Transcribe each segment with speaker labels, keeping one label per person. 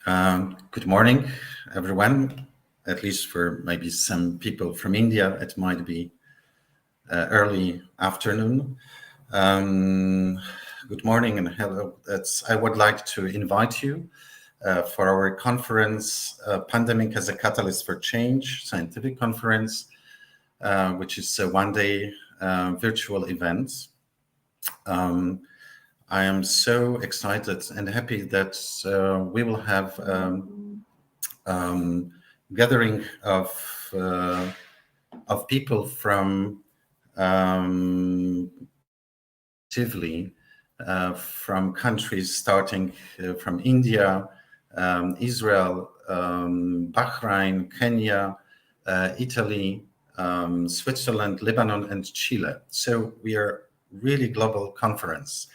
Speaker 1: Good morning, everyone. At least for maybe some people from India, it might be early afternoon. Good morning and hello. I would like to invite you for our conference, Pandemic as a Catalyst for Change, scientific conference, which is a one-day virtual event. I am so excited and happy that we will have gathering of people from from countries starting from India, Israel, Bahrain, Kenya, Italy, Switzerland, Lebanon, and Chile. So we are really global conference.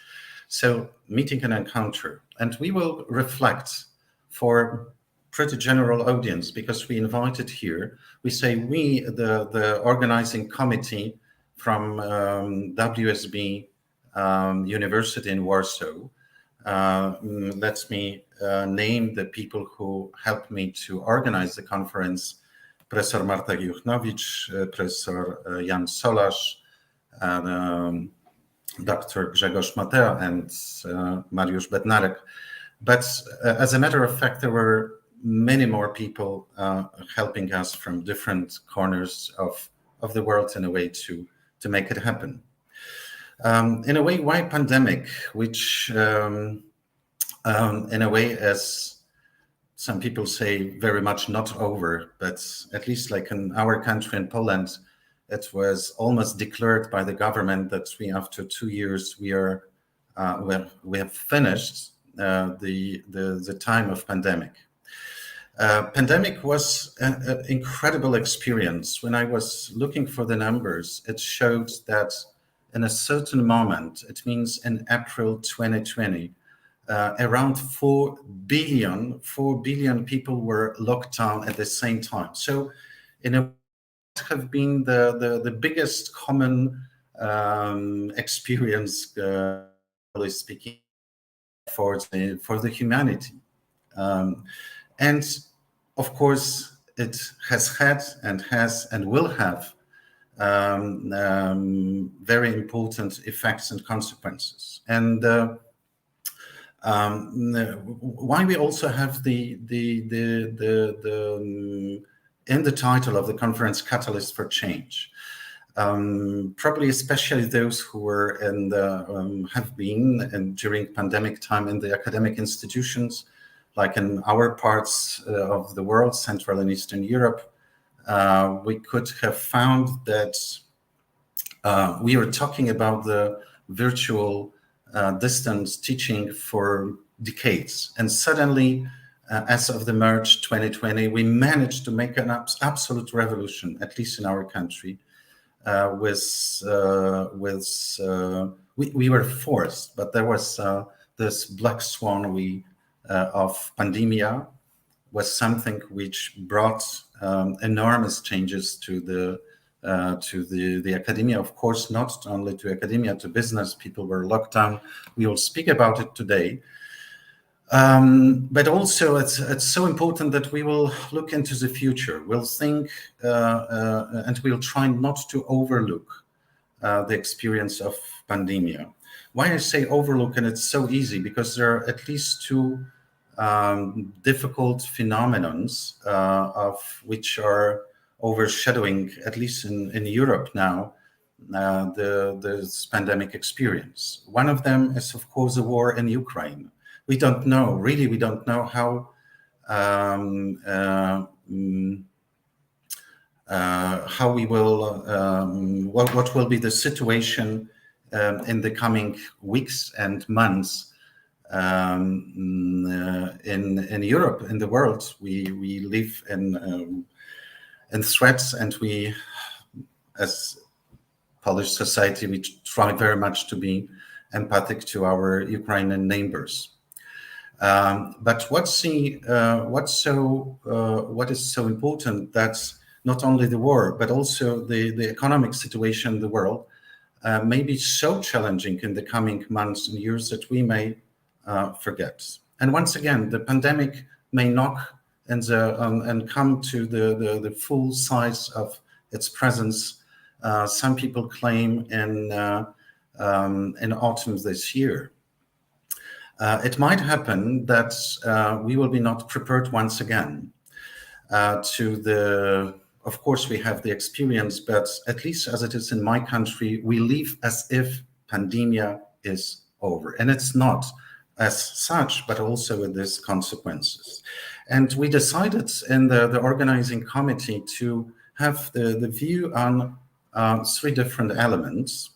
Speaker 1: So meeting and encounter, and we will reflect for pretty general audience because we invited here. We say we, the organizing committee from WSB University in Warsaw. Let me name the people who helped me to organize the conference: Professor Marta Juchnowicz, Professor Jan Solarz, Dr. Grzegorz Mateo, and Mariusz Bednarek. But as a matter of fact, there were many more people helping us from different corners of the world in a way to make it happen. In a way, why pandemic? Which, in a way, as some people say, very much not over, but at least like in our country in Poland, it was almost declared by the government that after 2 years, we have finished the time of pandemic. Pandemic was an incredible experience. When I was looking for the numbers, it showed that in a certain moment, it means in April 2020, around 4 billion people were locked down at the same time. So in a have been the biggest common experience, speaking, for the humanity. And of course, it has had and has and will have very important effects and consequences. And why we also have the in the title of the conference, Catalyst for Change. Probably especially those who were have been during pandemic time in the academic institutions, like in our parts of the world, Central and Eastern Europe, we could have found that we were talking about the virtual distance teaching for decades. And suddenly, as of the March 2020, we managed to make an absolute revolution, at least in our country. We were forced, but there was this black swan of pandemia was something which brought enormous changes to the academia. Of course, not only to academia, to business. People were locked down. We will speak about it today. But also, it's so important that we will look into the future. We'll think and we'll try not to overlook the experience of pandemia. Why I say overlook, and it's so easy, because there are at least two difficult phenomenons of which are overshadowing, at least in Europe now, this pandemic experience. One of them is, of course, the war in Ukraine. We don't know, really, we don't know how we will, what will be the situation in the coming weeks and months in Europe, in the world. We live in threats, and we, as Polish society, we try very much to be empathic to our Ukrainian neighbors. But what is so important, that's not only the war, but also the economic situation in the world may be so challenging in the coming months and years that we may forget. And once again, the pandemic may knock and come to the full size of its presence. Some people claim in autumn this year. It might happen that we will be not prepared once again of course, we have the experience, but at least as it is in my country, we live as if pandemia is over. And it's not as such, but also with these consequences. And we decided in the organizing committee to have the view on three different elements,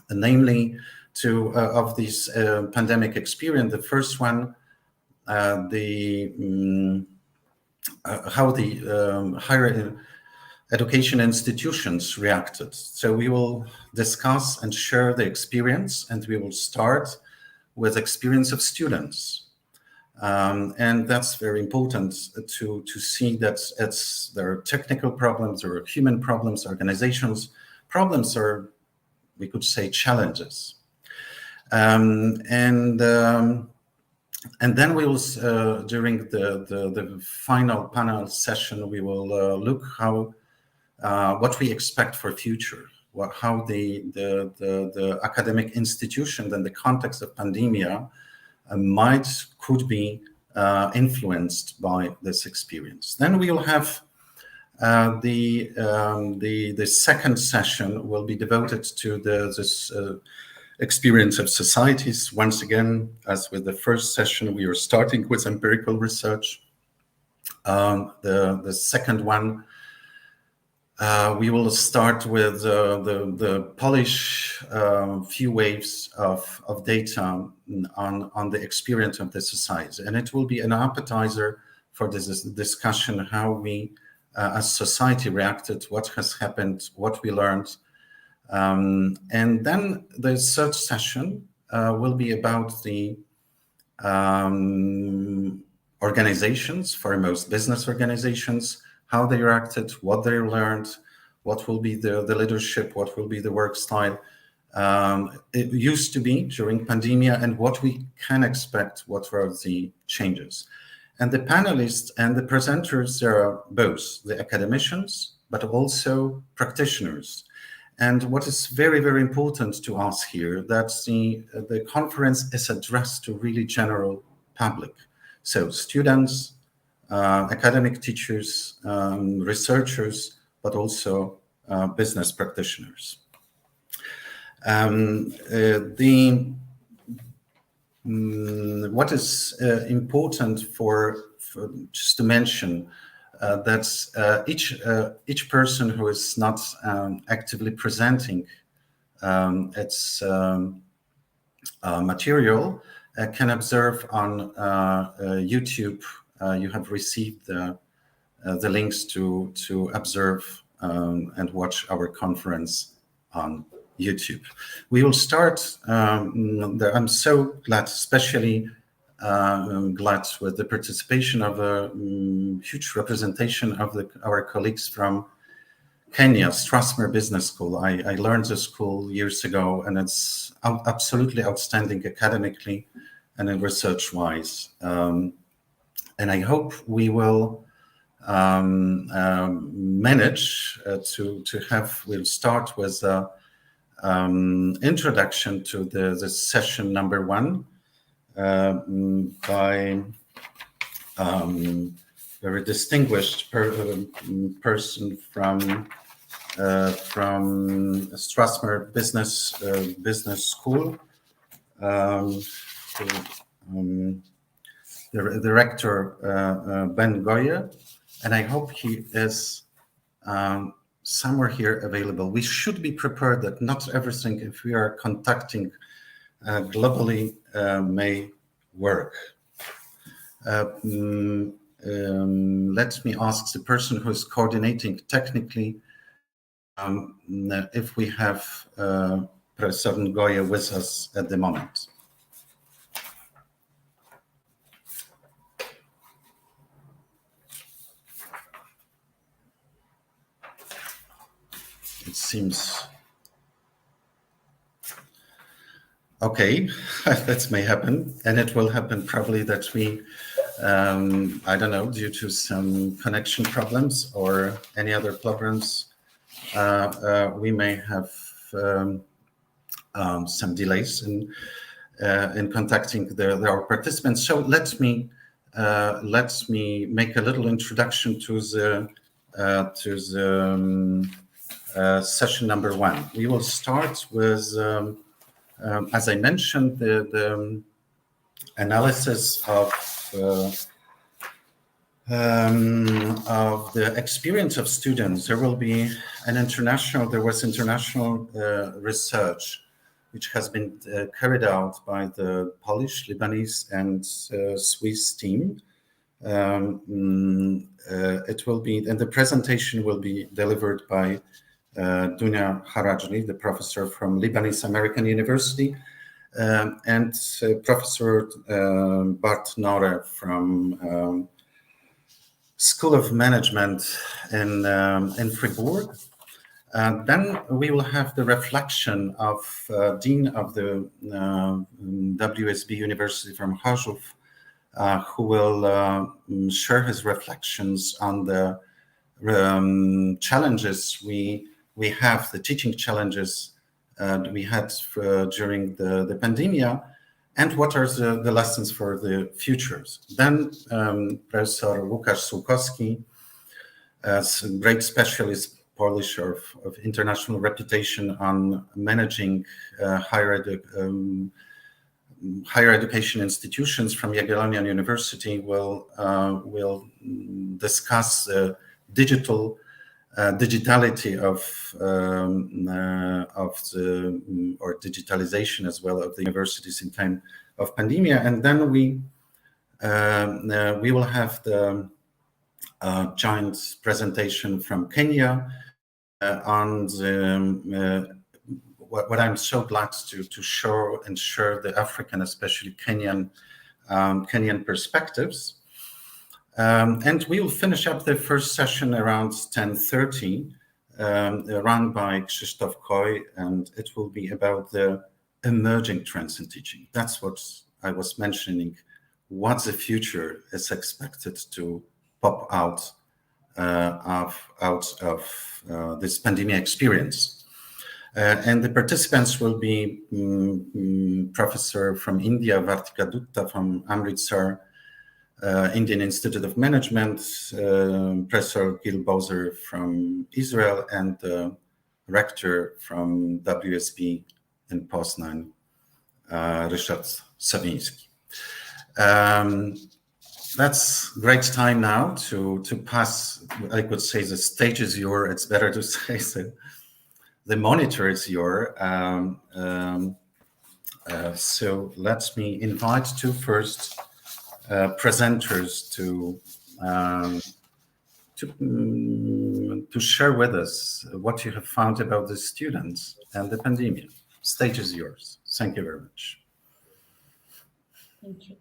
Speaker 1: namely of this pandemic experience. The first one, how the higher education institutions reacted. So we will discuss and share the experience, and we will start with experience of students. And that's very important to see that there are technical problems, there are human problems, organizations problems, or we could say challenges. And then we will, during the final panel session, we will look what we expect for future, how the academic institution and the context of pandemia could be influenced by this experience. Then we will have the second session will be devoted to this experience of societies. Once again, as with the first session, we are starting with empirical research. The second one, we will start with the polish few waves of data on the experience of the society. And it will be an appetizer for this discussion, how we as society reacted, what has happened, what we learned. And then the third session will be about the organizations, foremost business organizations, how they reacted, what they learned, what will be the leadership, what will be the work style. It used to be during pandemia, and what we can expect, what were the changes. And the panelists and the presenters, there are both the academicians, but also practitioners. And what is very, very important to us here, that the conference is addressed to really general public. So students, academic teachers, researchers, but also business practitioners. What is important for just to mention, that each person who is not actively presenting its material can observe on YouTube. You have received the links to observe and watch our conference on YouTube. We will start. I'm so glad, especially glad with the participation of a huge representation of our colleagues from Kenya, Strathmore Business School. I learned the school years ago, and it's absolutely outstanding academically and in research-wise. And I hope we will manage to have. We'll start with introduction to the session number one. By very distinguished person from Strathmore Business School, the rector Ben Goye, and I hope he is somewhere here available. We should be prepared that not everything, if we are contacting globally, may work. Let me ask the person who is coordinating technically if we have Professor Goye with us at the moment. It seems okay. That may happen, and it will happen probably that we I don't know, due to some connection problems or any other problems, we may have some delays in contacting our participants. So let me make a little introduction to the session number one. We will start with, as I mentioned, the analysis of the experience of students. There was international research which has been carried out by the Polish, Lebanese, and Swiss team. It will be, and the presentation will be delivered by Dunya Harajli, the professor from Lebanese American University, and Professor Bart Nore from School of Management in Fribourg. Then we will have the reflection of Dean of the WSB University from Chorzów, who will share his reflections on the challenges we have, the teaching challenges we had during the pandemic, and what are the lessons for the futures. Then Professor Łukasz Sułkowski, as a great specialist Polish of international reputation on managing higher education institutions from Jagiellonian University, will discuss digitality of digitalization as well of the universities in time of pandemia. And then we will have the joint presentation from Kenya on what I'm so glad to show and share the African, especially Kenyan perspectives. And we will finish up the first session around 10:30, run by Krzysztof Koy, and it will be about the emerging trends in teaching. That's what I was mentioning, what the future is expected to pop out of this pandemic experience. And the participants will be Professor from India, Vartika Dutta from Amritsar, Indian Institute of Management, Professor Gil Bowser from Israel, and the rector from WSB in Poznań, Ryszard Sawiński. That's great time now to pass. I could say the stage is yours. It's better to say so. The monitor is yours. So let me invite two first presenters to share with us what you have found about the students and the pandemic. Stage is yours. Thank you very much.
Speaker 2: Thank you.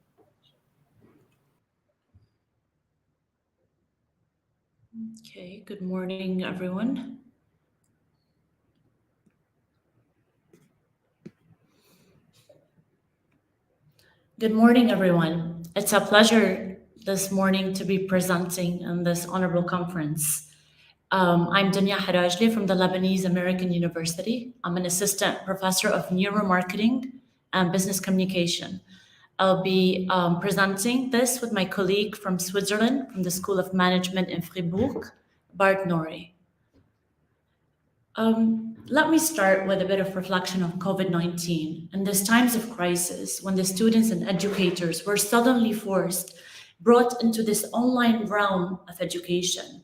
Speaker 2: Okay, good morning, everyone. Good morning, everyone. It's a pleasure this morning to be presenting in this honorable conference. I'm Dunya Harajli from the Lebanese American University. I'm an assistant professor of neuromarketing and business communication. I'll be presenting this with my colleague from Switzerland, from the School of Management in Fribourg, Bart Nore. Let me start with a bit of reflection on COVID-19. In these times of crisis, when the students and educators were suddenly brought into this online realm of education,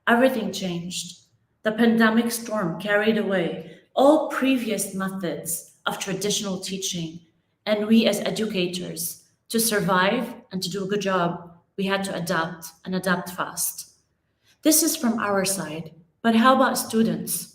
Speaker 2: everything changed. The pandemic storm carried away all previous methods of traditional teaching, and we as educators, to survive and to do a good job, we had to adapt and adapt fast. This is from our side, but how about students?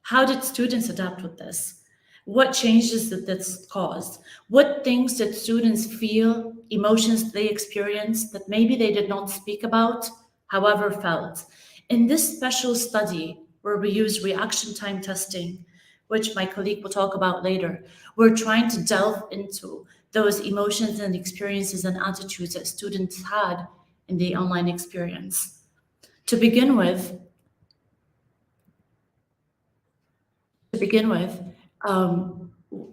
Speaker 2: How did students adapt with this? What changes did this cause? What things did students feel, emotions they experienced that maybe they did not speak about, however felt? In this special study, where we use reaction time testing, which my colleague will talk about later, we're trying to delve into those emotions and experiences and attitudes that students had in the online experience. To begin with,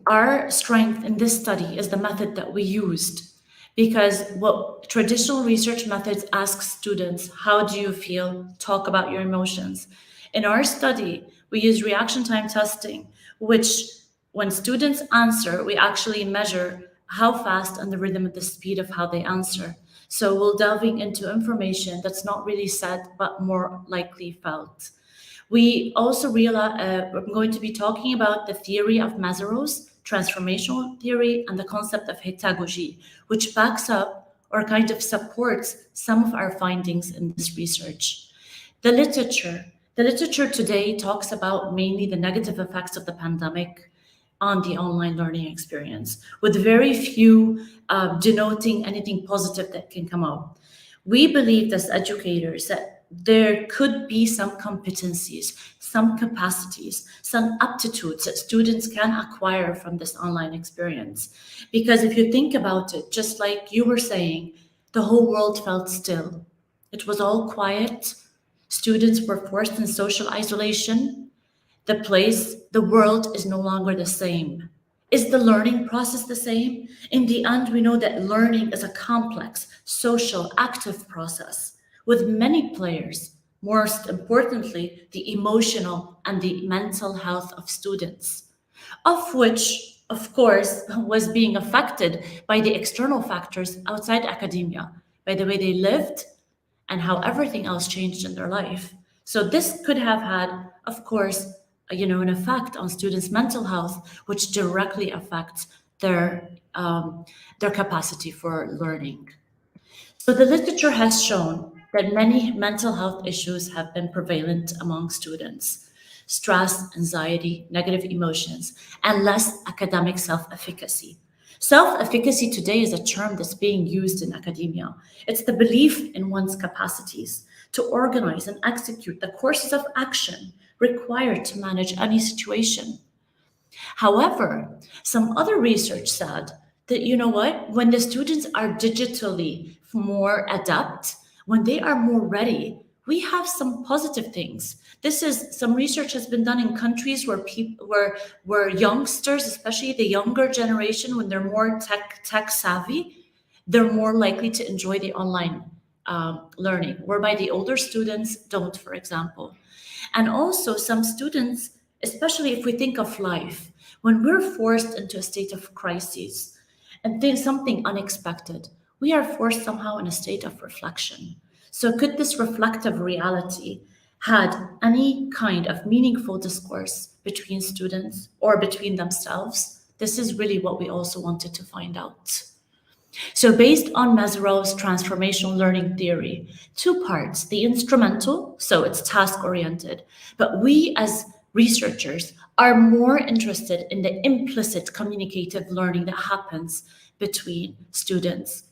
Speaker 2: our strength in this study is the method that we used, because what traditional research methods ask students, how do you feel? Talk about your emotions. In our study, we use reaction time testing, which when students answer, we actually measure how fast and the rhythm and the speed of how they answer. So we're delving into information that's not really said, but more likely felt. We also realize I'm going to be talking about the theory of Mazarow's transformational theory and the concept of heterogogy, which backs up or kind of supports some of our findings in this research. The literature today talks about mainly the negative effects of the pandemic on the online learning experience, with very few denoting anything positive that can come out. We believe as educators that there could be some competencies, some capacities, some aptitudes that students can acquire from this online experience. Because if you think about it, just like you were saying, the whole world felt still. It was all quiet. Students were forced in social isolation. The world is no longer the same. Is the learning process the same? In the end, we know that learning is a complex, social, active process with many players, most importantly, the emotional and the mental health of students, of which, of course, was being affected by the external factors outside academia, by the way they lived and how everything else changed in their life. So this could have had, of course, an effect on students' mental health, which directly affects their capacity for learning. So the literature has shown that many mental health issues have been prevalent among students: stress, anxiety, negative emotions, and less academic self-efficacy. Self-efficacy today is a term that's being used in academia. It's the belief in one's capacities to organize and execute the courses of action required to manage any situation. However, some other research said that, when the students are digitally more adept, when they are more ready, we have some positive things. This is some research has been done in countries where where youngsters, especially the younger generation, when they're more tech savvy, they're more likely to enjoy the online learning, whereby the older students don't, for example. And also some students, especially if we think of life, when we're forced into a state of crisis and there's something unexpected, we are forced somehow in a state of reflection. So could this reflective reality had any kind of meaningful discourse between students or between themselves? This is really what we also wanted to find out. So based on Mazarow's transformational learning theory, two parts: the instrumental, so it's task-oriented, but we as researchers are more interested in the implicit communicative learning that happens between students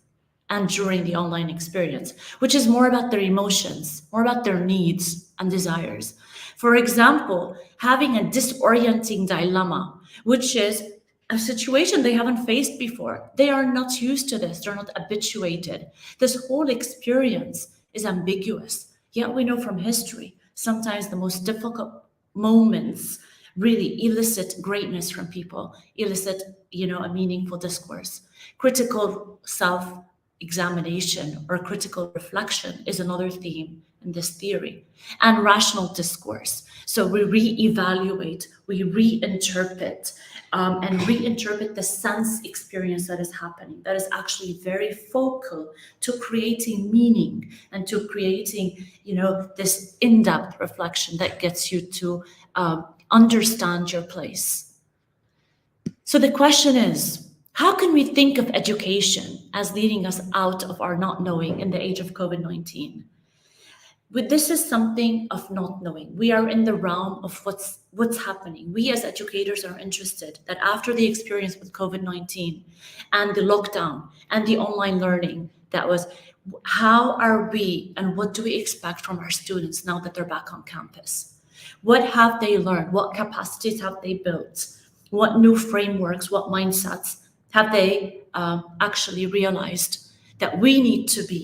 Speaker 2: and during the online experience, which is more about their emotions, more about their needs and desires. For example, having a disorienting dilemma, which is a situation they haven't faced before. They are not used to this, they're not habituated. This whole experience is ambiguous. Yet we know from history, sometimes the most difficult moments really elicit greatness from people, elicit, a meaningful discourse. Critical self-examination or critical reflection is another theme in this theory. And rational discourse. So we re-evaluate, we reinterpret, and reinterpret the sense experience that is happening, that is actually very focal to creating meaning and to creating, this in-depth reflection that gets you to understand your place. So the question is, how can we think of education as leading us out of our not knowing in the age of COVID-19? But this is something of not knowing. We are in the realm of what's happening. We as educators are interested that after the experience with COVID-19 and the lockdown and the online learning, how are we and what do we expect from our students now that they're back on campus? What have they learned? What capacities have they built? What new frameworks, what mindsets have they actually realized that we need to be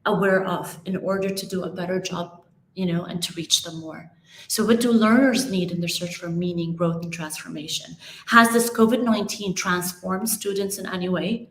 Speaker 2: aware of in order to do a better job, and to reach them more? So what do learners need in their search for meaning, growth, and transformation? Has this COVID-19 transformed students in any way?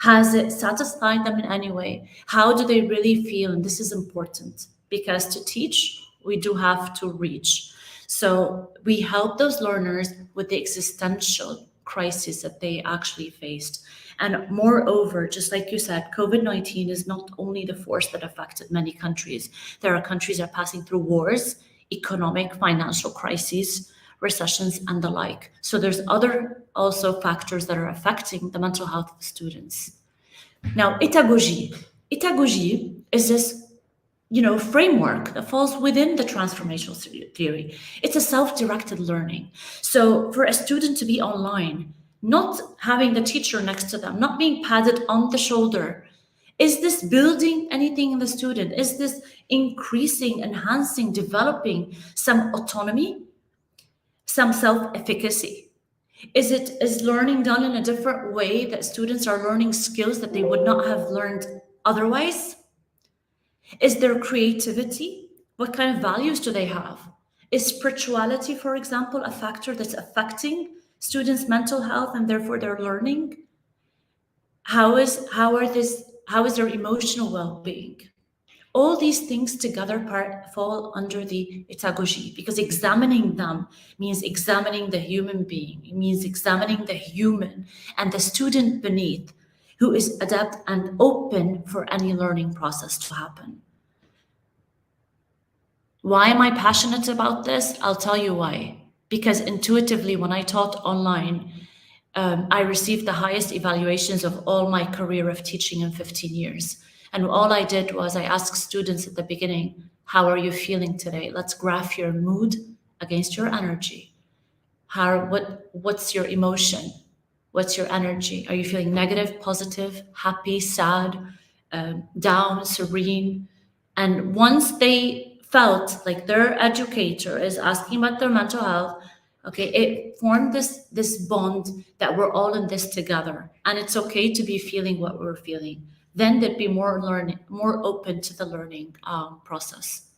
Speaker 2: Has it satisfied them in any way? How do they really feel? And this is important, because to teach, we do have to reach. So we help those learners with the existential crisis that they actually faced. And moreover, just like you said, COVID-19 is not only the force that affected many countries. There are countries that are passing through wars, economic, financial crises, recessions, and the like. So there's other also factors that are affecting the mental health of students. Now, itagogy is this framework that falls within the transformational theory. It's a self-directed learning. So for a student to be online, not having the teacher next to them, not being patted on the shoulder, is this building anything in the student? Is this increasing, enhancing, developing some autonomy, some self-efficacy? Is learning done in a different way, that students are learning skills that they would not have learned otherwise? Is there creativity? What kind of values do they have? Is spirituality, for example, a factor that's affecting students' mental health and therefore their learning? How is their emotional well-being? All these things together fall under the itagogy, because examining them means examining the human being. It means examining the human and the student beneath, who is adept and open for any learning process to happen. Why am I passionate about this? I'll tell you why. Because intuitively, when I taught online, I received the highest evaluations of all my career of teaching in 15 years. And all I did was I asked students at the beginning, how are you feeling today? Let's graph your mood against your energy. What's your emotion? What's your energy? Are you feeling negative, positive, happy, sad, down, serene? And once they felt like their educator is asking about their mental health, okay, it formed this bond that we're all in this together, and it's okay to be feeling what we're feeling. Then they'd be more open to the learning process.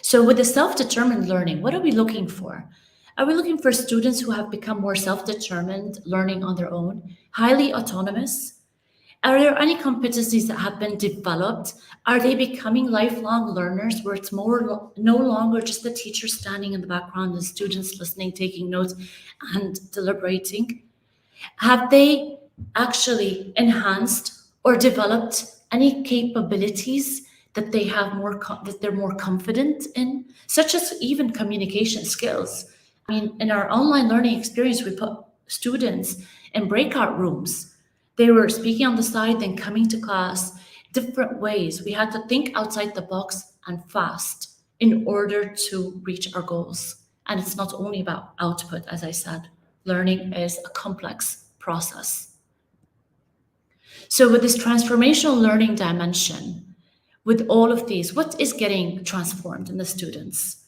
Speaker 2: So with the self-determined learning, what are we looking for? Are we looking for students who have become more self-determined, learning on their own, highly autonomous? Are there any competencies that have been developed? Are they becoming lifelong learners, where it's no longer just the teacher standing in the background and students listening, taking notes, and deliberating? Have they actually enhanced or developed any capabilities that they have that they're more confident in, such as even communication skills? I mean, in our online learning experience, we put students in breakout rooms. They were speaking on the side, then coming to class, different ways. We had to think outside the box and fast in order to reach our goals. And it's not only about output, as I said. Learning is a complex process. So with this transformational learning dimension, with all of these, what is getting transformed in the students?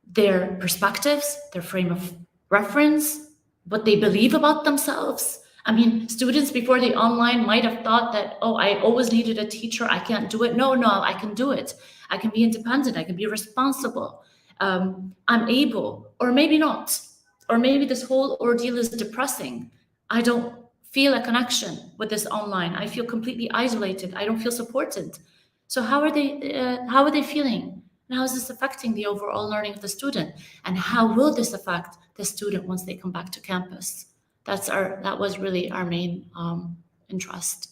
Speaker 2: Their perspectives, their frame of reference, what they believe about themselves. I mean, students before the online might have thought that, oh, I always needed a teacher, I can't do it. No, I can do it. I can be independent, I can be responsible. I'm able, or maybe not. Or maybe this whole ordeal is depressing. I don't feel a connection with this online. I feel completely isolated. I don't feel supported. So how are they feeling? And how is this affecting the overall learning of the student? And how will this affect the student once they come back to campus? That was really our main interest.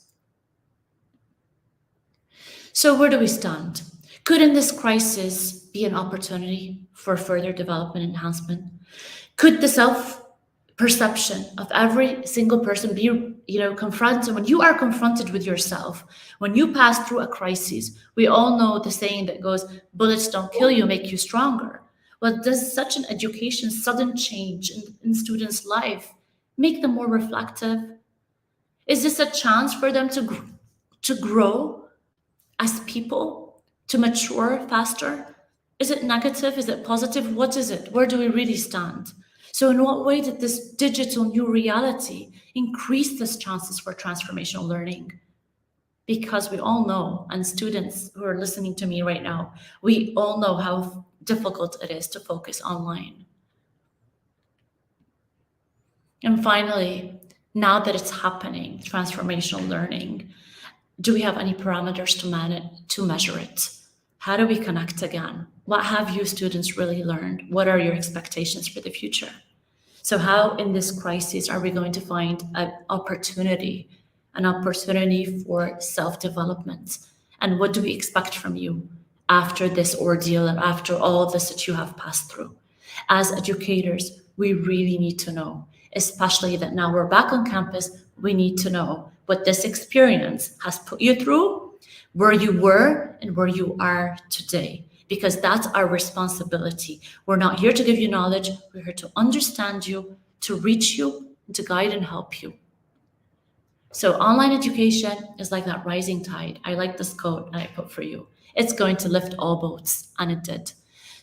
Speaker 2: So where do we stand? Could in this crisis be an opportunity for further development and enhancement? Could the self-perception of every single person be, confronted? When you are confronted with yourself, when you pass through a crisis, we all know the saying that goes, bullets don't kill you, make you stronger. Well, does such an education, sudden change in students' life make them more reflective? Is this a chance for them to grow as people, to mature faster? Is it negative? Is it positive? What is it? Where do we really stand? So in what way did this digital new reality increase these chances for transformational learning? Because we all know, and students who are listening to me right now, we all know how difficult it is to focus online. And finally, now that it's happening, transformational learning, do we have any parameters to measure it? How do we connect again? What have you students really learned? What are your expectations for the future? So how in this crisis are we going to find an opportunity for self-development? And what do we expect from you after this ordeal and after all this that you have passed through? As educators, we really need to know, especially that now we're back on campus, we need to know what this experience has put you through, where you were and where you are today, because that's our responsibility. We're not here to give you knowledge, we're here to understand you, to reach you, and to guide and help you. So online education is like that rising tide. I like this quote and I put for you. It's going to lift all boats, and it did.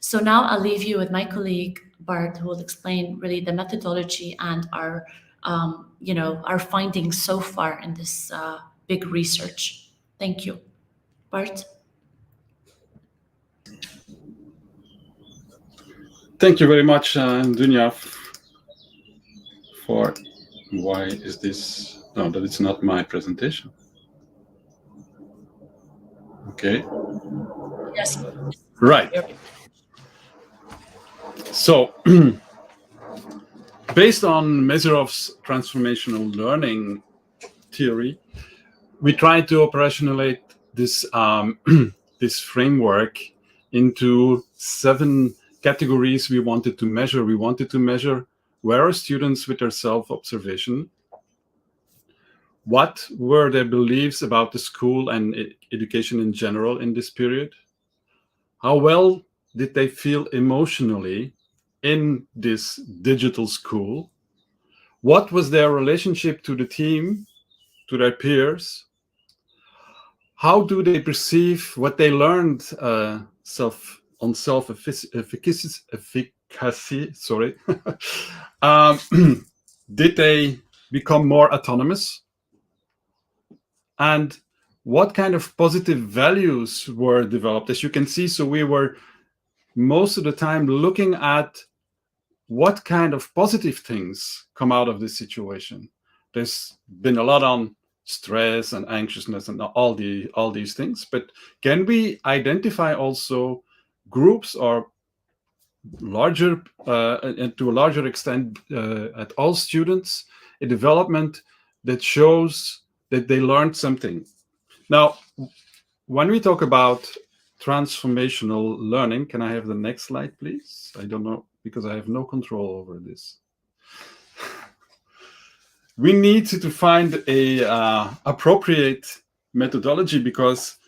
Speaker 2: So now I'll leave you with my colleague, Bart, who will explain really the methodology and our findings so far in this big research. Thank you. Bart?
Speaker 3: Thank you very much, Dunya, for why is this? No, that it's not my presentation. Okay.
Speaker 2: Yes.
Speaker 3: Right. So, based on Mezirov's transformational learning theory, we tried to operationalize this this framework into 7 categories we wanted to measure. We wanted to measure where are students with their self-observation, what were their beliefs about the school and education in general in this period, how well did they feel emotionally in this digital school, what was their relationship to the team, to their peers, how do they perceive what they learned efficacy, sorry. Did they become more autonomous? And what kind of positive values were developed? As you can see, so we were most of the time looking at what kind of positive things come out of this situation. There's been a lot on stress and anxiousness and all these things, but can we identify also groups or larger and to a larger extent at all students a development that shows that they learned something? Now, when we talk about transformational learning, can I have the next slide, please? I don't know, because I have no control over this. We need to find a appropriate methodology, because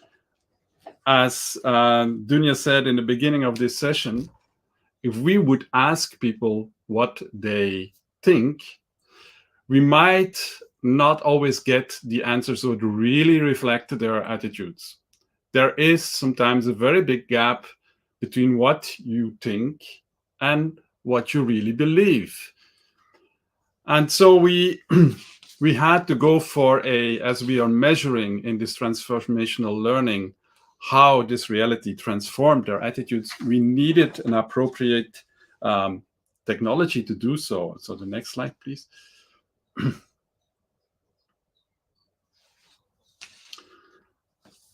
Speaker 3: as Dunya said in the beginning of this session, if we would ask people what they think, we might not always get the answers that would really reflect their attitudes. There is sometimes a very big gap between what you think and what you really believe. And so we had to go for as we are measuring in this transformational learning, how this reality transformed their attitudes, we needed an appropriate technology to do so. So the next slide, please.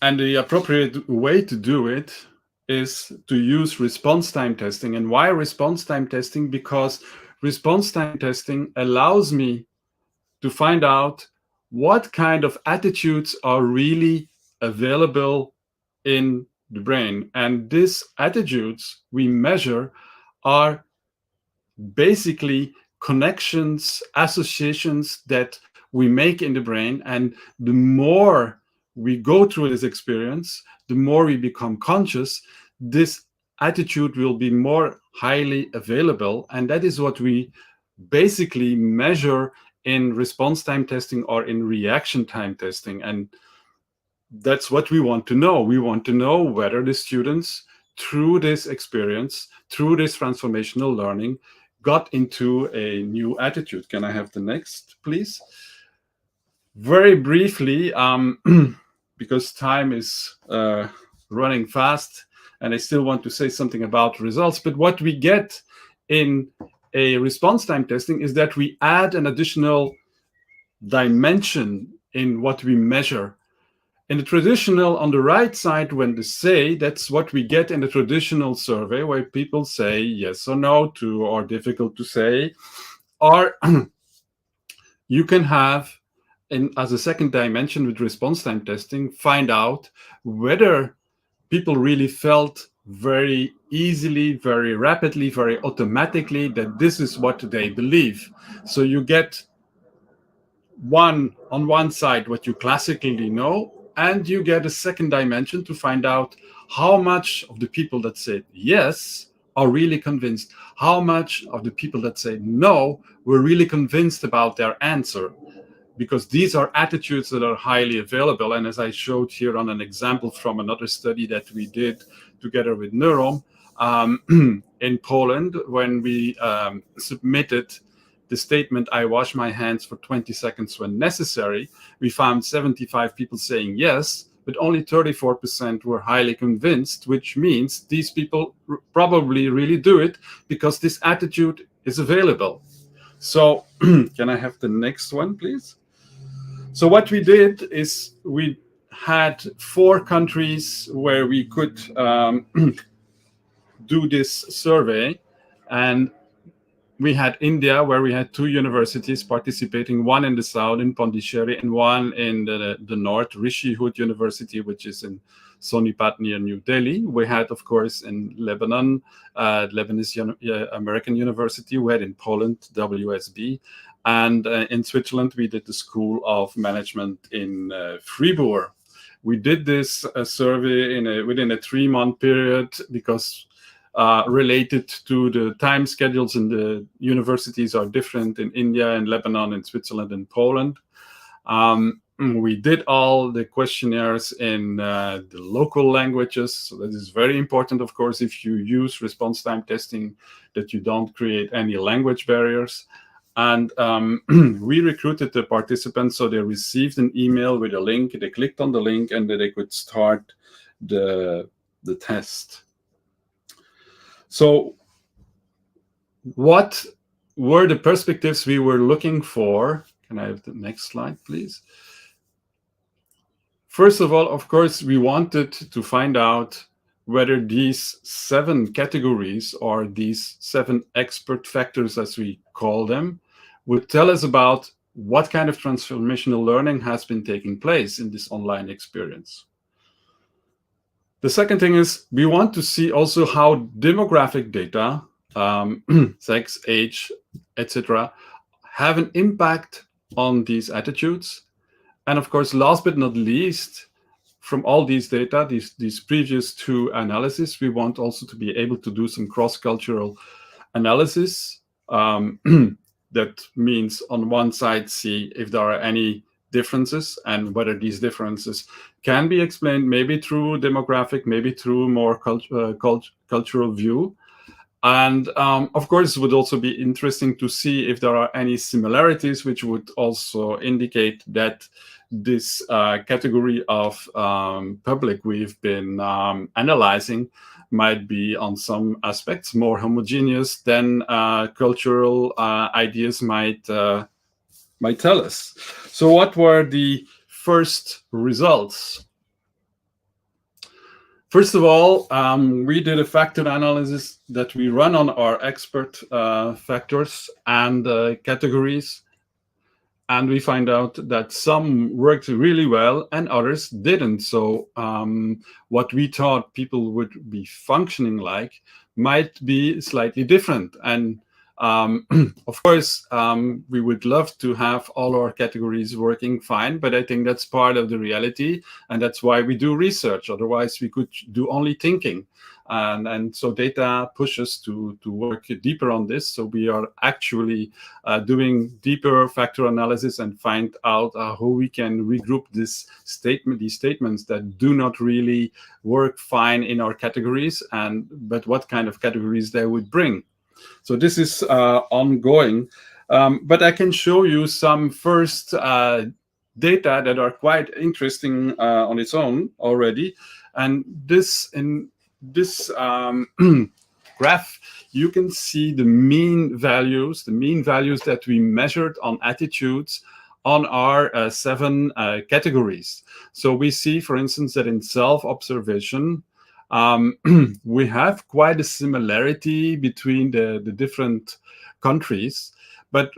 Speaker 3: And the appropriate way to do it is to use response time testing. And why response time testing? Because response time testing allows me to find out what kind of attitudes are really available in the brain. And these attitudes we measure are basically connections, associations that we make in the brain. And the more we go through this experience, the more we become conscious, this attitude will be more highly available. And that is what we basically measure in response time testing or in reaction time testing. And that's what we want to know. We want to know whether the students, through this experience, through this transformational learning, got into a new attitude. Can I have the next, please? Very briefly, because time is running fast, and I still want to say something about results, but what we get in a response time testing is that we add an additional dimension in what we measure. In the traditional, on the right side, when they say, that's what we get in the traditional survey, where people say yes or no to, or difficult to say, or you can have, as a second dimension with response time testing, find out whether people really felt very easily, very rapidly, very automatically that this is what they believe. So you get on one side what you classically know, and you get a second dimension to find out how much of the people that said yes are really convinced, how much of the people that say no were really convinced about their answer, because these are attitudes that are highly available. And as I showed here on an example from another study that we did together with Neurom in Poland, when we submitted the statement, I wash my hands for 20 seconds when necessary, we found 75 people saying yes, but only 34% were highly convinced, which means these people probably really do it because this attitude is available. So can I have the next one, please? So what we did is we had 4 countries where we could do this survey, and we had India, where we had 2 universities participating, one in the south in Pondicherry and one in the north, Rishi Hood University, which is in Sonipat near New Delhi. We had, of course, in Lebanon, Lebanese American University. We had in Poland, WSB. And in Switzerland, we did the School of Management in Fribourg. We did this survey within a 3-month period because related to the time schedules in the universities are different in India and Lebanon and Switzerland and Poland. We did all the questionnaires in the local languages. So that is very important, of course, if you use response time testing, that you don't create any language barriers. And we recruited the participants, so they received an email with a link. They clicked on the link and then they could start the test. So what were the perspectives we were looking for? Can I have the next slide, please? First of all, of course, we wanted to find out whether these 7 categories, or these 7 expert factors, as we call them, would tell us about what kind of transformational learning has been taking place in this online experience. The second thing is we want to see also how demographic data, sex, age, etc., have an impact on these attitudes. And of course, last but not least, from all these data, these previous 2 analyses, we want also to be able to do some cross-cultural analysis. That means on one side, see if there are any differences and whether these differences can be explained maybe through demographic, maybe through more cultural view. And of course, it would also be interesting to see if there are any similarities which would also indicate that this category of public we've been analyzing might be on some aspects more homogeneous than cultural ideas might tell us. So what were the first results? First of all, we did a factor analysis that we run on our expert factors and categories. And we find out that some worked really well and others didn't. So what we thought people would be functioning like might be slightly different. And of course, we would love to have all our categories working fine, but I think that's part of the reality. And that's why we do research. Otherwise, we could do only thinking. And so data pushes to work deeper on this. So we are actually doing deeper factor analysis and find out how we can regroup these statements that do not really work fine in our categories, but what kind of categories they would bring. So this is ongoing, but I can show you some first data that are quite interesting on its own already. And in this graph, you can see the mean values that we measured on attitudes on our 7 categories. So we see, for instance, that in self-observation, we have quite a similarity between the different countries, but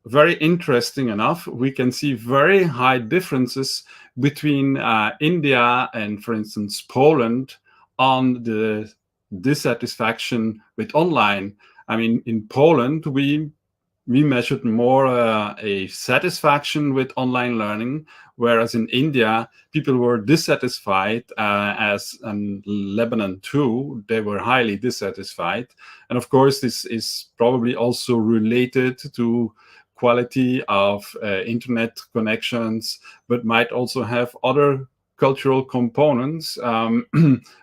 Speaker 3: very interesting enough, we can see very high differences between India and, for instance, Poland on the dissatisfaction with online. I mean, in Poland, we measured more a satisfaction with online learning, whereas in India, people were dissatisfied, as in Lebanon too, they were highly dissatisfied. And of course, this is probably also related to quality of internet connections, but might also have other cultural components,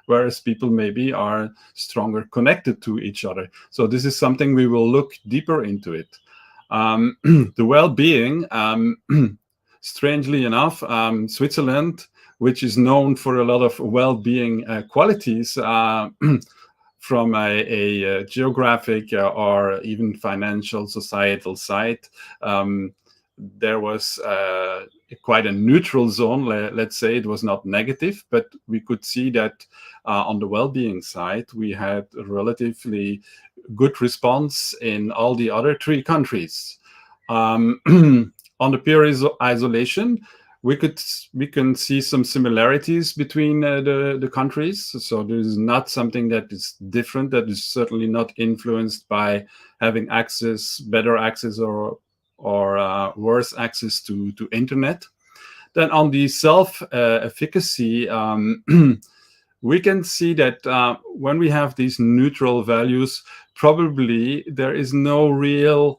Speaker 3: whereas people maybe are stronger connected to each other. So this is something we will look deeper into it. The well-being, strangely enough, Switzerland, which is known for a lot of well-being qualities from a geographic or even financial, societal side, there was quite a neutral zone. Let's say it was not negative, but we could see that on the well-being side, we had a relatively good response in all the other 3 countries. On the peer isolation, we can see some similarities between the countries. So there is not something that is different. That is certainly not influenced by having better access, or worse access to internet. Then on the self-efficacy, we can see that when we have these neutral values, probably there's no real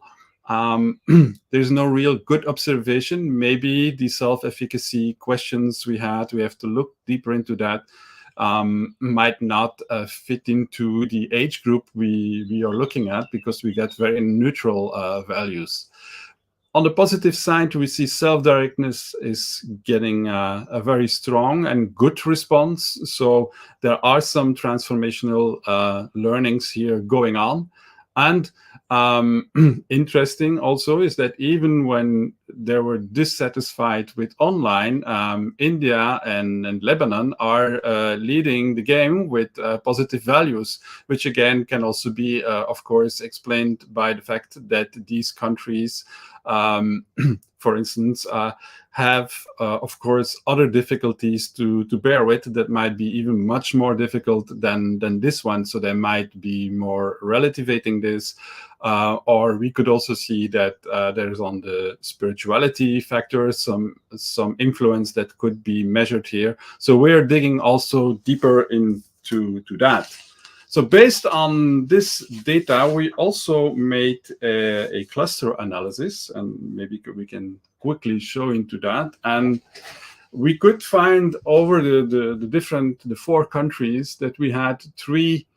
Speaker 3: good observation. Maybe the self-efficacy questions we have to look deeper into that, might not fit into the age group we are looking at, because we get very neutral values. On the positive side, we see self-directness is getting a very strong and good response. So there are some transformational learnings here going on. And interesting also is that even when they were dissatisfied with online, India and Lebanon are leading the game with positive values, which again can also be, of course, explained by the fact that these countries, for instance, have, of course, other difficulties to bear with that might be even much more difficult than this one. So they might be more relativating this. Or we could also see that there's on the spirituality factor some influence that could be measured here. So we're digging also deeper into that. So based on this data, we also made a cluster analysis, and maybe we can quickly show into that. And we could find over the 4 countries that we had 3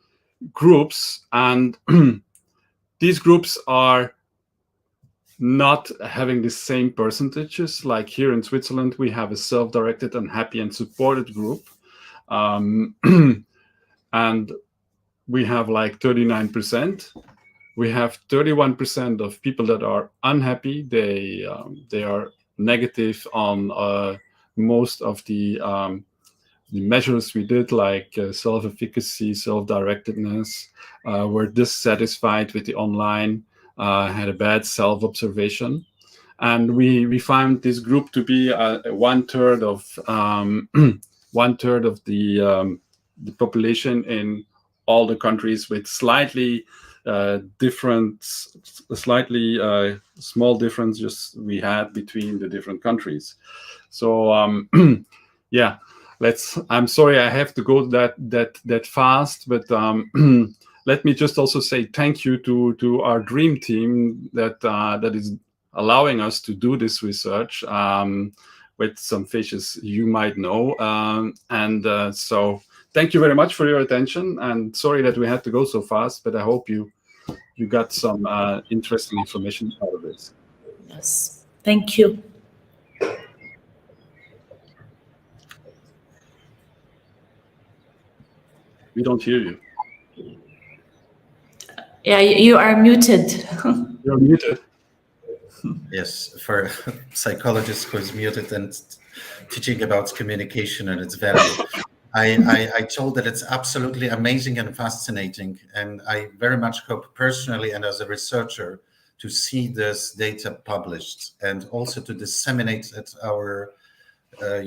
Speaker 3: groups, and these groups are not having the same percentages. Like here in Switzerland, we have a self-directed, unhappy, and supported group. And we have like 39%. We have 31% of people that are unhappy. They are negative on most of the measures we did, like self-efficacy, self-directedness, were dissatisfied with the online, had a bad self-observation. And we found this group to be 1/3 of the population in all the countries, with slightly small differences we had between the different countries. So yeah, I'm sorry I have to go that fast, but let me just also say thank you to our dream team that is allowing us to do this research with some faces you might know, so thank you very much for your attention, and sorry that we had to go so fast, but I hope you you got some interesting information out of this.
Speaker 2: Yes, thank you.
Speaker 3: We don't hear you.
Speaker 2: Yeah, you are muted.
Speaker 3: You're muted.
Speaker 1: Yes, for a psychologist who's muted and teaching about communication and its value. I told that it's absolutely amazing and fascinating, and I very much hope personally and as a researcher to see this data published and also to disseminate at our, the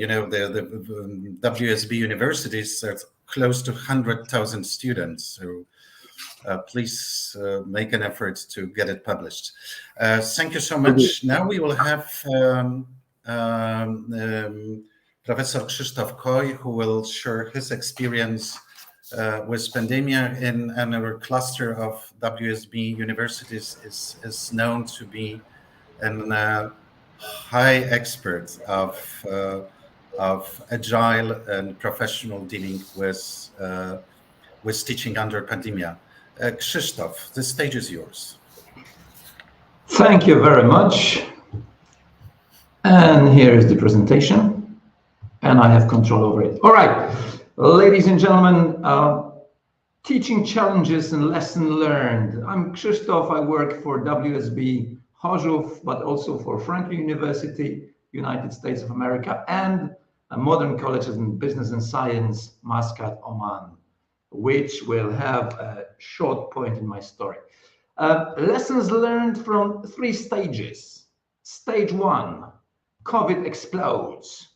Speaker 1: WSB universities. There's close to 100,000 students, so please make an effort to get it published. Thank you so much. Now we will have Professor Krzysztof Koy, who will share his experience with pandemia in our cluster of WSB universities. Is known to be a high expert of agile and professional dealing with teaching under pandemia. Krzysztof, the stage is yours.
Speaker 4: Thank you very much. And here is the presentation, and I have control over it. All right, ladies and gentlemen, teaching challenges and lesson learned. I'm Krzysztof. I work for WSB Chorzów, but also for Franklin University, United States of America, and Modern College of Business and Science, Muscat, Oman, which will have a short point in my story. Lessons learned from 3 stages. Stage 1, COVID explodes.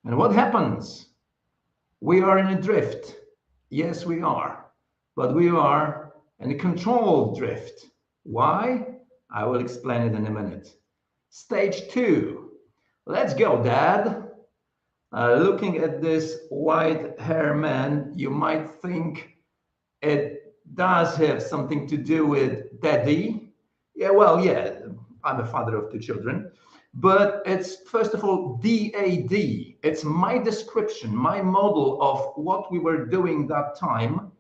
Speaker 4: And what happens? We are in a drift. Yes, we are. But we are in a controlled drift. Why? I will explain it in a minute. Stage 2. Let's go, Dad. Looking at this white hair man, you might think it does have something to do with daddy. Yeah, well, yeah, I'm a father of 2 children. But it's, first of all, DAD. It's my description, my model of what we were doing that time,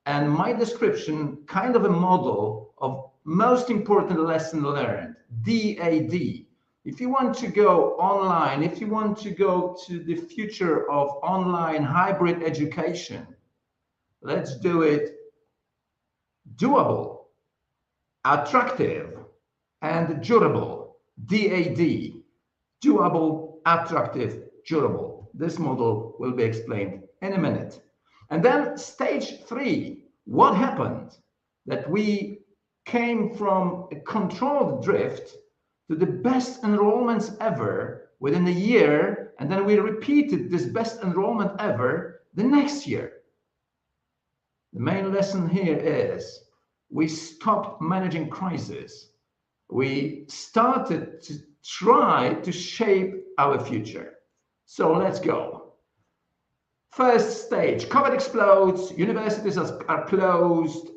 Speaker 4: and my description, kind of a model of most important lesson learned, DAD. If you want to go online, if you want to go to the future of online hybrid education, let's do it doable, attractive, and durable. DAD, doable, attractive, durable. This model will be explained in a minute. And then stage 3, what happened? That we came from a controlled drift to the best enrollments ever within a year, and then we repeated this best enrollment ever the next year. The main lesson here is we stopped managing crisis. We started to try to shape our future. So let's go. First stage, COVID explodes, universities are closed.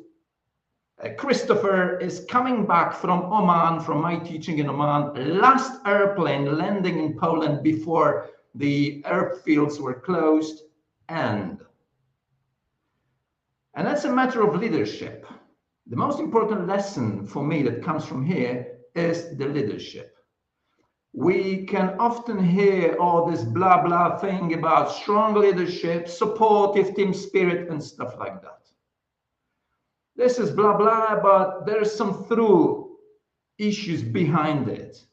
Speaker 4: Christopher is coming back from Oman, from my teaching in Oman. Last airplane landing in Poland before the airfields were closed. And that's a matter of leadership. The most important lesson for me that comes from here is the leadership. We can often hear all this blah, blah thing about strong leadership, supportive team spirit, and stuff like that. This is blah, blah, but there is some through issues behind it.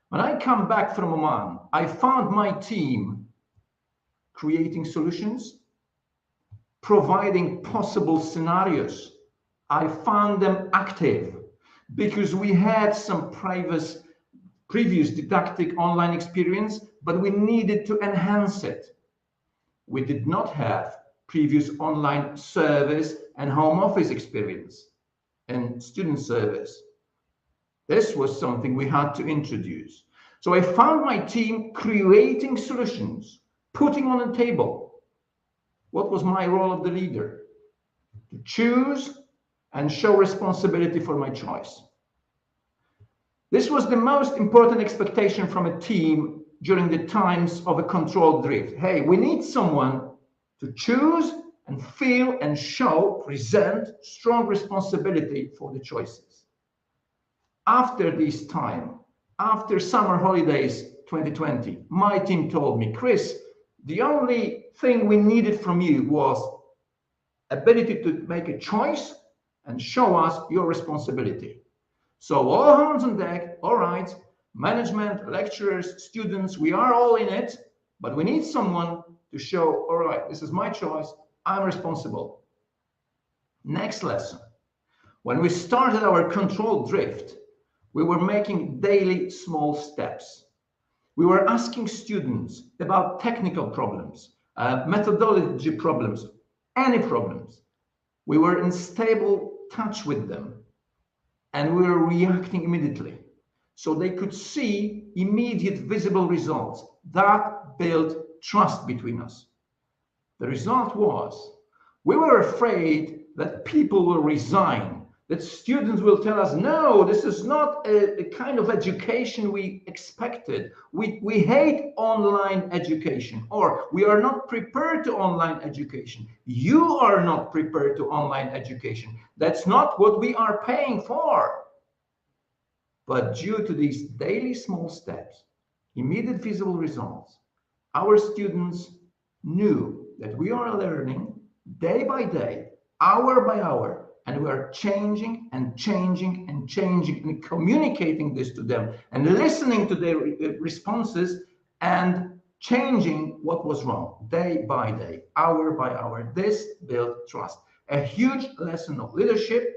Speaker 4: When I come back from Oman, I found my team creating solutions, providing possible scenarios. I found them active because we had some previous didactic online experience, but we needed to enhance it. We did not have previous online service and home office experience and student service. This was something we had to introduce. So I found my team creating solutions, putting on the table. What was my role of the leader? To choose and show responsibility for my choice. This was the most important expectation from a team during the times of a controlled drift. Hey, we need someone to choose and feel and show, present strong responsibility for the choices. After this time, after summer holidays 2020, my team told me, Chris, the only thing we needed from you was ability to make a choice and show us your responsibility. So all hands on deck, all right, management, lecturers, students, we are all in it, but we need someone to show, all right, this is my choice, I'm responsible. Next lesson. When we started our controlled drift, we were making daily small steps. We were asking students about technical problems, methodology problems, any problems. We were in stable touch with them, and we were reacting immediately. So they could see immediate visible results. That built trust between us. The result was, we were afraid that people will resign, that students will tell us, no, this is not a kind of education we expected. We hate online education, or we are not prepared to online education. You are not prepared to online education. That's not what we are paying for. But due to these daily small steps, immediate visible results, our students knew that we are learning day by day, hour by hour, and we are changing and changing and changing and communicating this to them and listening to their responses and changing what was wrong day by day, hour by hour. This built trust. A huge lesson of leadership,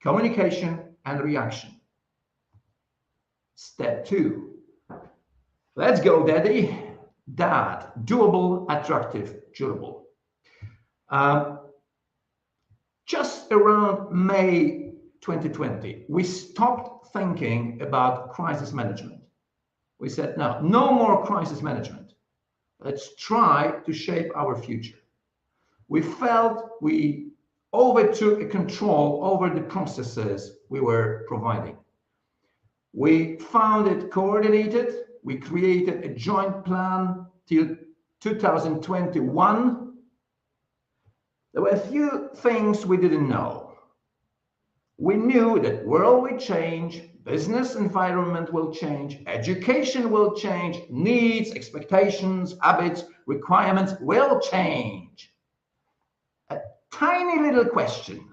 Speaker 4: communication, and reaction. Step 2. Let's go, Daddy. Dad. Doable, attractive, durable. Just around May 2020, we stopped thinking about crisis management. We said, no more crisis management. Let's try to shape our future. We felt we overtook control over the processes we were providing. We found it coordinated. We created a joint plan till 2021. There were a few things we didn't know. We knew that world will change, business environment will change, education will change, needs, expectations, habits, requirements will change. A tiny little question,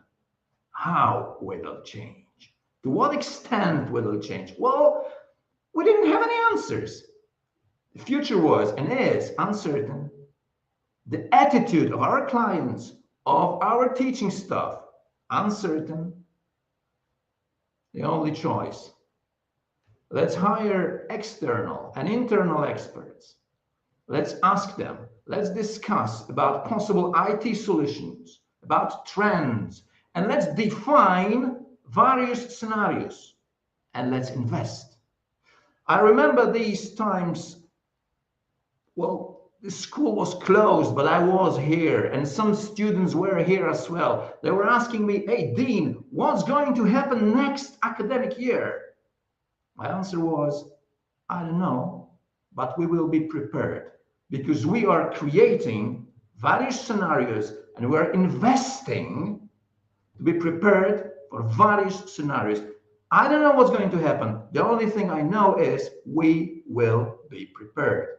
Speaker 4: how will it change? To what extent will it change? Well, we didn't have any answers. The future was and is uncertain. The attitude of our clients, of our teaching staff, uncertain. The only choice. Let's hire external and internal experts. Let's ask them. Let's discuss about possible IT solutions, about trends, and let's define various scenarios, and let's invest. I remember these times, well, the school was closed, but I was here, and some students were here as well. They were asking me, hey, Dean, what's going to happen next academic year? My answer was, I don't know, but we will be prepared because we are creating various scenarios and we're investing to be prepared for various scenarios. I don't know what's going to happen. The only thing I know is we will be prepared.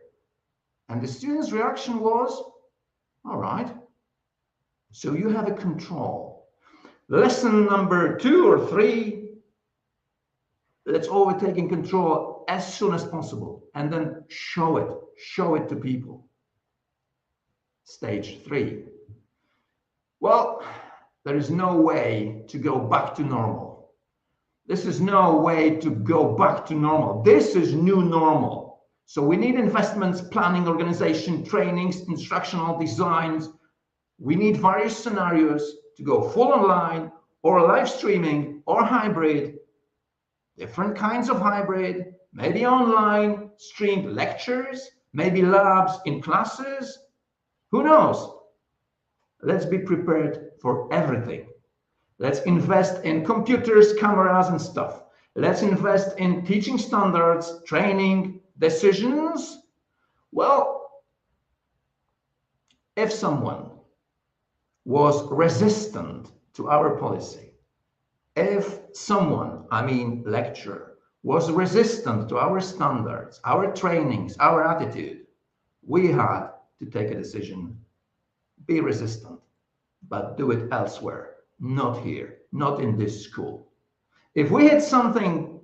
Speaker 4: And the students' reaction was, all right, so you have a control. Lesson number 2 or 3, let's overtake control as soon as possible and then show it to people. Stage 3. Well, there is no way to go back to normal. This is no way to go back to normal. This is new normal. So we need investments, planning, organization, trainings, instructional designs. We need various scenarios to go full online or live streaming or hybrid, different kinds of hybrid, maybe online, streamed lectures, maybe labs in classes. Who knows? Let's be prepared for everything. Let's invest in computers, cameras, and stuff. Let's invest in teaching standards, training, decisions. Well, if someone was resistant to our policy, if someone, I mean lecturer, was resistant to our standards, our trainings, our attitude, we had to take a decision. Be resistant, but do it elsewhere, not here, not in this school. If we had something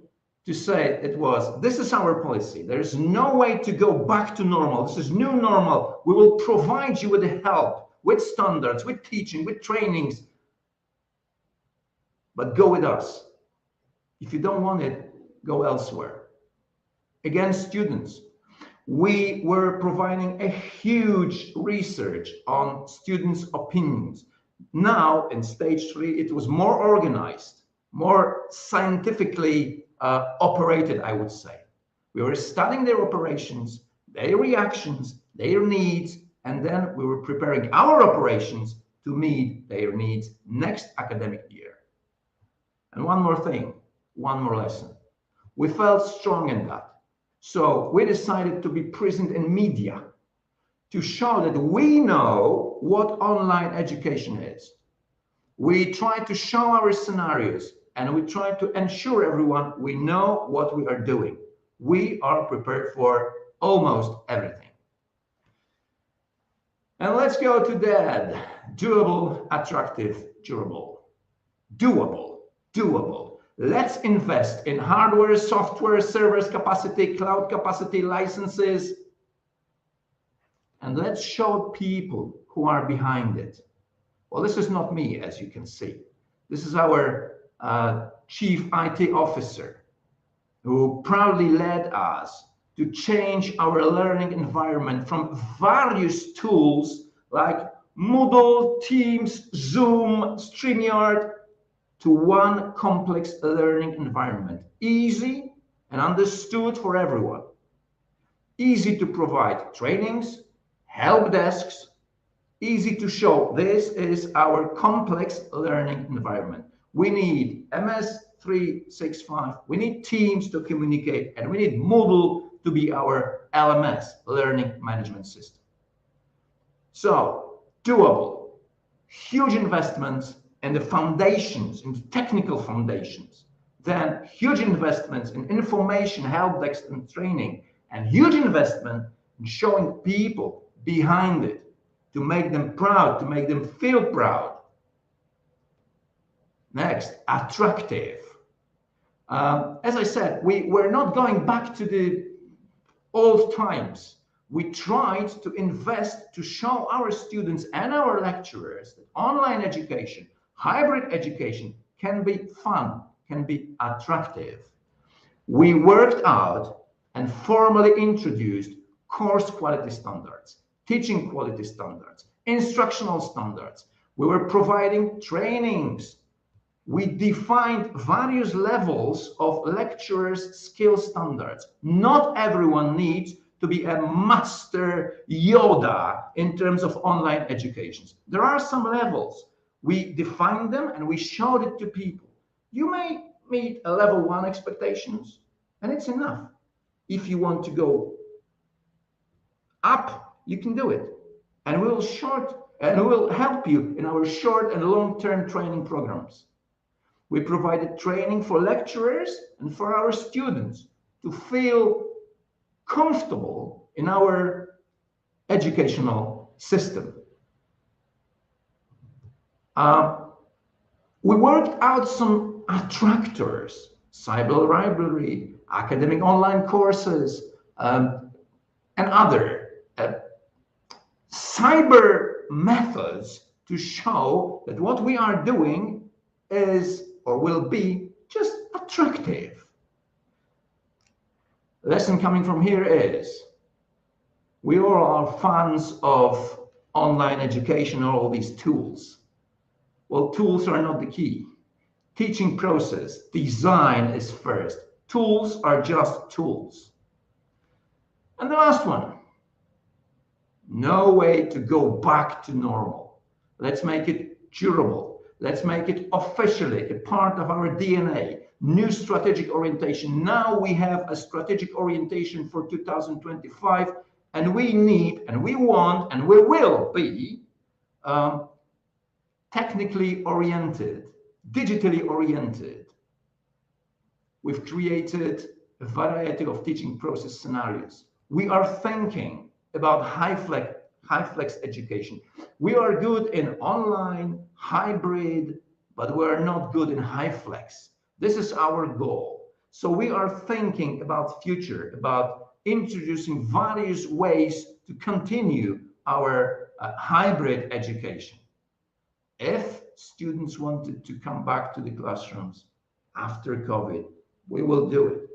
Speaker 4: to say, it was, this is our policy. There's no way to go back to normal. This is new normal. We will provide you with the help, with standards, with teaching, with trainings, but go with us. If you don't want it, go elsewhere. Again, students, we were providing a huge research on students' opinions. Now, in stage 3, it was more organized, more scientifically operated, I would say. We were studying their operations, their reactions, their needs, and then we were preparing our operations to meet their needs next academic year. And one more thing, one more lesson. We felt strong in that. So we decided to be present in media to show that we know what online education is. We try to show our scenarios and we try to ensure everyone we know what we are doing. We are prepared for almost everything. And let's go to that. Doable, attractive, durable. Doable, doable. Let's invest in hardware, software, servers capacity, cloud capacity, licenses. And let's show people who are behind it. Well, this is not me, as you can see. This is our chief IT officer who proudly led us to change our learning environment from various tools like Moodle, Teams, Zoom, StreamYard, to one complex learning environment, easy and understood for everyone. Easy to provide trainings, help desks, easy to show this is our complex learning environment. We need MS 365, we need Teams to communicate, and we need Moodle to be our LMS, learning management system. So, doable, huge investments in the foundations, in the technical foundations, then huge investments in information, help desk and training, and huge investment in showing people behind it to make them proud, to make them feel proud. Next, attractive. As I said, we're not going back to the old times. We tried to invest to show our students and our lecturers that online education, hybrid education can be fun, can be attractive. We worked out and formally introduced course quality standards, teaching quality standards, instructional standards. We were providing trainings. We defined various levels of lecturers' skill standards. Not everyone needs to be a master Yoda in terms of online education. There are some levels. We defined them and we showed it to people. You may meet a level 1 expectations, and it's enough. If you want to go up, you can do it. And we will help you in our short and long-term training programs. We provided training for lecturers and for our students to feel comfortable in our educational system. We worked out some attractors, cyber library, academic online courses, and other cyber methods to show that what we are doing is or will be just attractive. Lesson coming from here is we all are fans of online education or all these tools. Well, tools are not the key. Teaching process, design is first. Tools are just tools. And the last one, no way to go back to normal. Let's make it durable. Let's make it officially a part of our DNA. New strategic orientation. Now we have a strategic orientation for 2025, and we need, and we want, and we will be technically oriented, digitally oriented. We've created a variety of teaching process scenarios. We are thinking about high flex education. We are good in online, hybrid, but we're not good in high flex. This is our goal. So we are thinking about future, about introducing various ways to continue our hybrid education. If students wanted to come back to the classrooms after COVID, we will do it.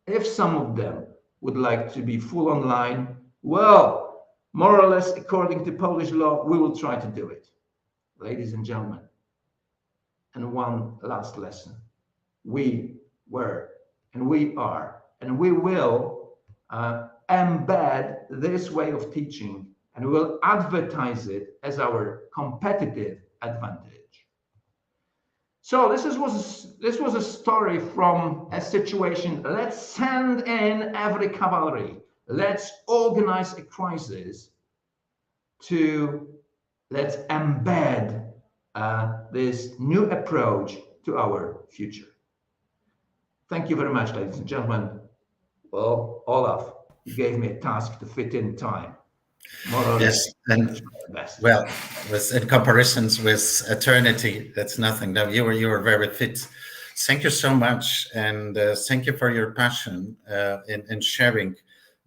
Speaker 4: If some of them would like to be full online, well, more or less according to Polish law, we will try to do it. Ladies and gentlemen, and one last lesson. We were, and we are, and we will embed this way of teaching, and we will advertise it as our competitive advantage. So this was a story from a situation. Let's send in every cavalry. Let's organize a crisis to let's embed this new approach to our future. Thank you very much, ladies and gentlemen. Well, Olaf, you gave me a task to fit in time.
Speaker 1: Yes, and well, in comparisons with eternity, that's nothing. No, you were very fit. Thank you so much, and thank you for your passion in sharing.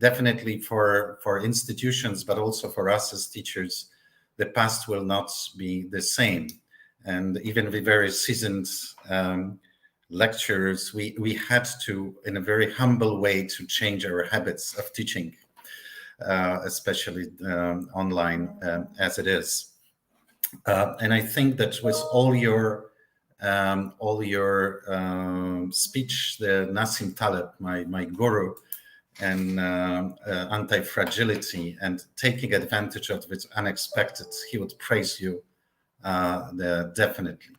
Speaker 1: Definitely for institutions, but also for us as teachers, the past will not be the same. And even the very seasoned lecturers, we had to, in a very humble way, to change our habits of teaching. Especially online as it is, and I think that with all your speech, the Nassim Taleb, my guru, and anti-fragility and taking advantage of it unexpected, he would praise you definitely.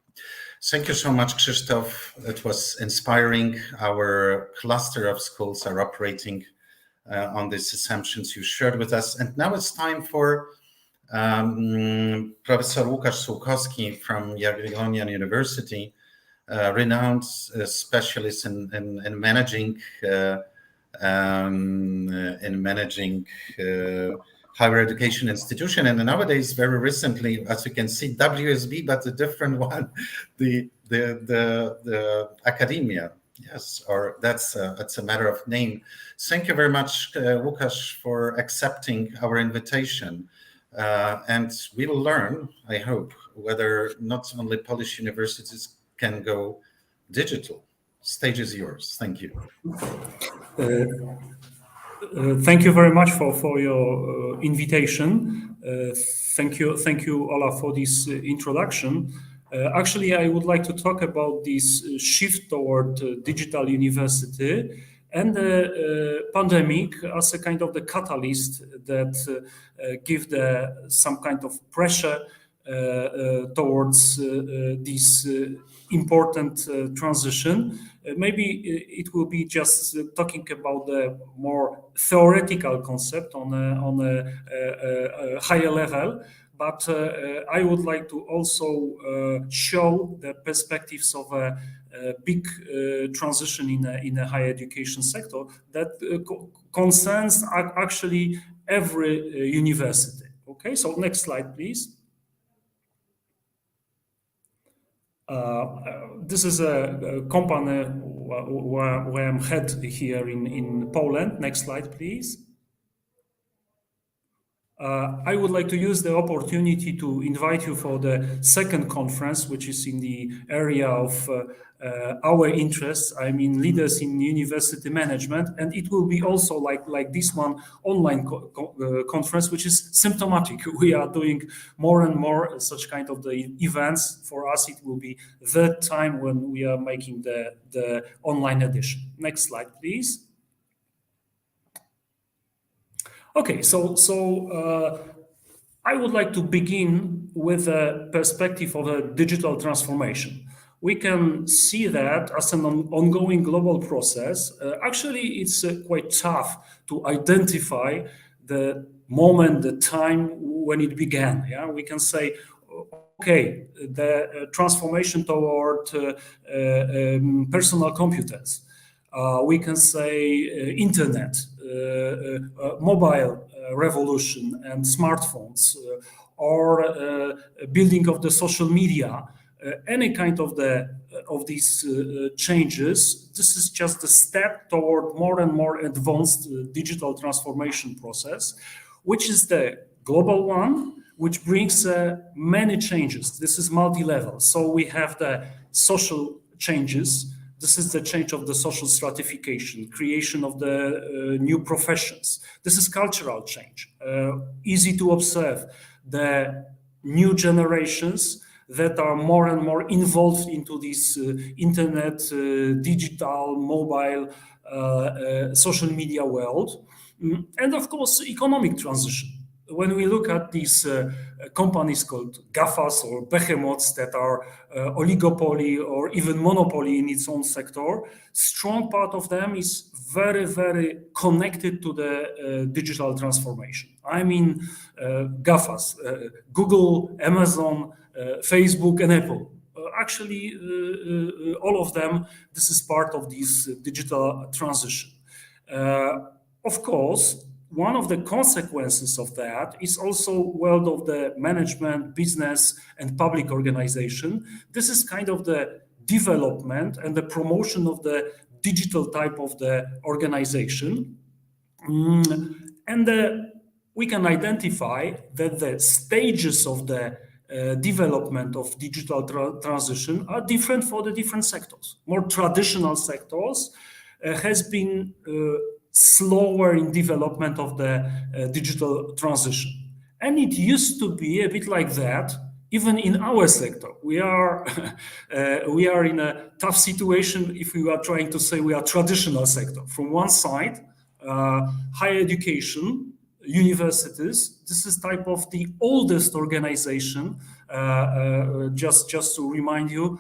Speaker 1: Thank you so much, Krzysztof. It was inspiring. Our cluster of schools are operating on these assumptions you shared with us. And now it's time for Professor Łukasz Sułkowski from Jagiellonian University, renowned specialist in managing higher education institution, and nowadays, very recently, as you can see, WSB, but a different one, the academia. Yes, or that's a matter of name. Thank you very much, Łukasz, for accepting our invitation. And we will learn, I hope, whether not only Polish universities can go digital. Stage is yours. Thank you.
Speaker 5: Thank you very much for your invitation. Thank you, Olaf, for this introduction. Actually, I would like to talk about this shift toward digital university and the pandemic as a kind of the catalyst that give some kind of pressure towards this important transition. Maybe it will be just talking about the more theoretical concept on a higher level. But I would like to also show the perspectives of a big transition in the higher education sector that concerns actually every university. Okay, so next slide, please. This is a company where I'm head here in Poland. Next slide, please. I would like to use the opportunity to invite you for the second conference, which is in the area of our interests. I mean, leaders in university management, and it will be also like this one online conference, which is symptomatic. We are doing more and more such kind of the events. For us, it will be the time when we are making the online edition. Next slide, please. Okay, so I would like to begin with a perspective of a digital transformation. We can see that as an ongoing global process. Actually, it's quite tough to identify the moment, the time when it began. Yeah, we can say okay, the transformation toward personal computers. We can say internet, mobile revolution and smartphones, or building of the social media, any kind of these changes. This is just a step toward more and more advanced digital transformation process, which is the global one, which brings many changes. This is multi-level. So we have the social changes. This is the change of the social stratification, creation of the new professions. This is cultural change. Easy to observe the new generations that are more and more involved into this internet, digital, mobile, social media world. And of course, economic transition. When we look at these companies called GAFAs or behemoths that are oligopoly or even monopoly in its own sector, strong part of them is very, very connected to the digital transformation. I mean, GAFAs, Google, Amazon, Facebook, and Apple. Actually, all of them, this is part of this digital transition. Of course, one of the consequences of that is also world of the management, business, and public organization. This is kind of the development and the promotion of the digital type of the organization. And we can identify that the stages of the development of digital transition are different for the different sectors. More traditional sectors has been slower in development of the digital transition. And it used to be a bit like that, even in our sector. We are in a tough situation if we are trying to say we are traditional sector. From one side, higher education, universities, this is type of the oldest organization. Just to remind you,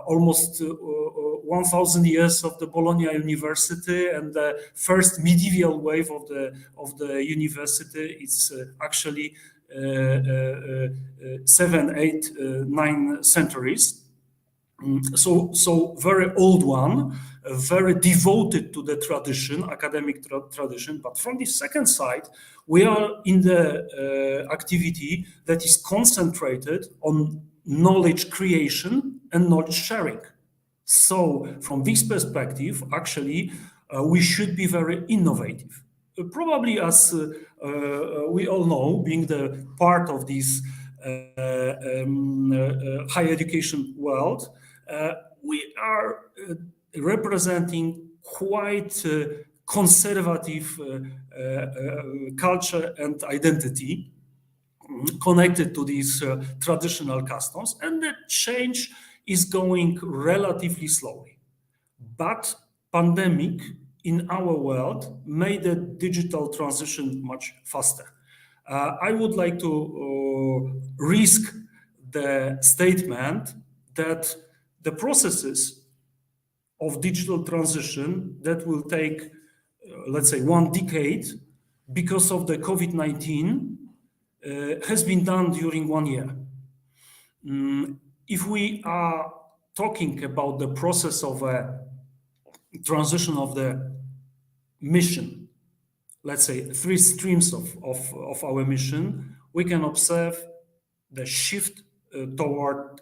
Speaker 5: almost 1,000 years of the Bologna University, and the first medieval wave of the university. It's actually 7, 8, 9 centuries. So very old one, very devoted to the tradition, academic tradition. But from the second side, we are in the activity that is concentrated on knowledge creation and knowledge sharing. So from this perspective, actually, we should be very innovative. Probably, as we all know, being the part of this higher education world, we are representing quite conservative culture and identity connected to these traditional customs, and the change is going relatively slowly. But pandemic in our world made the digital transition much faster. I would like to risk the statement that the processes of digital transition that will take, let's say, 1 decade because of the COVID-19 has been done during 1 year. If we are talking about the process of a transition of the mission, let's say 3 streams of our mission, we can observe the shift toward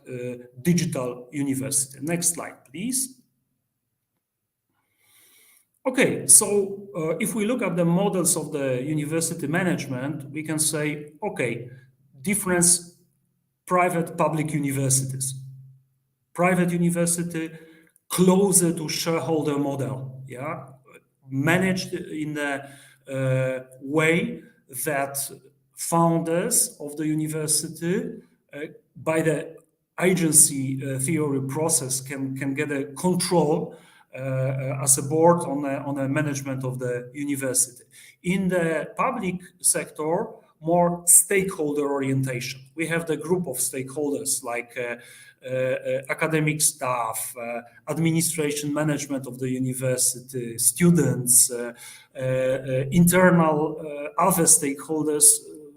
Speaker 5: digital university. Next slide, please. Okay, so if we look at the models of the university management, we can say, okay, difference private, public universities. Private university closer to shareholder model, yeah, managed in a way that founders of the university, by the agency theory process, can get a control as a board on a management of the university. In the public sector, more stakeholder orientation. We have the group of stakeholders like academic staff, administration, management of the university, students, internal other stakeholders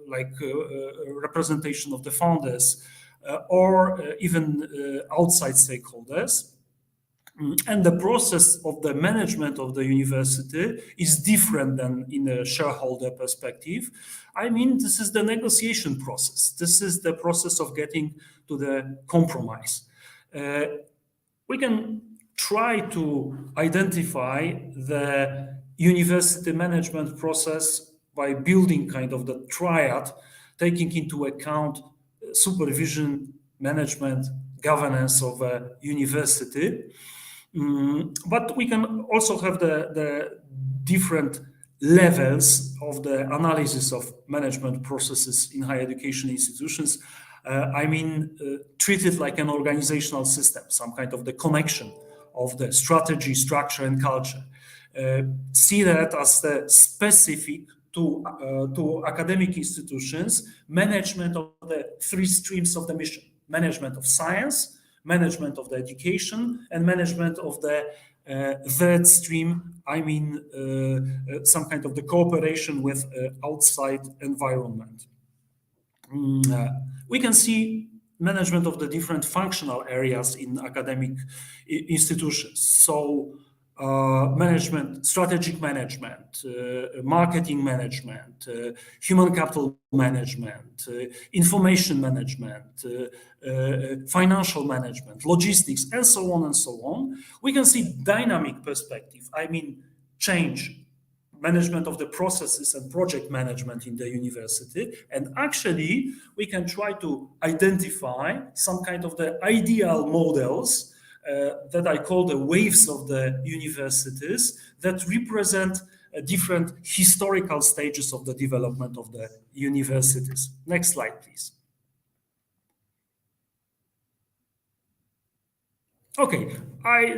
Speaker 5: like representation of the founders, or even outside stakeholders. And the process of the management of the university is different than in a shareholder perspective. I mean, this is the negotiation process. This is the process of getting to the compromise. We can try to identify the university management process by building kind of the triad, taking into account supervision, management, governance of a university. But we can also have the different levels of the analysis of management processes in higher education institutions. Treat it like an organizational system, some kind of the connection of the strategy, structure, and culture. See that as the specific to academic institutions, management of the three streams of the mission: management of science, management of the education, and management of the third stream. Some kind of the cooperation with outside environment. We can see management of the different functional areas in academic institutions. So management, strategic management, marketing management, human capital management, information management, financial management, logistics, and so on and so on. We can see dynamic perspective. Change, management of the processes and project management in the university. And actually, we can try to identify some kind of the ideal models that I call the waves of the universities that represent different historical stages of the development of the universities. Next slide, please. Okay, I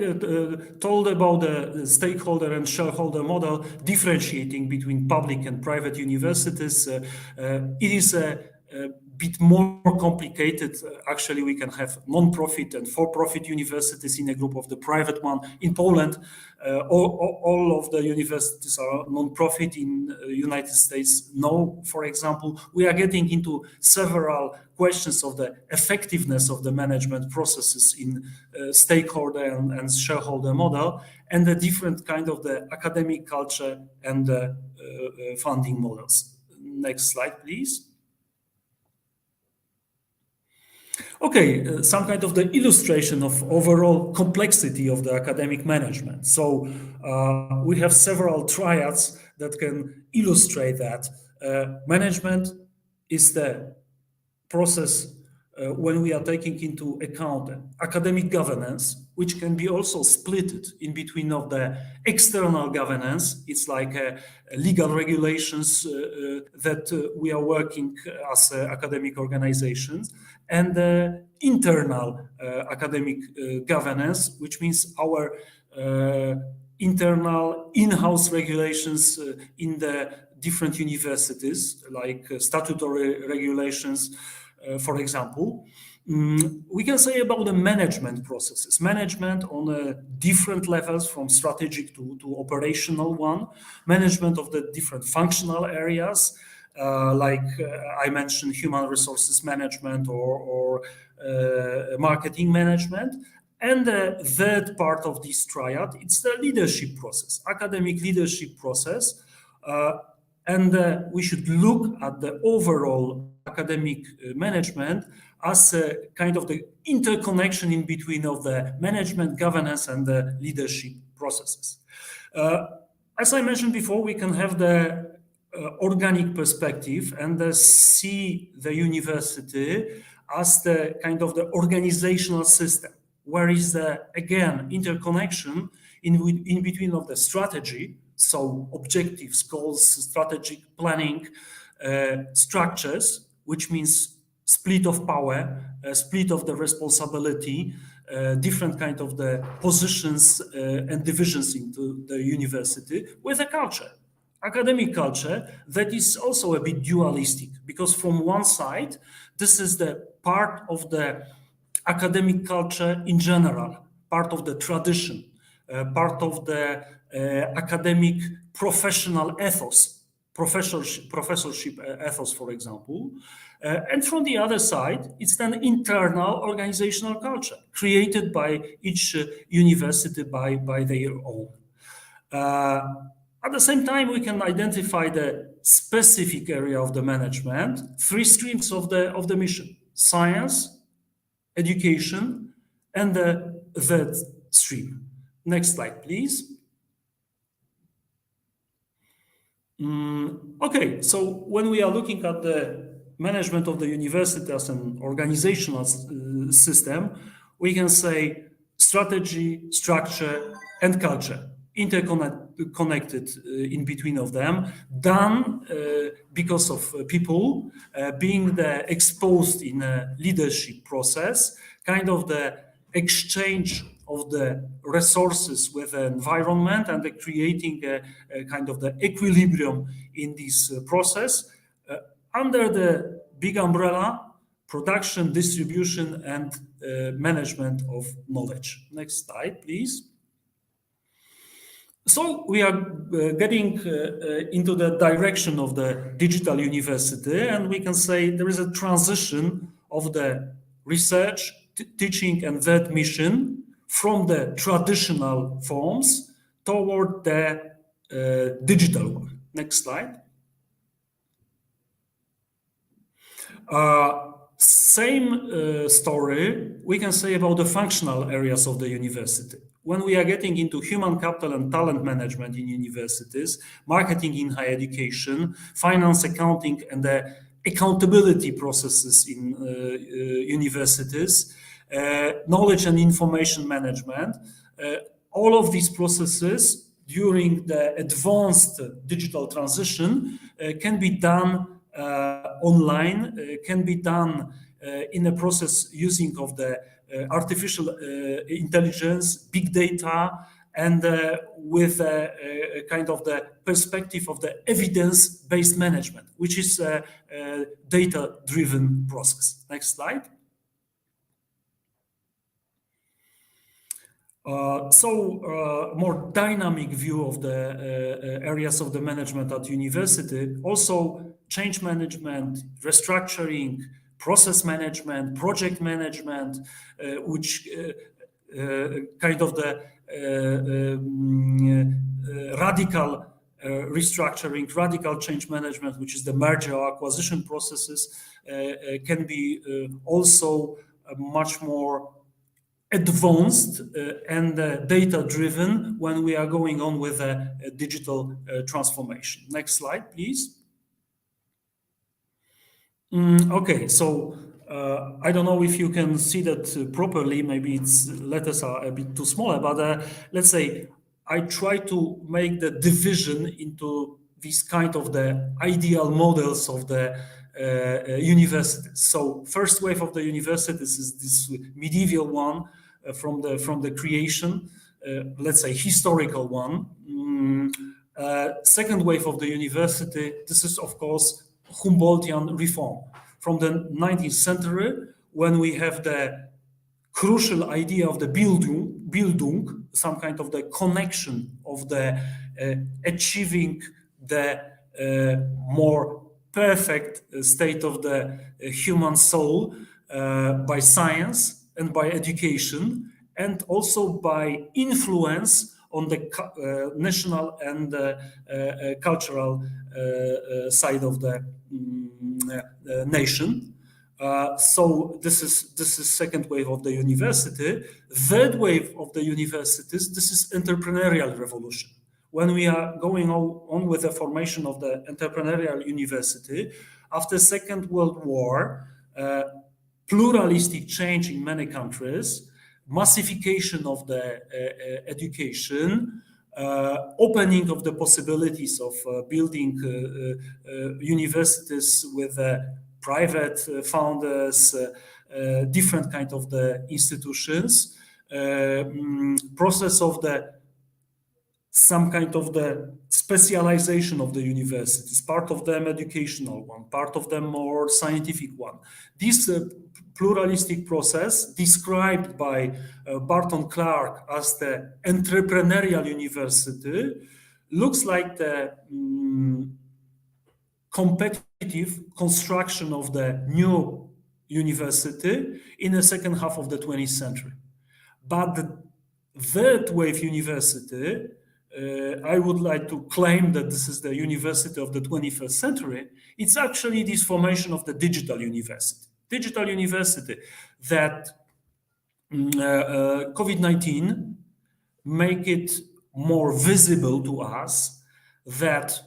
Speaker 5: told about the stakeholder and shareholder model, differentiating between public and private universities. It is a bit more complicated. Actually, we can have non-profit and for-profit universities in a group of the private one. In Poland, all of the universities are non-profit. In the United States, no. For example, we are getting into several questions of the effectiveness of the management processes in stakeholder and shareholder model, and the different kind of the academic culture and the funding models. Next slide, please. Okay, some kind of the illustration of overall complexity of the academic management. So we have several triads that can illustrate that. Management is the process when we are taking into account academic governance, which can be also split in between of the external governance. It's like legal regulations that we are working as academic organizations, and the internal academic governance, which means our internal in-house regulations in the different universities, like statutory regulations, for example. We can say about the management processes, management on different levels from strategic to operational one, management of the different functional areas, like I mentioned, human resources management or marketing management. And the third part of this triad, it's the leadership process, academic leadership process. And we should look at the overall academic management as a kind of the interconnection in between of the management, governance, and the leadership processes. As I mentioned before, we can have the organic perspective and see the university as the kind of the organizational system, where is the, again, interconnection in between of the strategy, so objectives, goals, strategic planning, structures, which means split of power, split of the responsibility, different kind of the positions and divisions into the university, with a culture, academic culture that is also a bit dualistic, because from one side, this is the part of the academic culture in general, part of the tradition, part of the academic professional ethos, professorship ethos, for example. And from the other side, it's an internal organizational culture created by each university by their own. At the same time, we can identify the specific area of the management, 3 streams of the mission: science, education, and the third stream. Next slide, please. Okay, so when we are looking at the management of the university as an organizational system, we can say strategy, structure, and culture interconnected in between of them, done because of people being exposed in a leadership process, kind of the exchange of the resources with the environment and creating a kind of the equilibrium in this process under the big umbrella: production, distribution, and management of knowledge. Next slide, please. So we are getting into the direction of the digital university, and we can say there is a transition of the research, teaching, and that mission from the traditional forms toward the digital one. Next slide. Same story we can say about the functional areas of the university. When we are getting into human capital and talent management in universities, marketing in higher education, finance, accounting, and the accountability processes in universities, knowledge and information management, all of these processes during the advanced digital transition can be done online, can be done in a process using of the artificial intelligence, big data, and with a kind of the perspective of the evidence-based management, which is a data-driven process. Next slide. More dynamic view of the areas of the management at university, also change management, restructuring, process management, project management, which kind of the radical restructuring, radical change management, which is the merger or acquisition processes, can be also much more advanced and data-driven when we are going on with a digital transformation. Next slide, please. Okay, so I don't know if you can see that properly. Maybe its letters are a bit too small, but let's say I try to make the division into these kind of the ideal models of the universities. So first wave of the universities is this medieval one from the creation, let's say historical one. Second wave of the university, this is of course Humboldtian reform from the 19th century, when we have the crucial idea of the Bildung, some kind of the connection of the achieving the more perfect state of the human soul by science and by education, and also by influence on the national and cultural side of the nation. So this is second wave of the university. Third wave of the universities, this is entrepreneurial revolution. When we are going on with the formation of the entrepreneurial university, after Second World War, pluralistic change in many countries, massification of the education, opening of the possibilities of building universities with private founders, different kind of the institutions, process of the some kind of the specialization of the universities, part of them educational one, part of them more scientific one. This pluralistic process, described by Barton Clark as the entrepreneurial university, looks like the competitive construction of the new university in the second half of the 20th century. But the third wave university, I would like to claim that this is the university of the 21st century. It's actually this formation of the digital university. Digital university that COVID-19 make it more visible to us that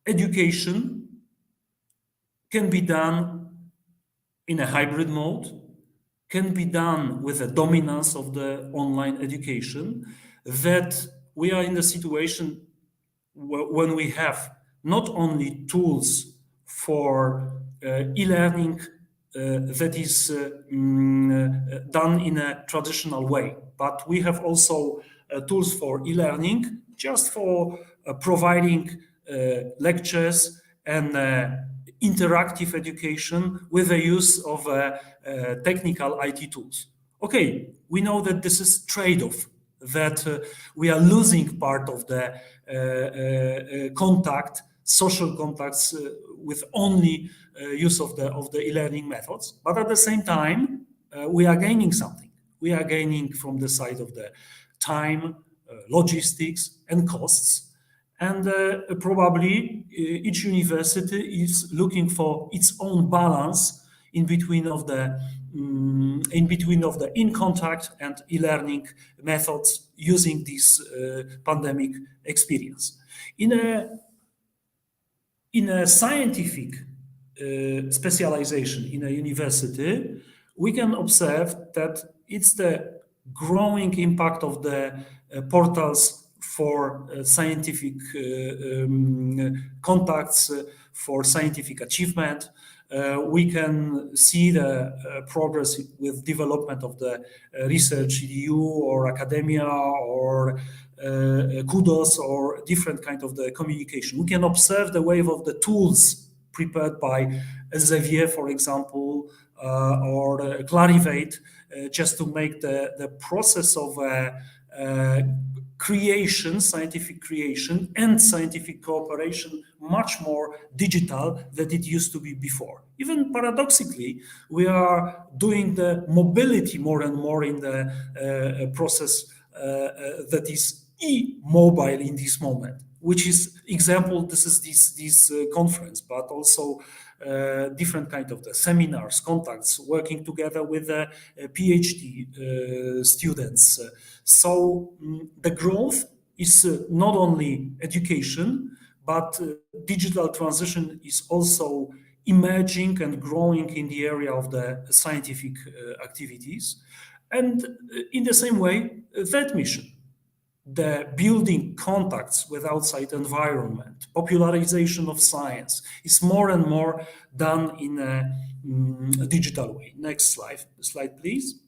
Speaker 5: education can be done in a hybrid mode, can be done with a dominance of the online education, that we are in the situation when we have not only tools for e-learning that is done in a traditional way, but we have also tools for e-learning just for providing lectures and interactive education with the use of technical IT tools. Okay, we know that this is trade-off, that we are losing part of the social contacts with only use of the e-learning methods, but at the same time we are gaining something. We are gaining from the side of the time, logistics, and costs. And probably each university is looking for its own balance in between of the in-contact and e-learning methods using this pandemic experience. In a scientific specialization in a university, we can observe that it's the growing impact of the portals for scientific contacts, for scientific achievement. We can see the progress with development of the research EDU or academia or kudos or different kind of the communication. We can observe the wave of the tools prepared by Elsevier, for example, or Clarivate, just to make the process of creation, scientific creation and scientific cooperation much more digital than it used to be before. Even paradoxically, we are doing the mobility more and more in the process that is e-mobile in this moment, which is example, this is this conference, but also different kind of the seminars, contacts, working together with the PhD students. So the growth is not only education, but digital transition is also emerging and growing in the area of the scientific activities. And in the same way, that mission, the building contacts with outside environment, popularization of science is more and more done in a digital way. Next slide, please.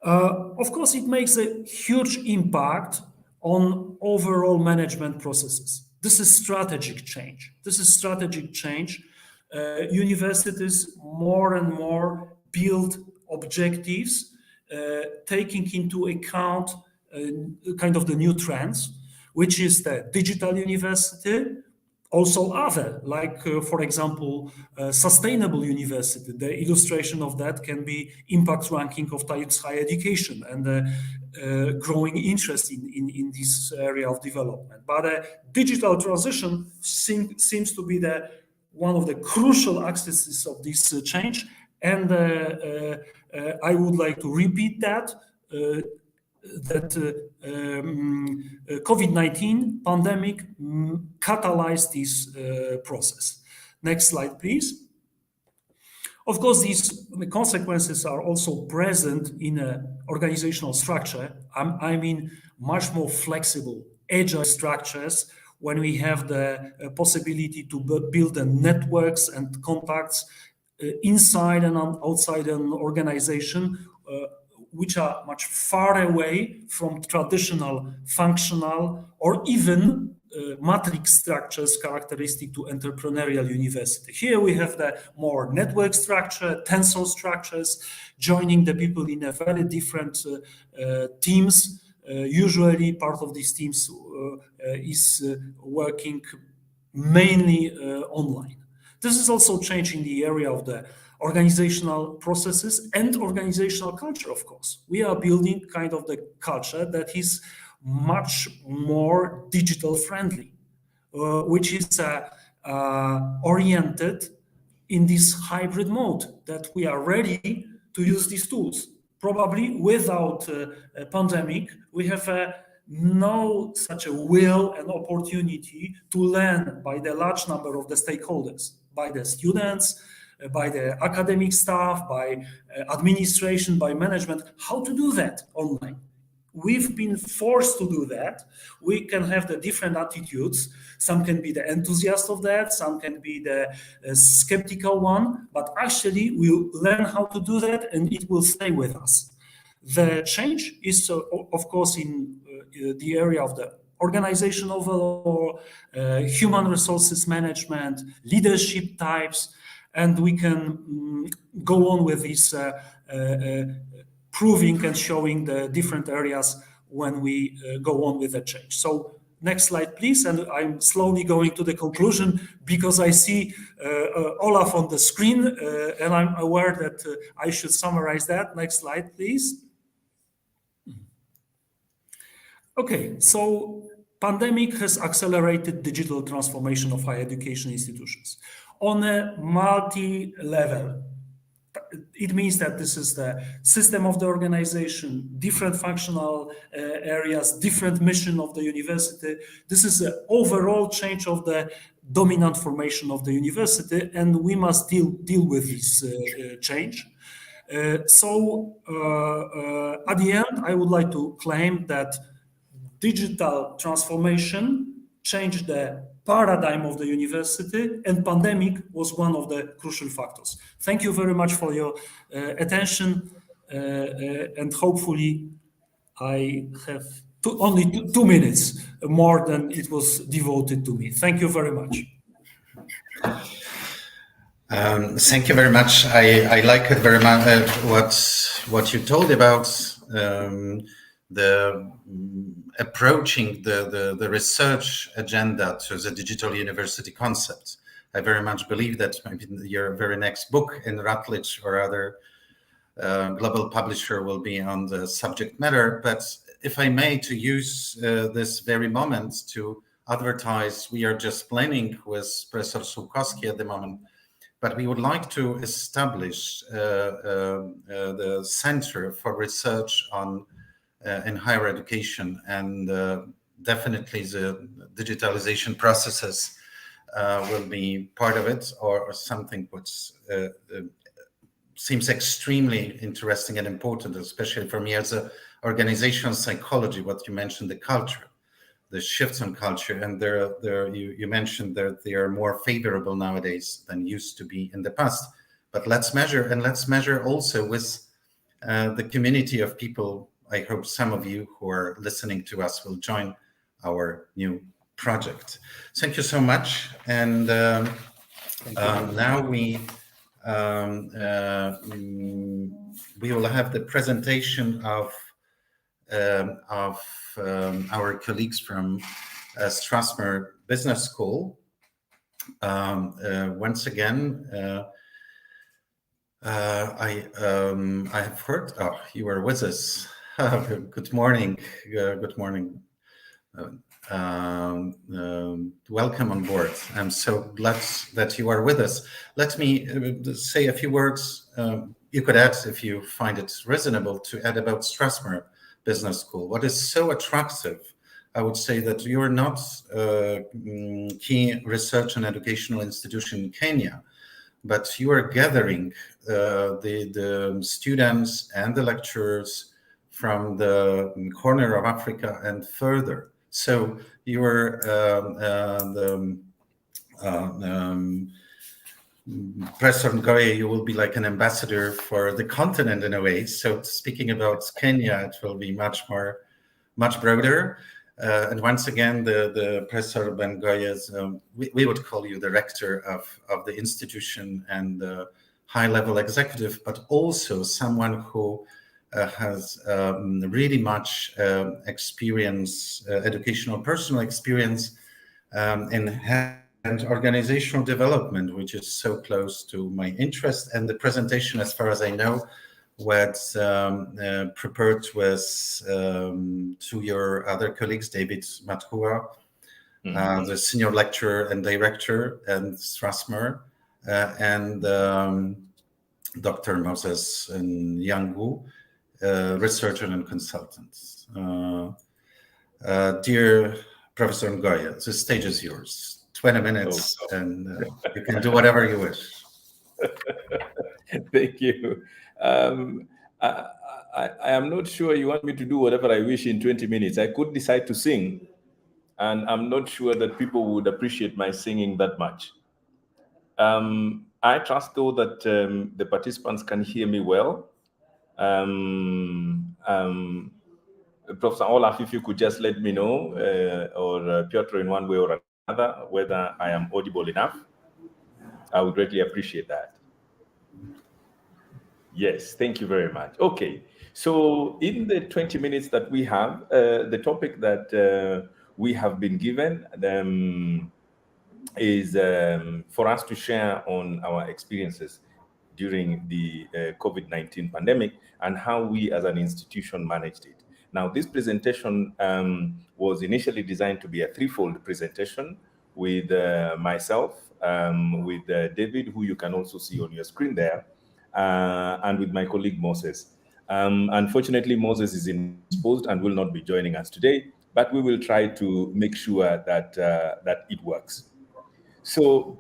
Speaker 5: Of course, it makes a huge impact on overall management processes. This is strategic change. Universities more and more build objectives, taking into account kind of the new trends, which is the digital university, also other, like, for example, sustainable university. The illustration of that can be impact ranking of Times Higher Education and growing interest in this area of development. But digital transition seems to be one of the crucial axes of this change. And I would like to repeat that COVID-19 pandemic catalyzed this process. Next slide, please. Of course, the consequences are also present in an organizational structure. I mean, much more flexible, agile structures when we have the possibility to build the networks and contacts inside and outside an organization, which are much far away from traditional functional or even matrix structures characteristic to entrepreneurial university. Here we have the more network structure, tensor structures, joining the people in a very different teams. Usually part of these teams is working mainly online. This is also changing the area of the organizational processes and organizational culture, of course. We are building kind of the culture that is much more digital friendly, which is oriented in this hybrid mode, that we are ready to use these tools. Probably without a pandemic, we have no such a will and opportunity to learn by the large number of the stakeholders, by the students, by the academic staff, by administration, by management, how to do that online. We've been forced to do that. We can have the different attitudes. Some can be the enthusiast of that, some can be the skeptical one, but actually we'll learn how to do that and it will stay with us. The change is, of course, in the area of the organization overall, human resources management, leadership types, and we can go on with this proving and showing the different areas when we go on with the change. So next slide, please. And I'm slowly going to the conclusion because I see Olaf on the screen and I'm aware that I should summarize that. Next slide, please. Okay, so pandemic has accelerated digital transformation of higher education institutions on a multi-level. It means that this is the system of the organization, different functional areas, different mission of the university. This is an overall change of the dominant formation of the university, and we must deal with this change. So at the end, I would like to claim that digital transformation changed the paradigm of the university, and pandemic was one of the crucial factors. Thank you very much for your attention, and hopefully I have only 2 minutes more than it was devoted to me. Thank you very much.
Speaker 1: Thank you very much. I like it very much what you told about the approaching the research agenda to the digital university concept. I very much believe that maybe your very next book in Routledge or other global publisher will be on the subject matter. But if I may, to use this very moment to advertise, we are just planning with Professor Sułkowski at the moment, but we would like to establish the Center for Research on in higher education, and definitely the digitalization processes will be part of it, or something which seems extremely interesting and important, especially for me as a organizational psychology, what you mentioned, the culture, the shifts in culture, and you mentioned that they are more favorable nowadays than used to be in the past. But let's measure also with the community of people. I hope some of you who are listening to us will join our new project. Thank you so much. And now we will have the presentation of our colleagues from Strasbourg Business School. Once again, I have heard. Oh, you are with us. Good morning. Good morning. Welcome on board. I'm so glad that you are with us. Let me say a few words. You could add, if you find it reasonable, to add about Strasbourg Business School. What is so attractive, I would say, that you are not a key research and educational institution in Kenya, but you are gathering the students and the lecturers from the corner of Africa and further. So you are Professor Ngoye, you will be like an ambassador for the continent in a way. So speaking about Kenya, it will be much broader. And once again, the Professor Ngoye is, we would call you the rector of the institution and the high-level executive, but also someone who has really much experience, educational, personal experience in and organizational development, which is so close to my interest. And the presentation, as far as I know, was prepared with to your other colleagues, David Maduba, the senior lecturer and director, and Strasmer, and Dr. Moses Yangu, researcher and consultant. Dear Professor Ngoya, the stage is yours. 20 minutes, and you can do whatever you wish.
Speaker 6: Thank you. I am not sure you want me to do whatever I wish in 20 minutes. I could decide to sing, and I'm not sure that people would appreciate my singing that much. I trust, though, that the participants can hear me well. Professor Olaf, if you could just let me know, or Piotr, in one way or another, whether I am audible enough, I would greatly appreciate that. Yes, thank you very much. Okay, so in the 20 minutes that we have, the topic that we have been given is for us to share on our experiences during the COVID-19 pandemic and how we as an institution managed it. Now, this presentation was initially designed to be a threefold presentation with myself, with David, who you can also see on your screen there, and with my colleague Moses. Unfortunately, Moses is indisposed and will not be joining us today, but we will try to make sure that that it works. So,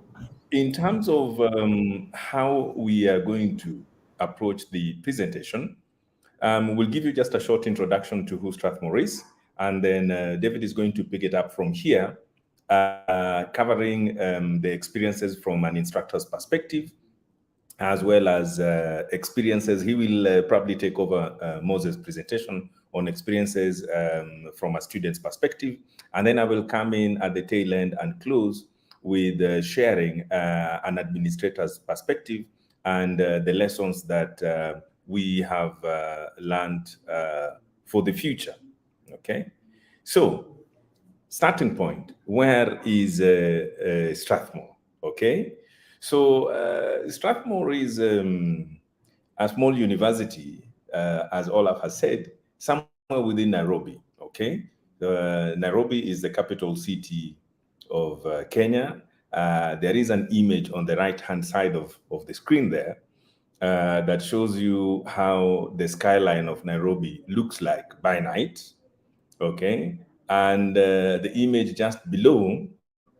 Speaker 6: in terms of how we are going to approach the presentation, we'll give you just a short introduction to who Strathmore is, and then David is going to pick it up from here, covering the experiences from an instructor's perspective, as well as experiences. He will probably take over Moses' presentation on experiences from a student's perspective, and then I will come in at the tail end and close with sharing an administrator's perspective and the lessons that we have learned for the future. Okay, so starting point, where is Strathmore? Okay, so Strathmore is a small university, as Olaf has said, somewhere within Nairobi. Okay, Nairobi is the capital city of Kenya. There is an image on the right-hand side of the screen there that shows you how the skyline of Nairobi looks like by night. Okay, and the image just below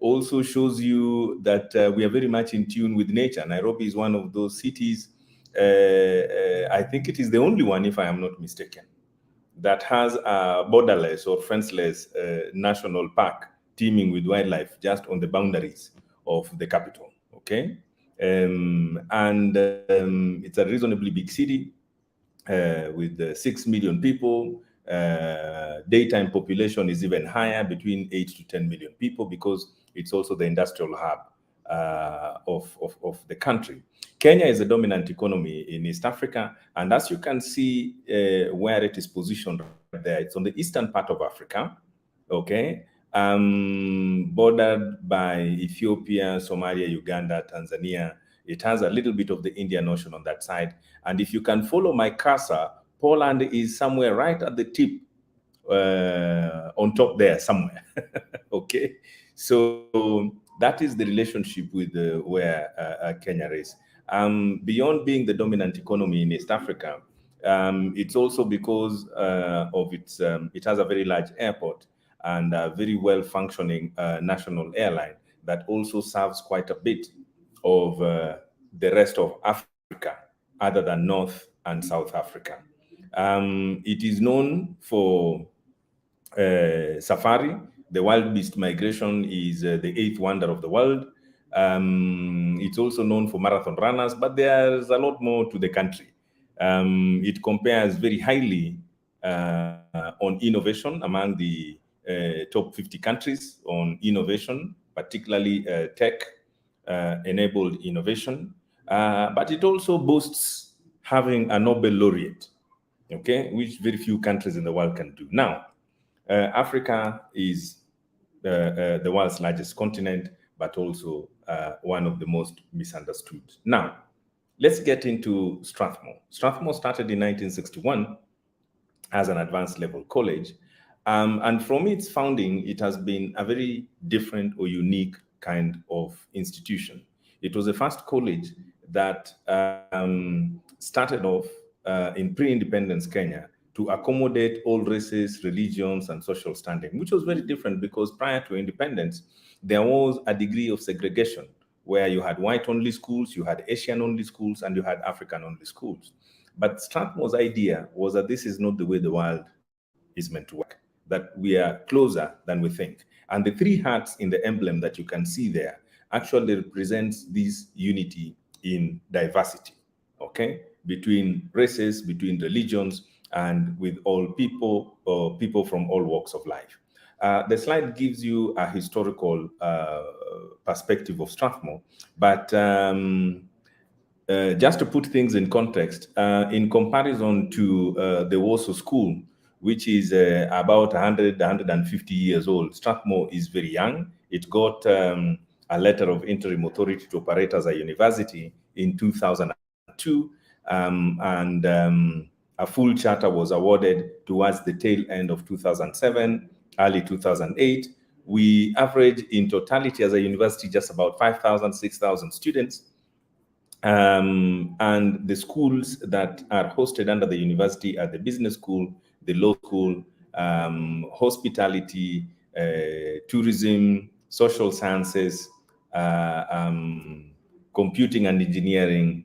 Speaker 6: also shows you that we are very much in tune with nature. Nairobi is one of those cities, I think it is the only one, if I am not mistaken, that has a borderless or fenceless national park teeming with wildlife just on the boundaries of the capital. Okay, and it's a reasonably big city with 6 million people. Daytime population is even higher, between 8 to 10 million people, because it's also the industrial hub of the country. Kenya is a dominant economy in East Africa, and as you can see where it is positioned right there, it's on the eastern part of Africa. Okay, bordered by Ethiopia, Somalia, Uganda, Tanzania. It has a little bit of the Indian Ocean on that side. And if you can follow my cursor, Poland is somewhere right at the tip, on top there somewhere. Okay, so that is the relationship with where Kenya is. Beyond being the dominant economy in East Africa, it's also because of its, it has a very large airport and a very well-functioning national airline that also serves quite a bit of the rest of Africa, other than North and South Africa. It is known for safari. The wild beast migration is the 8th wonder of the world. It's also known for marathon runners, but there's a lot more to the country. It compares very highly on innovation among the top 50 countries on innovation, particularly tech-enabled innovation. But it also boasts having a Nobel laureate, okay, which very few countries in the world can do. Now, Africa is the world's largest continent, but also one of the most misunderstood. Now, let's get into Strathmore. Strathmore started in 1961 as an advanced level college. And from its founding, it has been a very different or unique kind of institution. It was the first college that started off in pre-independence Kenya to accommodate all races, religions, and social standing, which was very different because prior to independence, there was a degree of segregation where you had white-only schools, you had Asian-only schools, and you had African-only schools. But Strathmore's idea was that this is not the way the world is meant to work, that we are closer than we think. And the three hearts in the emblem that you can see there actually represents this unity in diversity, okay? Between races, between religions, and with all people, or people from all walks of life. The slide gives you a historical perspective of Strathmore, but just to put things in context, in comparison to the Warsaw School, which is about 150 years old, Strathmore is very young. It got a letter of interim authority to operate as a university in 2002, and a full charter was awarded towards the tail end of 2007, early 2008. We average in totality as a university just about 5,000, 6,000 students. And the schools that are hosted under the university are the business school, the law school, hospitality, tourism, social sciences, computing and engineering,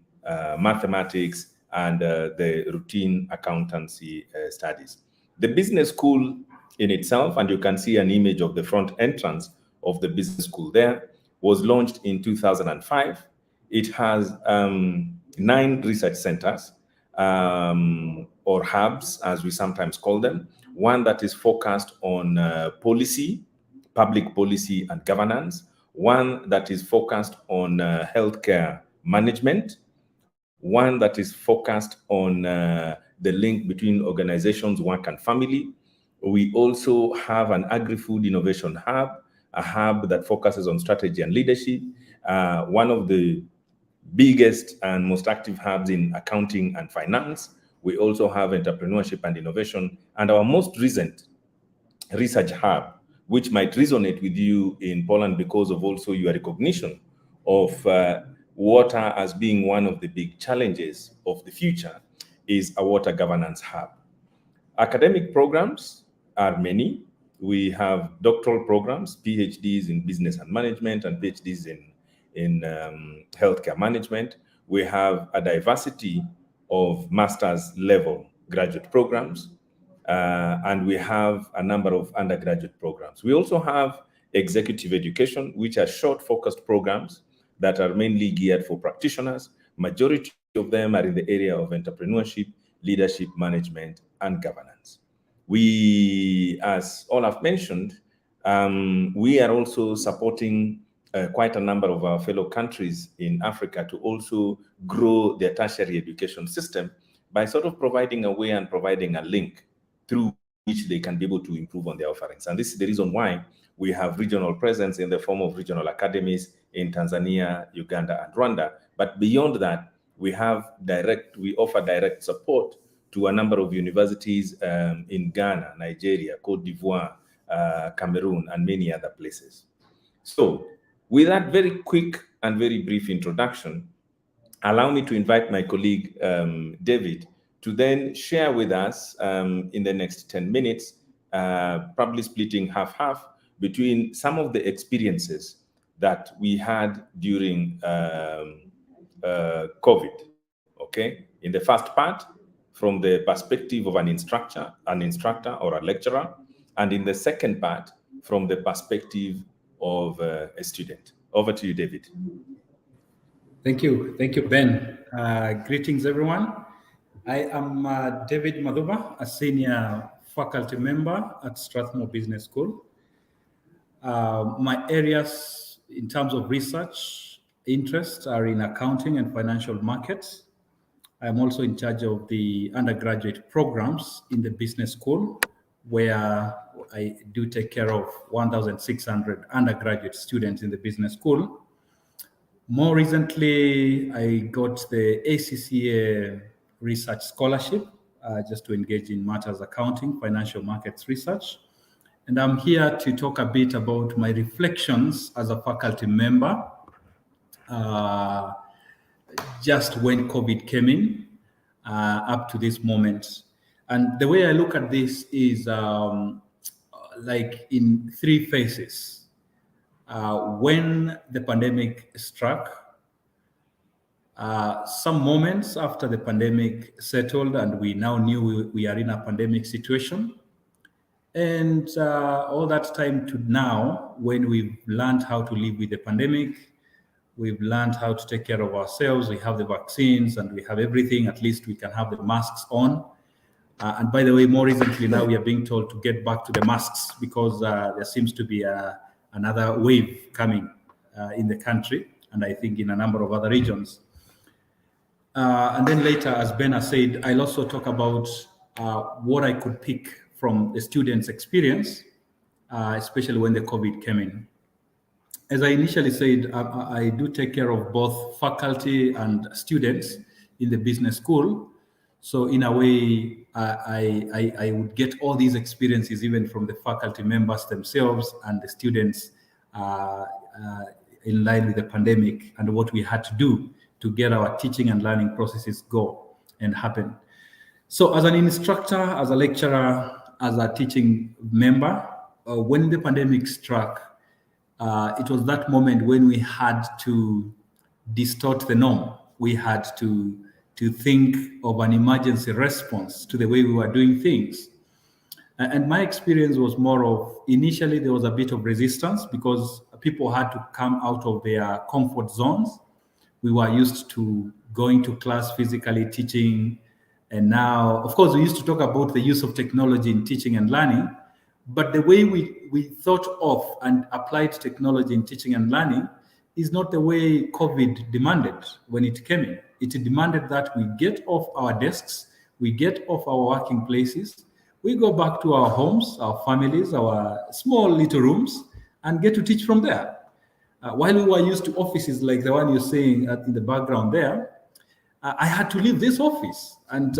Speaker 6: mathematics, and the routine accountancy studies. The business school in itself, and you can see an image of the front entrance of the business school there, was launched in 2005. It has 9 research centers, or hubs, as we sometimes call them. One that is focused on policy, public policy and governance. One that is focused on healthcare management. One that is focused on the link between organizations, work, and family. We also have an agri-food innovation hub, a hub that focuses on strategy and leadership. One of the biggest and most active hubs in accounting and finance. We also have entrepreneurship and innovation, and our most recent research hub, which might resonate with you in Poland because of also your recognition of water as being one of the big challenges of the future, is a water governance hub. Academic programs are many. We have doctoral programs, PhDs in business and management, and PhDs in healthcare management. We have a diversity of master's level graduate programs, and we have a number of undergraduate programs. We also have executive education, which are short focused programs that are mainly geared for practitioners. Majority of them are in the area of entrepreneurship, leadership, management, and governance. We, as Olaf mentioned, we are also supporting quite a number of our fellow countries in Africa to also grow their tertiary education system by sort of providing a way and providing a link through which they can be able to improve on their offerings. And this is the reason why we have regional presence in the form of regional academies in Tanzania, Uganda, and Rwanda. But beyond that, we offer direct support to a number of universities in Ghana, Nigeria, Cote d'Ivoire, Cameroon, and many other places. So with that very quick and very brief introduction, allow me to invite my colleague, David, to then share with us in the next 10 minutes, probably splitting half-half between some of the experiences that we had during COVID, okay? In the first part, from the perspective of an instructor or a lecturer, and in the second part, from the perspective of a student. Over to you, David.
Speaker 7: Thank you, Ben. Greetings, everyone. I am David Maduba, a senior faculty member at Strathmore Business School. My areas in terms of research interests are in accounting and financial markets. I'm also in charge of the undergraduate programs in the business school, where I do take care of 1,600 undergraduate students in the business school. More recently, I got the ACCA Research Scholarship just to engage in matters accounting, financial markets research. And I'm here to talk a bit about my reflections as a faculty member just when COVID came in up to this moment. And the way I look at this is like in three phases. When the pandemic struck, some moments after the pandemic settled and we now knew we are in a pandemic situation, and all that time to now, when we've learned how to live with the pandemic, we've learned how to take care of ourselves, we have the vaccines and we have everything, at least we can have the masks on. And by the way, more recently now we are being told to get back to the masks because there seems to be another wave coming in the country, and I think in a number of other regions. And then later, as Ben has said, I'll also talk about what I could pick from the students' experience, especially when the COVID came in. As I initially said, I do take care of both faculty and students in the business school. So in a way, I would get all these experiences even from the faculty members themselves and the students in line with the pandemic and what we had to do to get our teaching and learning processes go and happen. So as an instructor, as a lecturer, as a teaching member, when the pandemic struck, it was that moment when we had to distort the norm. We had to think of an emergency response to the way we were doing things. And my experience was more of, initially there was a bit of resistance because people had to come out of their comfort zones. We were used to going to class physically, teaching, and now, of course, we used to talk about the use of technology in teaching and learning, but the way we thought of and applied technology in teaching and learning is not the way COVID demanded when it came in. It demanded that we get off our desks, we get off our working places, we go back to our homes, our families, our small little rooms, and get to teach from there. While we were used to offices like the one you're seeing in the background there, I had to leave this office and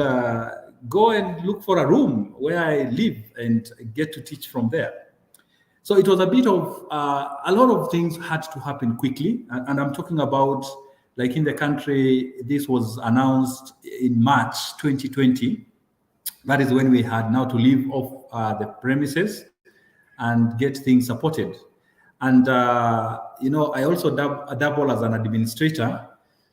Speaker 7: go and look for a room where I live and get to teach from there. So it was a bit of, a lot of things had to happen quickly. And I'm talking about, like in the country, this was announced in March 2020. That is when we had now to leave off the premises and get things supported. And, I also double as an administrator.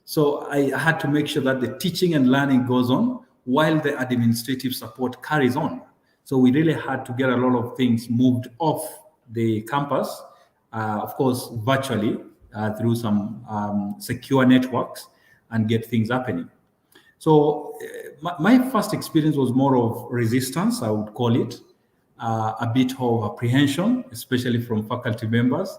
Speaker 7: So I had to make sure that the teaching and learning goes on while the administrative support carries on. So we really had to get a lot of things moved off the campus, of course, virtually through some secure networks and get things happening. So my first experience was more of resistance, I would call it, a bit of apprehension, especially from faculty members.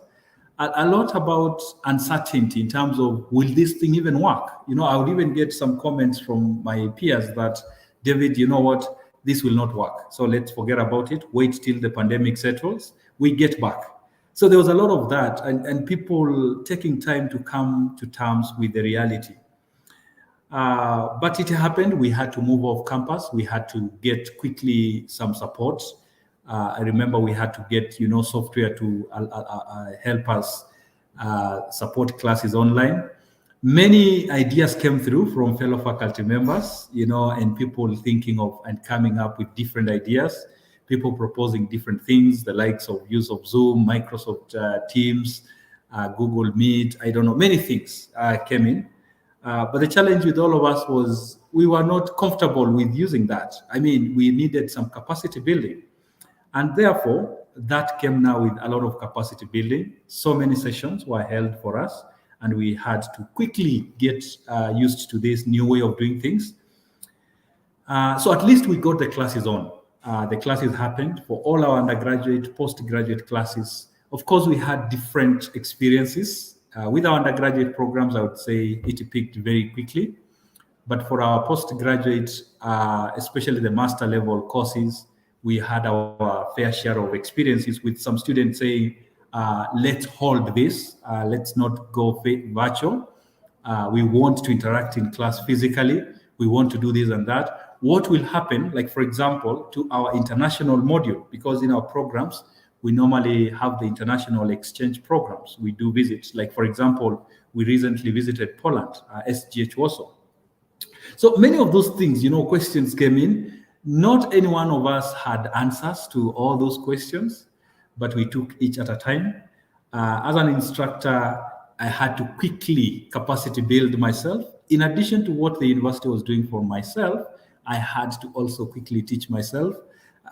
Speaker 7: A lot about uncertainty in terms of, will this thing even work? I would even get some comments from my peers that, David, you know what, this will not work. So let's forget about it. Wait till the pandemic settles. We get back. So there was a lot of that and people taking time to come to terms with the reality. But it happened. We had to move off campus. We had to get quickly some support. I remember we had to get, software to help us support classes online. Many ideas came through from fellow faculty members, and people thinking of and coming up with different ideas, people proposing different things, the likes of use of Zoom, Microsoft Teams, Google Meet, I don't know, many things came in. But the challenge with all of us was we were not comfortable with using that. I mean, we needed some capacity building. And therefore, that came now with a lot of capacity building. So many sessions were held for us, and we had to quickly get used to this new way of doing things. So at least we got the classes on. The classes happened for all our undergraduate, postgraduate classes. Of course, we had different experiences. With our undergraduate programs, I would say it peaked very quickly. But for our postgraduate, especially the master level courses, we had our fair share of experiences with some students saying, let's hold this, let's not go virtual. We want to interact in class physically. We want to do this and that. What will happen, like for example, to our international module, because in our programs, we normally have the international exchange programs. We do visits. Like for example, we recently visited Poland, SGH Warsaw. So many of those things, questions came in. Not any one of us had answers to all those questions, but we took each at a time. As an instructor, I had to quickly capacity build myself. In addition to what the university was doing for myself, I had to also quickly teach myself.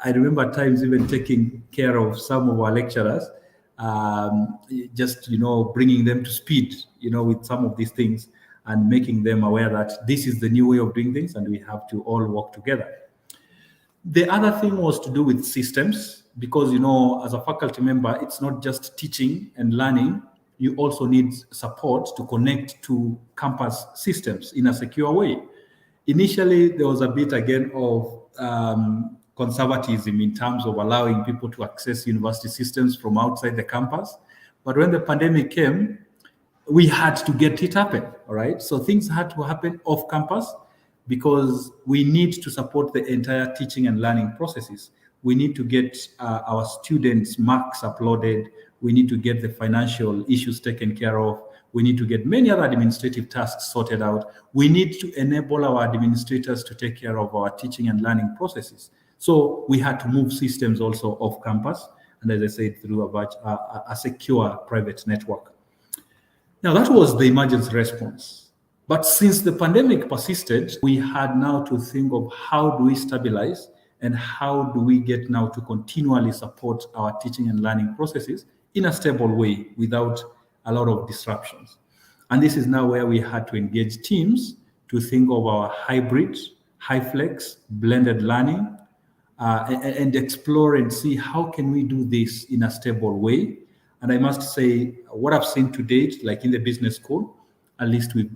Speaker 7: I remember times even taking care of some of our lecturers, just, bringing them to speed, with some of these things and making them aware that this is the new way of doing things and we have to all work together. The other thing was to do with systems, because, as a faculty member, it's not just teaching and learning. You also need support to connect to campus systems in a secure way. Initially, there was a bit again of conservatism in terms of allowing people to access university systems from outside the campus. But when the pandemic came, we had to get it happen, all right? So things had to happen off campus because we need to support the entire teaching and learning processes. We need to get our students' marks uploaded. We need to get the financial issues taken care of. We need to get many other administrative tasks sorted out. We need to enable our administrators to take care of our teaching and learning processes. So we had to move systems also off campus, and as I said, through a secure private network. Now, that was the emergency response. But since the pandemic persisted, we had now to think of how do we stabilize and how do we get now to continually support our teaching and learning processes in a stable way without a lot of disruptions. And this is now where we had to engage teams to think of our hybrid, high flex, blended learning, and explore and see how can we do this in a stable way. And I must say, what I've seen to date, like in the business school, at least we've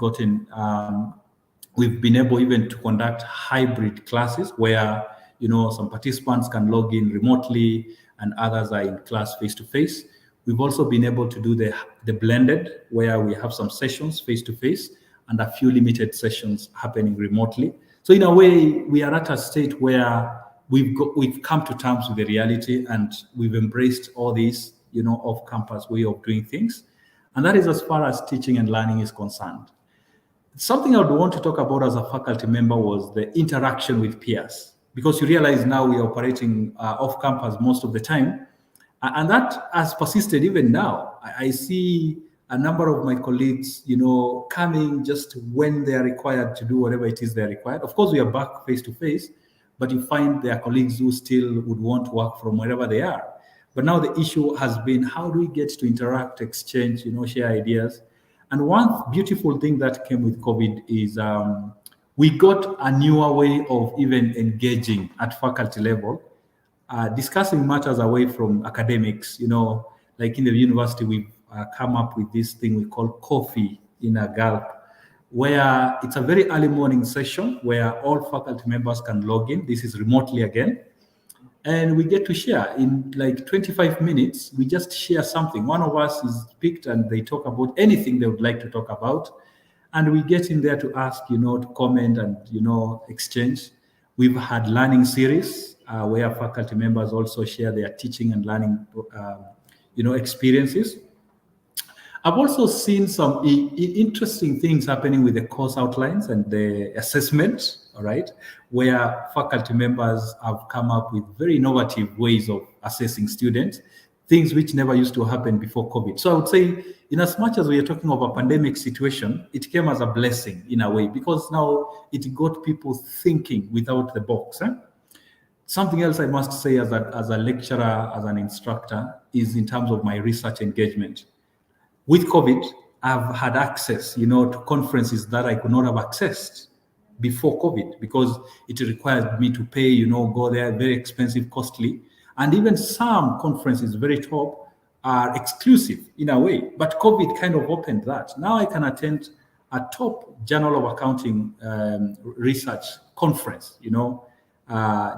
Speaker 7: been able even to conduct hybrid classes where, some participants can log in remotely and others are in class face-to-face. We've also been able to do the blended, where we have some sessions face-to-face and a few limited sessions happening remotely. So in a way, we are at a state where we've come to terms with the reality and we've embraced all these, off-campus way of doing things. And that is as far as teaching and learning is concerned. Something I would want to talk about as a faculty member was the interaction with peers, because you realize now we are operating off-campus most of the time. And that has persisted even now. I see a number of my colleagues, coming just when they are required to do whatever it is they're required. Of course, we are back face-to-face, but you find there are colleagues who still would want to work from wherever they are. But now the issue has been, how do we get to interact, exchange, share ideas? And one beautiful thing that came with COVID is we got a newer way of even engaging at faculty level, discussing matters away from academics. Like in the university, we've come up with this thing we call coffee in a gulp, where it's a very early morning session where all faculty members can log in. This is remotely again. And we get to share in like 25 minutes. We just share something. One of us is picked and they talk about anything they would like to talk about. And we get in there to ask, to comment and, exchange. We've had learning series where faculty members also share their teaching and learning, experiences. I've also seen some interesting things happening with the course outlines and the assessment, all right, where faculty members have come up with very innovative ways of assessing students, things which never used to happen before COVID. So I would say, in as much as we are talking of a pandemic situation, it came as a blessing in a way, because now it got people thinking without the box. Something else I must say as a lecturer, as an instructor, is in terms of my research engagement. With COVID, I've had access, to conferences that I could not have accessed before COVID, because it required me to pay, go there, very expensive, costly. And even some conferences, very top, are exclusive in a way. But COVID kind of opened that. Now I can attend a top Journal of Accounting research conference,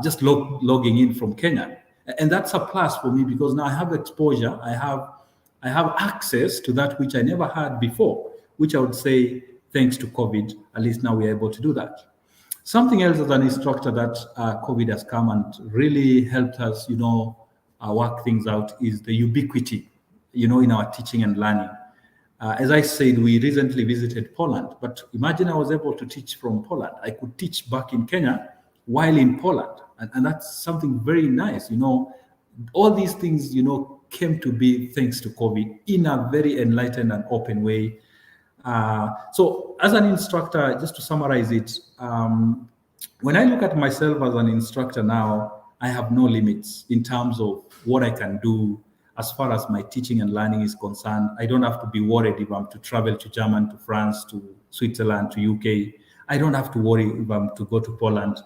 Speaker 7: just logging in from Kenya. And that's a plus for me because now I have exposure. I have access to that which I never had before, which I would say, thanks to COVID, at least now we are able to do that. Something else as an instructor that COVID has come and really helped us, work things out is the ubiquity, in our teaching and learning. As I said, we recently visited Poland, but imagine I was able to teach from Poland. I could teach back in Kenya while in Poland. And that's something very nice. All these things, came to be thanks to COVID in a very enlightened and open way. So as an instructor, just to summarize it, when I look at myself as an instructor now, I have no limits in terms of what I can do as far as my teaching and learning is concerned. I don't have to be worried if I'm to travel to Germany, to France, to Switzerland, to UK. I don't have to worry if I'm to go to Poland.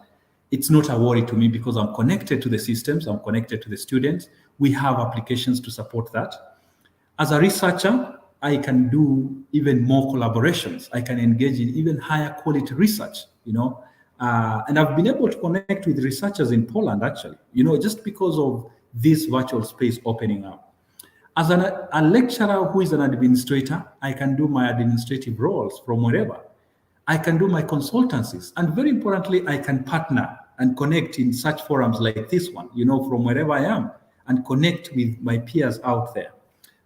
Speaker 7: It's not a worry to me because I'm connected to the systems, I'm connected to the students. We have applications to support that. As a researcher, I can do even more collaborations. I can engage in even higher quality research, and I've been able to connect with researchers in Poland, actually, just because of this virtual space opening up. As a lecturer who is an administrator, I can do my administrative roles from wherever. I can do my consultancies. And very importantly, I can partner and connect in such forums like this one, from wherever I am, and connect with my peers out there.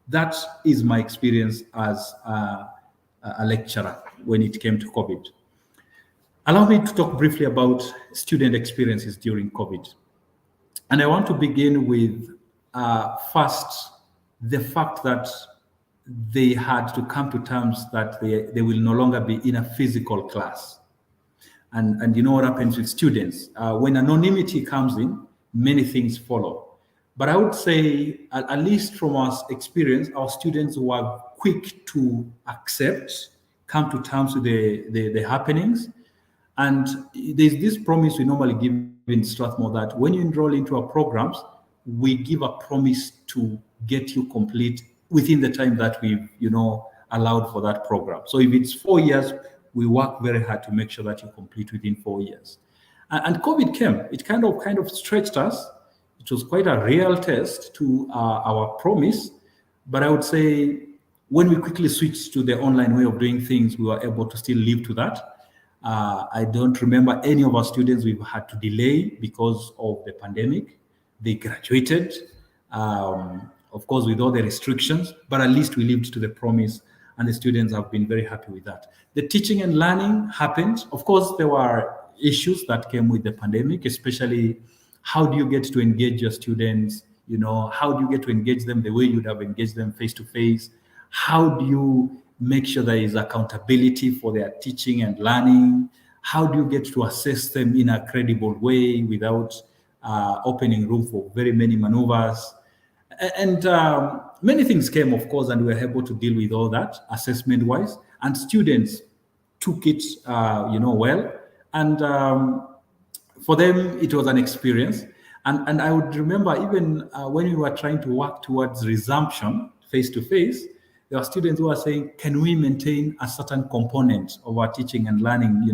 Speaker 7: That is my experience as a lecturer when it came to COVID. Allow me to talk briefly about student experiences during COVID. And I want to begin with first, the fact that they had to come to terms that they will no longer be in a physical class. And you know what happens with students? When anonymity comes in, many things follow. But I would say, at least from our experience, our students were quick to accept, come to terms with the happenings. And there's this promise we normally give in Strathmore that when you enroll into our programs, we give a promise to get you complete within the time that we've, allowed for that program. So if it's 4 years, we work very hard to make sure that you complete within 4 years. And COVID came. It kind of stretched us. It was quite a real test to our promise. But I would say when we quickly switched to the online way of doing things, we were able to still live to that. I don't remember any of our students we've had to delay because of the pandemic. They graduated, of course, with all the restrictions, but at least we lived to the promise, and the students have been very happy with that. The teaching and learning happened. Of course, there were issues that came with the pandemic, especially how do you get to engage your students? How do you get to engage them the way you'd have engaged them face-to-face? How do you make sure there is accountability for their teaching and learning? How do you get to assess them in a credible way without opening room for very many maneuvers? And many things came, of course, and we were able to deal with all that assessment-wise. And students took it, well. And for them, it was an experience. And I would remember even when we were trying to work towards resumption face-to-face, there are students who are saying, can we maintain a certain component of our teaching and learning,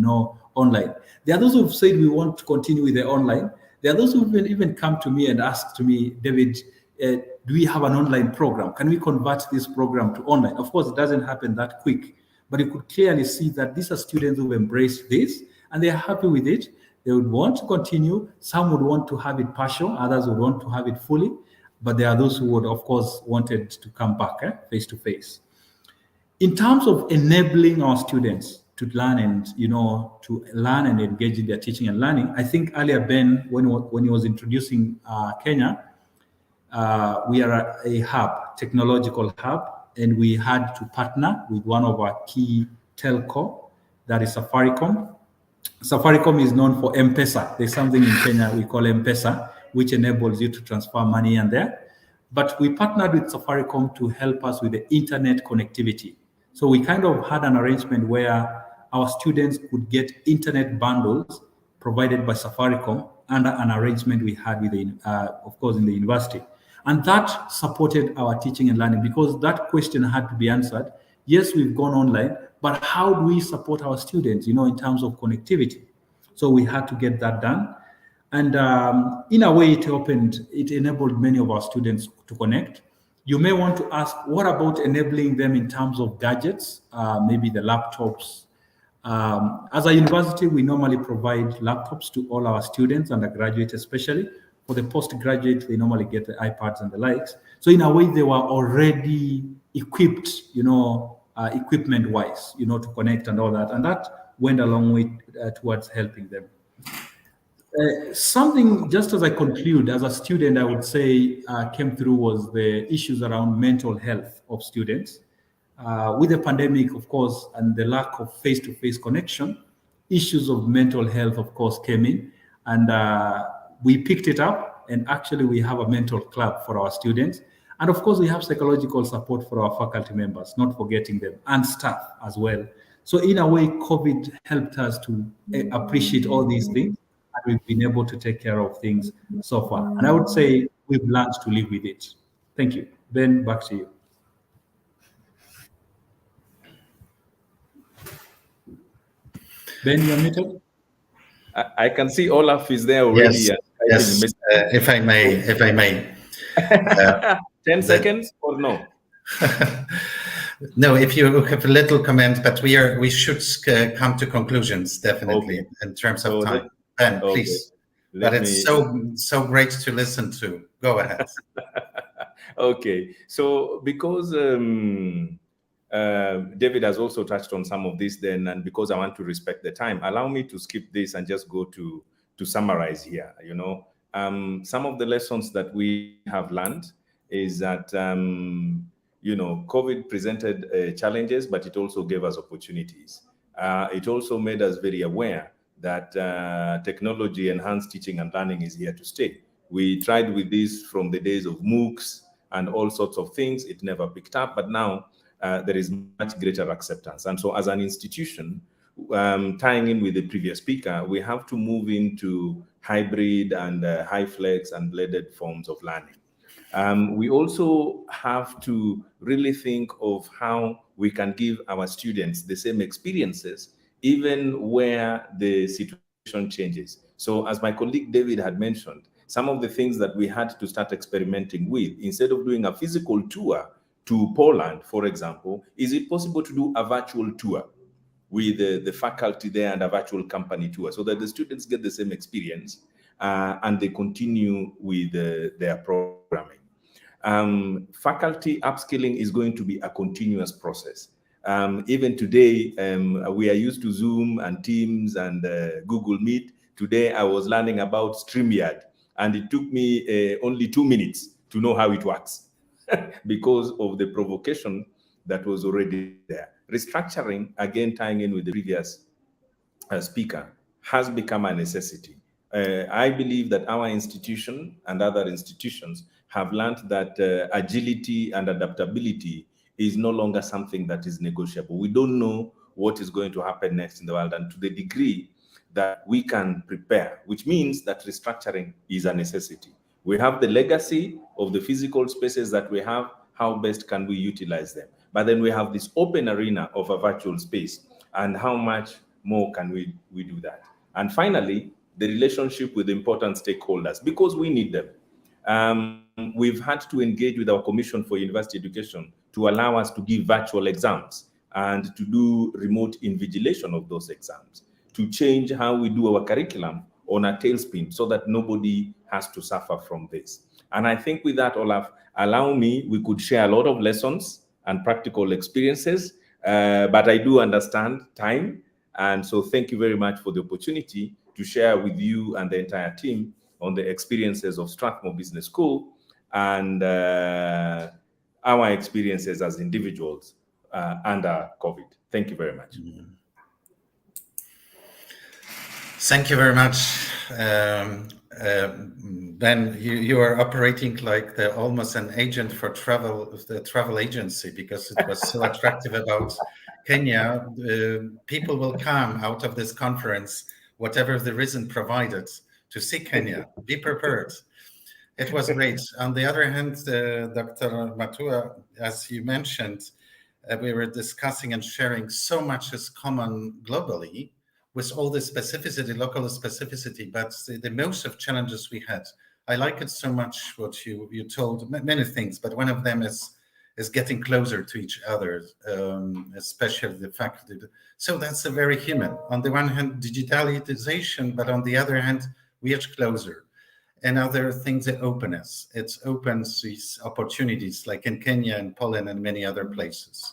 Speaker 7: online? There are those who've said we want to continue with the online. There are those who've even come to me and asked me, David, do we have an online program? Can we convert this program to online? Of course, it doesn't happen that quick, but you could clearly see that these are students who've embraced this and they are happy with it. They would want to continue. Some would want to have it partial, others would want to have it fully. But there are those who would, of course, wanted to come back face to face. In terms of enabling our students to learn and, to learn and engage in their teaching and learning, I think earlier Ben, when he was introducing Kenya, we are a hub, technological hub, and we had to partner with one of our key telco, that is Safaricom. Safaricom is known for M-Pesa. There's something in Kenya we call M-Pesa, which enables you to transfer money and there. But we partnered with Safaricom to help us with the internet connectivity. So we kind of had an arrangement where our students could get internet bundles provided by Safaricom under an arrangement we had with of course, in the university. And that supported our teaching and learning because that question had to be answered. Yes, we've gone online, but how do we support our students, in terms of connectivity? So we had to get that done. And in a way, it enabled many of our students to connect. You may want to ask, what about enabling them in terms of gadgets, maybe the laptops? As a university, we normally provide laptops to all our students, undergraduates especially. For the postgraduate, they normally get the iPads and the likes. So in a way, they were already equipped, equipment-wise, to connect and all that. And that went a long way towards helping them. Something, just as I conclude, as a student, I would say came through was the issues around mental health of students. With the pandemic, of course, and the lack of face-to-face connection, issues of mental health, of course, came in. And we picked it up. And actually, we have a mental club for our students. And of course, we have psychological support for our faculty members, not forgetting them, and staff as well. So in a way, COVID helped us to appreciate all these things. And we've been able to take care of things so far. And I would say we've learned to live with it. Thank you. Ben, back to you. Ben, you're muted.
Speaker 6: I can see Olaf is there already.
Speaker 1: Yes. If I may.
Speaker 6: 10 seconds or no?
Speaker 1: No, if you have a little comment, but we should come to conclusions, definitely, in terms of time. Ben, please. But it's so great to listen to. Go ahead.
Speaker 6: Okay. So because David has also touched on some of this then, and because I want to respect the time, allow me to skip this and just go to summarize here. Some of the lessons that we have learned is that, COVID presented challenges, but it also gave us opportunities. It also made us very aware that technology-enhanced teaching and learning is here to stay. We tried with this from the days of MOOCs and all sorts of things. It never picked up, but now there is much greater acceptance. And so as an institution, tying in with the previous speaker, we have to move into hybrid and high flex and blended forms of learning. We also have to really think of how we can give our students the same experiences, even where the situation changes. So as my colleague David had mentioned, some of the things that we had to start experimenting with, instead of doing a physical tour to Poland, for example, is it possible to do a virtual tour with the faculty there and a virtual company tour so that the students get the same experience and they continue with their programming? Faculty upskilling is going to be a continuous process. Even today, we are used to Zoom and Teams and Google Meet. Today, I was learning about StreamYard, and it took me only 2 minutes to know how it works because of the provocation that was already there. Restructuring, again, tying in with the previous speaker, has become a necessity. I believe that our institution and other institutions have learned that agility and adaptability is no longer something that is negotiable. We don't know what is going to happen next in the world, and to the degree that we can prepare, which means that restructuring is a necessity. We have the legacy of the physical spaces that we have. How best can we utilize them? But then we have this open arena of a virtual space, and how much more can we do that? And finally, the relationship with important stakeholders, because we need them. We've had to engage with our Commission for University Education to allow us to give virtual exams and to do remote invigilation of those exams, to change how we do our curriculum on a tailspin so that nobody has to suffer from this. And I think with that, Olaf, allow me, we could share a lot of lessons and practical experiences, but I do understand time. And so thank you very much for the opportunity to share with you and the entire team on the experiences of Strathmore Business School and our experiences as individuals under COVID. Thank you very much.
Speaker 1: Thank you very much. Ben, you are operating like almost an agent for the travel agency, because it was so attractive about Kenya. People will come out of this conference, whatever the reason provided, to see Kenya. Be prepared. It was great. On the other hand, Dr. Maduba, as you mentioned, we were discussing and sharing so much is common globally, with all the specificity, local specificity, but the most of challenges we had. I like it so much what you told, many things, but one of them is getting closer to each other, especially the fact that, so that's a very human. On the one hand, digitalization, but on the other hand, we are closer. And other things, the openness. It opens these opportunities, like in Kenya and Poland and many other places.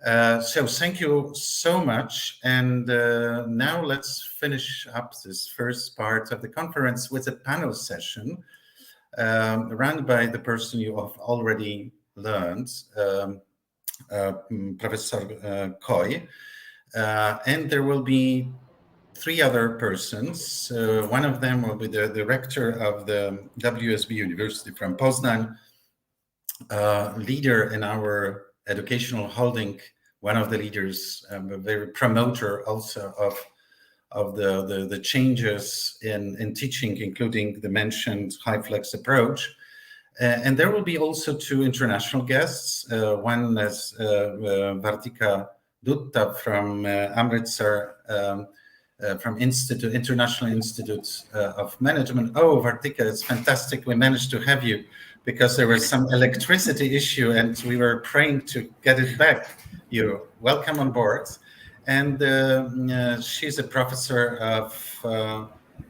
Speaker 1: So thank you so much. And now let's finish up this first part of the conference with a panel session run by the person you have already learned, Professor Coy. And there will be 3 other persons. One of them will be the director of the WSB University from Poznan, leader in our educational holding, one of the leaders, a very promoter also of the changes in teaching, including the mentioned high-flex approach. And there will be also 2 international guests. One is Vartika Dutta from Amritsar, from International Institute of Management. Oh, Vartika, it's fantastic. We managed to have you because there was some electricity issue and we were praying to get it back. You're welcome on board. And she's a professor of,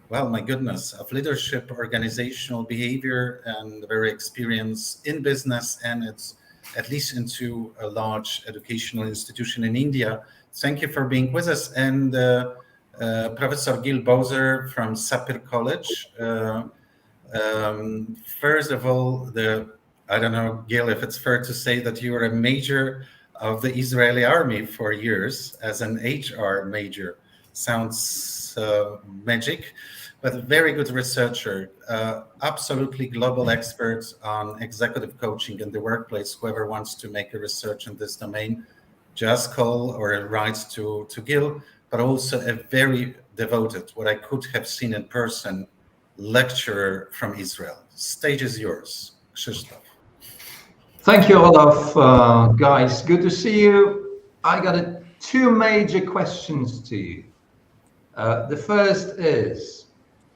Speaker 1: well, my goodness, of leadership, organizational behavior, and very experienced in business, and it's at least into a large educational institution in India. Thank you for being with us. And Professor Gil Bowser from Sapir College. First of all, I don't know, Gil, if it's fair to say that you were a major of the Israeli army for years as an HR major. Sounds magic, but a very good researcher, absolutely global expert on executive coaching in the workplace. Whoever wants to make a research in this domain, just call or write to Gil, but also a very devoted, what I could have seen in person, lecturer from Israel. Stage is yours, Krzysztof.
Speaker 4: Thank you, Olaf. Guys, good to see you. I got 2 major questions to you. The first is,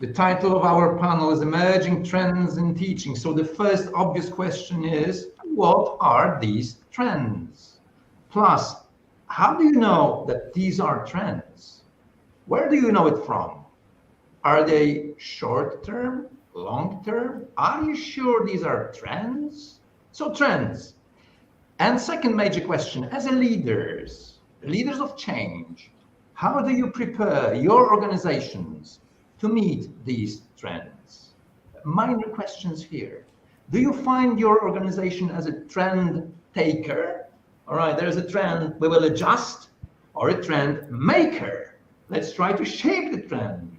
Speaker 4: the title of our panel is Emerging Trends in Teaching. So the first obvious question is, what are these trends? Plus, how do you know that these are trends? Where do you know it from? Are they short-term, long-term? Are you sure these are trends? So trends. And second major question, as a leaders of change, how do you prepare your organizations to meet these trends? Minor questions here. Do you find your organization as a trend taker? All right, there's a trend, we will adjust, or a trend maker. Let's try to shape the trend.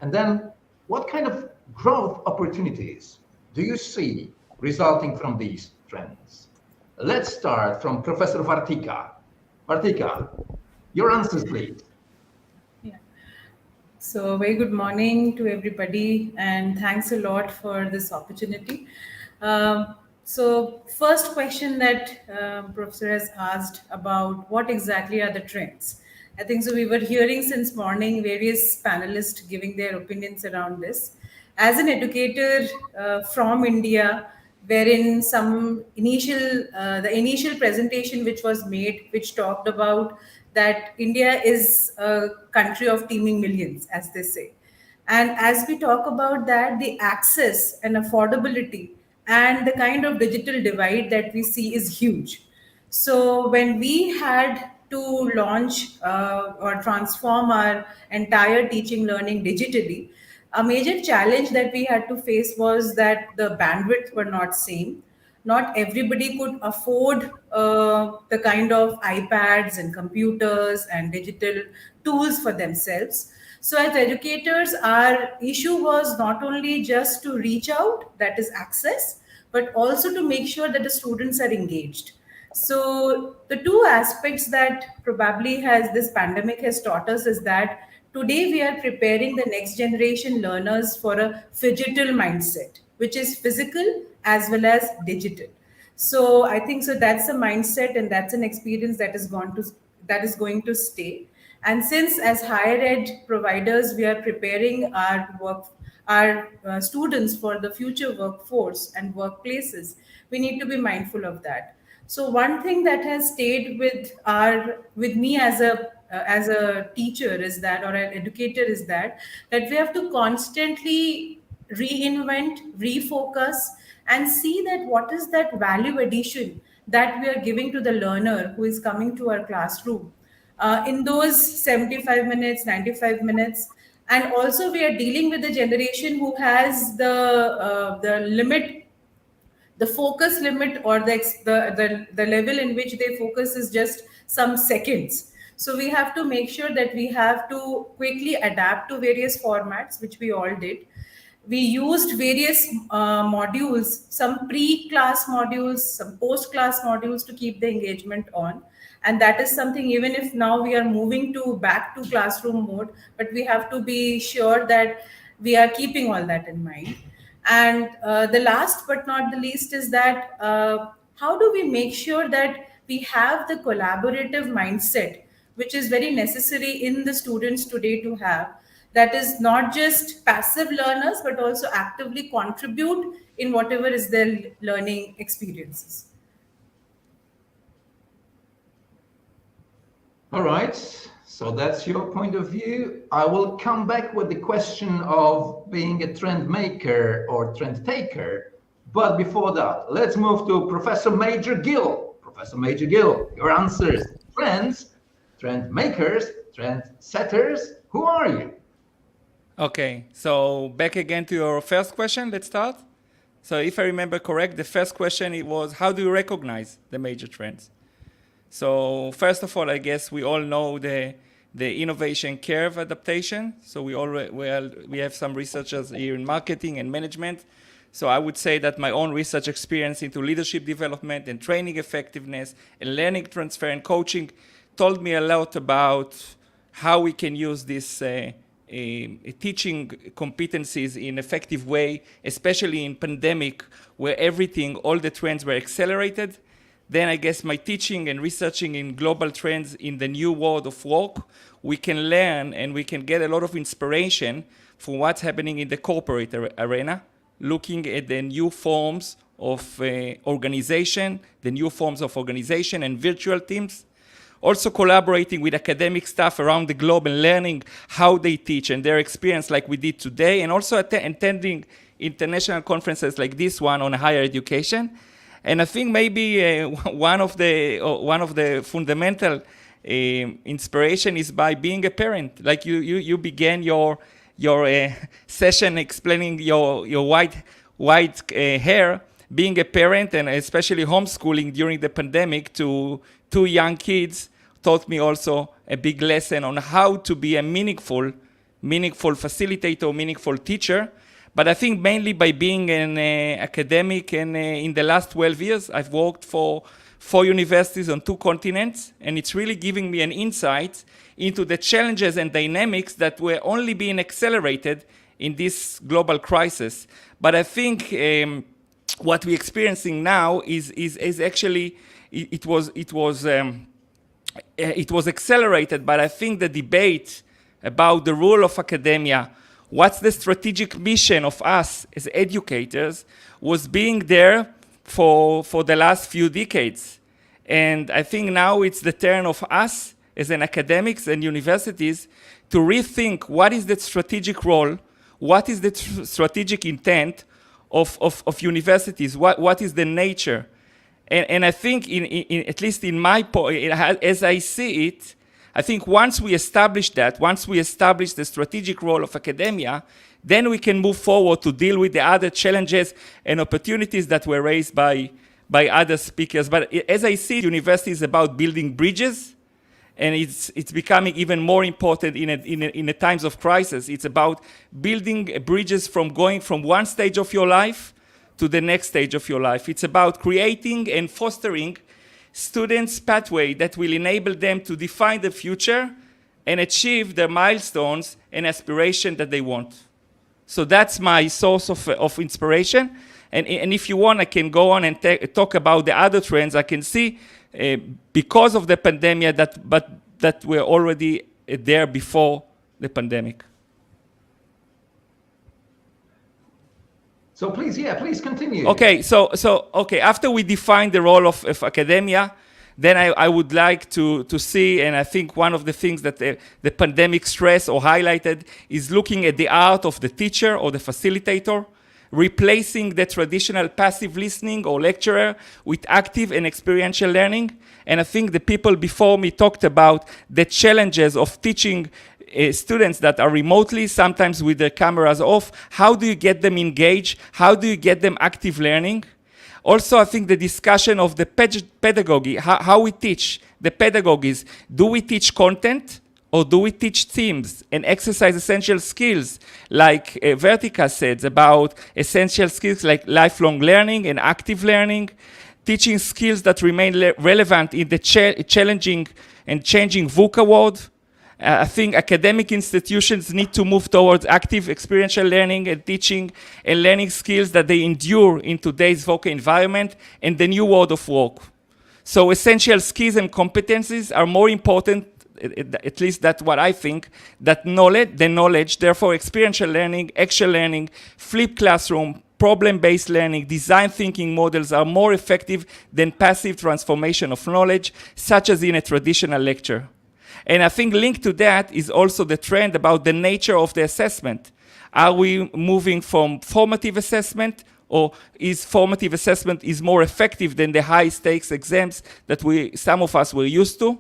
Speaker 4: And then what kind of growth opportunities do you see resulting from these trends? Let's start from Professor Vartika. Vartika, your answers, please.
Speaker 8: Yeah. So very good morning to everybody, and thanks a lot for this opportunity. So first question that Professor has asked about what exactly are the trends. I think so we were hearing since morning various panelists giving their opinions around this. As an educator from India, wherein some the initial presentation which was made, which talked about that India is a country of teeming millions, as they say. And as we talk about that, the access and affordability and the kind of digital divide that we see is huge. So when we had to launch or transform our entire teaching learning digitally, a major challenge that we had to face was that the bandwidth were not same. Not everybody could afford the kind of iPads and computers and digital tools for themselves. So as educators, our issue was not only just to reach out, that is access, but also to make sure that the students are engaged. So the 2 aspects that probably this pandemic has taught us is that today we are preparing the next generation learners for a phygital mindset, which is physical as well as digital. So I think so that's a mindset and that's an experience that is going to stay. And since as higher ed providers, we are preparing our students for the future workforce and workplaces, we need to be mindful of that. So one thing that has stayed with me as a teacher is that, or an educator is that we have to constantly reinvent, refocus, and see that what is that value addition that we are giving to the learner who is coming to our classroom in those 75 minutes, 95 minutes. And also we are dealing with the generation who has the limit, the focus limit, or the level in which they focus is just some seconds. So we have to make sure that we have to quickly adapt to various formats, which we all did. We used various modules, some pre-class modules, some post-class modules, to keep the engagement on. And that is something, even if now we are moving back to classroom mode, but we have to be sure that we are keeping all that in mind. And the last but not the least is that how do we make sure that we have the collaborative mindset, which is very necessary in the students today to have, that is not just passive learners, but also actively contribute in whatever is their learning experiences.
Speaker 4: All right, so that's your point of view. I will come back with the question of being a trend maker or trend taker. But before that, let's move to Professor Major Gill. Professor Major Gill, your answers. Trends, trend makers, trend setters. Who are you?
Speaker 9: Okay, so back again to your first question, let's start. So if I remember correct, the first question, it was, how do you recognize the major trends? So first of all, I guess we all know the innovation curve adaptation. So we have some researchers here in marketing and management. So I would say that my own research experience into leadership development and training effectiveness and learning transfer and coaching told me a lot about how we can use this teaching competencies in effective way, especially in pandemic, where all the trends were accelerated. Then I guess my teaching and researching in global trends in the new world of work, we can learn and we can get a lot of inspiration from what's happening in the corporate arena, looking at the new forms of organization and virtual teams. Also collaborating with academic staff around the globe and learning how they teach and their experience like we did today, and also attending international conferences like this one on higher education. And I think maybe one of the fundamental inspiration is by being a parent. Like you began your session explaining your white hair, being a parent and especially homeschooling during the pandemic to 2 young kids taught me also a big lesson on how to be a meaningful facilitator, meaningful teacher. But I think mainly by being an academic, and in the last 12 years, I've worked for 4 universities on 2 continents, and it's really giving me an insight into the challenges and dynamics that were only being accelerated in this global crisis. But I think what we're experiencing now is actually it was accelerated. But I think the debate about the role of academia, what's the strategic mission of us as educators, was being there for the last few decades. And I think now it's the turn of us as an academics and universities to rethink what is the strategic role, what is the strategic intent of universities, what is the nature. And I think, at least in my as I see it, I think once we establish the strategic role of academia, then we can move forward to deal with the other challenges and opportunities that were raised by other speakers. But as I see it, university is about building bridges, and it's becoming even more important in the times of crisis. It's about building bridges from going from one stage of your life to the next stage of your life. It's about creating and fostering students' pathway that will enable them to define the future and achieve the milestones and aspiration that they want. So that's my source of inspiration. And if you want, I can go on and talk about the other trends. I can see because of the pandemic that were already there before the pandemic.
Speaker 4: So please continue.
Speaker 9: Okay, so after we define the role of academia, then I would like to see, and I think one of the things that the pandemic stressed or highlighted is looking at the art of the teacher or the facilitator, replacing the traditional passive listening or lecturer with active and experiential learning. And I think the people before me talked about the challenges of teaching students that are remotely, sometimes with their cameras off. How do you get them engaged? How do you get them active learning? Also, I think the discussion of the pedagogy, how we teach, the pedagogies. Do we teach content or do we teach themes and exercise essential skills? Like Vertica said about essential skills like lifelong learning and active learning, teaching skills that remain relevant in the challenging and changing VUCA world. I think academic institutions need to move towards active experiential learning and teaching and learning skills that they endure in today's VUCA environment and the new world of work. So essential skills and competencies are more important, at least that's what I think, that knowledge, therefore experiential learning, action learning, flipped classroom, problem-based learning, design thinking models are more effective than passive transformation of knowledge, such as in a traditional lecture. And I think linked to that is also the trend about the nature of the assessment. Are we moving from formative assessment, or is formative assessment is more effective than the high stakes exams that some of us were used to?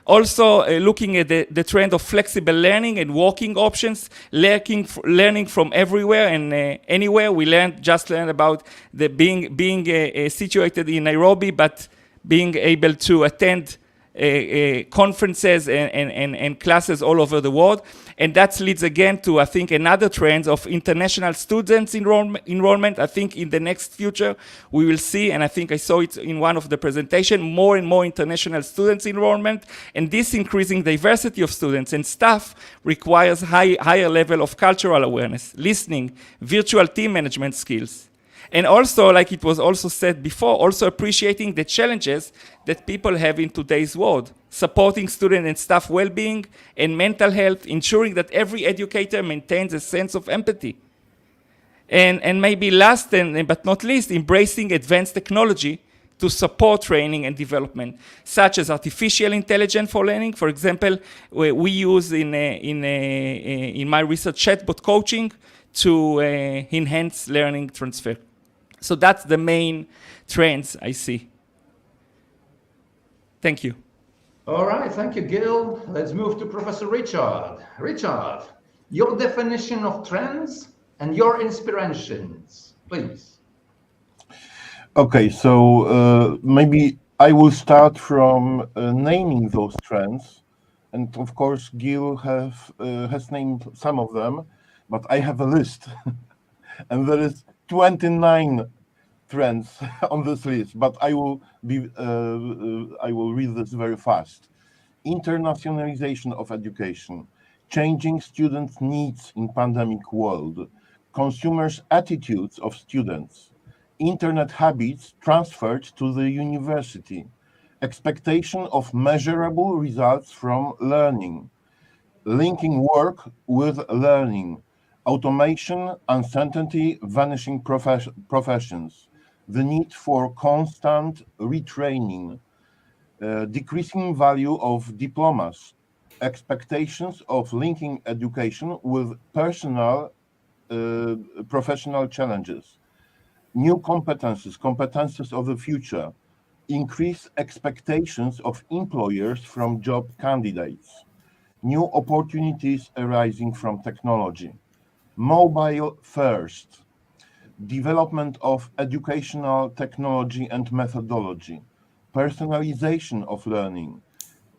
Speaker 9: Also looking at the trend of flexible learning and working options, learning from everywhere and anywhere. We just learned about the being situated in Nairobi, but being able to attend conferences and classes all over the world. And that leads again to, I think, another trend of international students enrollment. I think in the next future, we will see, and I think I saw it in one of the presentation, more and more international students enrollment. And this increasing diversity of students and staff requires higher level of cultural awareness, listening, virtual team management skills. And also, like it was also said before, also appreciating the challenges that people have in today's world, supporting student and staff well-being and mental health, ensuring that every educator maintains a sense of empathy. And maybe last but not least, embracing advanced technology to support training and development, such as artificial intelligence for learning. For example, we use in my research chatbot coaching to enhance learning transfer. So that's the main trends I see. Thank you.
Speaker 4: All right, thank you, Gil. Let's move to Professor Richard. Richard, your definition of trends and your inspirations, please.
Speaker 10: Okay, so maybe I will start from naming those trends. And of course, Gil has named some of them, but I have a list. And there is 29 trends on this list, but I will read this very fast. Internationalization of education, changing students' needs in pandemic world, consumers' attitudes of students, internet habits transferred to the university, expectation of measurable results from learning, linking work with learning, automation, uncertainty, vanishing professions, the need for constant retraining, decreasing value of diplomas, expectations of linking education with professional challenges, new competences of the future, increased expectations of employers from job candidates, new opportunities arising from technology, mobile first, development of educational technology and methodology, personalization of learning,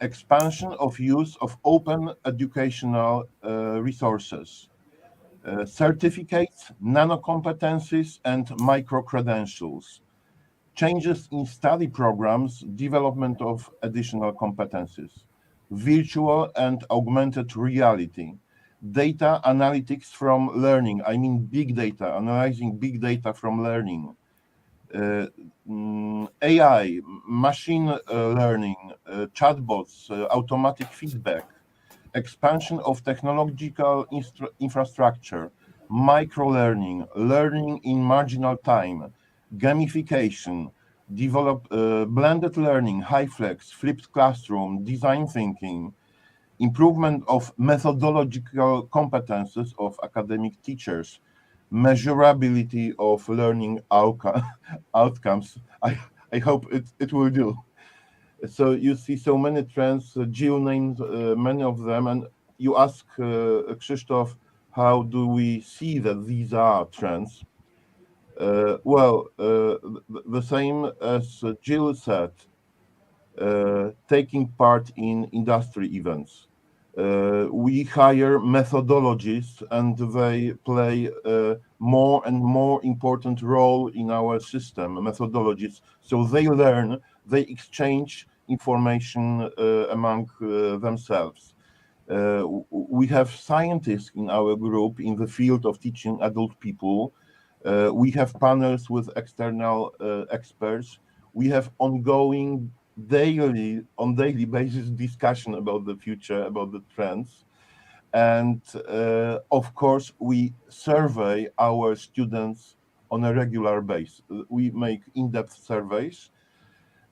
Speaker 10: expansion of use of open educational resources, certificates, nano-competencies, and micro-credentials, changes in study programs, development of additional competencies, virtual and augmented reality, data analytics from learning, I mean big data, analyzing big data from learning, AI, machine learning, chatbots, automatic feedback, expansion of technological infrastructure, micro-learning, learning in marginal time, gamification, develop blended learning, HyFlex, flipped classroom, design thinking, improvement of methodological competences of academic teachers, measurability of learning outcomes. I hope it will do. So you see so many trends. Jill named many of them, and you ask Krzysztof, how do we see that these are trends? The same as Jill said, taking part in industry events. We hire methodologists, and they play a more and more important role in our system, methodologists. So they learn, they exchange information among themselves. We have scientists in our group in the field of teaching adult people. We have panels with external experts. We have ongoing on daily basis discussion about the future, about the trends. And of course, we survey our students on a regular basis. We make in-depth surveys.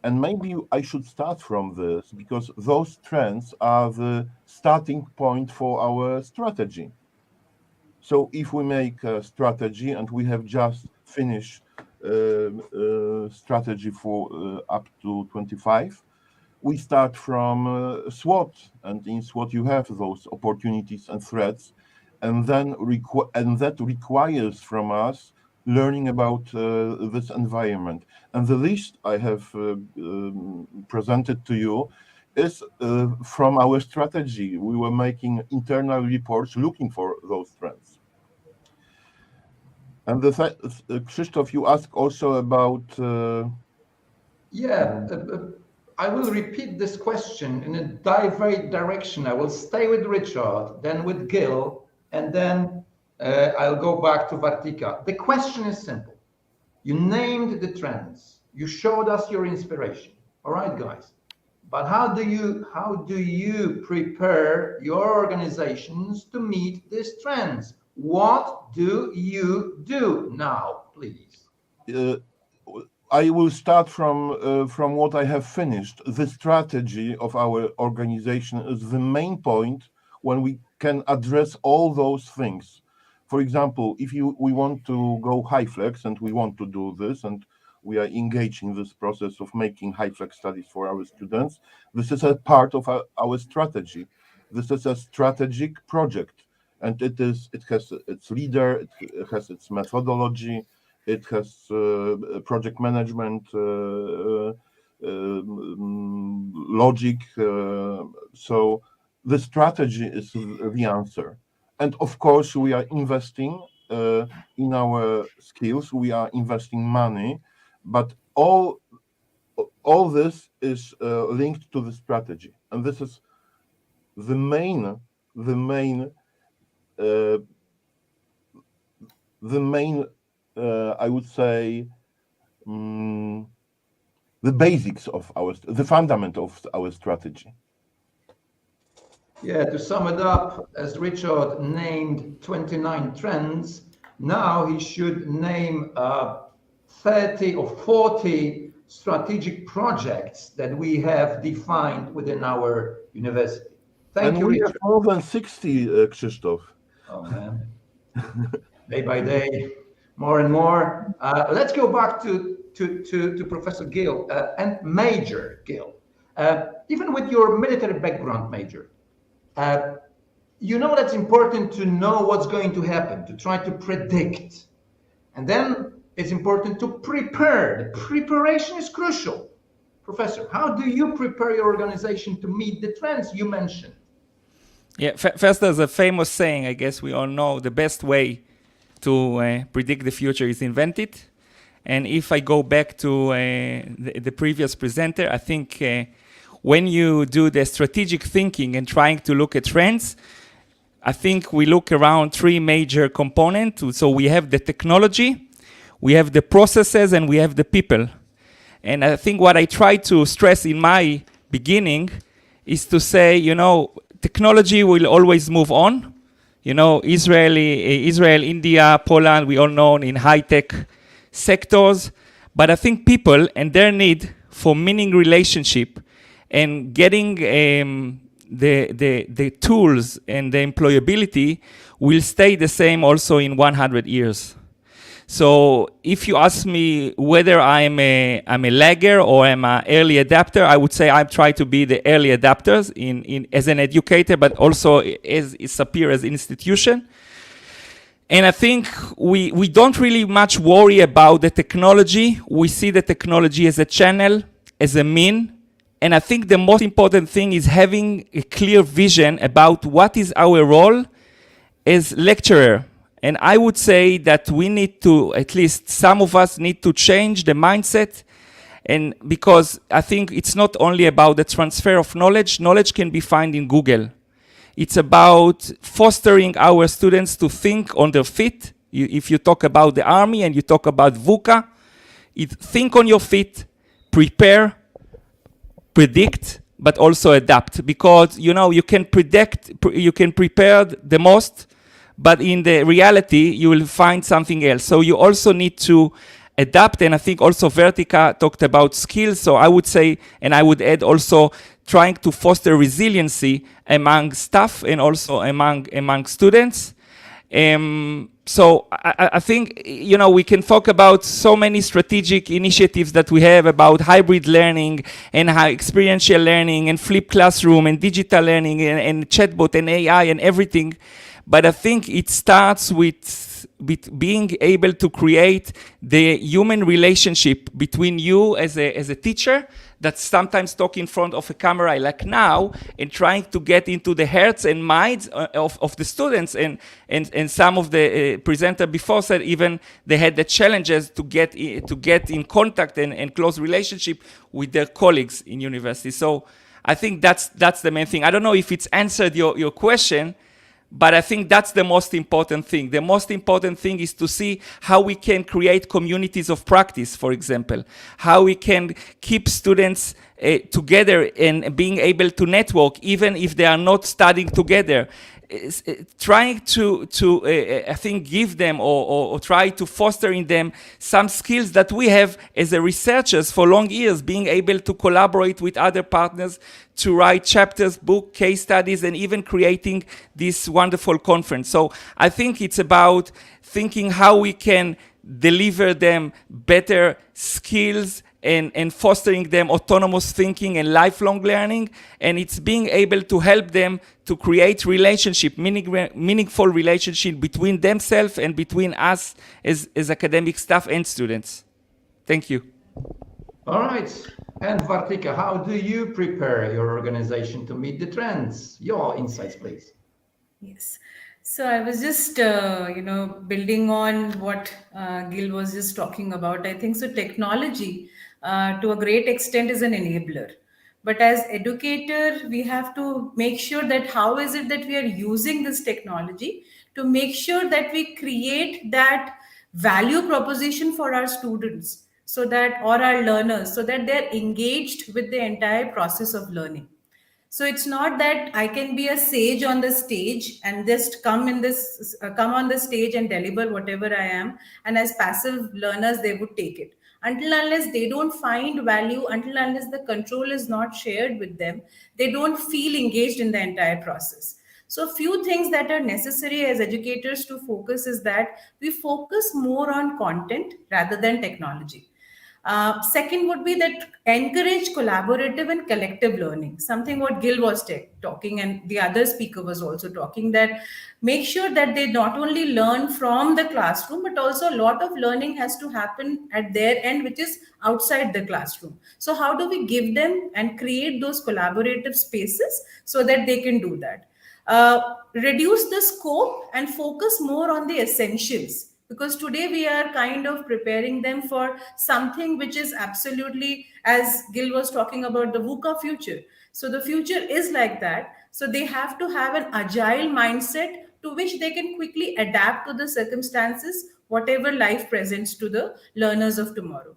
Speaker 10: And maybe I should start from this, because those trends are the starting point for our strategy. So if we make a strategy, and we have just finished strategy for up to 25, we start from SWOT, and in SWOT you have those opportunities and threats, and then that requires from us learning about this environment. And the list I have presented to you is from our strategy. We were making internal reports looking for those trends. And Krzysztof, you asked also about...
Speaker 4: I will repeat this question in a diverse direction. I will stay with Richard, then with Gil, and then I'll go back to Vartika. The question is simple. You named the trends. You showed us your inspiration. All right, guys. But how do you prepare your organizations to meet these trends? What do you do now, please?
Speaker 10: I will start from what I have finished. The strategy of our organization is the main point when we can address all those things. For example, if we want to go HyFlex, and we want to do this, and we are engaged in this process of making HyFlex studies for our students, this is a part of our strategy. This is a strategic project, and it has its leader, it has its methodology, it has project management logic. So the strategy is the answer. And of course, we are investing in our skills. We are investing money, but all this is linked to the strategy. And this is the main I would say, the basics of the fundament of our strategy.
Speaker 4: Yeah, to sum it up, as Richard named 29 trends, now he should name 30 or 40 strategic projects that we have defined within our university. Thank you,
Speaker 10: we
Speaker 4: Richard.
Speaker 10: have more than 60, Krzysztof.
Speaker 4: Oh, man. Day by day, more and more. Let's go back to Professor Gil and Major Gil. Even with your military background, Major, you know that's important to know what's going to happen, to try to predict. And then it's important to prepare. The preparation is crucial. Professor, how do you prepare your organization to meet the trends you mentioned?
Speaker 9: Yeah, first, there's a famous saying, I guess we all know, the best way to predict the future is invent it. And if I go back to the previous presenter, I think when you do the strategic thinking and trying to look at trends, I think we look around three major components. So we have the technology, we have the processes, and we have the people. And I think what I try to stress in my beginning is to say, technology will always move on. You know, Israel, India, Poland, we all know in high-tech sectors. But I think people and their need for meaning relationship and getting the tools and the employability will stay the same also in 100 years. So if you ask me whether I'm a lagger or I'm an early adapter, I would say I try to be the early adapters as an educator, but also as Sapir as an institution. And I think we don't really much worry about the technology. We see the technology as a channel, as a mean. And I think the most important thing is having a clear vision about what is our role as lecturer. And I would say that we need to, at least some of us need to change the mindset. And because I think it's not only about the transfer of knowledge. Knowledge can be found in Google. It's about fostering our students to think on their feet. If you talk about the army and you talk about VUCA, think on your feet, prepare, predict, but also adapt. Because you can prepare the most, but in the reality, you will find something else. So you also need to adapt, and I think also Vertica talked about skills. So I would say, and I would add also trying to foster resiliency among staff and also among students. So I think, we can talk about so many strategic initiatives that we have about hybrid learning and how experiential learning and flipped classroom and digital learning and chatbot and AI and everything. But I think it starts with being able to create the human relationship between you as a teacher that sometimes talk in front of a camera like now and trying to get into the hearts and minds of the students. And some of the presenter before said even they had the challenges to get in contact and close relationship with their colleagues in university. So I think that's the main thing. I don't know if it's answered your question, but I think that's the most important thing. The most important thing is to see how we can create communities of practice, for example, how we can keep students together and being able to network, even if they are not studying together. Trying to I think, give them or try to foster in them some skills that we have as a researchers for long years, being able to collaborate with other partners to write chapters, book, case studies, and even creating this wonderful conference. So I think it's about thinking how we can deliver them better skills and fostering them autonomous thinking and lifelong learning. And it's being able to help them to create meaningful relationship between themselves and between us as academic staff and students. Thank you.
Speaker 4: All right. And Vartika, how do you prepare your organization to meet the trends? Your insights, please.
Speaker 8: Yes. So I was just, building on what Gil was just talking about. I think so technology, to a great extent, is an enabler. But as educator, we have to make sure that how is it that we are using this technology to make sure that we create that value proposition for our students, so that, or our learners, so that they're engaged with the entire process of learning. So it's not that I can be a sage on the stage and just come on the stage and deliver whatever I am, and as passive learners they would take it. Until unless they don't find value, until unless the control is not shared with them, they don't feel engaged in the entire process. So a few things that are necessary as educators to focus is that we focus more on content rather than technology. Second would be that encourage collaborative and collective learning, something what Gil was talking and the other speaker was also talking, that make sure that they not only learn from the classroom, but also a lot of learning has to happen at their end, which is outside the classroom. So how do we give them and create those collaborative spaces so that they can do that? Reduce the scope and focus more on the essentials. Because today we are kind of preparing them for something which is absolutely, as Gil was talking about, the VUCA future. So the future is like that. So they have to have an agile mindset to which they can quickly adapt to the circumstances, whatever life presents to the learners of tomorrow.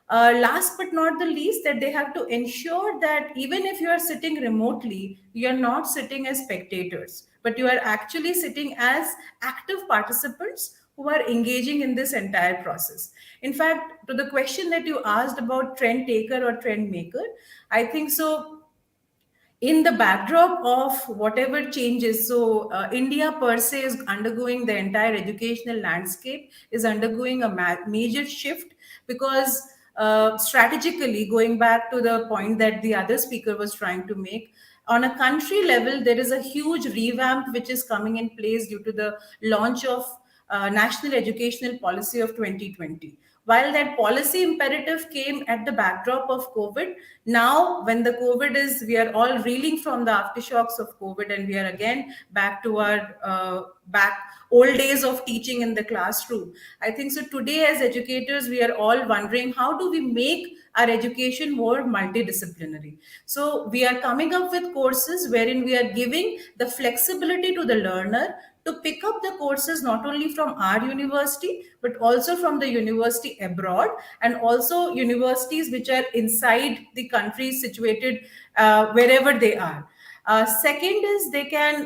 Speaker 8: Last but not the least, that they have to ensure that even if you are sitting remotely, you are not sitting as spectators, but you are actually sitting as active participants who are engaging in this entire process. In fact, to the question that you asked about trend taker or trend maker, I think so in the backdrop of whatever changes, so India per se is undergoing, the entire educational landscape is undergoing a major shift, because strategically, going back to the point that the other speaker was trying to make, on a country level there is a huge revamp which is coming in place due to the launch of national educational policy of 2020. While that policy imperative came at the backdrop of COVID, now when the COVID is, we are all reeling from the aftershocks of COVID, and we are again back to our old days of teaching in the classroom. I think so today as educators, we are all wondering, how do we make our education more multidisciplinary? So we are coming up with courses wherein we are giving the flexibility to the learner to pick up the courses not only from our university but also from the university abroad, and also universities which are inside the country situated wherever they are. Second is,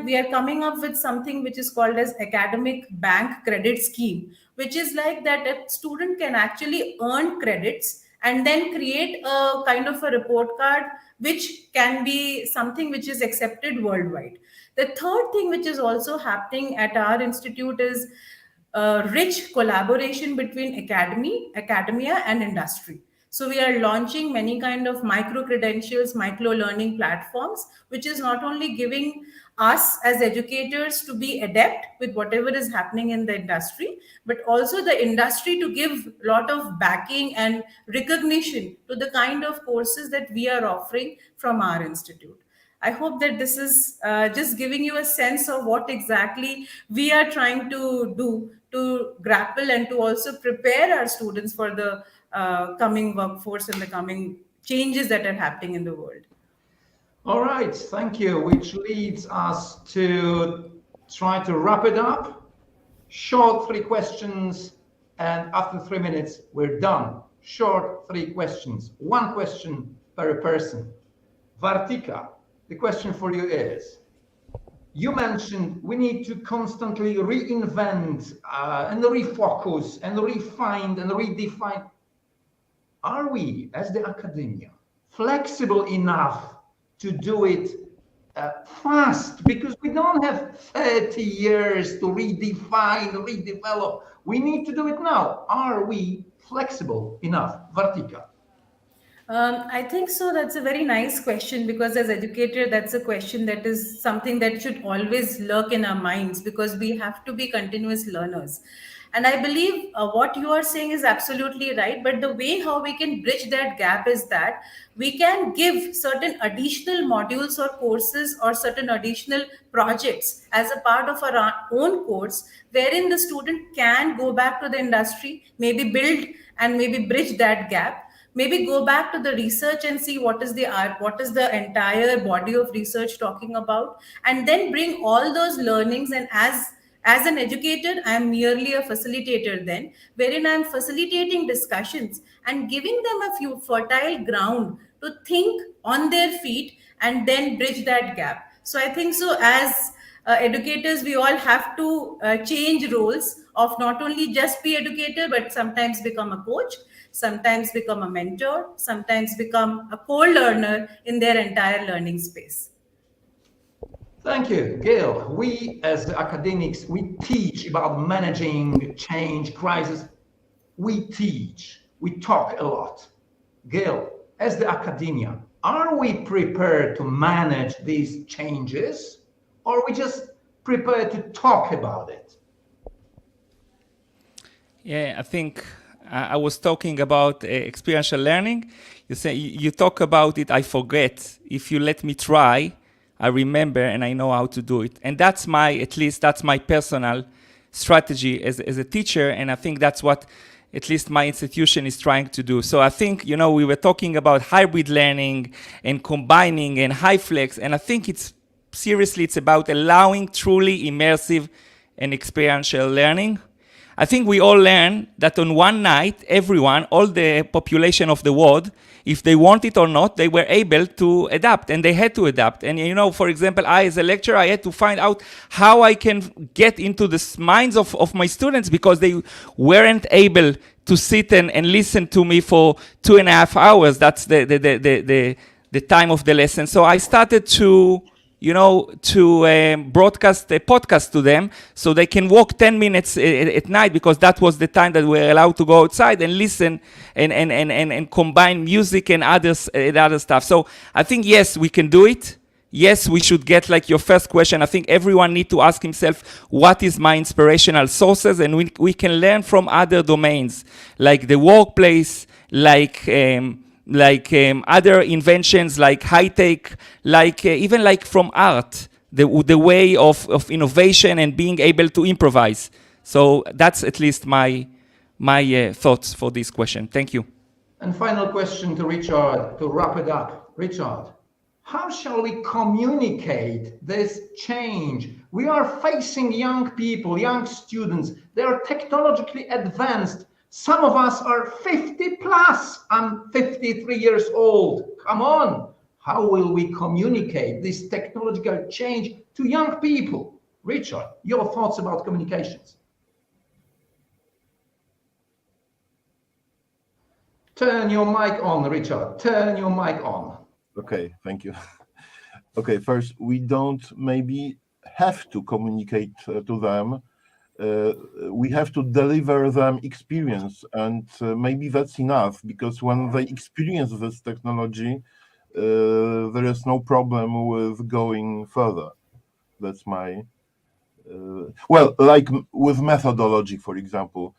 Speaker 8: we are coming up with something which is called as academic bank credit scheme, which is like that a student can actually earn credits and then create a kind of a report card which can be something which is accepted worldwide. The third thing which is also happening at our institute is rich collaboration between academia and industry. So we are launching many kind of micro credentials, micro learning platforms, which is not only giving us as educators to be adept with whatever is happening in the industry, but also the industry to give a lot of backing and recognition to the kind of courses that we are offering from our institute. I hope that this is just giving you a sense of what exactly we are trying to do to grapple and to also prepare our students for the coming workforce and the coming changes that are happening in the world.
Speaker 4: All right, thank you. Which leads us to try to wrap it up. Short 3 questions, and after 3 minutes, we're done. Short 3 questions, 1 question per person. Vartika, the question for you is, you mentioned we need to constantly reinvent and refocus and refine and redefine. Are we, as the academia, flexible enough to do it fast? Because we don't have 30 years to redefine, redevelop. We need to do it now. Are we flexible enough? Vartika.
Speaker 8: I think so. That's a very nice question, because as educator, that's a question that is something that should always lurk in our minds, because we have to be continuous learners. And I believe what you are saying is absolutely right. But the way how we can bridge that gap is that we can give certain additional modules or courses or certain additional projects as a part of our own course, wherein the student can go back to the industry, maybe build and maybe bridge that gap. Maybe go back to the research and see what is the entire body of research talking about, and then bring all those learnings. And as an educator, I am merely a facilitator then, wherein I am facilitating discussions and giving them a few fertile ground to think on their feet and then bridge that gap. So I think so, as educators, we all have to change roles of not only just be educator, but sometimes become a coach, sometimes become a mentor, sometimes become a co-learner in their entire learning space.
Speaker 4: Thank you, Gail. We as academics, we teach about managing change, crisis. We teach, we talk a lot. Gail, as the academia, are we prepared to manage these changes, or are we just prepared to talk about it?
Speaker 9: Yeah, I think I was talking about experiential learning. You say you talk about it, I forget. If you let me try, I remember and I know how to do it. And that's at least that's my personal strategy as a teacher. And I think that's what at least my institution is trying to do. So I think, we were talking about hybrid learning and combining and high flex. And I think it's about allowing truly immersive and experiential learning. I think we all learned that on one night, everyone, all the population of the world, if they want it or not, they were able to adapt, and they had to adapt. And you know, for example, I as a lecturer, I had to find out how I can get into the minds of my students, because they weren't able to sit and listen to me for 2.5 hours. That's the time of the lesson. So I started to broadcast a podcast to them so they can walk 10 minutes at night, because that was the time that we're allowed to go outside and listen and combine music and other stuff. So I think, yes, we can do it. Yes, we should get, like your first question, I think everyone need to ask himself, what is my inspirational sources? And we can learn from other domains, like the workplace, like other inventions, like high tech, like even like from art, the way of innovation and being able to improvise. So that's at least my thoughts for this question. Thank you.
Speaker 4: And final question to Richard to wrap it up. Richard, how shall we communicate this change? We are facing young people, young students. They are technologically advanced. Some of us are 50 plus. I'm 53 years old. Come on. How will we communicate this technological change to young people? Richard, your thoughts about communications. Turn your mic on, Richard. Turn your mic on.
Speaker 10: Okay, thank you. Okay, first, we don't maybe have to communicate to them. We have to deliver them experience, and maybe that's enough, because when they experience this technology, there is no problem with going further. That's my well, like with methodology, for example.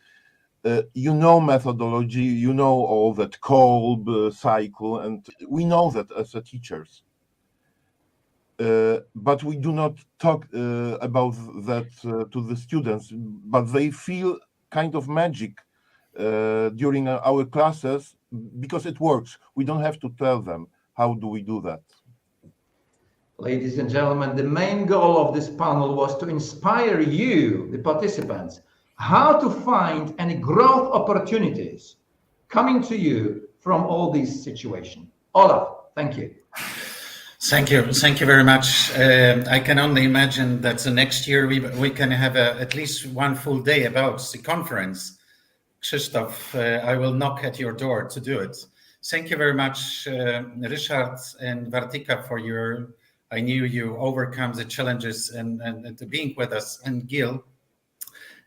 Speaker 10: Methodology, all that Kolb cycle, and we know that as a teachers. But we do not talk about that to the students, but they feel kind of magic during our classes because it works. We don't have to tell them how do we do that.
Speaker 4: Ladies and gentlemen, the main goal of this panel was to inspire you, the participants, how to find any growth opportunities coming to you from all these situations. Olaf, thank you.
Speaker 1: Thank you very much. I can only imagine that the next year we can have at least one full day about the conference. Krzysztof, I will knock at your door to do it. Thank you very much, Richard and Vartika, for I knew you overcome the challenges and being with us, and Gil.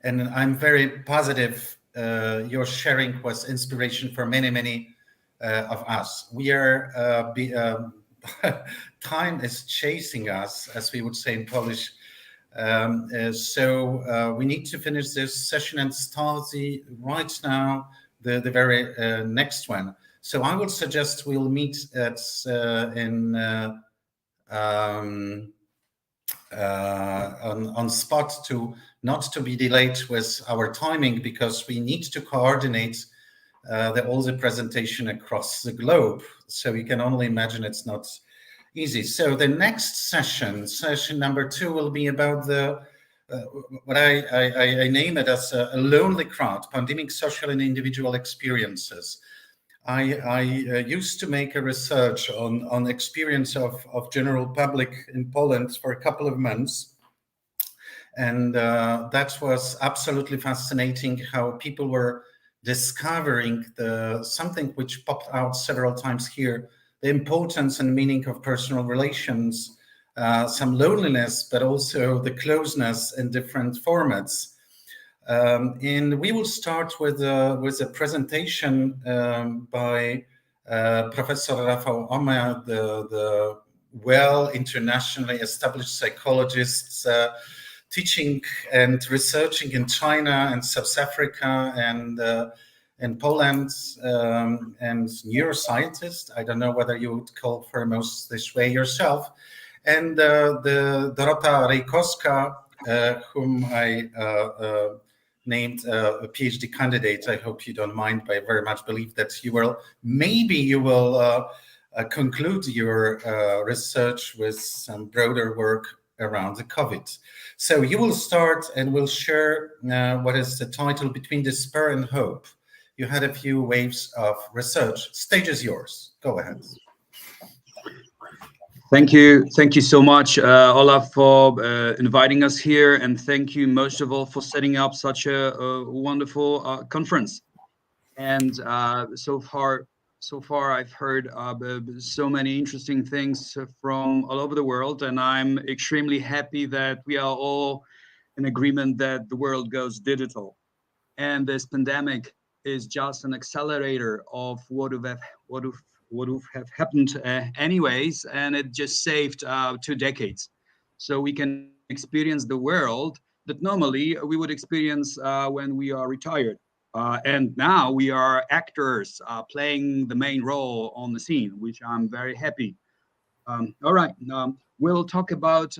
Speaker 1: And I'm very positive your sharing was inspiration for many of us. We are time is chasing us, as we would say in Polish. So we need to finish this session and start right now the very next one. So I would suggest we'll meet at on spot, to not to be delayed with our timing, because we need to coordinate all the presentation across the globe. So you can only imagine it's not easy. So the next session number 2, will be about the what I name it as a lonely crowd: pandemic, social and individual experiences. I used to make a research on experience of general public in Poland for a couple of months. And that was absolutely fascinating, how people were discovering something which popped out several times here: the importance and meaning of personal relations, some loneliness, but also the closeness in different formats. And we will start with a presentation by Professor Rafał Omer, the internationally established psychologist, teaching and researching in China and South Africa and in Poland, and neuroscientist. I don't know whether you would call foremost this way yourself. And the Dorota Rejkowska, whom I named a PhD candidate. I hope you don't mind, but I very much believe that you will conclude your research with some broader work around the COVID. So you will start and will share what is the title Between Despair and Hope. You had a few waves of research. Stage is yours. Go ahead.
Speaker 11: Thank you so much, Olaf, for inviting us here, and thank you most of all for setting up such a wonderful conference. And so far I've heard so many interesting things from all over the world, and I'm extremely happy that we are all in agreement that the world goes digital, and this pandemic is just an accelerator of what would have happened anyways, and it just saved 2 decades. So we can experience the world that normally we would experience when we are retired. And now we are actors playing the main role on the scene, which I'm very happy. All right, we'll talk about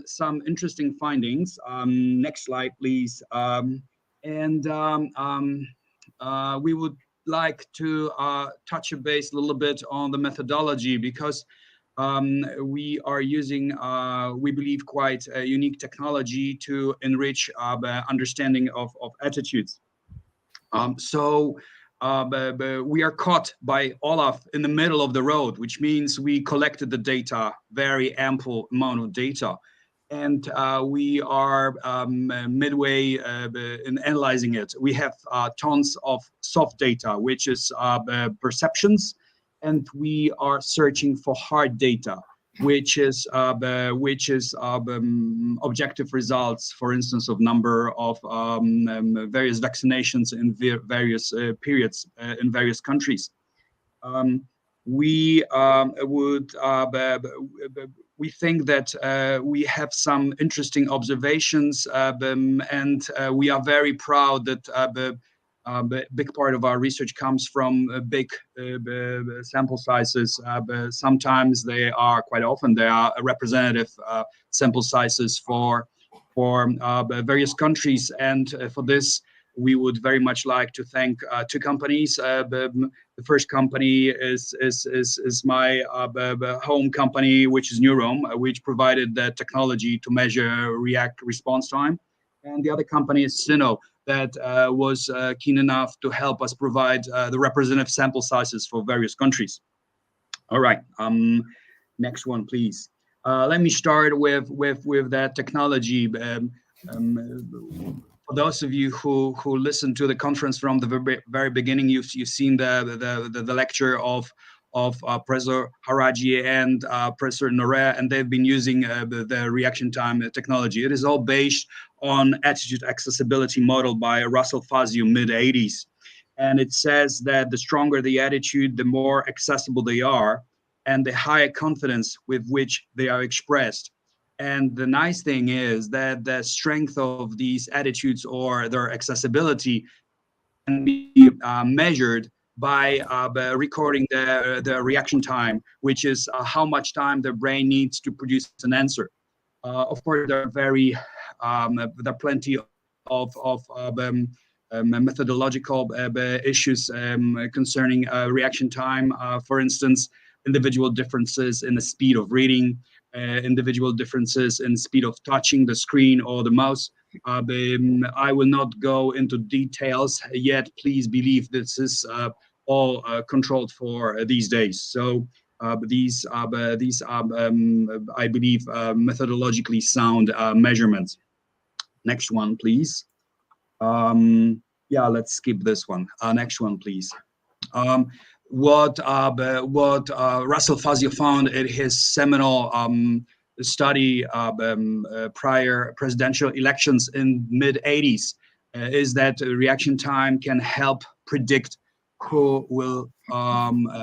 Speaker 11: some interesting findings. Next slide, please. We would like to touch a base a little bit on the methodology, because we are using, we believe, quite a unique technology to enrich understanding of attitudes. We are caught by Olaf in the middle of the road, which means we collected the data, very ample amount of data. And we are midway in analyzing it. We have tons of soft data, which is perceptions, and we are searching for hard data, which is objective results, for instance, of number of various vaccinations in various periods in various countries. We think that we have some interesting observations, and we are very proud that a big part of our research comes from big sample sizes. Sometimes quite often they are representative sample sizes for various countries, and for this we would very much like to thank 2 companies. The first company is my home company, which is Neurome, which provided the technology to measure response time. And the other company is Sino, that was keen enough to help us provide the representative sample sizes for various countries. All right, next one, please. Let me start with that technology. For those of you who listened to the conference from the very beginning, you've seen the lecture of Professor Haraji and Professor Norea, and they've been using the reaction time technology. It is all based on attitude accessibility model by Russell Fazio, mid-80s. And it says that the stronger the attitude, the more accessible they are, and the higher confidence with which they are expressed. And the nice thing is that the strength of these attitudes or their accessibility can be measured by recording the reaction time, which is how much time the brain needs to produce an answer. Of course, there are plenty of methodological issues concerning reaction time. For instance, individual differences in the speed of reading, individual differences in speed of touching the screen or the mouse. I will not go into details yet. Please believe this is all controlled for these days. So these are, I believe, methodologically sound measurements. Next one, please. Yeah, let's skip this one. Next one, please. What Russell Fazio found in his seminal study prior presidential elections in mid-80s is that reaction time can help predict who will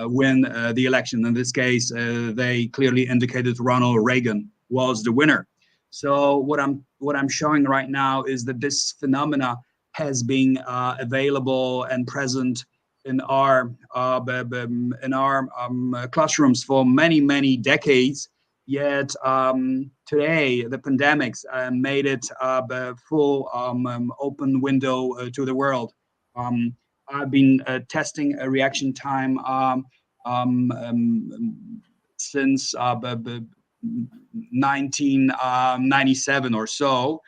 Speaker 11: win the election. In this case, they clearly indicated Ronald Reagan was the winner. So what I'm showing right now is that this phenomena has been available and present in our classrooms for many decades. Yet today the pandemics made it a full open window to the world. I've been testing a reaction time since 1997 or so.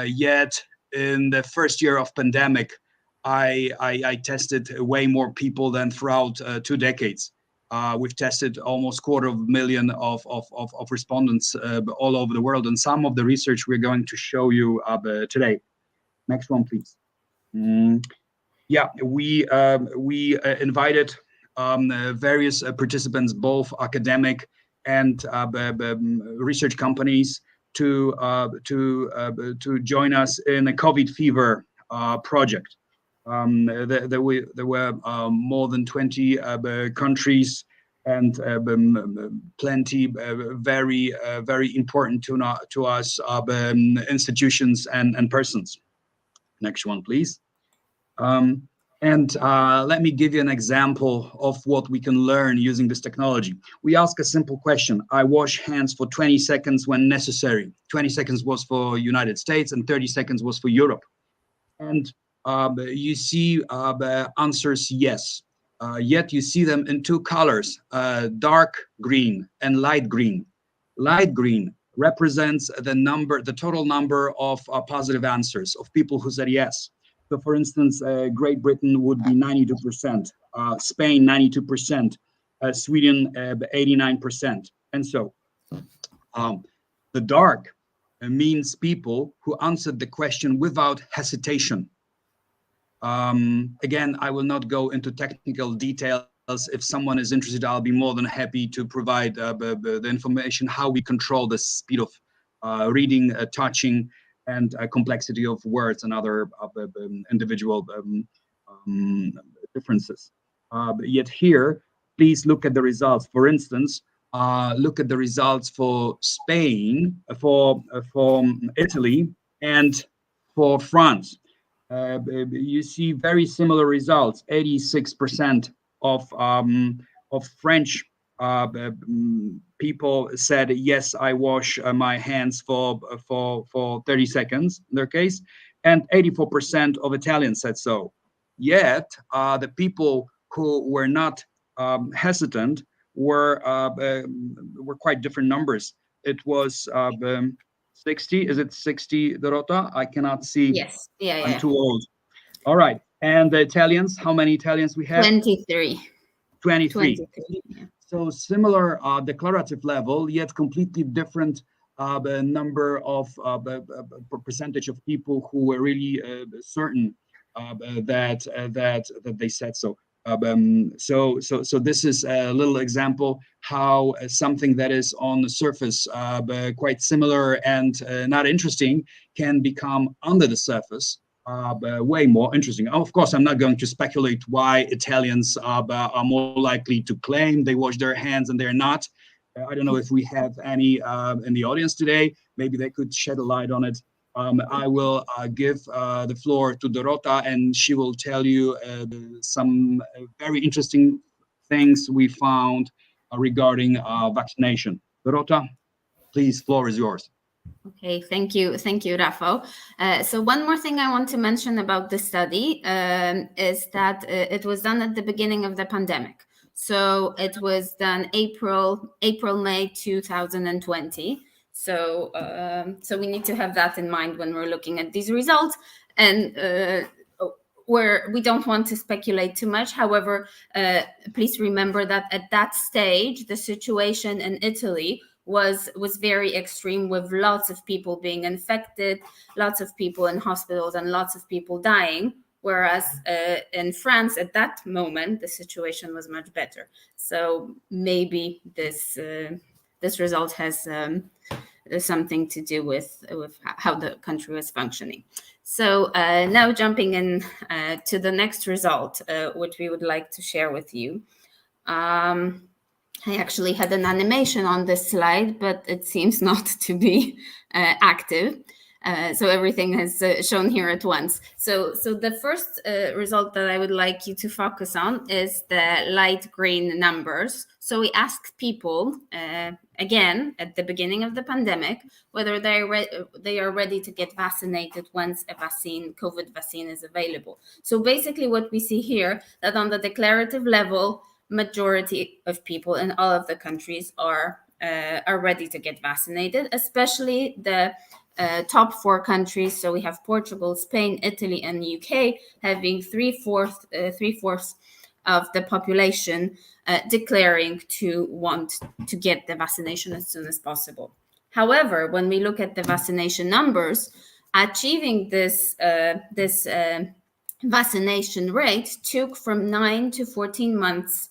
Speaker 11: Yet in the first year of pandemic, I tested way more people than throughout 2 decades. We've tested almost 250,000 of respondents all over the world, and some of the research we're going to show you today. Next one, please. Yeah, we invited various participants, both academic and research companies, to join us in a COVID fever project. There were more than 20 countries and plenty very important to us institutions and persons. Next one, please. Let me give you an example of what we can learn using this technology. We ask a simple question. I wash hands for 20 seconds when necessary. 20 seconds was for United States and 30 seconds was for Europe. And you see the answers yes. Yet you see them in 2 colors, dark green and light green. Light green represents the total number of positive answers of people who said yes. So for instance, Great Britain would be 92%, Spain 92%, Sweden 89%. And so the dark means people who answered the question without hesitation. Again, I will not go into technical details. If someone is interested, I'll be more than happy to provide the information, how we control the speed of reading, touching, and complexity of words and other individual differences. Yet here, please look at the results. For instance, look at the results for Spain, for Italy, and for France. You see very similar results. 86% of French people said yes, I wash my hands for 30 seconds in their case, and 84% of Italians said so. Yet the people who were not hesitant were quite different numbers. It was 60. Is it 60, Dorota? I cannot see.
Speaker 12: Yes. Yeah.
Speaker 11: I'm too old. All right. And the Italians, how many Italians we have?
Speaker 12: 23.
Speaker 11: 23.
Speaker 12: 23, yeah.
Speaker 11: So similar declarative level, yet completely different number of percentage of people who were really certain that they said so. So this is a little example how something that is on the surface quite similar and not interesting can become under the surface way more interesting. Of course, I'm not going to speculate why Italians are more likely to claim they wash their hands and they're not. I don't know if we have any in the audience today. Maybe they could shed a light on it. I will give the floor to Dorota, and she will tell you some very interesting things we found regarding vaccination. Dorota, please, floor is yours.
Speaker 12: Okay, thank you, Rafał. So one more thing I want to mention about the study is that it was done at the beginning of the pandemic. So it was done April-May 2020. So we need to have that in mind when we're looking at these results, and we don't want to speculate too much. However, please remember that at that stage, the situation in Italy was very extreme, with lots of people being infected, lots of people in hospitals, and lots of people dying. Whereas in France, at that moment, the situation was much better. So maybe this result has something to do with how the country was functioning. So now jumping in to the next result, which we would like to share with you. I actually had an animation on this slide, but it seems not to be active. So everything is shown here at once. So the first result that I would like you to focus on is the light green numbers. So we asked people, again, at the beginning of the pandemic, whether they are ready to get vaccinated once a COVID vaccine is available. So basically what we see here, that on the declarative level, majority of people in all of the countries are are ready to get vaccinated, especially the top 4 countries. So we have Portugal, Spain, Italy, and UK having three-fourths of the population declaring to want to get the vaccination as soon as possible. However, when we look at the vaccination numbers, achieving this vaccination rate took from 9 to 14 months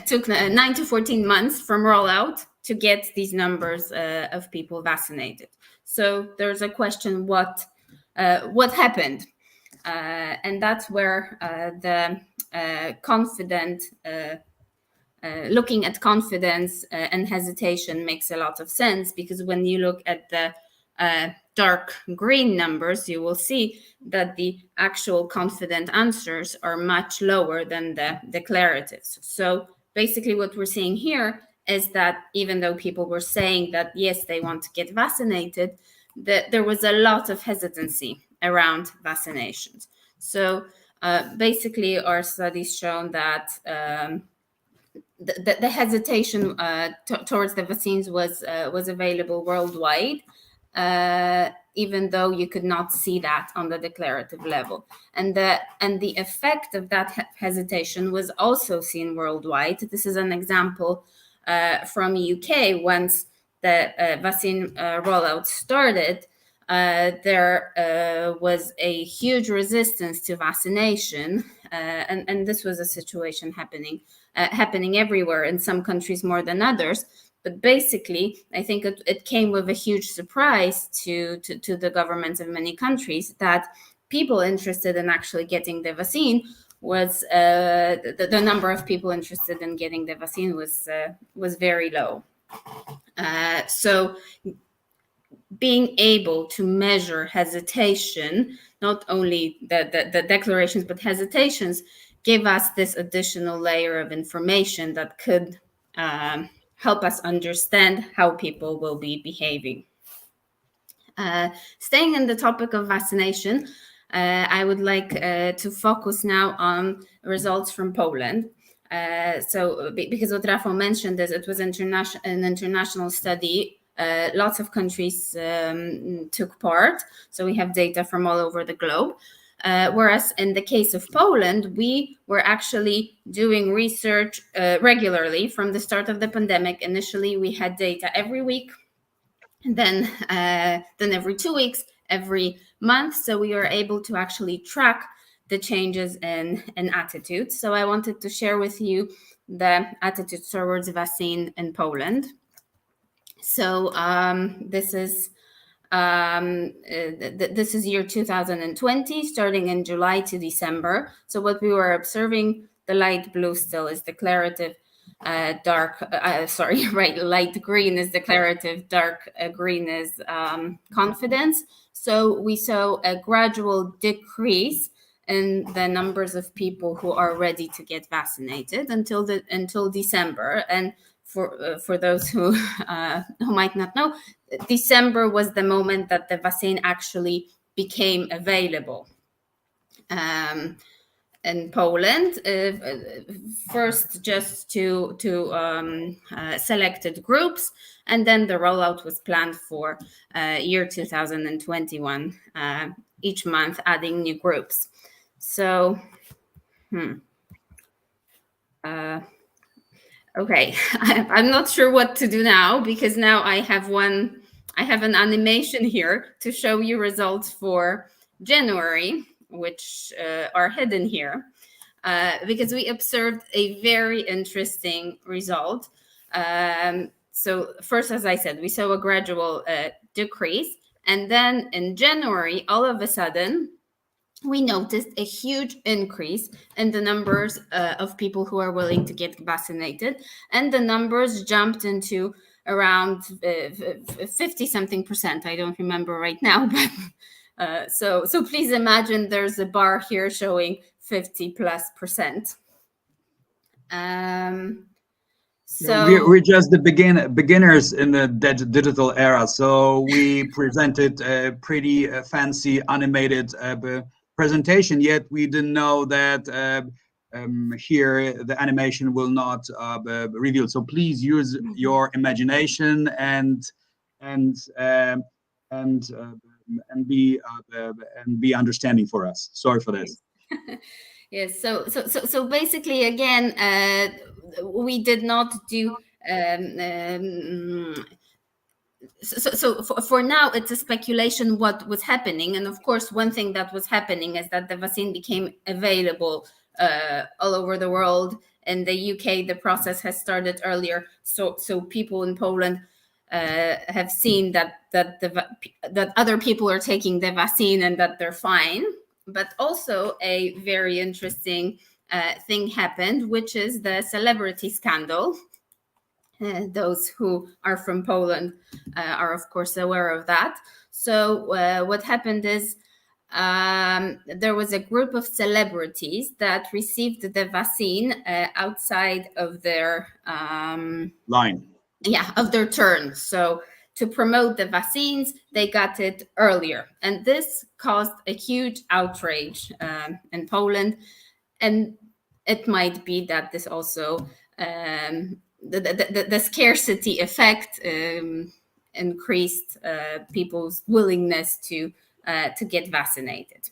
Speaker 12: took 9 to 14 months from rollout to get these numbers of people vaccinated. So there's a question: what happened? And that's where the looking at confidence and hesitation makes a lot of sense, because when you look at the dark green numbers, you will see that the actual confident answers are much lower than the declaratives. So basically what we're seeing here is that even though people were saying that, yes, they want to get vaccinated, there was a lot of hesitancy around vaccinations. So basically our studies shown that the hesitation towards the vaccines was available worldwide, even though you could not see that on the declarative level. And the effect of that hesitation was also seen worldwide. This is an example from UK. Once the vaccine rollout started, there was a huge resistance to vaccination, and this was a situation happening everywhere, in some countries more than others. But basically, I think it came with a huge surprise to the governments of many countries that people interested in actually getting the vaccine was the number of people interested in getting the vaccine was very low. So being able to measure hesitation, not only the declarations, but hesitations, gave us this additional layer of information that could help us understand how people will be behaving. Staying in the topic of vaccination, I would like to focus now on results from Poland. So because what Rafał mentioned is it was an international study. Lots of countries took part, so we have data from all over the globe. Whereas in the case of Poland, we were actually doing research regularly from the start of the pandemic. Initially, we had data every week, and then every 2 weeks, every month. So we were able to actually track the changes in attitudes. So I wanted to share with you the attitudes towards vaccine in Poland. So this is year 2020, starting in July to December. So what we were observing, the light blue still is declarative, light green is declarative, dark green is confidence. So we saw a gradual decrease in the numbers of people who are ready to get vaccinated until December. And for those who might not know, December was the moment that the vaccine actually became available in Poland. First, just to selected groups, and then the rollout was planned for year 2021, each month adding new groups. So, okay, I'm not sure what to do now, because now I have an animation here to show you results for January, which are hidden here, because we observed a very interesting result. So first, as I said, we saw a gradual decrease, and then in January, all of a sudden, we noticed a huge increase in the numbers of people who are willing to get vaccinated, and the numbers jumped into around 50-something%. I don't remember right now, but so please imagine there's a bar here showing 50+%. So
Speaker 11: we're just the beginners in the digital era. So we presented a pretty fancy animated presentation, yet we didn't know that here the animation will not reveal. So please use your imagination and be understanding for us. Sorry for this.
Speaker 12: Yes. So basically, again, we did not do. So for now, it's a speculation what was happening, and of course, one thing that was happening is that the vaccine became available all over the world. In the UK, the process has started earlier, so people in Poland have seen that other people are taking the vaccine and that they're fine. But also a very interesting thing happened, which is the celebrity scandal. Those who are from Poland are, of course, aware of that. So what happened is there was a group of celebrities that received the vaccine outside of their
Speaker 11: line.
Speaker 12: Yeah, of their turn. So to promote the vaccines, they got it earlier. And this caused a huge outrage in Poland. And it might be that this also the scarcity effect increased people's willingness to get vaccinated.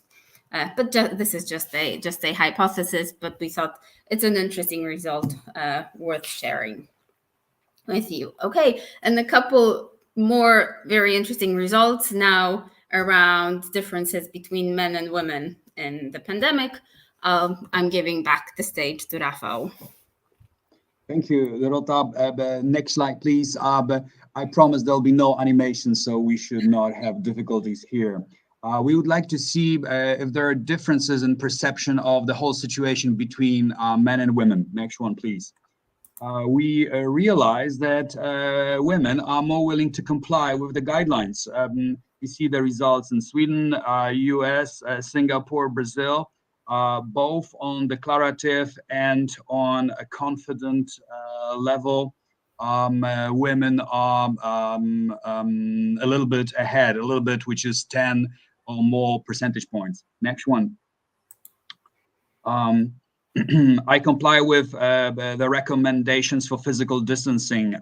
Speaker 12: But this is just a hypothesis, but we thought it's an interesting result worth sharing with you. Okay, and a couple more very interesting results now around differences between men and women in the pandemic. I'm giving back the stage to Rafał.
Speaker 11: Thank you, Dorota. Next slide, please. I promise there'll be no animation, so we should not have difficulties here. We would like to see if there are differences in perception of the whole situation between men and women. Next one, please. We realize that women are more willing to comply with the guidelines. We see the results in Sweden, US, Singapore, Brazil. Both on declarative and on a confident level, women are a little bit ahead, which is 10 or more percentage points. Next one. I comply with the recommendations for physical distancing,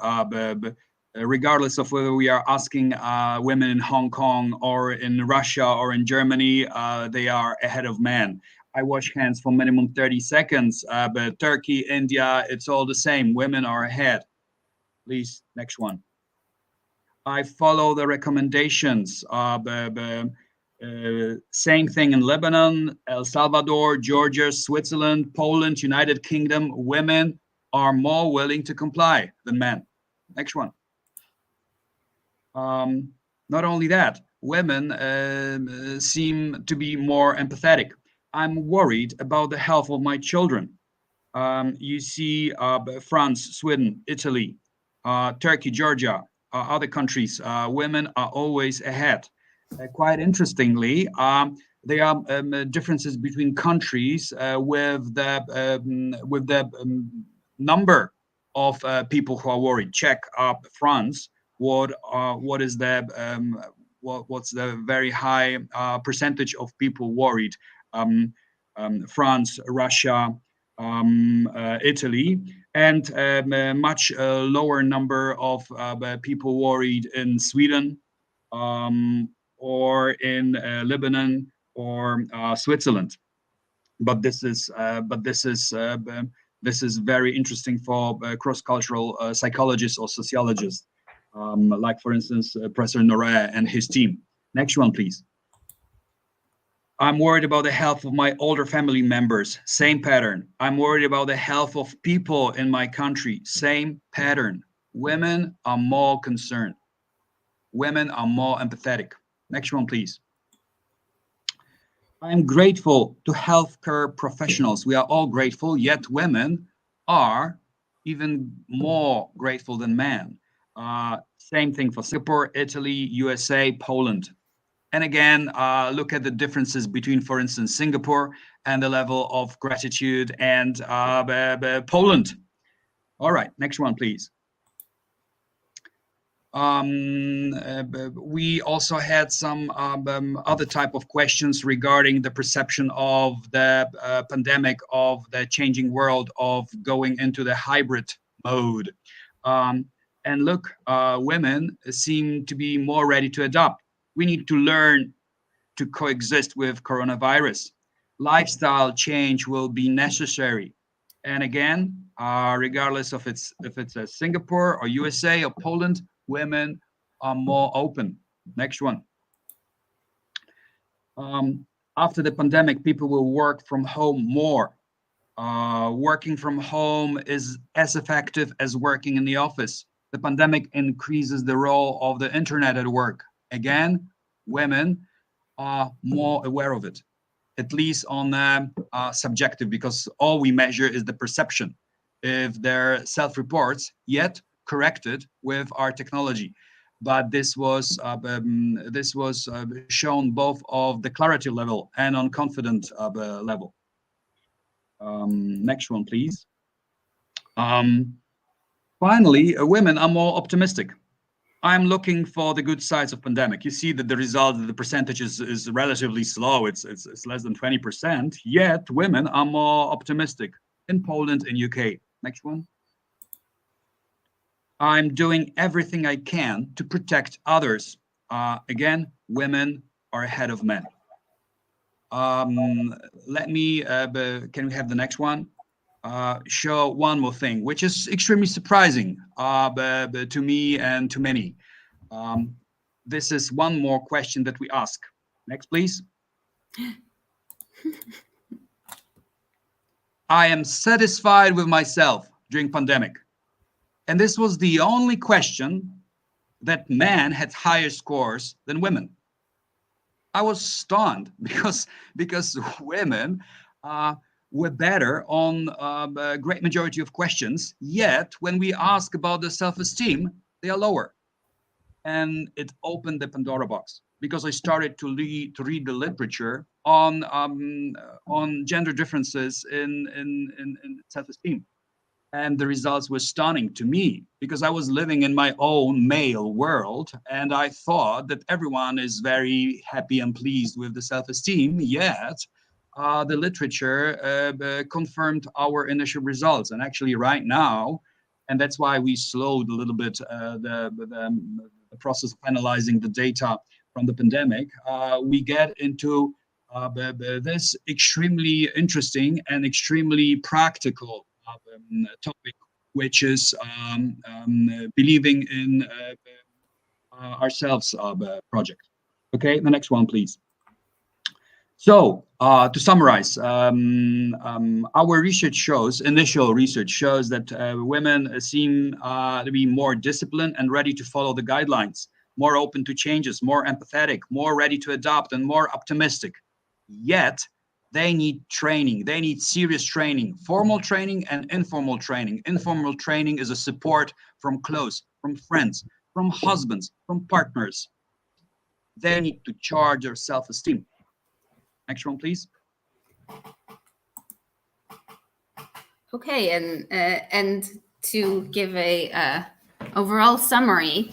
Speaker 11: regardless of whether we are asking women in Hong Kong or in Russia or in Germany, they are ahead of men. I wash hands for minimum 30 seconds, but Turkey, India, it's all the same. Women are ahead. Please, next one. I follow the recommendations. Same thing in Lebanon, El Salvador, Georgia, Switzerland, Poland, United Kingdom. Women are more willing to comply than men. Next one. Not only that, women seem to be more empathetic. I'm worried about the health of my children. You see France, Sweden, Italy, Turkey, Georgia, other countries. Women are always ahead. Quite interestingly, there are differences between countries with the number of people who are worried. Check France. What's the very high percentage of people worried? France, Russia, Italy, and a much lower number of people worried in Sweden or in Lebanon or Switzerland. But this is very interesting for cross-cultural psychologists or sociologists, like for instance Professor Noret and his team. Next one, please. I'm worried about the health of my older family members. Same pattern. I'm worried about the health of people in my country. Same pattern. Women are more concerned. Women are more empathetic. Next one, please. I'm grateful to healthcare professionals. We are all grateful, yet women are even more grateful than men. Same thing for Singapore, Italy, USA, Poland. And again, look at the differences between, for instance, Singapore and the level of gratitude and Poland. All right, next one, please. We also had some other type of questions regarding the perception of the pandemic, of the changing world, of going into the hybrid mode. And look, women seem to be more ready to adapt. We need to learn to coexist with coronavirus. Lifestyle change will be necessary. And again, regardless of if it's Singapore or USA or Poland, women are more open. Next one. After the pandemic, people will work from home more. Working from home is as effective as working in the office. The pandemic increases the role of the internet at work. Again, women are more aware of it, at least on subjective, because all we measure is the perception. If they're self-reports, yet corrected with our technology. But this was shown both of the clarity level and on confidence level. Next one, please. Finally, women are more optimistic. I'm looking for the good sides of pandemic. You see that the result, the percentage is relatively slow. It's less than 20%. Yet women are more optimistic in Poland and UK. Next one. I'm doing everything I can to protect others. Again, women are ahead of men. Let me, can we have the next one? Show one more thing, which is extremely surprising to me and to many. This is one more question that we ask. Next, please. I am satisfied with myself during pandemic. And this was the only question that men had higher scores than women. I was stunned because women were better on a great majority of questions, yet when we ask about the self-esteem, they are lower. And it opened the Pandora box, because I started to read the literature on gender differences in self-esteem. And the results were stunning to me, because I was living in my own male world, and I thought that everyone is very happy and pleased with the self-esteem, yet the literature confirmed our initial results. And actually right now, and that's why we slowed a little bit the process of analyzing the data from the pandemic, we get into this extremely interesting and extremely practical topic, which is believing in ourselves project. Okay, the next one, please. So to summarize, our research shows, initial research shows that women seem to be more disciplined and ready to follow the guidelines, more open to changes, more empathetic, more ready to adapt, and more optimistic. Yet they need training. They need serious training, formal training and informal training. Informal training is a support from close, from friends, from husbands, from partners. They need to charge their self-esteem. Next one, please.
Speaker 12: Okay, and to give a overall summary,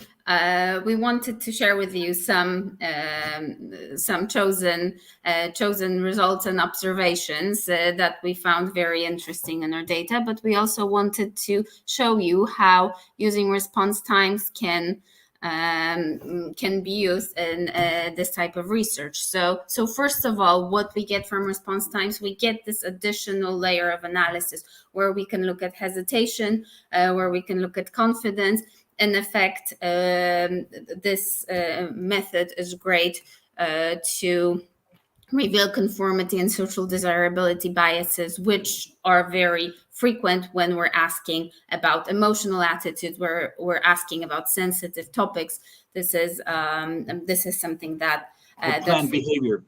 Speaker 12: we wanted to share with you some chosen results and observations that we found very interesting in our data, but we also wanted to show you how using response times can be used in this type of research. So first of all, what we get from response times, we get this additional layer of analysis where we can look at hesitation, where we can look at confidence. In effect, this method is great to reveal conformity and social desirability biases, which are very frequent when we're asking about emotional attitudes, where we're asking about sensitive topics. This is something that
Speaker 11: planned behavior.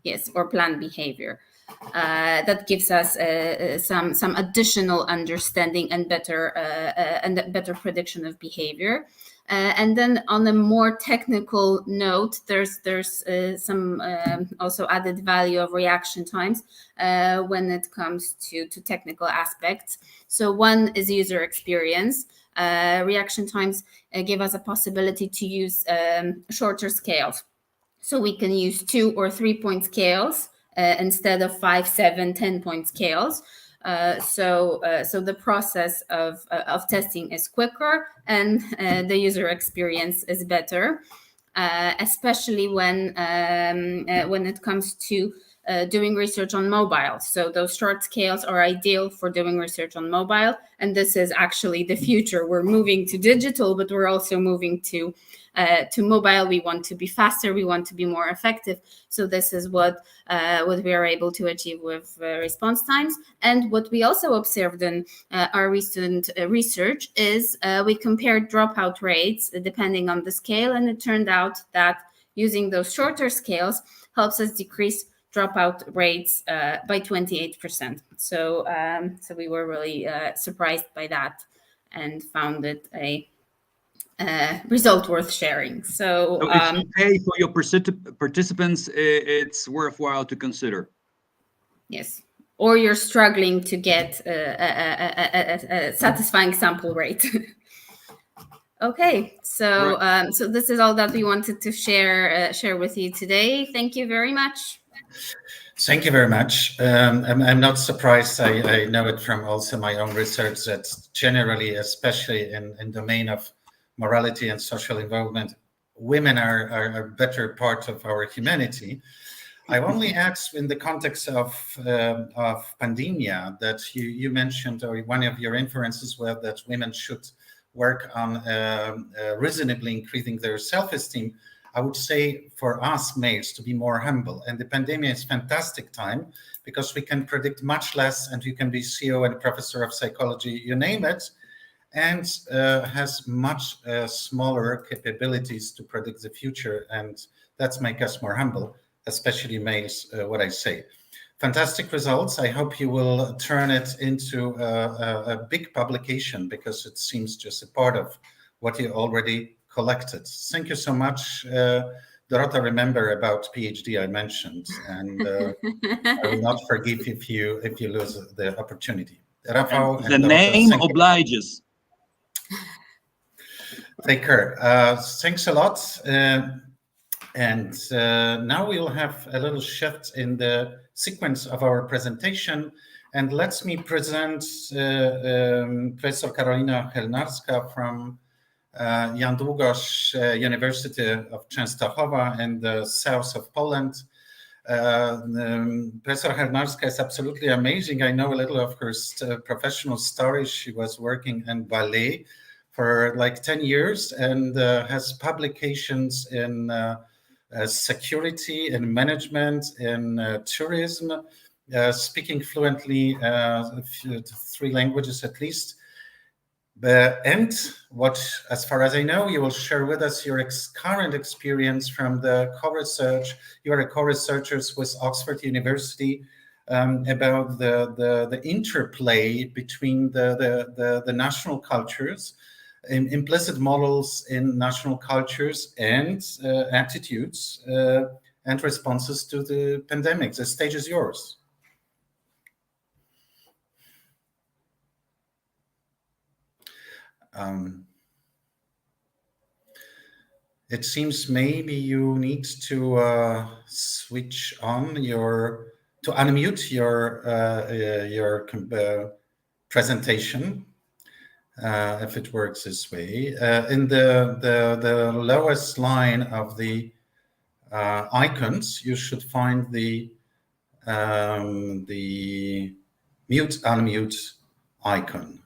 Speaker 12: Yes, or planned behavior. That gives us some additional understanding and better prediction of behavior. And then on a more technical note, there's some also added value of reaction times when it comes to technical aspects. So one is user experience. reaction times give us a possibility to use shorter scales. So we can use 2 or 3 point scales instead of 5, 7, 10 point scales. So the process of testing is quicker and the user experience is better, especially when it comes to doing research on mobile. So those short scales are ideal for doing research on mobile, and this is actually the future. We're moving to digital, but we're also moving to mobile. We want to be faster. We want to be more effective. So this is what we are able to achieve with response times. And what we also observed in our recent research is we compared dropout rates depending on the scale, and it turned out that using those shorter scales helps us decrease dropout rates by 28%. So we were really surprised by that and found it a result worth sharing. So
Speaker 11: if you pay for your participants, it's worthwhile to consider.
Speaker 12: Yes. Or you're struggling to get a satisfying sample rate. Okay, so
Speaker 11: Right.
Speaker 12: So this is all that we wanted to share with you today. Thank you very much.
Speaker 1: Thank you very much. I'm not surprised. I know it from also my own research that generally, especially in domain of morality and social involvement, women are a better part of our humanity. I only add in the context of pandemia that you mentioned, or one of your inferences were that women should work on reasonably increasing their self-esteem. I would say for us males to be more humble. And the pandemic is a fantastic time because we can predict much less, and you can be CEO and professor of psychology, you name it, and has much smaller capabilities to predict the future. And that's make us more humble, especially males, what I say. Fantastic results. I hope you will turn it into a big publication because it seems just a part of what you already collected. Thank you so much. Dorota, remember about PhD I mentioned, and I will not forgive if you lose the opportunity. Rafał
Speaker 11: the name obliges.
Speaker 1: Take care. Thanks a lot. And now we will have a little shift in the sequence of our presentation. And let me present Professor Karolina Helnarska from Jan Długosz University of Częstochowa in the south of Poland. Professor Helnarska is absolutely amazing. I know a little of her professional story. She was working in ballet for like 10 years and has publications in security, in management, in tourism, speaking fluently 3 languages at least. And what, as far as I know, you will share with us your current experience from the co-research. You are a co-researcher with Oxford University about the interplay between the national cultures, implicit models in national cultures, and attitudes and responses to the pandemic. The stage is yours. It seems maybe you need to switch on to unmute your presentation, if it works this way. In the lowest line of the icons, you should find the mute unmute icon.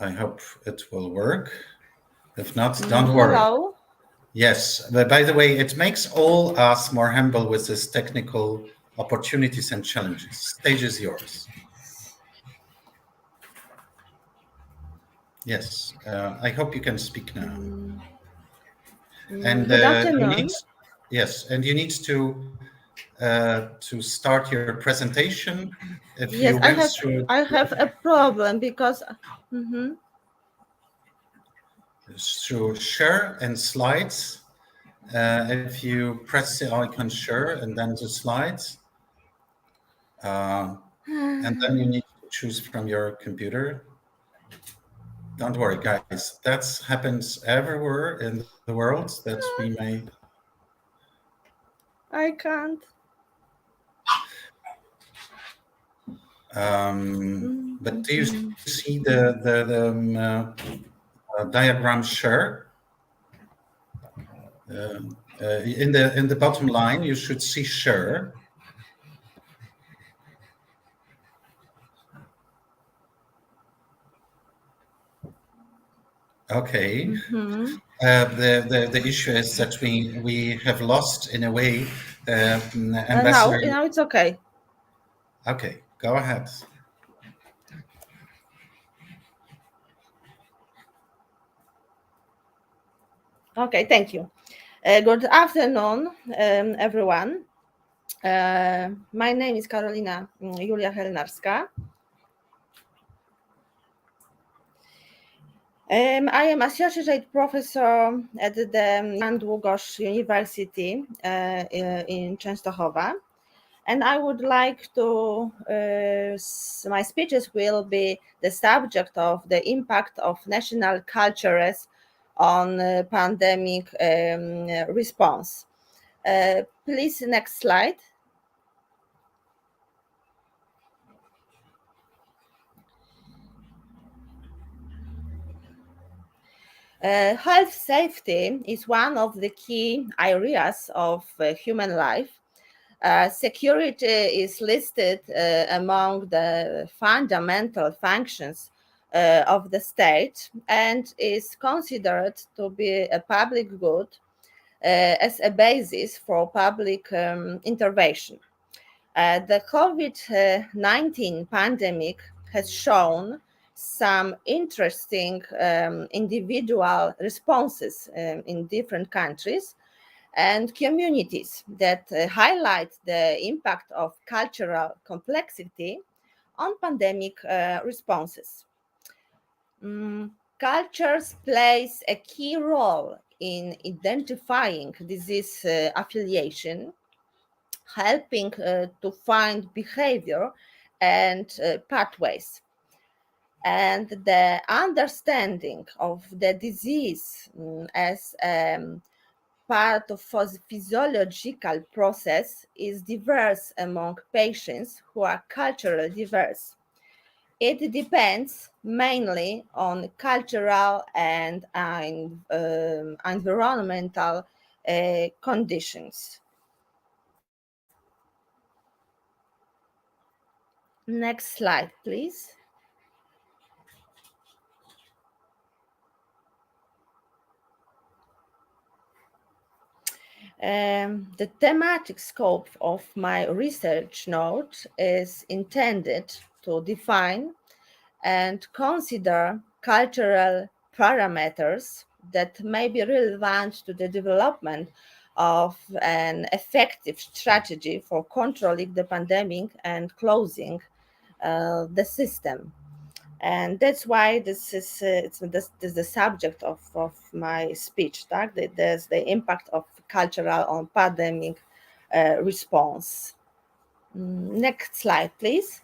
Speaker 1: I hope it will work. If not, don't worry.
Speaker 13: Hello.
Speaker 1: Yes, but by the way, it makes all us more humble with these technical opportunities and challenges. Stage is yours. Yes, I hope you can speak now. And
Speaker 13: good afternoon.
Speaker 1: You need to start your presentation. If
Speaker 13: yes,
Speaker 1: you
Speaker 13: I have a problem because
Speaker 1: through share and slides. If you press the icon share and then the slides, and then you need to choose from your computer. Don't worry, guys. That happens everywhere in the world that we may.
Speaker 13: I can't.
Speaker 1: But do you see the diagram share? In the bottom line, you should see share. Okay. The issue is that we have lost in a way ambassador.
Speaker 13: Now it's okay.
Speaker 1: Okay, go ahead.
Speaker 13: Okay, thank you. Good afternoon, everyone. My name is Karolina Julia Helnarska. I am associate professor at the Jan Długosz University in Częstochowa, and I would like to, my speeches will be the subject of the impact of national cultures on pandemic response. Please, next slide. Health safety is one of the key areas of human life. Security is listed among the fundamental functions of the state and is considered to be a public good as a basis for public intervention. The COVID-19 pandemic has shown some interesting individual responses in different countries and communities that highlight the impact of cultural complexity on pandemic responses. Cultures plays a key role in identifying disease affiliation, helping to find behavior and pathways. And the understanding of the disease as part of physiological process is diverse among patients who are culturally diverse. It depends mainly on cultural and environmental conditions. Next slide, please. The thematic scope of my research note is intended to define and consider cultural parameters that may be relevant to the development of an effective strategy for controlling the pandemic and closing the system. And that's why this is the subject of my speech. There's the impact of cultural on pandemic response. Next slide, please.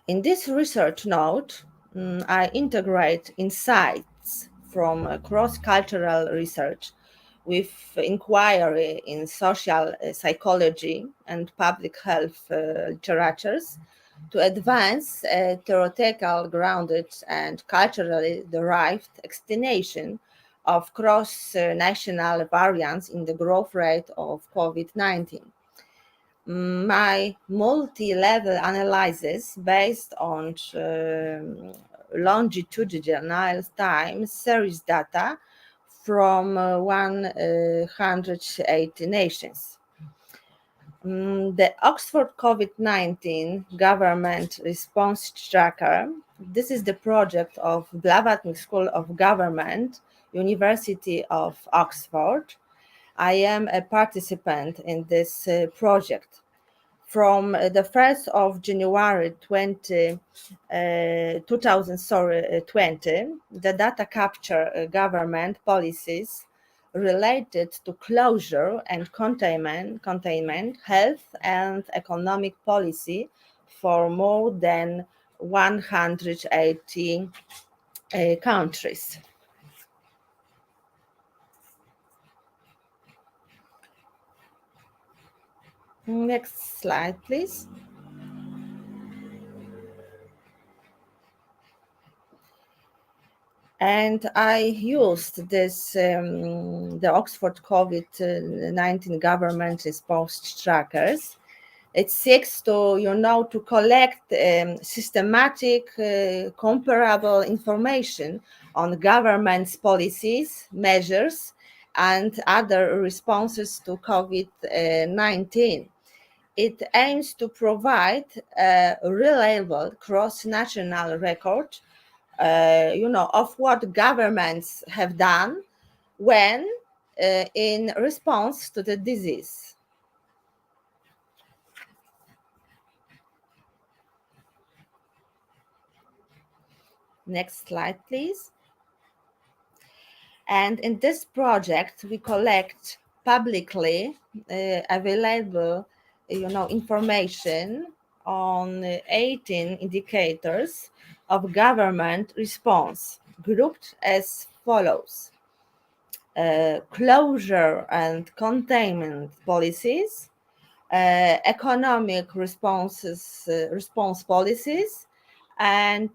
Speaker 13: In this research note, I integrate insights from cross-cultural research with inquiry in social psychology and public health literatures to advance theoretical grounded and culturally derived explanation of cross-national variance in the growth rate of COVID-19. My multi-level analysis based on longitudinal time series data from 180 nations. The Oxford COVID-19 Government Response Tracker. This is the project of Blavatnik School of Government, University of Oxford. I am a participant in this project. From the 1st of January 2020, the data capture government policies, related to closure and containment, health and economic policy for more than 180 countries. Next slide, please. And I used this, the Oxford COVID-19 government response trackers. It seeks to, to collect systematic, comparable information on government's policies, measures, and other responses to COVID-19. It aims to provide a reliable cross-national record of what governments have done when in response to the disease. Next slide, please. And in this project, we collect publicly available, information on 18 indicators of government response, grouped as follows: closure and containment policies, economic response policies, and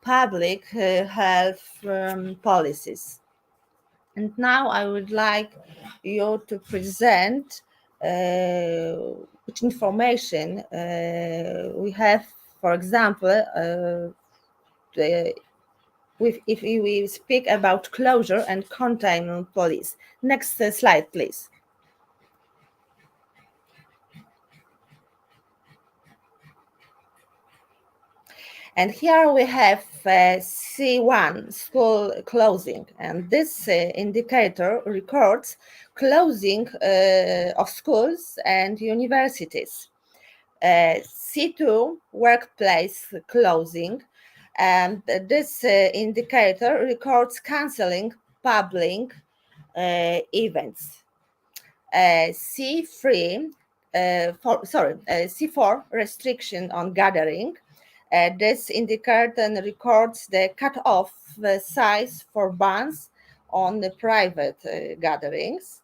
Speaker 13: public health policies. And now I would like you to present which information we have, for example, if we speak about closure and containment policy. Next slide, please. And here we have C1, school closing, and this indicator records closing of schools and universities. C2, workplace closing, and this indicator records canceling public events. C4, restriction on gathering. This indicator records the cut-off size for bans on the private gatherings.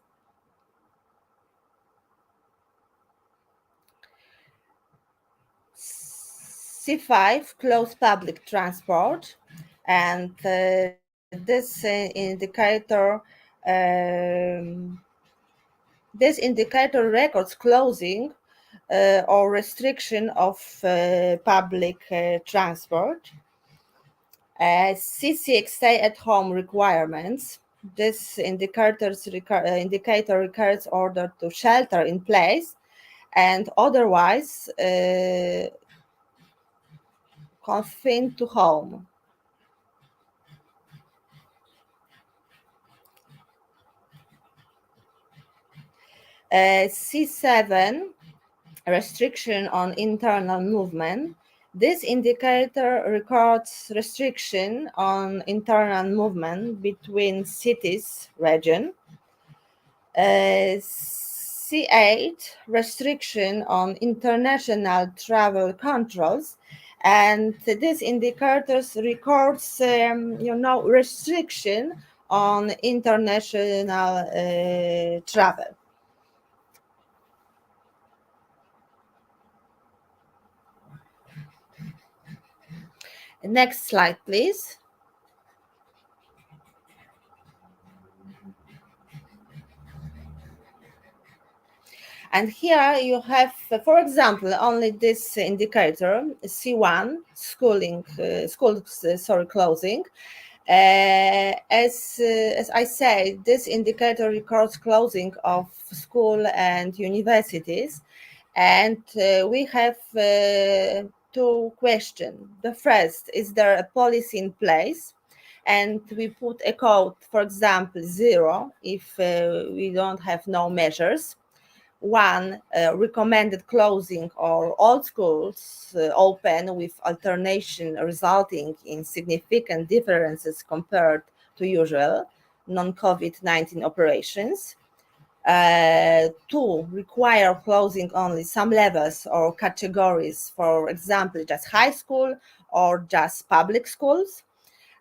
Speaker 13: C5, close public transport, and this indicator records closing or restriction of public transport. C6, stay-at-home requirements. This indicator requires order to shelter in place and otherwise confined to home. C7, restriction on internal movement. This indicator records restriction on internal movement between cities, region. C8, restriction on international travel controls. And this indicator records, restriction on international travel. Next slide, please. And here you have, for example, only this indicator, C1, closing. As I said, this indicator records closing of school and universities. And we have two questions. The first, is there a policy in place? And we put a code, for example, 0, if we don't have no measures. 1, recommended closing or all schools open with alternation resulting in significant differences compared to usual. non-COVID-19 operations. 2, require closing only some levels or categories, for example, just high school or just public schools.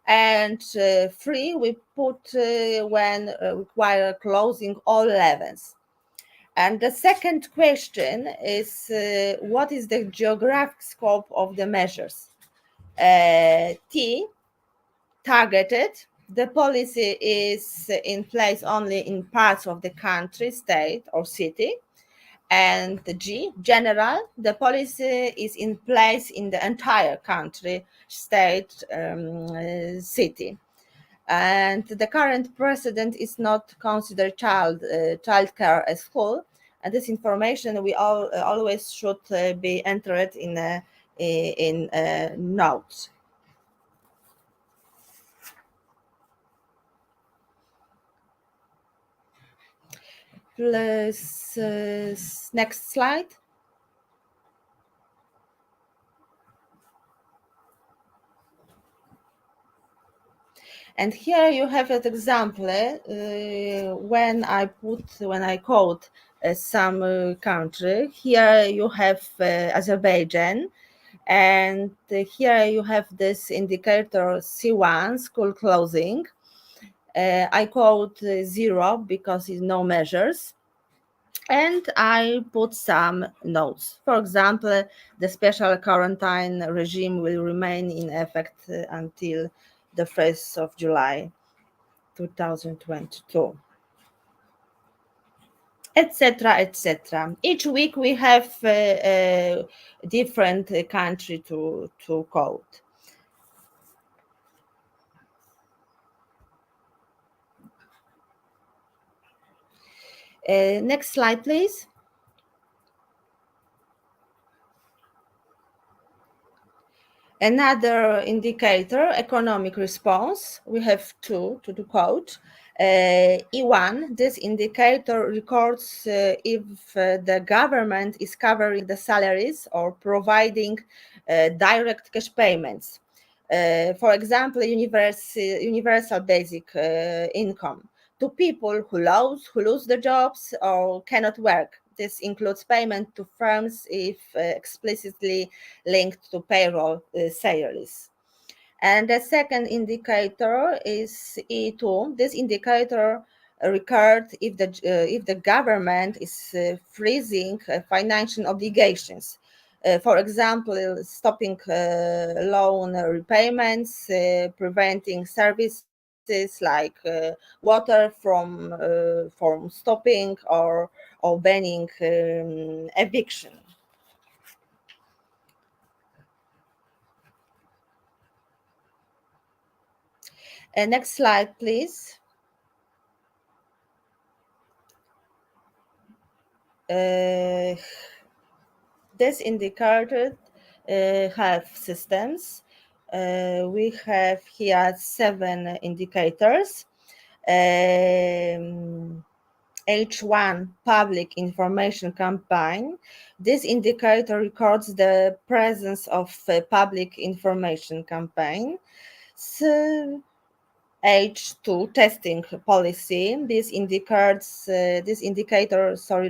Speaker 13: And 3, we put when require closing all levels. And the second question is, what is the geographic scope of the measures? T, targeted. The policy is in place only in parts of the country, state, or city. And G, general. The policy is in place in the entire country, state, city. And the current president is not considered childcare as school. And this information we always should be entered in notes. Please, next slide. And here you have an example when I quote some country. Here you have Azerbaijan, and here you have this indicator C1, school closing. I quote 0 because it's no measures. And I put some notes. For example, the special quarantine regime will remain in effect until the 1st of July 2022, etc., etc. Each week we have a different country to quote. Next slide, please. Another indicator, economic response. We have 2 to quote. E1, this indicator records if the government is covering the salaries or providing direct cash payments. For example, universal basic income to people who lose their jobs or cannot work. This includes payment to firms if explicitly linked to payroll salaries. And the second indicator is E2. This indicator records if the government is freezing financial obligations. For example, stopping loan repayments, preventing services like water from stopping or banning eviction. Next slide, please. This indicator have systems. We have here 7 indicators. H1 public information campaign. This indicator records the presence of public information campaign. So H2 testing policy. This indicator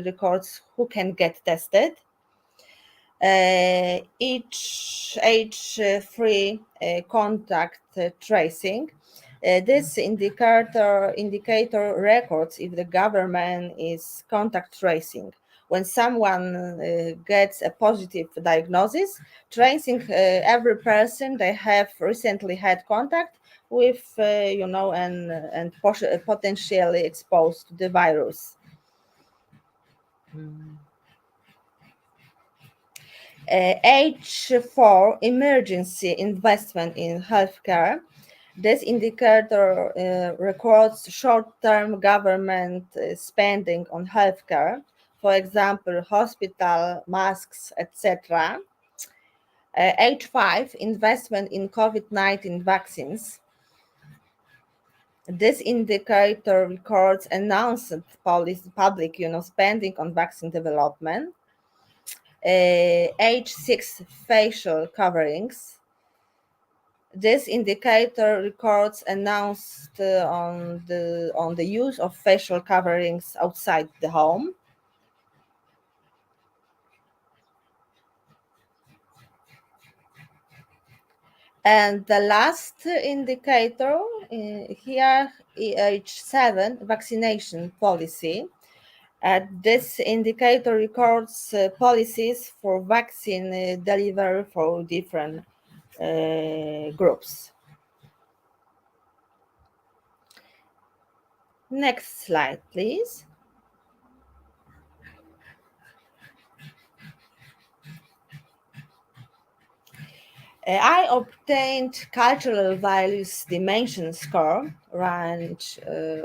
Speaker 13: records who can get tested. Each H3 contact tracing. This indicator records if the government is contact tracing. When someone gets a positive diagnosis, tracing every person they have recently had contact with, and potentially exposed to the virus. H4 emergency investment in healthcare. This indicator records short-term government spending on healthcare, for example, hospital, masks, etc. H5 investment in COVID-19 vaccines. This indicator records announced public spending on vaccine development. H6 facial coverings. This indicator records announced on the use of facial coverings outside the home. And the last indicator here, H7, vaccination policy. This indicator records policies for vaccine delivery for different groups. Next slide, please. I obtained cultural values dimension score range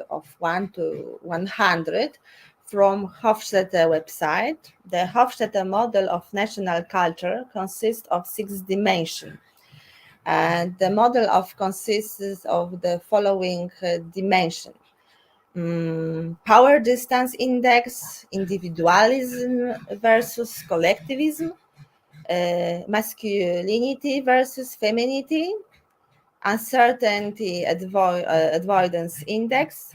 Speaker 13: of 1 to 100 from Hofstede website. The Hofstede model of national culture consists of 6 dimensions. And the model consists of the following dimension. Power distance index, individualism versus collectivism, masculinity versus femininity, uncertainty avoidance index,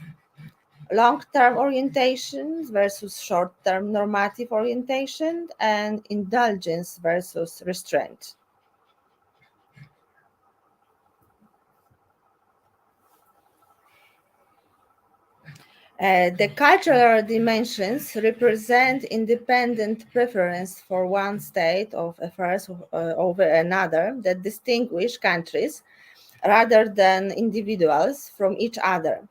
Speaker 13: long-term orientation versus short-term normative orientation, and indulgence versus restraint. The cultural dimensions represent independent preference for one state of affairs over another that distinguish countries rather than individuals from each other.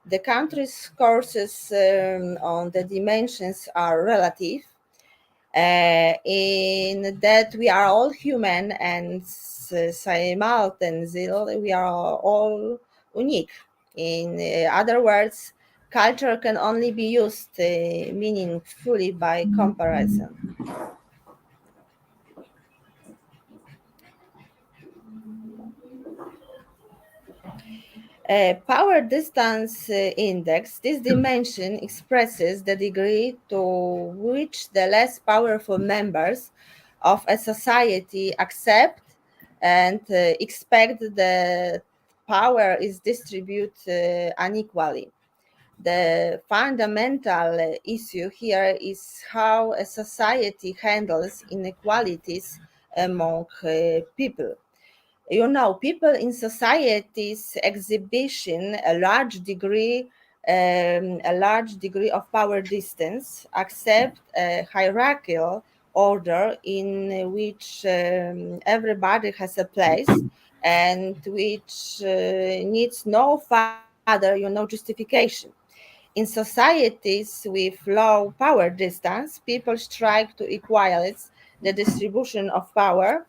Speaker 13: The countries' courses on the dimensions are relative, in that we are all human and simultaneously we are all unique. In other words, culture can only be used meaningfully by comparison. Power distance index, this dimension expresses the degree to which the less powerful members of a society accept and expect that power is distributed unequally. The fundamental issue here is how a society handles inequalities among people. You know, people in societies exhibition a large degree of power distance, accept a hierarchical order in which everybody has a place and which needs no further, justification. In societies with low power distance, people strive to equalize the distribution of power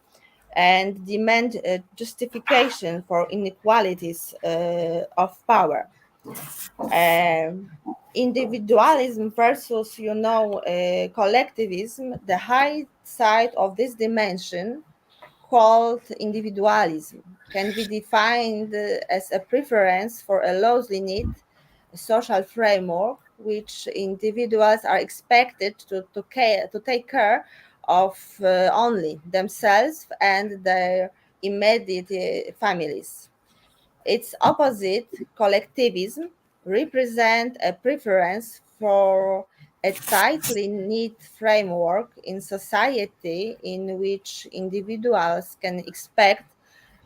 Speaker 13: and demand justification for inequalities of power. Individualism versus, collectivism, the high side of this dimension, called individualism, can be defined as a preference for a loosely knit social framework which individuals are expected to take care of only themselves and their immediate families. Its opposite, collectivism, represents a preference for a tightly knit framework in society in which individuals can expect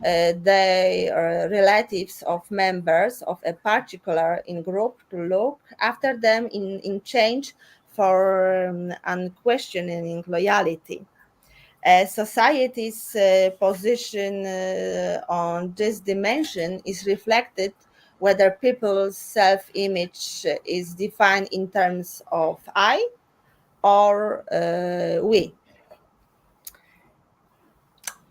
Speaker 13: their relatives of members of a particular in-group to look after them in change for unquestioning loyalty. Society's position on this dimension is reflected whether people's self-image is defined in terms of I or we.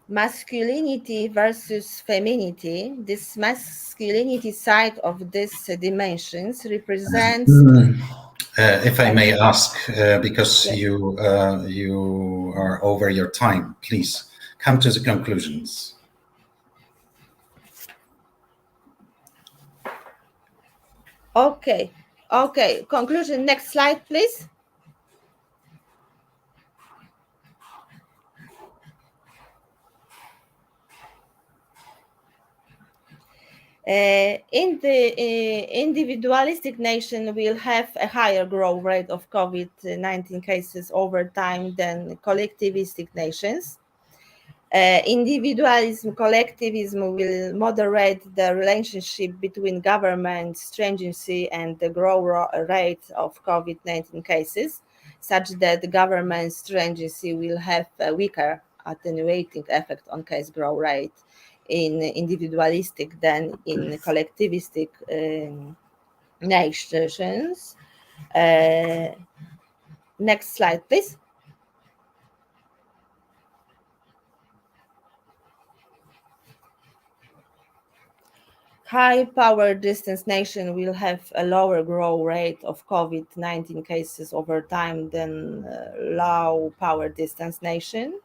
Speaker 13: Masculinity versus femininity. This masculinity side of these dimensions represents.
Speaker 1: If I may ask, because
Speaker 13: Yes.
Speaker 1: you are over your time, please come to the conclusions.
Speaker 13: Okay. Conclusion. Next slide, please. In the individualistic nation will have a higher growth rate of COVID-19 cases over time than collectivistic nations. Individualism, collectivism will moderate the relationship between government stringency and the growth rate of COVID-19 cases, such that the government stringency will have a weaker attenuating effect on case growth rate in individualistic than in collectivistic nations. Next slide, please. High power distance nation will have a lower growth rate of COVID-19 cases over time than low power distance nation.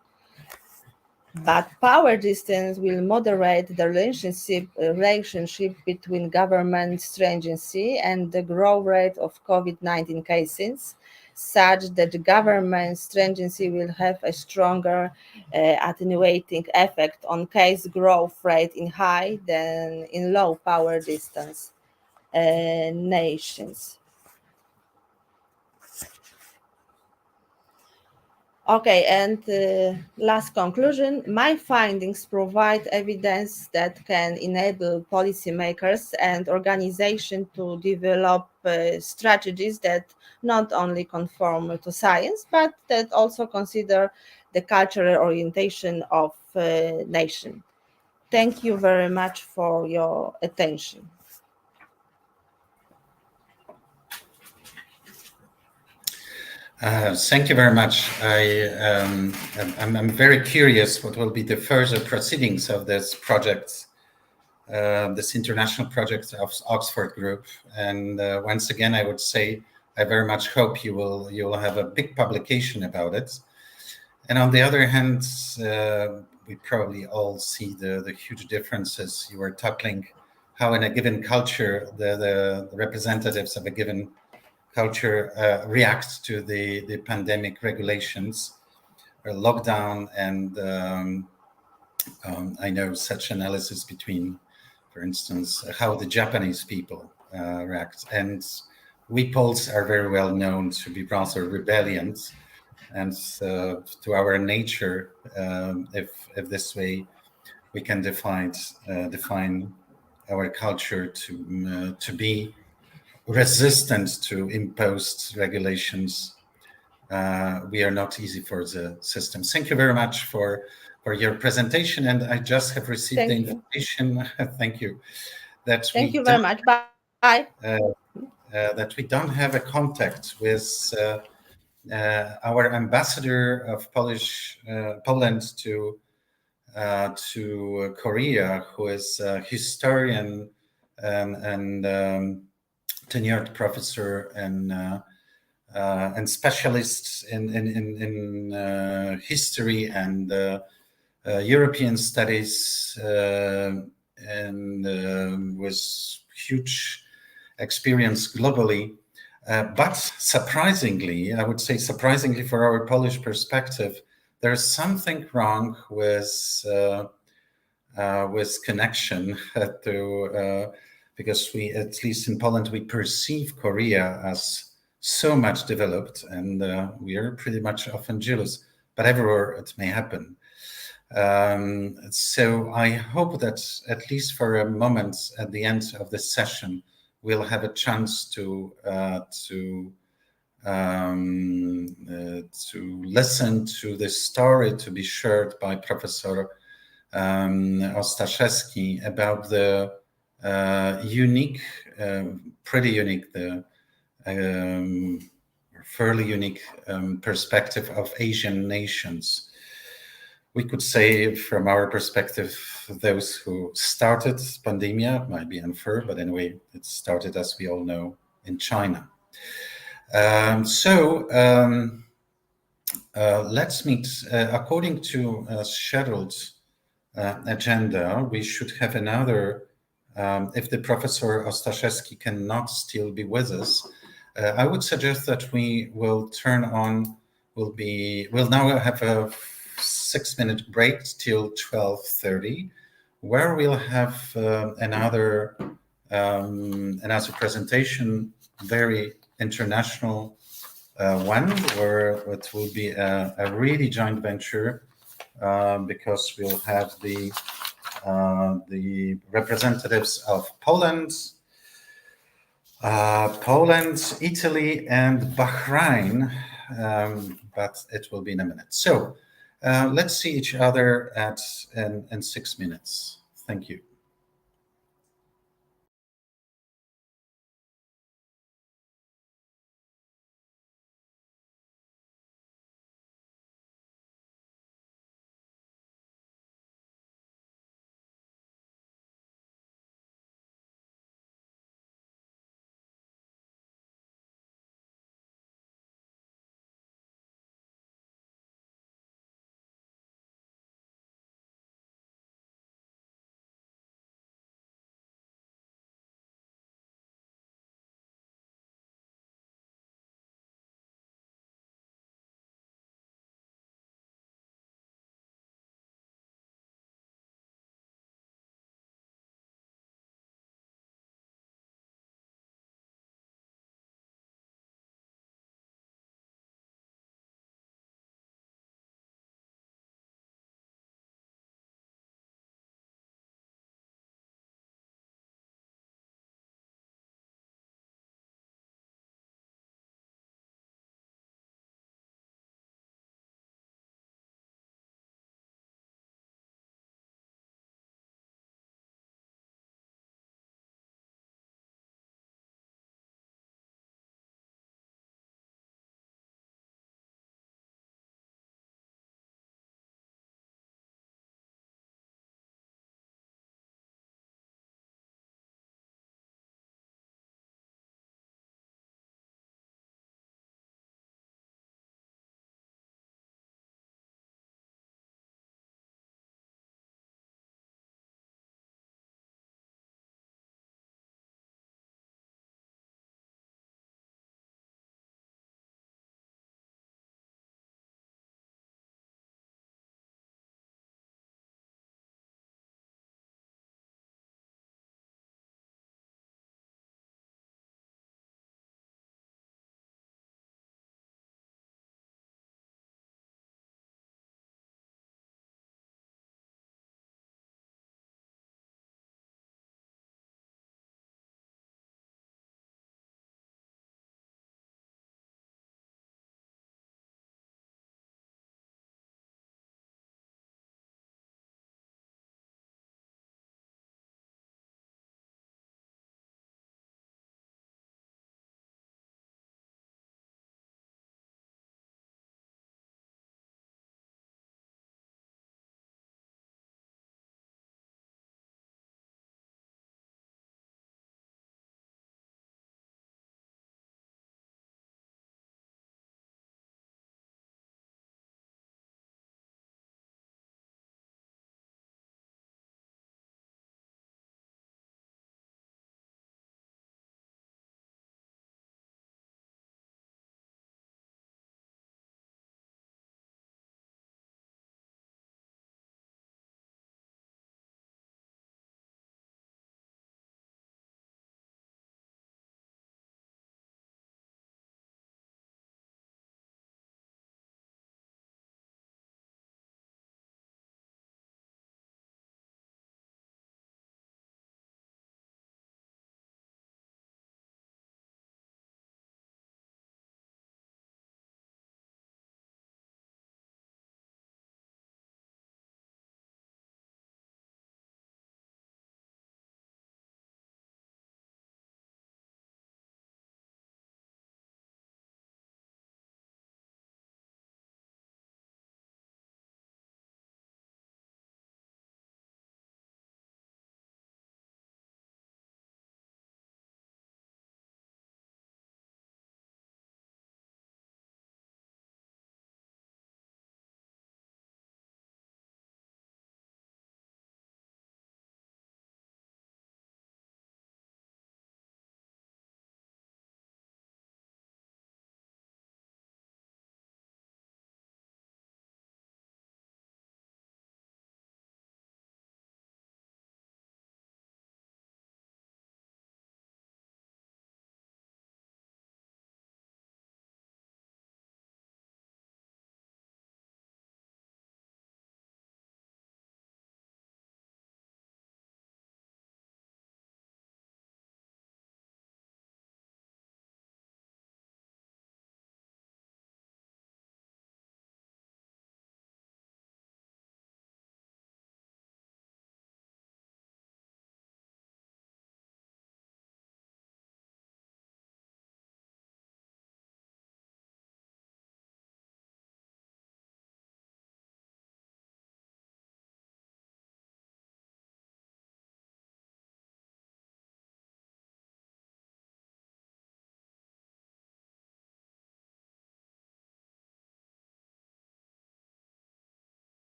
Speaker 13: But power distance will moderate the relationship between government stringency and the growth rate of COVID-19 cases, such that the government stringency will have a stronger attenuating effect on case growth rate in high than in low power distance nations. Okay, and last conclusion, my findings provide evidence that can enable policymakers and organizations to develop strategies that not only conform to science, but that also consider the cultural orientation of nation. Thank you very much for your attention.
Speaker 1: Thank you very much. I'm very curious what will be the further proceedings of this project, this international project of Oxford Group. And once again, I would say I very much hope you will have a big publication about it. And on the other hand, we probably all see the huge differences you were tackling, how in a given culture the representatives of a given culture reacts to the pandemic regulations or lockdown, and I know such analysis between, for instance, how the Japanese people react. And we Poles are very well known to be rather rebellious, and to our nature, if this way we can define our culture to be resistant to imposed regulations. We are not easy for the system. Thank you very much for your presentation, and I just have received the information. Thank you.
Speaker 13: Thank you very much. Bye.
Speaker 1: That we don't have a contact with our ambassador of Poland to Korea, who is a historian and tenured professor and specialist in history and European studies, and with huge experience globally. But surprisingly, I would say surprisingly for our Polish perspective, there's something wrong with connection to. Because we, at least in Poland, we perceive Korea as so much developed, and we are pretty much often jealous, but everywhere it may happen. So I hope that at least for a moment at the end of this session, we'll have a chance to listen to the story to be shared by Professor Ostaszewski about the pretty unique, fairly unique perspective of Asian nations. We could say from our perspective, those who started pandemia might be unfair, but anyway, it started, as we all know, in China. Let's meet, according to scheduled agenda, we should have another. If the Professor Ostaszewski cannot still be with us, I would suggest that we will we'll now have a 6-minute break till 12:30, where we'll have another presentation, very international one, where it will be a really joint venture, because we'll have the representatives of Poland, Italy, and Bahrain, but it will be in a minute. So let's see each other in 6 minutes. Thank you.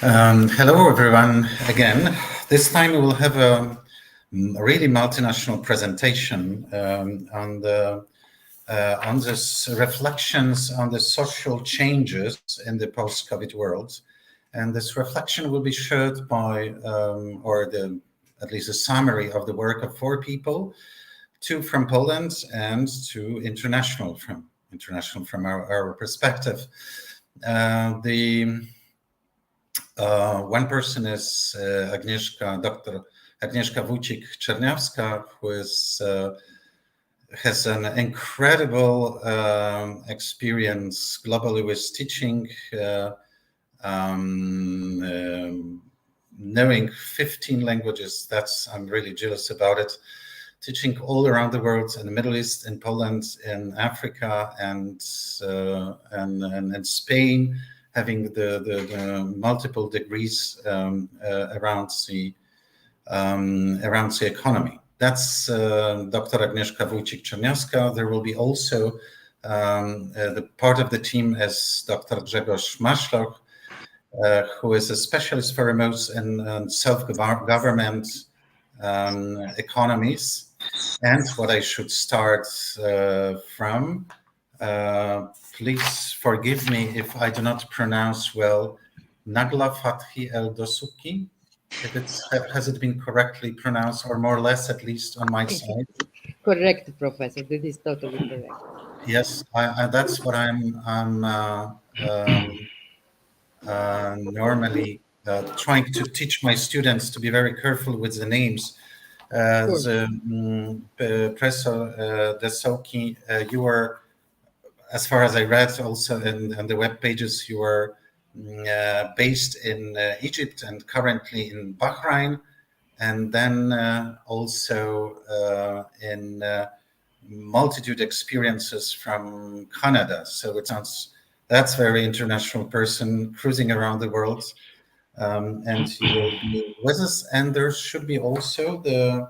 Speaker 1: Hello, everyone, again. This time we will have a really multinational presentation on this reflections on the social changes in the post-COVID world. And this reflection will be shared by, at least a summary of the work of 4 people, 2 from Poland and 2 international from our perspective. One person is Dr. Agnieszka Wójcik-Czerniawska, who has an incredible experience globally with teaching, knowing 15 languages. I'm really jealous about it. Teaching all around the world, in the Middle East, in Poland, in Africa, and Spain, having the multiple degrees around the economy. That's Dr. Agnieszka Wójcik-Czerniawska. There will be also the part of the team is Dr. Grzegorz Maślok, who is a specialist for remote and self-government economies. And what I should start from, please forgive me if I do not pronounce well, Nagla Fathi El Dosuki. Has it been correctly pronounced, or more or less, at least on my side?
Speaker 14: Correct, Professor. That is totally correct.
Speaker 1: Yes, that's what I'm normally trying to teach my students, to be very careful with the names. Professor Desoki, you were, as far as I read also on the web pages, you were based in Egypt and currently in Bahrain, and then also in multitude experiences from Canada. So it sounds, that's very international person cruising around the world. And he will be with us. And there should be also the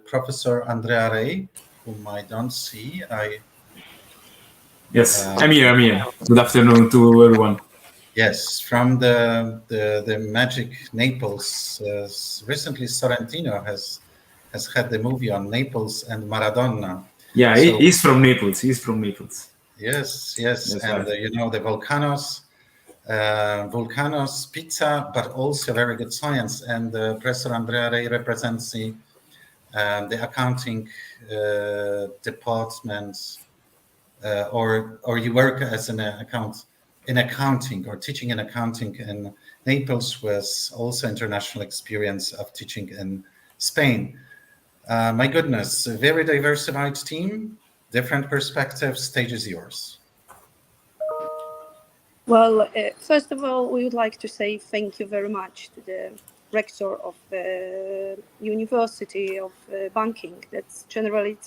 Speaker 1: Professor Andrea Rey, whom I don't see.
Speaker 15: Yes, I'm here. Good afternoon to everyone.
Speaker 1: Yes, from the magic Naples. Recently, Sorrentino has had the movie on Naples and Maradona.
Speaker 15: Yeah, so, he's from Naples.
Speaker 1: Yes, and the Volcano's pizza, but also very good science. And Professor Andrea Rey represents the accounting department, or you work as in accounting or teaching in accounting in Naples, with also international experience of teaching in Spain. My goodness, a very diversified team, different perspectives. Stage is yours.
Speaker 16: Well, first of all, we would like to say thank you very much to the rector of the University of Banking. It's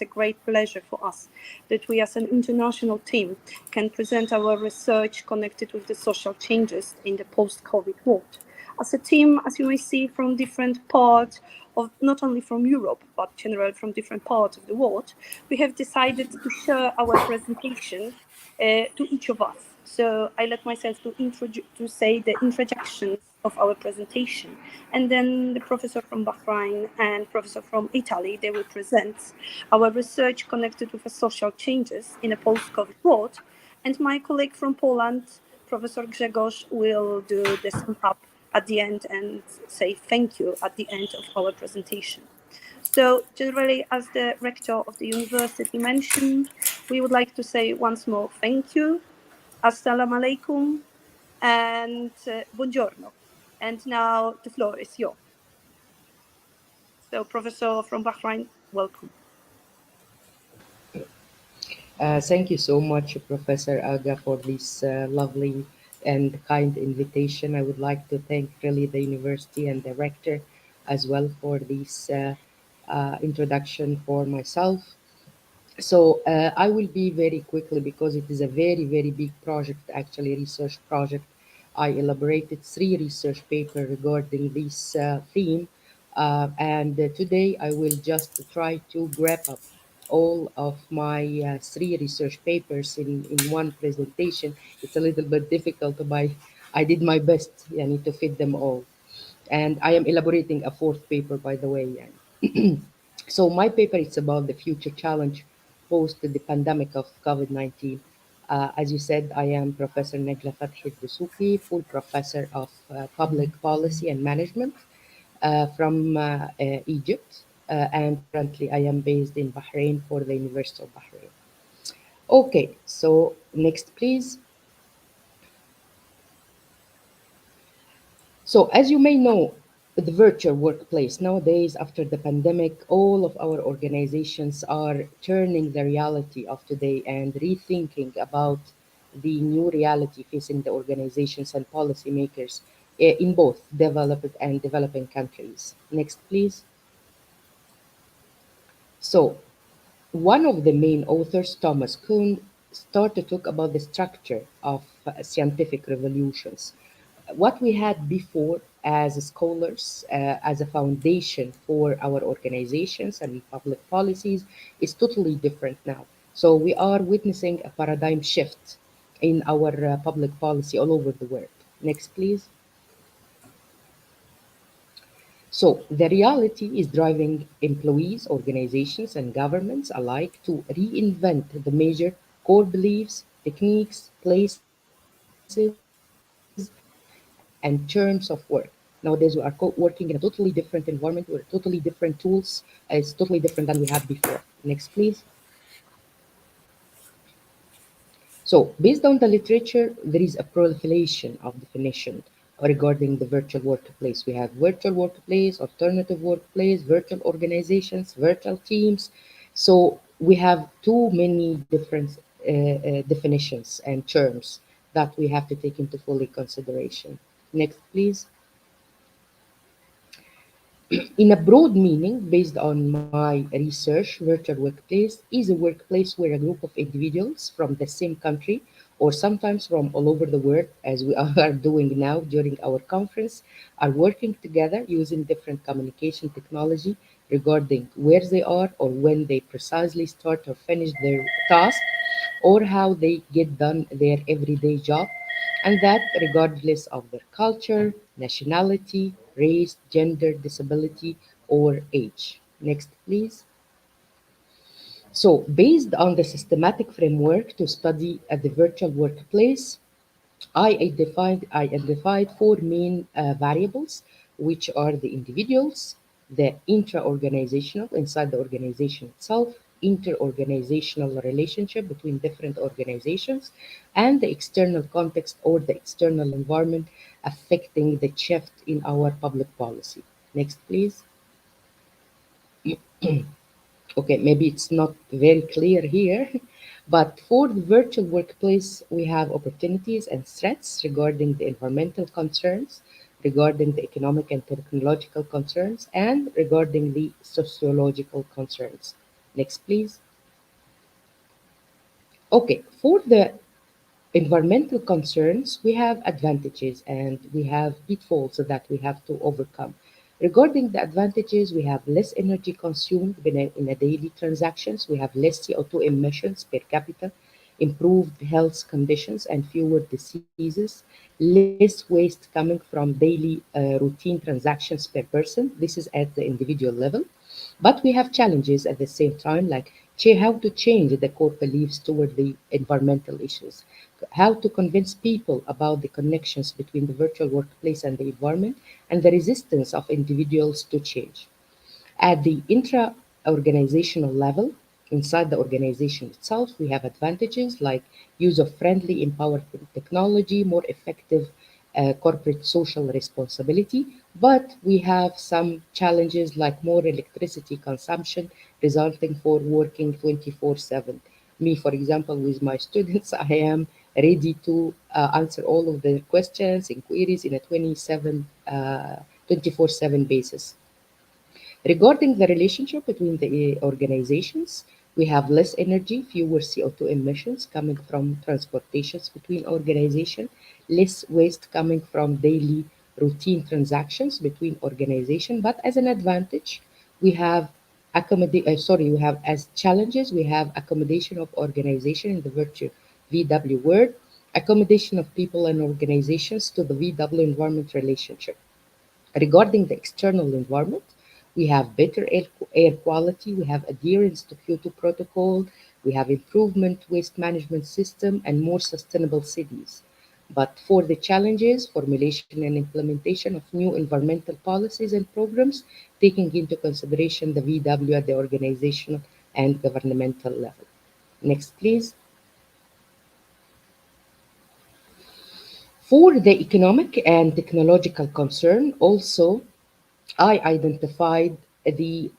Speaker 16: a great pleasure for us that we as an international team can present our research connected with the social changes in the post-COVID world. As a team, as you may see, from different parts of, not only from Europe, but generally from different parts of the world, we have decided to share our presentation to each of us. So I let myself to say the introductions of our presentation, and then the professor from Bahrain and professor from Italy, they will present our research connected with the social changes in a post-COVID world, and my colleague from Poland, Professor Grzegorz, will do the sum up at the end and say thank you at the end of our presentation. So generally, as the rector of the university mentioned, we would like to say once more thank you, assalamu alaikum, and buongiorno. And now the floor is yours. So Professor from Bahrain, welcome.
Speaker 14: Thank you so much, Professor Aga, for this lovely and kind invitation. I would like to thank really the university and the rector as well for this introduction for myself. So I will be very quickly, because it is a very, very big project, actually research project. I elaborated 3 research papers regarding this theme. And today I will just try to wrap up all of my 3 research papers in one presentation. It's a little bit difficult by I did my best yani, to fit them all. And I am elaborating a fourth paper, by the way. Yani. So my paper is about the future challenge post the pandemic of COVID-19. As you said, I am Professor Negla Fathi Dusuki, full professor of public policy and management from Egypt. And currently I am based in Bahrain for the University of Bahrain. Okay, so next please. So, as you may know, the virtual workplace nowadays, after the pandemic, all of our organizations are turning the reality of today and rethinking about the new reality facing the organizations and policymakers in both developed and developing countries. Next, please. So, one of the main authors, Thomas Kuhn, started to talk about the structure of scientific revolutions. What we had before as scholars, as a foundation for our organizations and public policies, is totally different now. So we are witnessing a paradigm shift in our public policy all over the world. Next, please. So the reality is driving employees, organizations, and governments alike to reinvent the major core beliefs, techniques, places, and terms of work. Nowadays, we are working in a totally different environment with totally different tools. It's totally different than we had before. Next, please. So, based on the literature, there is a proliferation of definition regarding the virtual workplace. We have virtual workplace, alternative workplace, virtual organizations, virtual teams. So, we have too many different definitions and terms that we have to take into fully consideration. Next, please. In a broad meaning, based on my research, virtual workplace is a workplace where a group of individuals from the same country or sometimes from all over the world, as we are doing now during our conference, are working together using different communication technology regarding where they are or when they precisely start or finish their task or how they get done their everyday job, and that regardless of their culture, nationality, race, gender, disability, or age. Next, please. So, based on the systematic framework to study the virtual workplace, I identified four main variables, which are the individuals, the intra-organizational inside the organization itself, inter-organizational relationship between different organizations, and the external context or the external environment affecting the shift in our public policy. Next, please. Okay, maybe it's not very clear here, but for the virtual workplace, we have opportunities and threats regarding the environmental concerns, regarding the economic and technological concerns, and regarding the sociological concerns. Next, please. Okay, for the environmental concerns, we have advantages and we have pitfalls that we have to overcome. Regarding the advantages, we have less energy consumed in a daily transactions, we have less CO2 emissions per capita, improved health conditions and fewer diseases, less waste coming from daily routine transactions per person. This is at the individual level. But we have challenges at the same time, like how to change the core beliefs toward the environmental issues, how to convince people about the connections between the virtual workplace and the environment, and the resistance of individuals to change. At the intra-organizational level, inside the organization itself, we have advantages like use of friendly, empowered technology, more effective corporate social responsibility, but we have some challenges like more electricity consumption resulting for working 24/7. Me, for example, with my students, I am ready to answer all of the questions and queries in a 24/7 basis. Regarding the relationship between the organizations, we have less energy, fewer CO2 emissions coming from transportations between organizations, less waste coming from daily routine transactions between organizations. But as an advantage, we have we have as challenges, we have accommodation of organization in the virtual VW world. accommodation of people and organizations to the VW environment relationship. Regarding the external environment, we have better air quality, we have adherence to Kyoto Protocol, we have improvement waste management system, and more sustainable cities. But for the challenges, formulation and implementation of new environmental policies and programs, taking into consideration the VW at the organizational and governmental level. Next, please. For the economic and technological concern, also I identified the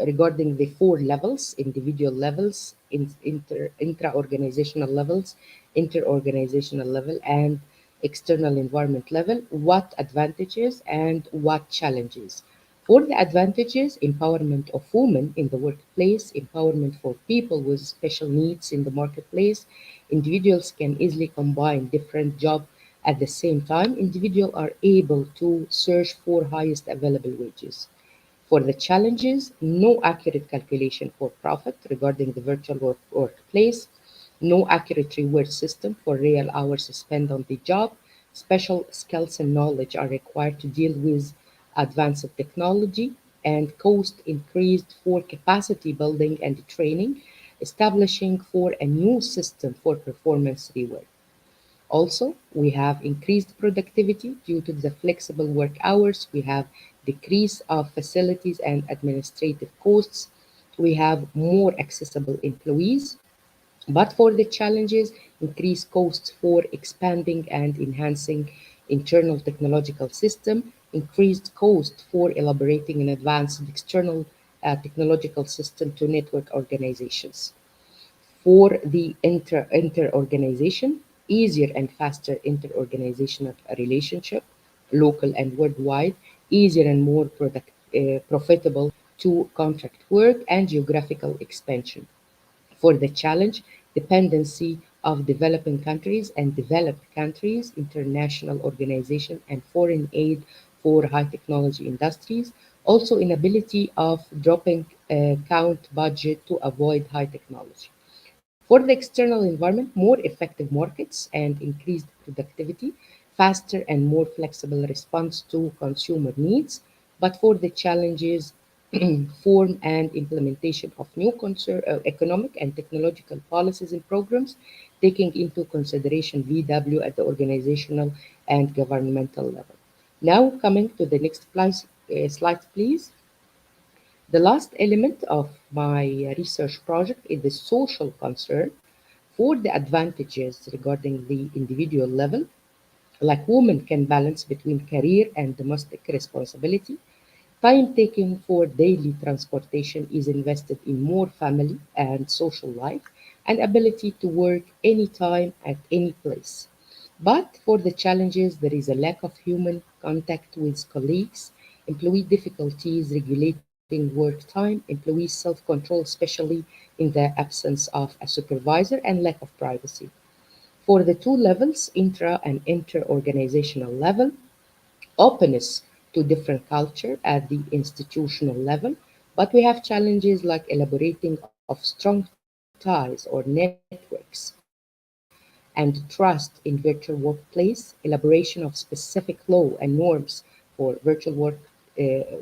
Speaker 14: regarding the four levels: individual levels, intra-organizational levels, inter-organizational level, and external environment level. What advantages and what challenges? For the advantages, empowerment of women in the workplace, empowerment for people with special needs in the marketplace. Individuals can easily combine different jobs at the same time. Individuals are able to search for highest available wages. For the challenges, no accurate calculation for profit regarding the virtual workplace, no accurate reward system for real hours spent on the job. Special skills and knowledge are required to deal with advanced technology, and cost increased for capacity building and training, establishing for a new system for performance reward. Also, we have increased productivity due to the flexible work hours. We have decrease of facilities and administrative costs. We have more accessible employees. But for the challenges, increased costs for expanding and enhancing internal technological system, increased cost for elaborating an advanced external technological system to network organizations. For the inter-organization, easier and faster inter-organizational relationship, local and worldwide, easier and more profitable to contract work and geographical expansion. For the challenge, dependency of developing countries and developed countries, international organization and foreign aid for high technology industries, also inability of dropping count budget to avoid high technology. For the external environment, more effective markets and increased productivity, faster and more flexible response to consumer needs. But for the challenges, form and implementation of new economic and technological policies and programs, taking into consideration VW at the organizational and governmental level. Now, coming to the next slide, please. The last element of my research project is the social concern. For the advantages regarding the individual level, like women can balance between career and domestic responsibility. Time taken for daily transportation is invested in more family and social life and ability to work anytime at any place. But for the challenges, there is a lack of human contact with colleagues, employee difficulties regulating work time, employee self-control, especially in the absence of a supervisor, and lack of privacy. For the two levels, intra and inter-organizational level, openness to different culture at the institutional level, but we have challenges like elaborating of strong ties or networks and trust in virtual workplace, elaboration of specific law and norms for virtual work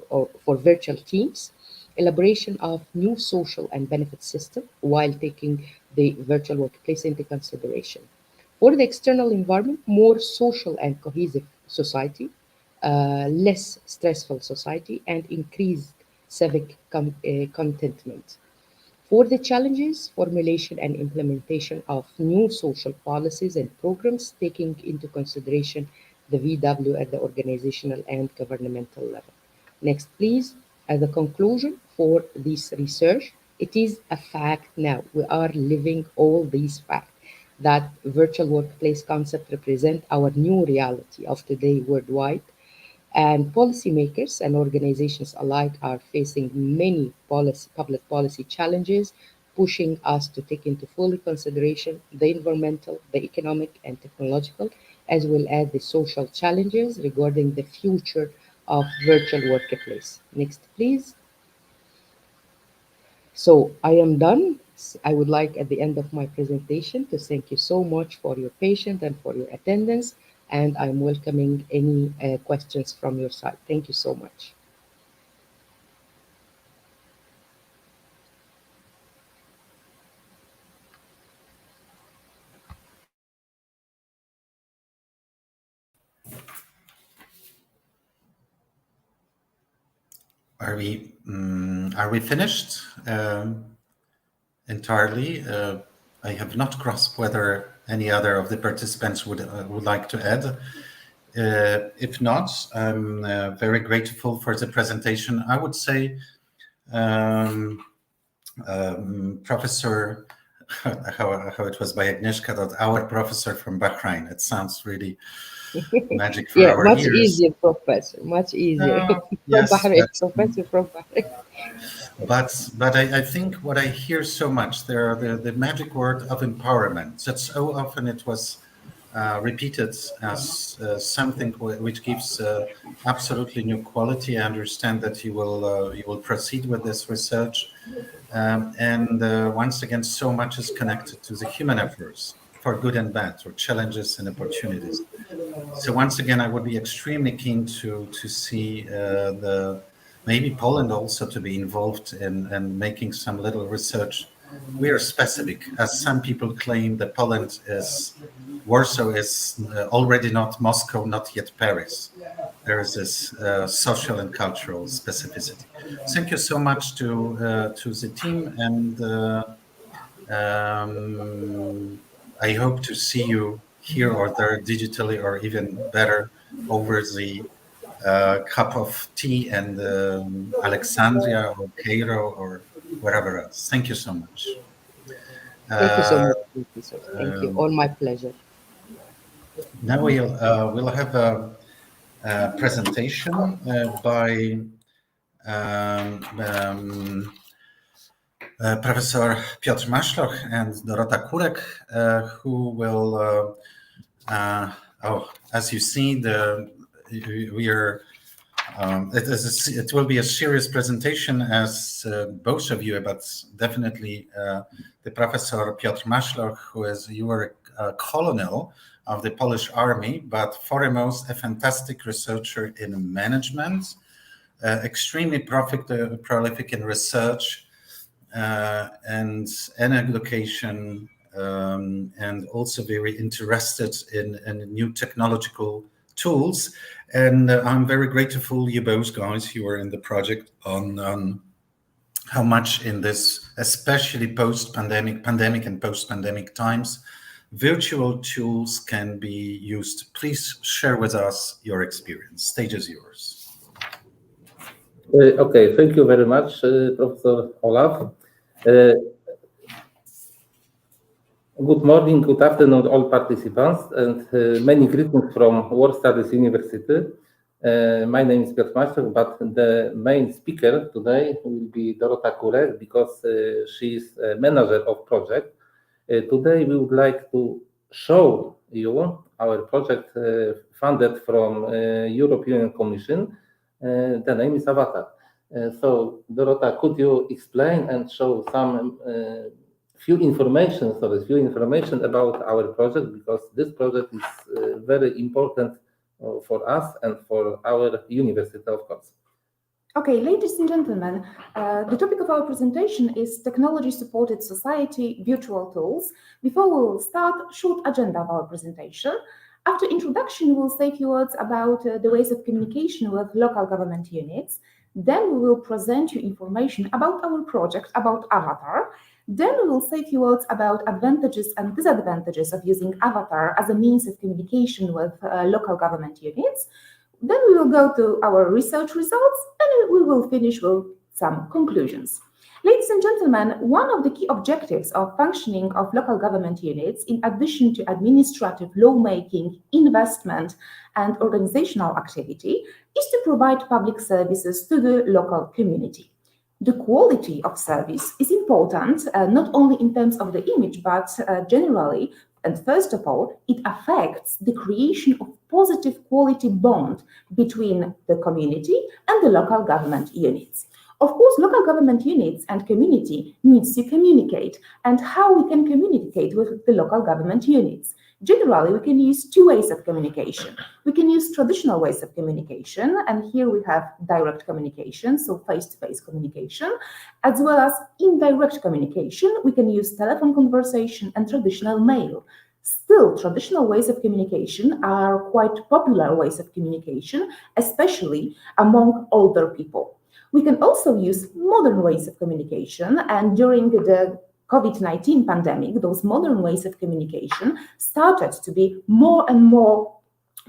Speaker 14: or for virtual teams, elaboration of new social and benefit system while taking the virtual workplace into consideration. For the external environment, more social and cohesive society, less stressful society, and increased civic contentment. For the challenges, formulation and implementation of new social policies and programs, taking into consideration the VW at the organizational and governmental level. Next, please. As a conclusion for this research, it is a fact now. We are living all these facts that virtual workplace concept represent our new reality of today worldwide, and policymakers and organizations alike are facing many public policy challenges, pushing us to take into full consideration the environmental, the economic, and technological, as well as the social challenges regarding the future of virtual workplace. Next, please. So I am done. I would like at the end of my presentation to thank you so much for your patience and for your attendance, and I'm welcoming any questions from your side. Thank you so much.
Speaker 1: Are we finished entirely? I have not grasped whether any other of the participants would like to add. If not, I'm very grateful for the presentation. I would say Professor, how it was by Agnieszka, that our professor from Bahrain. It sounds really magic for our
Speaker 14: much
Speaker 1: ears.
Speaker 14: easier, Professor, much easier.
Speaker 1: Yes,
Speaker 14: Bahrain, Professor from Bahrain.
Speaker 1: But I think what I hear so much there, the magic word of empowerment, that so often it was repeated as something which gives absolutely new quality. I understand that you will proceed with this research, and once again, so much is connected to the human efforts, for good and bad, or challenges and opportunities. So once again, I would be extremely keen to see maybe Poland also to be involved in making some little research. We are specific, as some people claim that Poland is, Warsaw is already not Moscow, not yet Paris. There is this social and cultural specificity. Thank you so much to the team, and I hope to see you here or there digitally, or even better over the cup of tea and Alexandria or Cairo or wherever else. Thank you so much.
Speaker 14: Thank you so much. Thank you. All my pleasure.
Speaker 1: Now we'll have a presentation by Professor Piotr Maszloch and Dorota Kurek, who will, as you see, it will be a serious presentation, as both of you, but definitely the Professor Piotr Maszloch, you were a colonel of the Polish army, but foremost a fantastic researcher in management, extremely prolific in research and education, and also very interested in new technological tools. And I'm very grateful you both guys, you were in the project on how much in this, especially pandemic and post-pandemic times, virtual tools can be used. Please share with us your experience. Stage is yours.
Speaker 17: Okay, thank you very much, Professor Olaf. Good morning, good afternoon, all participants, and many greetings from War Studies University. My name is Piotr Maszloch, but the main speaker today will be Dorota Kurek, because she is a manager of project. Today we would like to show you our project funded from European Commission. The name is Avatar. So Dorota, could you explain and show some few information about our project, because this project is very important for us and for our university, of course.
Speaker 18: Okay, ladies and gentlemen, the topic of our presentation is technology-supported society, virtual tools. Before we will start, short agenda of our presentation. After introduction, we'll say a few words about the ways of communication with local government units. Then we will present you information about our project, about Avatar. Then we will say a few words about advantages and disadvantages of using Avatar as a means of communication with local government units. Then we will go to our research results, and we will finish with some conclusions. Ladies and gentlemen, one of the key objectives of functioning of local government units, in addition to administrative lawmaking, investment, and organizational activity, is to provide public services to the local community. The quality of service is important, not only in terms of the image, but generally, and first of all, it affects the creation of positive quality bond between the community and the local government units. Of course, local government units and community needs to communicate, and how we can communicate with the local government units. Generally, we can use two ways of communication. We can use traditional ways of communication, and here we have direct communication, so face-to-face communication, as well as indirect communication. We can use telephone conversation and traditional mail. Still, traditional ways of communication are quite popular ways of communication, especially among older people. We can also use modern ways of communication, and during the COVID-19 pandemic, those modern ways of communication started to be more and more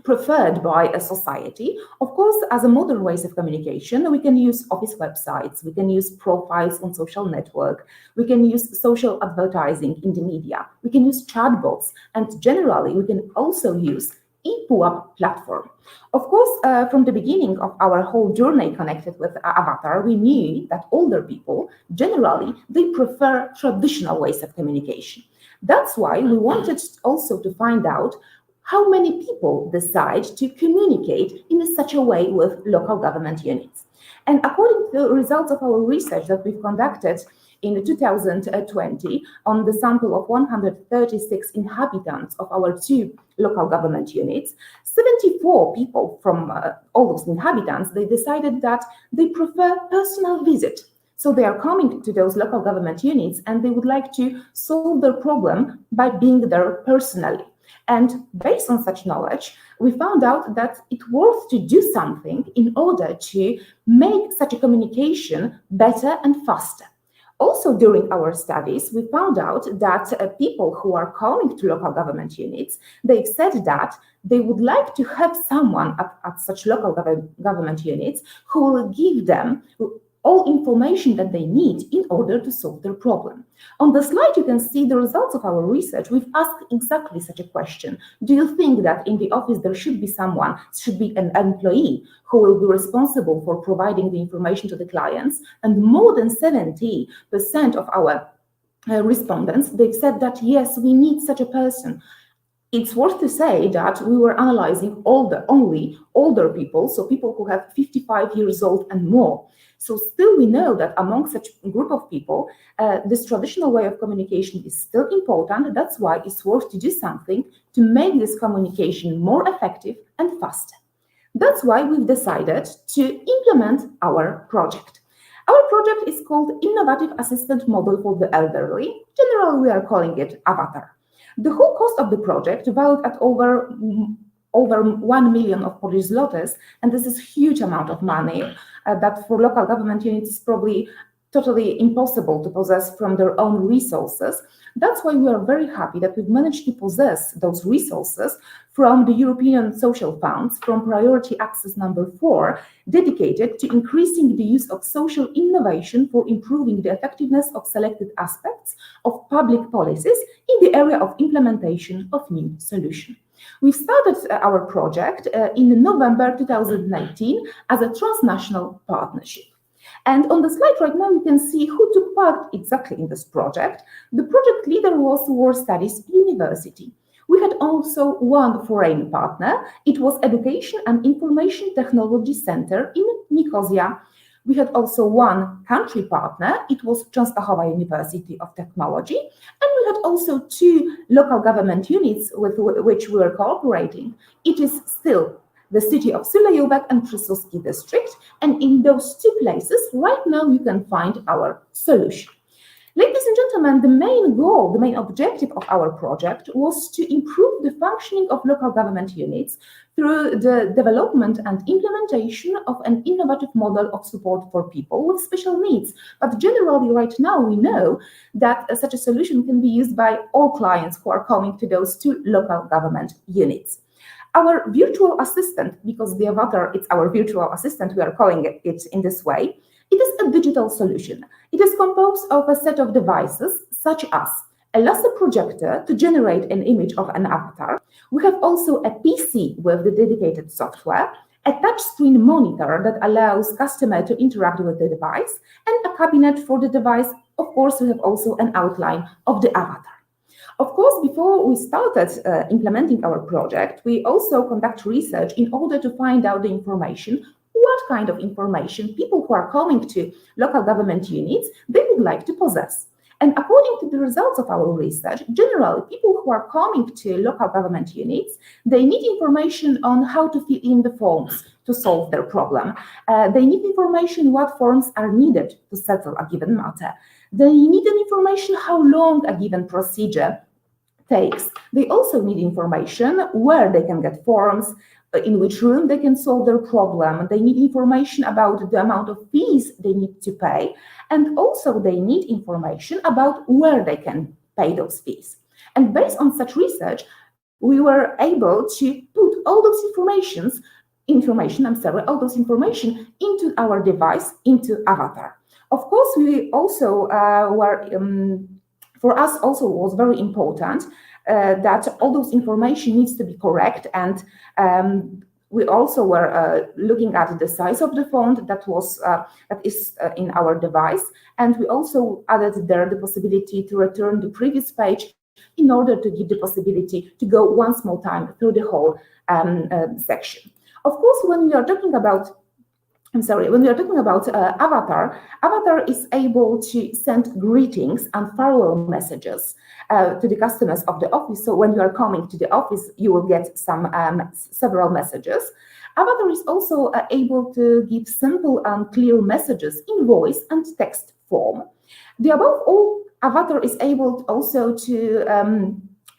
Speaker 18: preferred by a society. Of course, as a modern ways of communication, we can use office websites, we can use profiles on social network, we can use social advertising in the media, we can use chatbots, and generally we can also use ePUAP platform. Of course, from the beginning of our whole journey connected with Avatar, we knew that older people, generally, they prefer traditional ways of communication. That's why we wanted also to find out how many people decide to communicate in such a way with local government units. And according to the results of our research that we've conducted in 2020 on the sample of 136 inhabitants of our 2 local government units, 74 people from all those inhabitants, they decided that they prefer personal visit. So they are coming to those local government units and they would like to solve their problem by being there personally. And based on such knowledge, we found out that it's worth to do something in order to make such a communication better and faster. Also, during our studies, we found out that people who are calling to local government units, they've said that they would like to have someone at such local government units who will give them all information that they need in order to solve their problem. On the slide, you can see the results of our research. We've asked exactly such a question. Do you think that in the office there should be someone, should be an employee who will be responsible for providing the information to the clients? And more than 70% of our respondents, they've said that yes, we need such a person. It's worth to say that we were analyzing only older people, so people who have 55 years old and more. So still we know that among such a group of people, this traditional way of communication is still important. That's why it's worth to do something to make this communication more effective and faster. That's why we've decided to implement our project. Our project is called Innovative Assistant Model for the Elderly. Generally, we are calling it Avatar. The whole cost of the project, valued at over 1 million of Polish zlotys, and this is a huge amount of money that for local government units is probably totally impossible to possess from their own resources. That's why we are very happy that we've managed to possess those resources from the European Social Funds, from Priority Access number 4, dedicated to increasing the use of social innovation for improving the effectiveness of selected aspects of public policies in the area of implementation of new solutions. We started our project in November 2019 as a transnational partnership. And on the slide right now, you can see who took part exactly in this project. The project leader was War Studies University. We had also one foreign partner. It was Education and Information Technology Center in Nicosia. We had also one country partner. It was Częstochowa University of Technology. And we had also 2 local government units with which we were cooperating. It is still the city of Sulejówek and Przysuski district. And in those 2 places, right now you can find our solution. Ladies and gentlemen, the main goal, the main objective of our project was to improve the functioning of local government units through the development and implementation of an innovative model of support for people with special needs. But generally, right now, we know that such a solution can be used by all clients who are coming to those 2 local government units. Our virtual assistant, because the Avatar, it's our virtual assistant, we are calling it in this way, it is a digital solution. It is composed of a set of devices, such as a laser projector to generate an image of an avatar. We have also a PC with the dedicated software, a touchscreen monitor that allows customer to interact with the device, and a cabinet for the device. Of course, we have also an outline of the avatar. Of course, before we started implementing our project, we also conduct research in order to find out the information what kind of information people who are coming to local government units, they would like to possess. And according to the results of our research, generally, people who are coming to local government units, they need information on how to fill in the forms to solve their problem. They need information what forms are needed to settle a given matter. They need information how long a given procedure takes. They also need information where they can get forms, in which room they can solve their problem. They need information about the amount of fees they need to pay, and also they need information about where they can pay those fees. And based on such research, we were able to put all those information into our device, into Avatar. Of course, we also for us also was very important that all those information needs to be correct, and we also were looking at the size of the font that is in our device, and we also added there the possibility to return the previous page in order to give the possibility to go once more time through the whole section. Of course, when we are talking about Avatar, Avatar is able to send greetings and farewell messages to the customers of the office. So when you are coming to the office, you will get several messages. Avatar is also able to give simple and clear messages in voice and text form. Above all, Avatar is able also to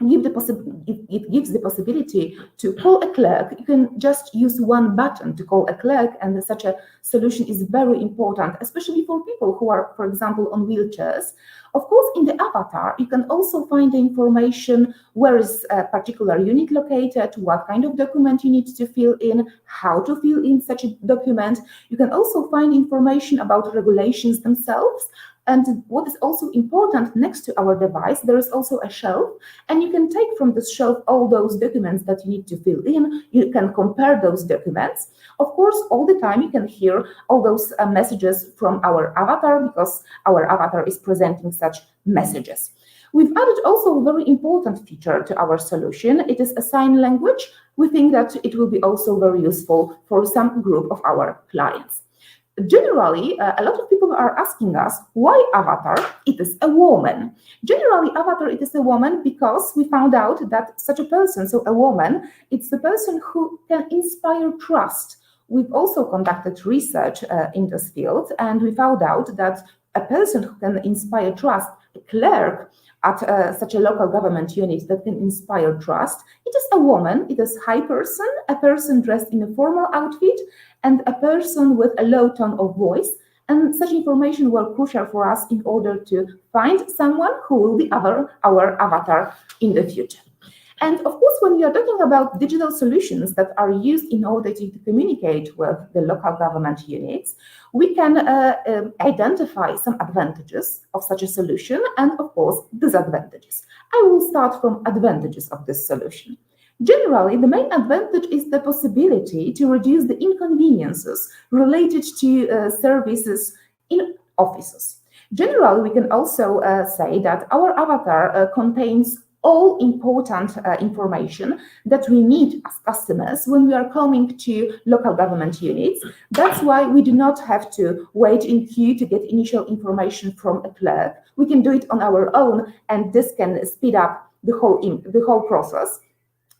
Speaker 18: it gives the possibility to call a clerk. You can just use one button to call a clerk, and such a solution is very important, especially for people who are, for example, on wheelchairs. Of course, in the Avatar, you can also find the information where is a particular unit located, what kind of document you need to fill in, how to fill in such a document. You can also find information about regulations themselves. And what is also important, next to our device, there is also a shelf, and you can take from this shelf all those documents that you need to fill in. You can compare those documents. Of course, all the time you can hear all those messages from our avatar, because our avatar is presenting such messages. We've added also a very important feature to our solution. It is a sign language. We think that it will be also very useful for some group of our clients. Generally, a lot of people are asking us why Avatar, it is a woman. Generally, Avatar, it is a woman because we found out that such a person, so a woman, it's the person who can inspire trust. We've also conducted research in this field, and we found out that a person who can inspire trust, a clerk at such a local government unit that can inspire trust, it is a woman, it is a high person, a person dressed in a formal outfit, and a person with a low tone of voice. And such information were crucial for us in order to find someone who will be our avatar in the future. And of course, when we are talking about digital solutions that are used in order to communicate with the local government units, we can identify some advantages of such a solution and, of course, disadvantages. I will start from advantages of this solution. Generally, the main advantage is the possibility to reduce the inconveniences related to services in offices. Generally, we can also say that our avatar contains all important information that we need as customers when we are coming to local government units. That's why we do not have to wait in queue to get initial information from a clerk. We can do it on our own, and this can speed up the whole process.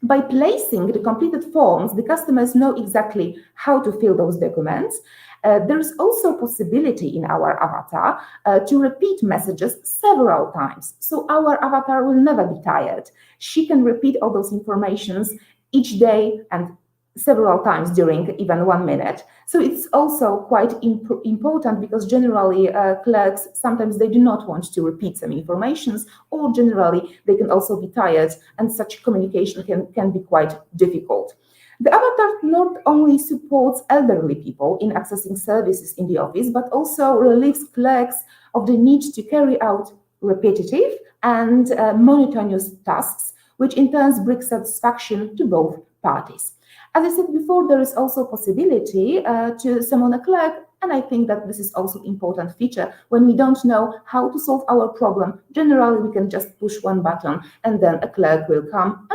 Speaker 18: By placing the completed forms, the customers know exactly how to fill those documents. There is also possibility in our avatar to repeat messages several times. So our avatar will never be tired. She can repeat all those informations each day and several times during even 1 minute. So it's also quite important, because generally clerks, sometimes they do not want to repeat some informations, or generally they can also be tired, and such communication can be quite difficult. The avatar not only supports elderly people in accessing services in the office, but also relieves clerks of the need to carry out repetitive and monotonous tasks, which in turn brings satisfaction to both parties. As I said before, there is also possibility to summon a clerk, and I think that this is also an important feature. When we don't know how to solve our problem, generally we can just push one button, and then a clerk will come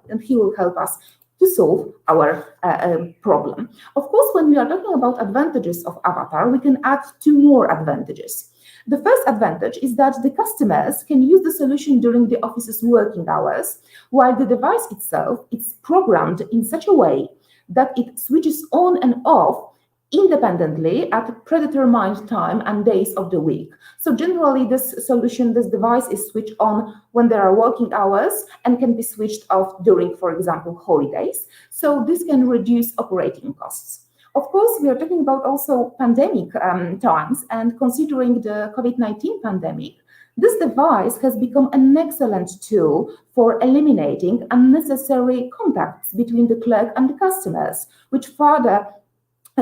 Speaker 18: and he will help us to solve our problem. Of course, when we are talking about advantages of Avatar, we can add two more advantages. The first advantage is that the customers can use the solution during the office's working hours, while the device itself is programmed in such a way that it switches on and off independently at predetermined time and days of the week. So generally this device is switched on when there are working hours and can be switched off during, for example, holidays. So this can reduce operating costs. Of course, we are talking about also pandemic times, and considering the COVID-19 pandemic, this device has become an excellent tool for eliminating unnecessary contacts between the clerk and the customers, which further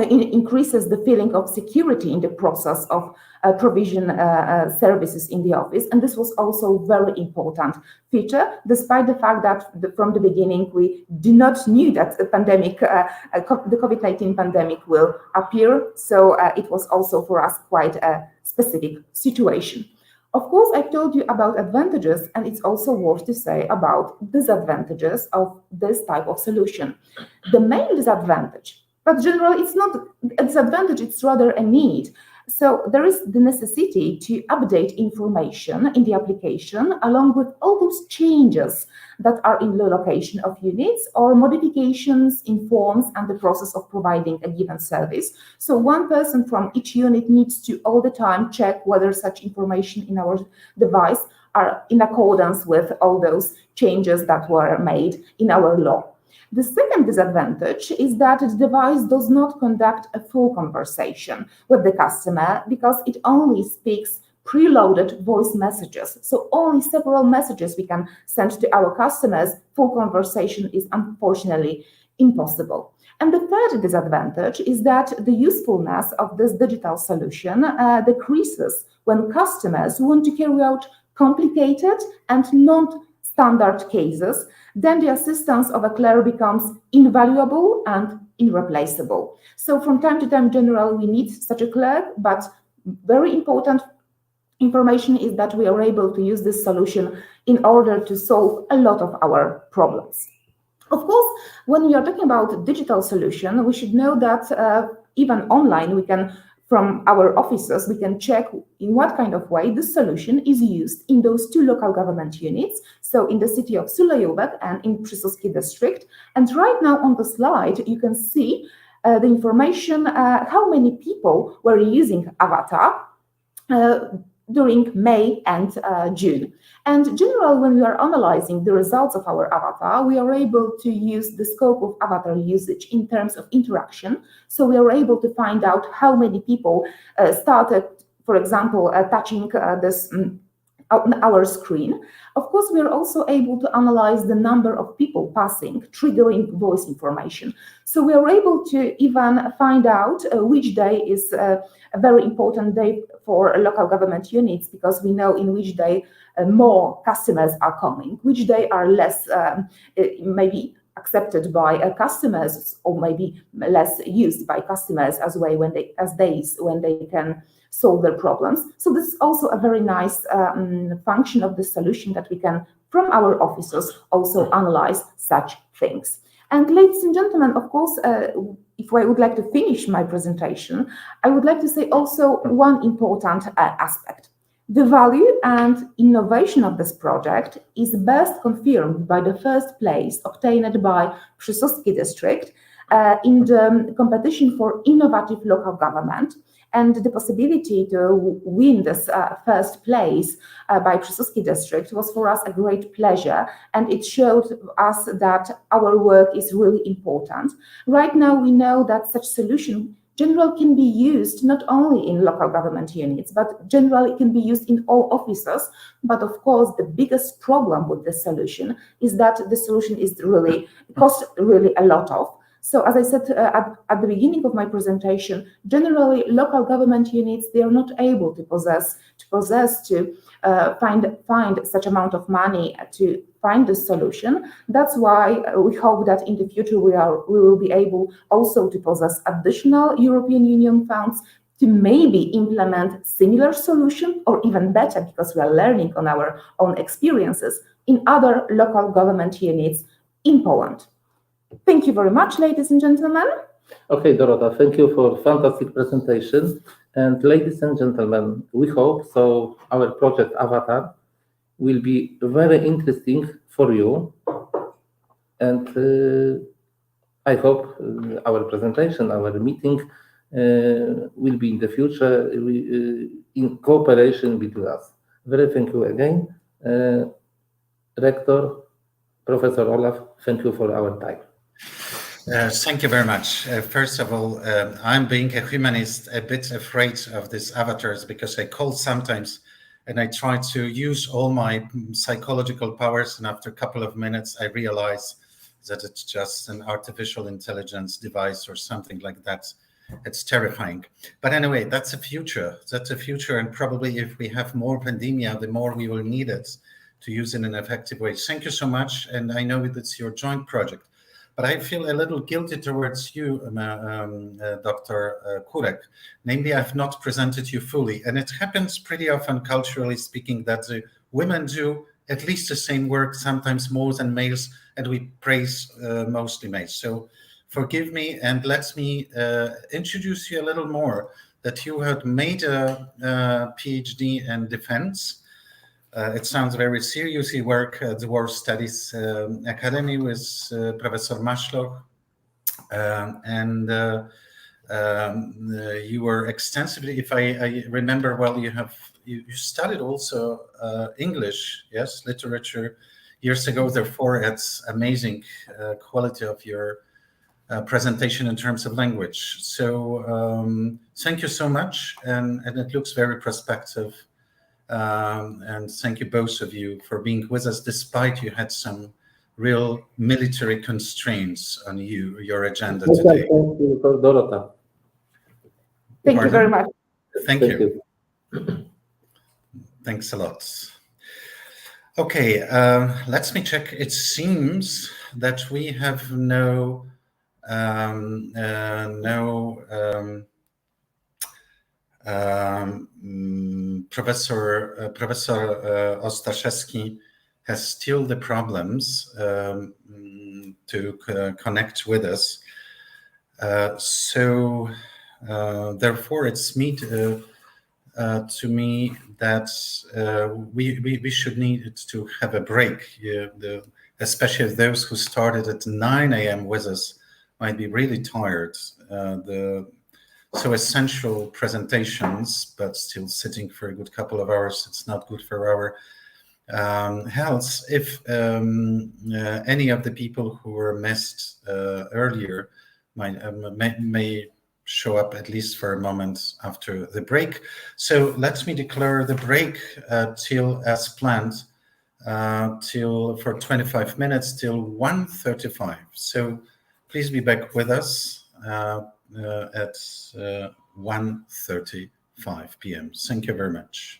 Speaker 18: increases the feeling of security in the process of provision services in the office. And this was also a very important feature, despite the fact that from the beginning we did not knew that the pandemic, the COVID-19 pandemic will appear. So it was also for us quite a specific situation. Of course, I've told you about advantages, and it's also worth to say about disadvantages of this type of solution. The main disadvantage, but generally it's not a disadvantage, it's rather a need. So there is the necessity to update information in the application along with all those changes that are in the location of units or modifications in forms and the process of providing a given service. So one person from each unit needs to all the time check whether such information in our device are in accordance with all those changes that were made in our law. The second disadvantage is that the device does not conduct a full conversation with the customer because it only speaks preloaded voice messages. So only several messages we can send to our customers. Full conversation is unfortunately impossible. And the third disadvantage is that the usefulness of this digital solution decreases when customers want to carry out complicated and non-standard cases. Then the assistance of a clerk becomes invaluable and irreplaceable. So from time to time, generally, we need such a clerk, but very important information is that we are able to use this solution in order to solve a lot of our problems. Of course, when we are talking about digital solution, we should know that even online, we can, from our offices, we can check in what kind of way this solution is used in those two local government units, so in the city of Sulejówek and in Przysuski district. And right now on the slide, you can see the information, how many people were using Avatar during May and June. And generally, when we are analyzing the results of our Avatar, we are able to use the scope of Avatar usage in terms of interaction. So we are able to find out how many people started, for example, touching this our screen. Of course, we are also able to analyze the number of people passing, triggering voice information. So we are able to even find out which day is a very important day for local government units, because we know in which day more customers are coming, which day are less maybe accepted by customers, or maybe less used by customers as days when they can solve their problems. So this is also a very nice function of the solution, that we can, from our offices, also analyze such things. And ladies and gentlemen, of course, if I would like to finish my presentation, I would like to say also one important aspect. The value and innovation of this project is best confirmed by the first place obtained by Przysuski district in the competition for innovative local government. And the possibility to win this first place by Przysuski district was for us a great pleasure, and it showed us that our work is really important. Right now, we know that such solution generally can be used not only in local government units, but generally can be used in all offices. But of course, the biggest problem with this solution is that the solution is really costs really a lot of. So as I said at the beginning of my presentation, generally local government units, they are not able to find such amount of money to find this solution. That's why we hope that in the future we will be able also to possess additional European Union funds to maybe implement similar solution, or even better, because we are learning on our own experiences, in other local government units in Poland. Thank you very much, ladies and gentlemen.
Speaker 17: Okay, Dorota, thank you for fantastic presentation. And ladies and gentlemen, we hope so our project Avatar will be very interesting for you. And I hope our presentation, our meeting will be in the future in cooperation between us. Very thank you again. Rector, Professor Olaf, thank you for our time.
Speaker 1: Thank you very much. First of all, I'm being a humanist a bit afraid of these avatars because I call sometimes and I try to use all my psychological powers, and after a couple of minutes I realize that it's just an artificial intelligence device or something like that. It's terrifying. But anyway, that's a future. That's a future, and probably if we have more pandemia, the more we will need it to use in an effective way. Thank you so much, and I know it's your joint project. But I feel a little guilty towards you, Dr. Kurek. Namely, I've not presented you fully. And it happens pretty often, culturally speaking, that the women do at least the same work, sometimes more than males, and we praise mostly males. So forgive me, and let me introduce you a little more, that you had made a PhD in defense. It sounds very serious. You work at the War Studies Academy with Professor Maszloch, and you were extensively, if I remember well, you studied also English, yes, literature years ago. Therefore, it's amazing quality of your presentation in terms of language. So thank you so much, and it looks very prospective. And thank you both of you for being with us, despite you had some real military constraints on your agenda today.
Speaker 17: Thank you, Dorota.
Speaker 18: Thank you very much.
Speaker 1: Thank you. Thanks a lot. Okay, let me check. It seems that we have no Professor Ostaszewski has still the problems to connect with us. So therefore, it's to me that we should need to have a break. Especially those who started at 9 a.m. with us might be really tired. So essential presentations, but still sitting for a good couple of hours, it's not good for our health. If any of the people who were missed earlier may show up at least for a moment after the break. So let me declare the break till as planned, for 25 minutes till 1:35. So please be back with us at 1:35 p.m. Thank you very much.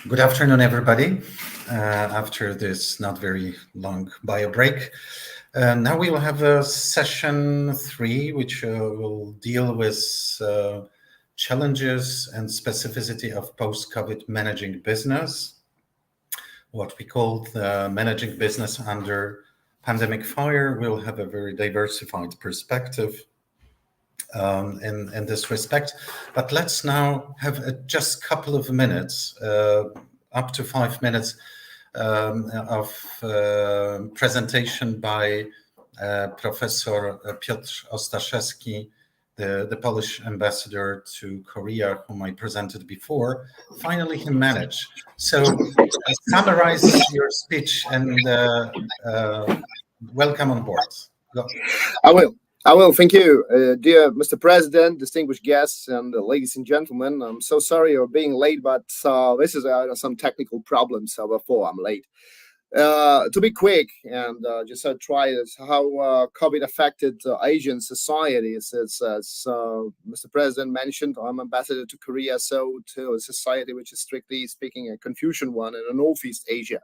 Speaker 1: Good afternoon, everybody. After this not very long bio break, now we will have a session 3, which will deal with challenges and specificity of post-COVID managing business, what we call managing business under pandemic fire. We'll have a very diversified perspective in this respect. But let's now have just a couple of minutes, up to 5 minutes, of presentation by Professor Piotr Ostaszewski, the Polish ambassador to Korea, whom I presented before. Finally, he managed. So summarize your speech and welcome on board. Go.
Speaker 19: I will. Thank you, dear Mr. President, distinguished guests, and ladies and gentlemen. I'm so sorry you're being late, but this is some technical problems, so therefore I'm late. To be quick and just try this, how COVID affected Asian societies. As Mr. President mentioned, I'm ambassador to Korea, so to a society which is strictly speaking a Confucian one in Northeast Asia.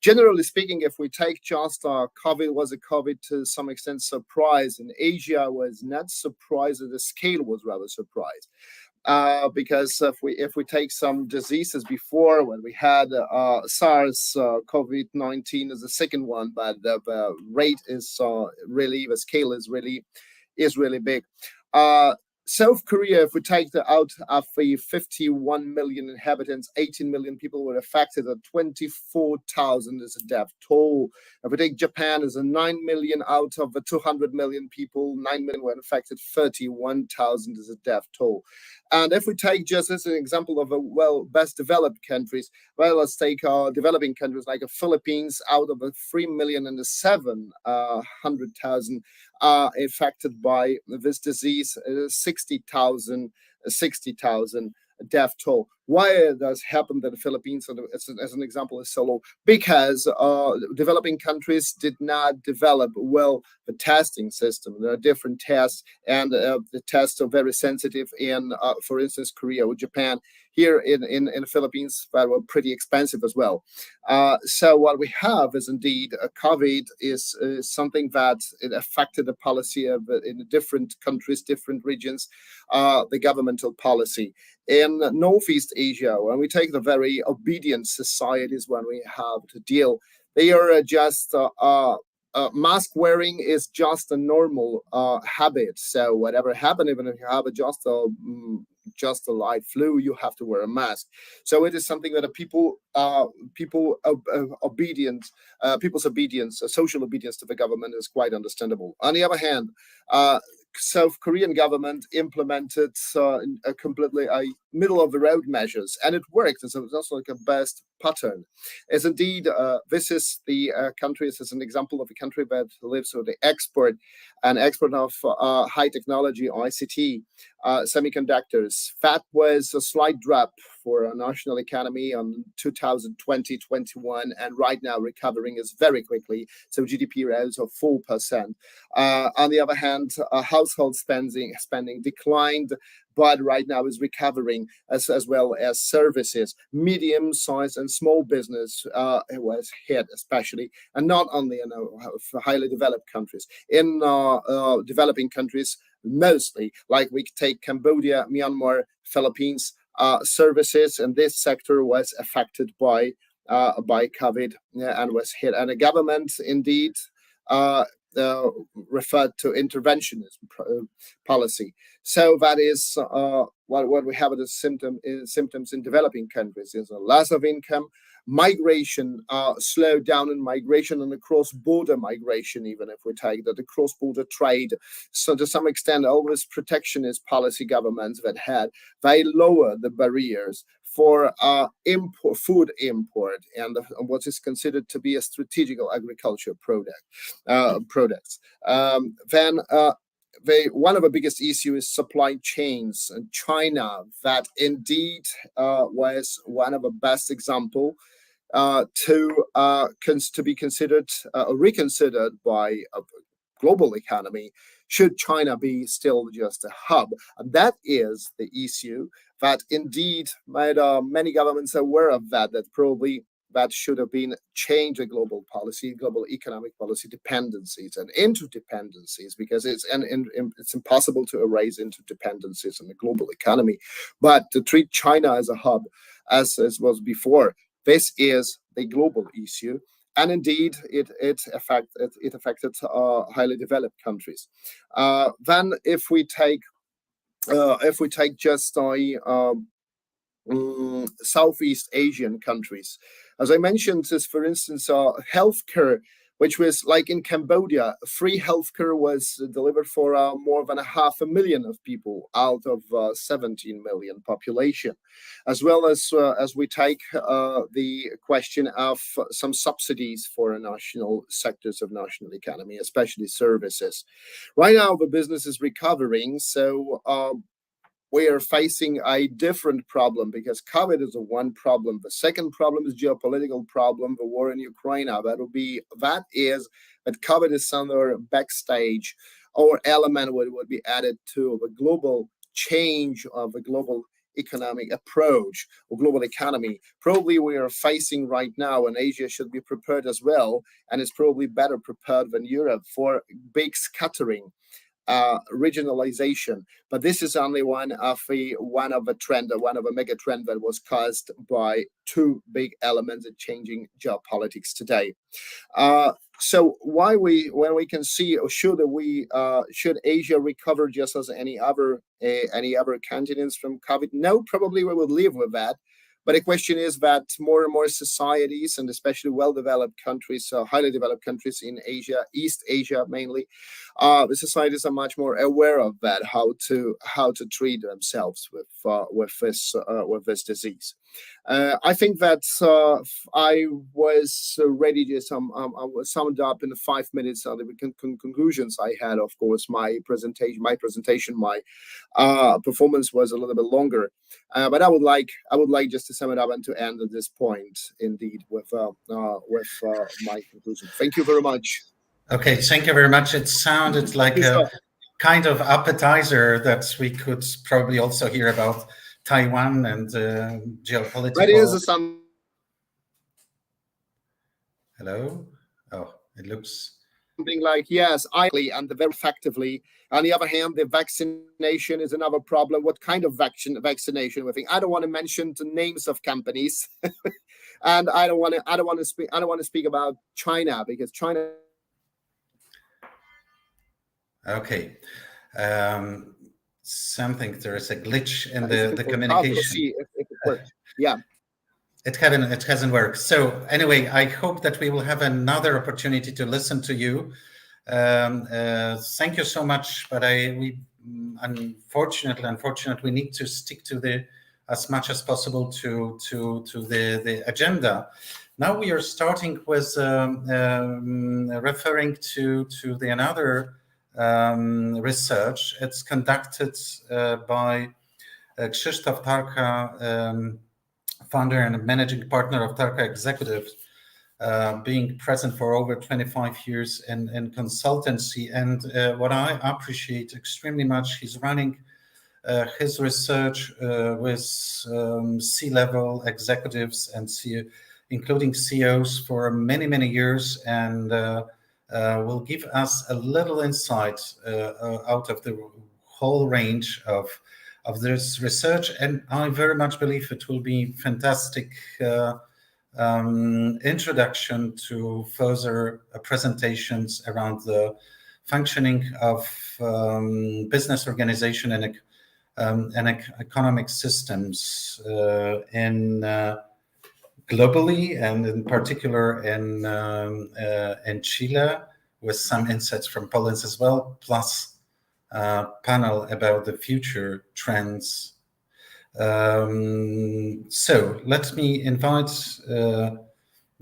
Speaker 19: Generally speaking, if we take just COVID was a COVID to some extent surprise. In Asia was not surprised, the scale was rather surprised. Because if we take some diseases before, when we had SARS, COVID-19 is the second one, but the rate is really, the scale is really big. South Korea, if we take out of the 51 million inhabitants, 18 million people were affected, and 24,000 is a death toll. If we take Japan, is a 9 million out of the 200 million people, 9 million were infected, 31,000 is a death toll. And if we take just as an example of best developed countries, well, let's take developing countries like the Philippines. Out of the 3 million and the 700,000 are affected by this disease, 60,000 death toll. Why it does happen that the Philippines, as an example, is so low? Because developing countries did not develop well the testing system. There are different tests, and the tests are very sensitive in, for instance, Korea or Japan. Here in the Philippines, that were pretty expensive as well. So what we have is indeed COVID is something that it affected the policy of in different countries, different regions, the governmental policy. In Northeast Asia, when we take the very obedient societies, when we have to deal, they are just mask wearing is just a normal habit. So whatever happened, even if you have just a light flu, you have to wear a mask. So it is something that people's obedience, social obedience to the government is quite understandable. On the other hand, South Korean government implemented completely middle of the road measures, and it worked. So it's also like a best pattern. As indeed, this is the country. This is an example of a country that lives with the export of high technology, ICT, semiconductors. That was a slight drop for our national economy on 2020-21, and right now recovering is very quickly. So GDP rose of 4%. On the other hand, household spending declined, but right now is recovering as well as services. Medium-sized and small business was hit especially, and not only in highly developed countries. In developing countries, mostly, like we take Cambodia, Myanmar, Philippines, services, and this sector was affected by COVID and was hit. And the government indeed referred to interventionism policy. So that is what we have as symptoms in developing countries. Is a loss of income, migration, slowed down in migration, and the cross-border migration, even if we take the cross-border trade. So to some extent, all this protectionist policy governments that had, they lower the barriers for food import and what is considered to be a strategic agriculture products. Then one of the biggest issues is supply chains. And China, that indeed was one of the best example to be considered reconsidered by a global economy. should China be still just a hub? And that is the issue that indeed many governments are aware of that probably that should have been change a global policy, global economic policy dependencies and interdependencies, because it's impossible to erase interdependencies in the global economy. But to treat China as a hub, as was before, this is the global issue. And indeed, it affected highly developed countries. Then, if we take just Southeast Asian countries, as I mentioned, is for instance healthcare, which was like in Cambodia, free healthcare was delivered for more than 500,000 of people out of 17 million population, as well as we take the question of some subsidies for national sectors of national economy, especially services. Right now, the business is recovering, so we are facing a different problem, because COVID is one problem. The second problem is geopolitical problem, the war in Ukraine. That is that COVID is somewhere backstage or element would be added to the global change of the global economic approach or global economy. Probably we are facing right now, and Asia should be prepared as well, and is probably better prepared than Europe for big scattering. Regionalization, but this is only one of a mega trend that was caused by two big elements in changing geopolitics today. So when we can see, or should Asia recover just as any other continents from COVID? No, probably we would live with that. But the question is that more and more societies, and especially well-developed countries, highly developed countries in Asia, East Asia mainly, the societies are much more aware of that, how to treat themselves with this disease. I think that I was ready to summed up in the 5 minutes of the conclusions I had. Of course, my performance was a little bit longer, but I would like just to sum it up and to end at this point, indeed, with my conclusion. Thank you very much.
Speaker 1: Okay, thank you very much. It sounded like a kind of appetizer that we could probably also hear about Taiwan and geopolitical.
Speaker 19: That is some.
Speaker 1: Hello? Oh, it looks
Speaker 19: something like, yes, and very effectively. On the other hand, the vaccination is another problem. What kind of vaccination we think? I don't want to mention the names of companies, and I don't want to speak about China, because China.
Speaker 1: Okay. There is a glitch in the communication.
Speaker 19: See if it works. Yeah.
Speaker 1: It hasn't worked. So anyway, I hope that we will have another opportunity to listen to you. Thank you so much. But we unfortunately need to stick to as much as possible to the agenda. Now we are starting with referring to another research. It's conducted by Krzysztof Tarka, founder and managing partner of Tarka Executives, being present for over 25 years in consultancy. And what I appreciate extremely much, he's running his research with C-level executives and including CEOs for many, many years, and will give us a little insight out of the whole range of this research. And I very much believe it will be fantastic introduction to further presentations around the functioning of business organization and economic systems in globally, and in particular in Chile, with some insights from Poland as well, plus panel about the future trends. So let me invite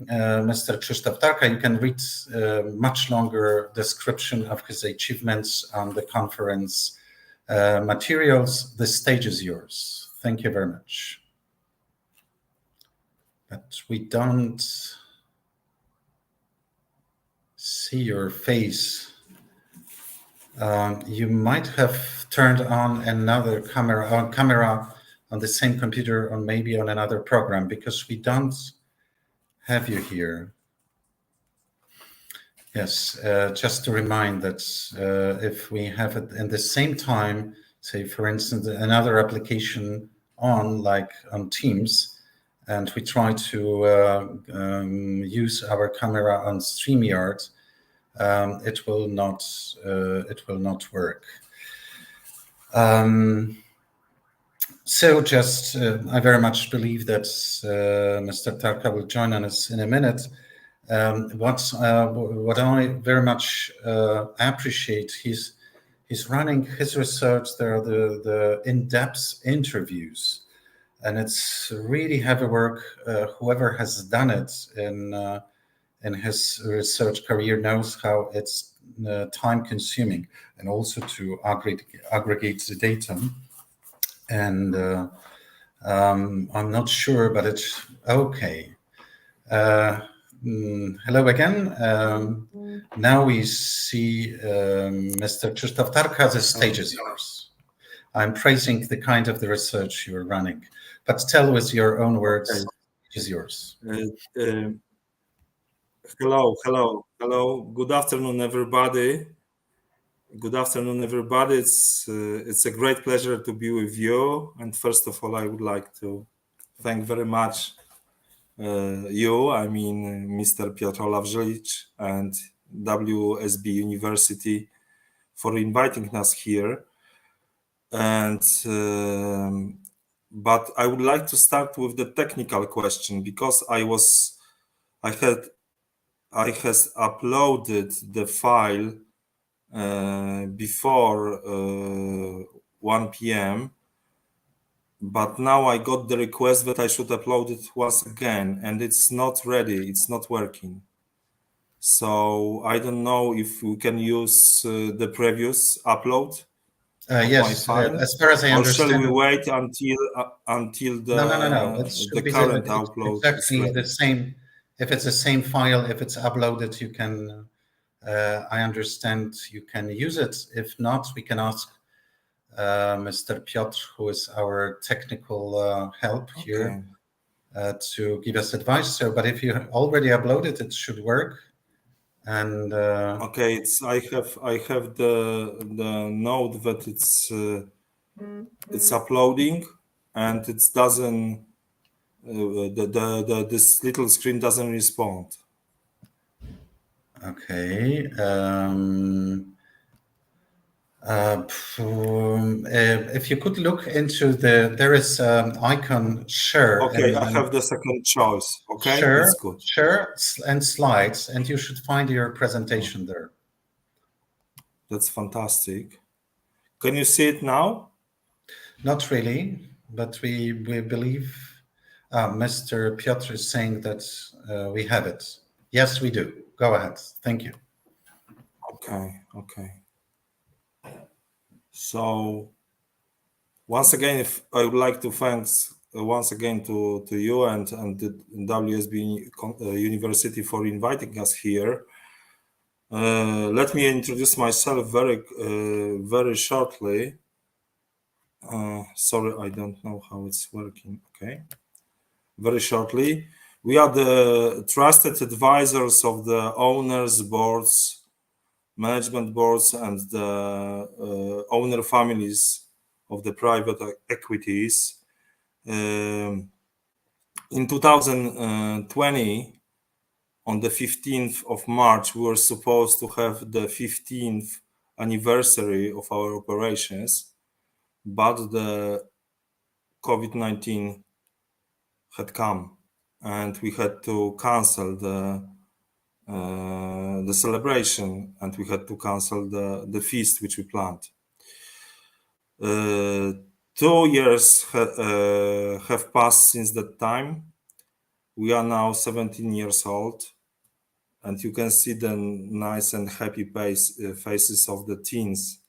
Speaker 1: Mr. Krzysztof Tarka. You can read much longer description of his achievements on the conference materials. The stage is yours. Thank you very much. But we don't see your face. You might have turned on another camera on the same computer or maybe on another program, because we don't have you here. Yes, just to remind that if we have it in the same time, say for instance another application on, like on Teams, and we try to use our camera on StreamYard, it will not work. So just, I very much believe that Mr. Tarka will join us in a minute. What I very much appreciate, he's running his research. There are the in-depth interviews, and it's really heavy work. Whoever has done it in his research career knows how it's time-consuming, and also to aggregate the data. And I'm not sure, but it's okay. Hello again. Now we see Mr. Krzysztof Tarka. The stage is yours. I'm praising the kind of the research you're running, but tell with your own words. Okay. It is yours.
Speaker 20: Hello. Good afternoon, everybody. It's a great pleasure to be with you. And first of all, I would like to thank very much Mr. Piotr Olawrzyk and WSB University for inviting us here. And but I would like to start with the technical question, because I had uploaded the file before 1 p.m. But now I got the request that I should upload it once again, and it's not ready, it's not working. So I don't know if we can use the previous upload.
Speaker 1: Yes, as far as I understand.
Speaker 20: Or shall we wait until the
Speaker 1: No.
Speaker 20: The current upload?
Speaker 1: It's exactly the same. If it's the same file, if it's uploaded, you can. I understand you can use it. If not, we can ask Mr. Piotr, who is our technical help here, to give us advice. So, but if you already uploaded, it should work. And
Speaker 20: okay, I have the note that it's uploading, and it doesn't. This little screen doesn't respond.
Speaker 1: Okay. If you could look into there is an icon share.
Speaker 20: Okay, I have the second choice. Okay,
Speaker 1: share,
Speaker 20: that's good.
Speaker 1: Share and slides, and you should find your presentation there.
Speaker 20: That's fantastic. Can you see it now?
Speaker 1: Not really, but we believe Mr. Piotr is saying that we have it. Yes, we do. Go ahead. Thank you.
Speaker 20: Okay. So once again, I would like to thanks once again to you and the WSB University for inviting us here. Let me introduce myself very shortly. Sorry, I don't know how it's working. Okay. Very shortly, we are the trusted advisors of the owners, boards, management boards, and the owner families of the private equities. In 2020, on the 15th of March, we were supposed to have the 15th anniversary of our operations, but the COVID-19 had come, and we had to cancel the celebration, and we had to cancel the feast which we planned. 2 years have passed since that time. We are now 17 years old, and you can see the nice and happy faces of the teens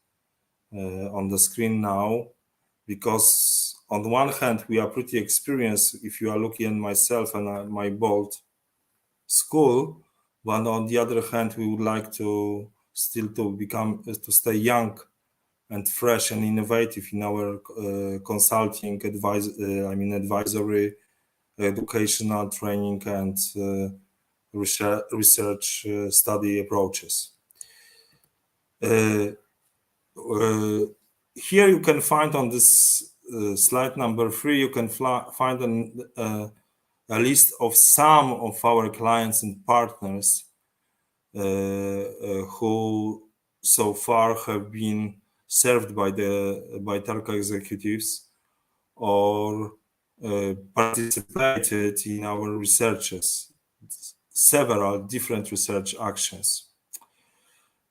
Speaker 20: on the screen now, because on the one hand, we are pretty experienced if you are looking at myself and my bold school, but on the other hand, we would like to still to stay young and fresh and innovative in our consulting, advisory, educational training, and research study approaches. Here you can find on this slide number 3, you can find a list of some of our clients and partners who so far have been served by Telco executives or participated in our researches, several different research actions.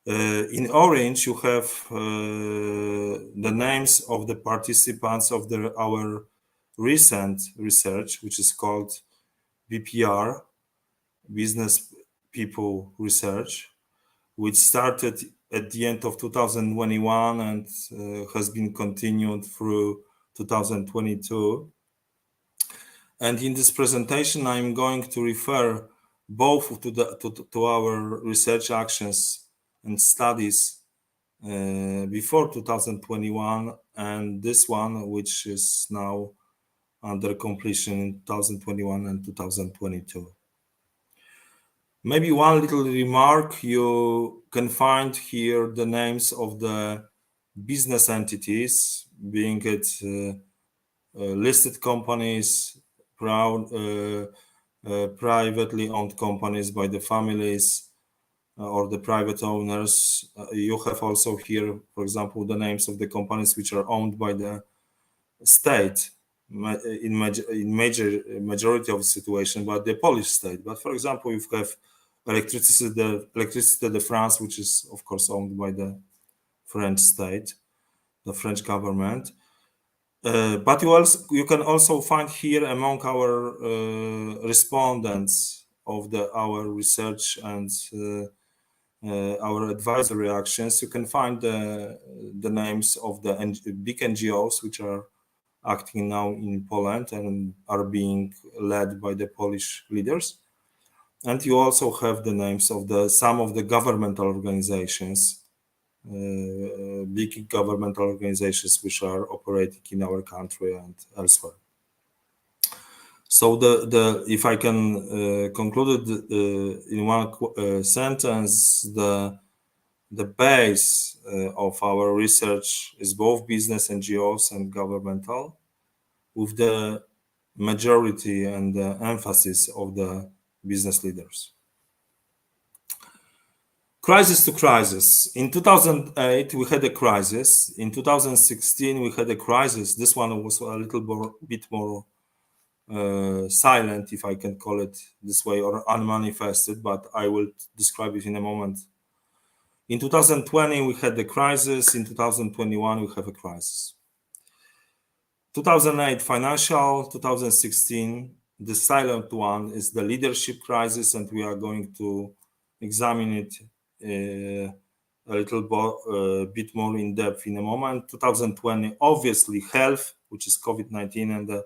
Speaker 20: In orange, you have the names of the participants of our recent research, which is called BPR, Business People Research, which started at the end of 2021 and has been continued through 2022. And in this presentation, I'm going to refer both to our research actions and studies before 2021 and this one, which is now under completion in 2021 and 2022. Maybe one little remark, you can find here the names of the business entities, being it listed companies, privately owned companies by the families, or the private owners. You have also here, for example, the names of the companies which are owned by the state in majority of the situation, but the Polish state. But for example, you have Electricité de France, which is of course owned by the French state, the French government. But you can also find here among our respondents of our research and our advisory actions, you can find the names of the big NGOs which are acting now in Poland and are being led by the Polish leaders. And you also have the names of some of the governmental organizations, big governmental organizations which are operating in our country and elsewhere. So if I can conclude it in one sentence, the base of our research is both business NGOs and governmental, with the majority and the emphasis of the business leaders. Crisis to crisis. In 2008, we had a crisis. In 2016, we had a crisis. This one was a little bit more silent, if I can call it this way, or unmanifested, but I will describe it in a moment. In 2020, we had the crisis. In 2021, we have a crisis. 2008 financial, 2016, the silent one is the leadership crisis, and we are going to examine it a little bit more in depth in a moment. 2020, obviously health, which is COVID-19 and the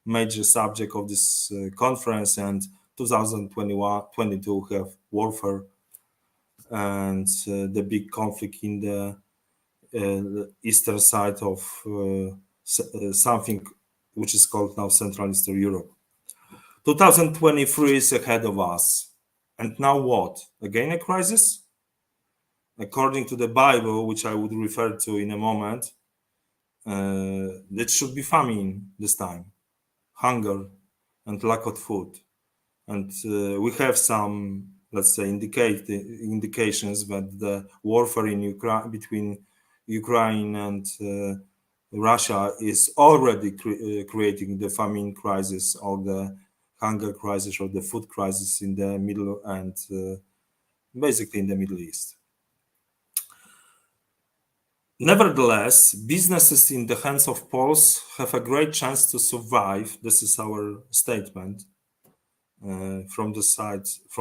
Speaker 20: major subject of this conference, and 2021-22 have warfare and the big conflict in the eastern side of something which is called now Central Eastern Europe. 2023 is ahead of us. And now what? Again a crisis? According to the Bible, which I would refer to in a moment, it should be famine this time, hunger and lack of food. And we have some, let's say, indications that the warfare in Ukraine, between Ukraine and Russia is already creating the famine crisis or the hunger crisis or the food crisis in the Middle and basically in the Middle East. Nevertheless, businesses in the hands of Poles have a great chance to survive. This is our statement from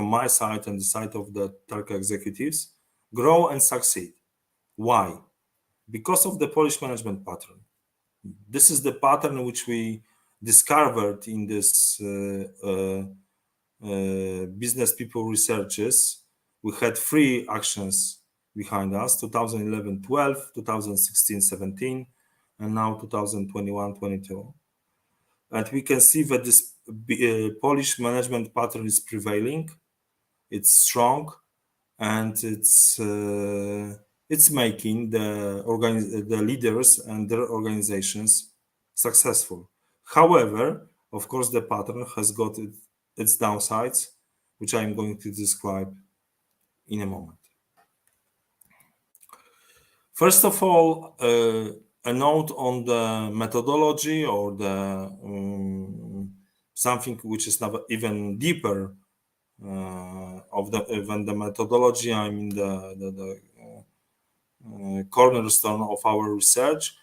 Speaker 20: my side and the side of the Telco executives, grow and succeed. Why? Because of the Polish management pattern. This is the pattern which we discovered in this business people researches. We had 3 actions behind us, 2011-12, 2016-17, and now 2021-22. And we can see that this Polish management pattern is prevailing. It's strong, and it's making the leaders and their organizations successful. However, of course, the pattern has got its downsides, which I'm going to describe in a moment. First of all, a note on the methodology, or the something which is not even deeper than the methodology. I mean the cornerstone of our research.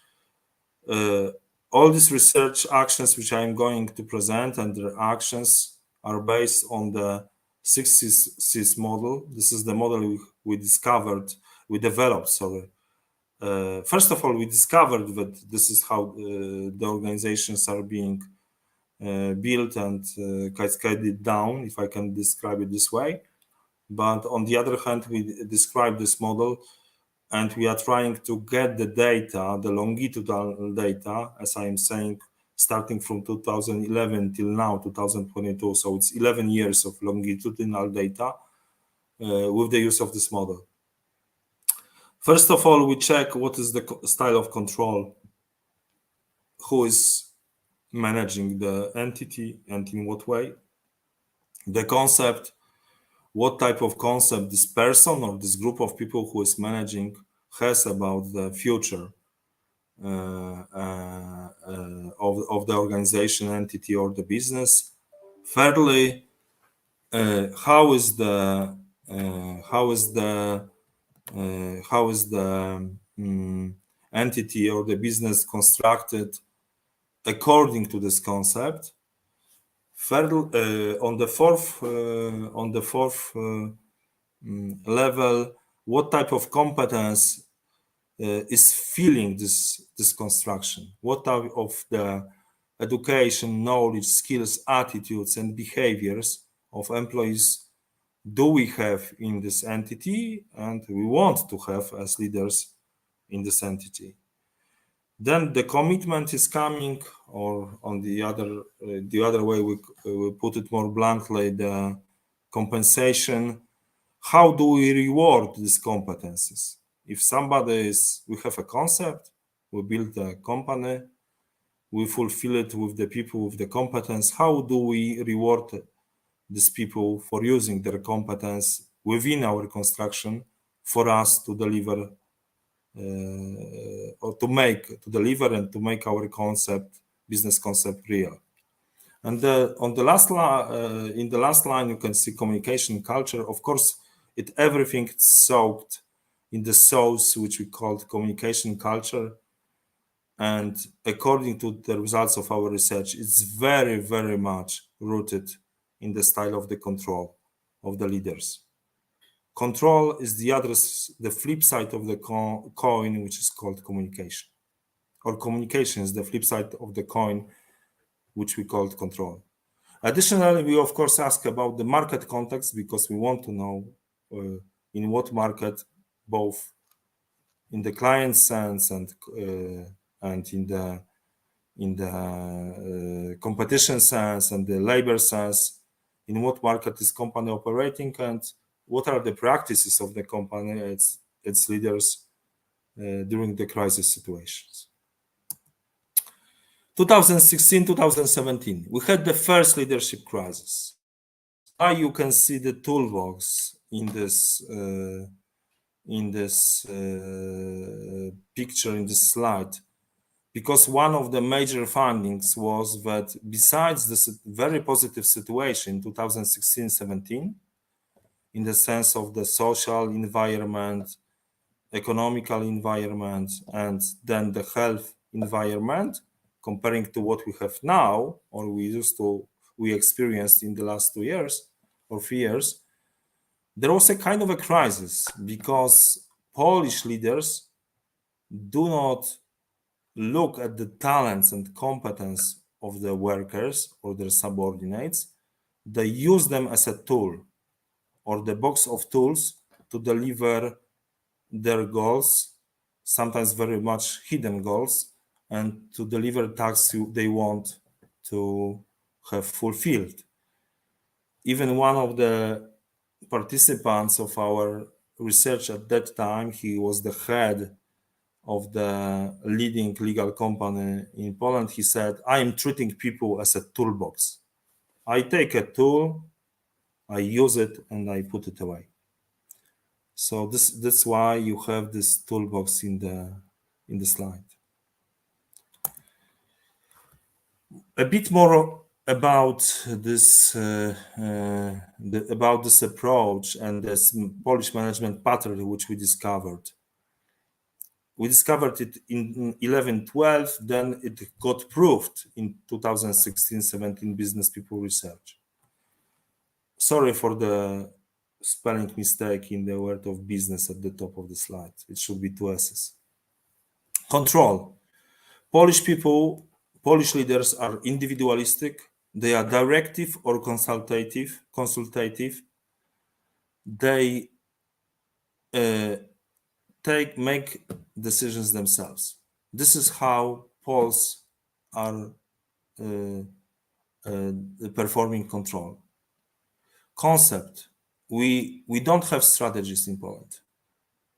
Speaker 20: All these research actions which I'm going to present, and their actions, are based on the 6 Cs model. This is the model we developed. First of all, we discovered that this is how the organizations are being built and cascaded down, if I can describe it this way. But on the other hand, we describe this model, and we are trying to get the data, the longitudinal data, as I am saying, starting from 2011 till now, 2022. So it's 11 years of longitudinal data with the use of this model. First of all, we check what is the style of control, who is managing the entity and in what way. The concept, what type of concept this person or this group of people who is managing has about the future of the organization, entity, or the business. Thirdly, how is the entity or the business constructed according to this concept. Third, on the fourth level, what type of competence is filling this construction? What type of the education, knowledge, skills, attitudes, and behaviors of employees do we have in this entity, and we want to have as leaders in this entity? Then the commitment is coming, or on the other way, we put it more bluntly, the compensation. How do we reward these competencies? If we have a concept, we build a company, we fulfill it with the people with the competence. How do we reward these people for using their competence within our construction for us to deliver deliver and to make our business concept real? And in the last line, you can see communication culture. Of course, everything soaked in the sauce, which we called communication culture. And according to the results of our research, it's very, very much rooted in the style of the control of the leaders. Control is the flip side of the coin, which is called communication. Or communication is the flip side of the coin, which we called control. Additionally, we of course ask about the market context, because we want to know in what market, both in the client sense and in the competition sense and the labor sense, in what market is company operating, and what are the practices of the company, its leaders during the crisis situations. 2016-2017, we had the first leadership crisis. Now you can see the toolbox in this picture, in this slide, because one of the major findings was that besides this very positive situation in 2016-17, in the sense of the social environment, economical environment, and then the health environment, comparing to what we have now, or we experienced in the last 2 years or 3 years, there was a kind of a crisis, because Polish leaders do not look at the talents and competence of the workers or their subordinates. They use them as a tool, or the box of tools to deliver their goals, sometimes very much hidden goals, and to deliver tasks they want to have fulfilled. Even one of the participants of our research at that time, he was the head of the leading legal company in Poland. He said, I am treating people as a toolbox. I take a tool, I use it, and I put it away. So that's why you have this toolbox in the slide. A bit more about this approach and this Polish management pattern which we discovered. We discovered it in 11-12, then it got proved in 2016-17 Business People Research. Sorry for the spelling mistake in the word of business at the top of the slide. It should be 2 S's. Control. Polish leaders are individualistic. They are directive or consultative. They make decisions themselves. This is how Poles are performing control. Concept. We don't have strategies in Poland,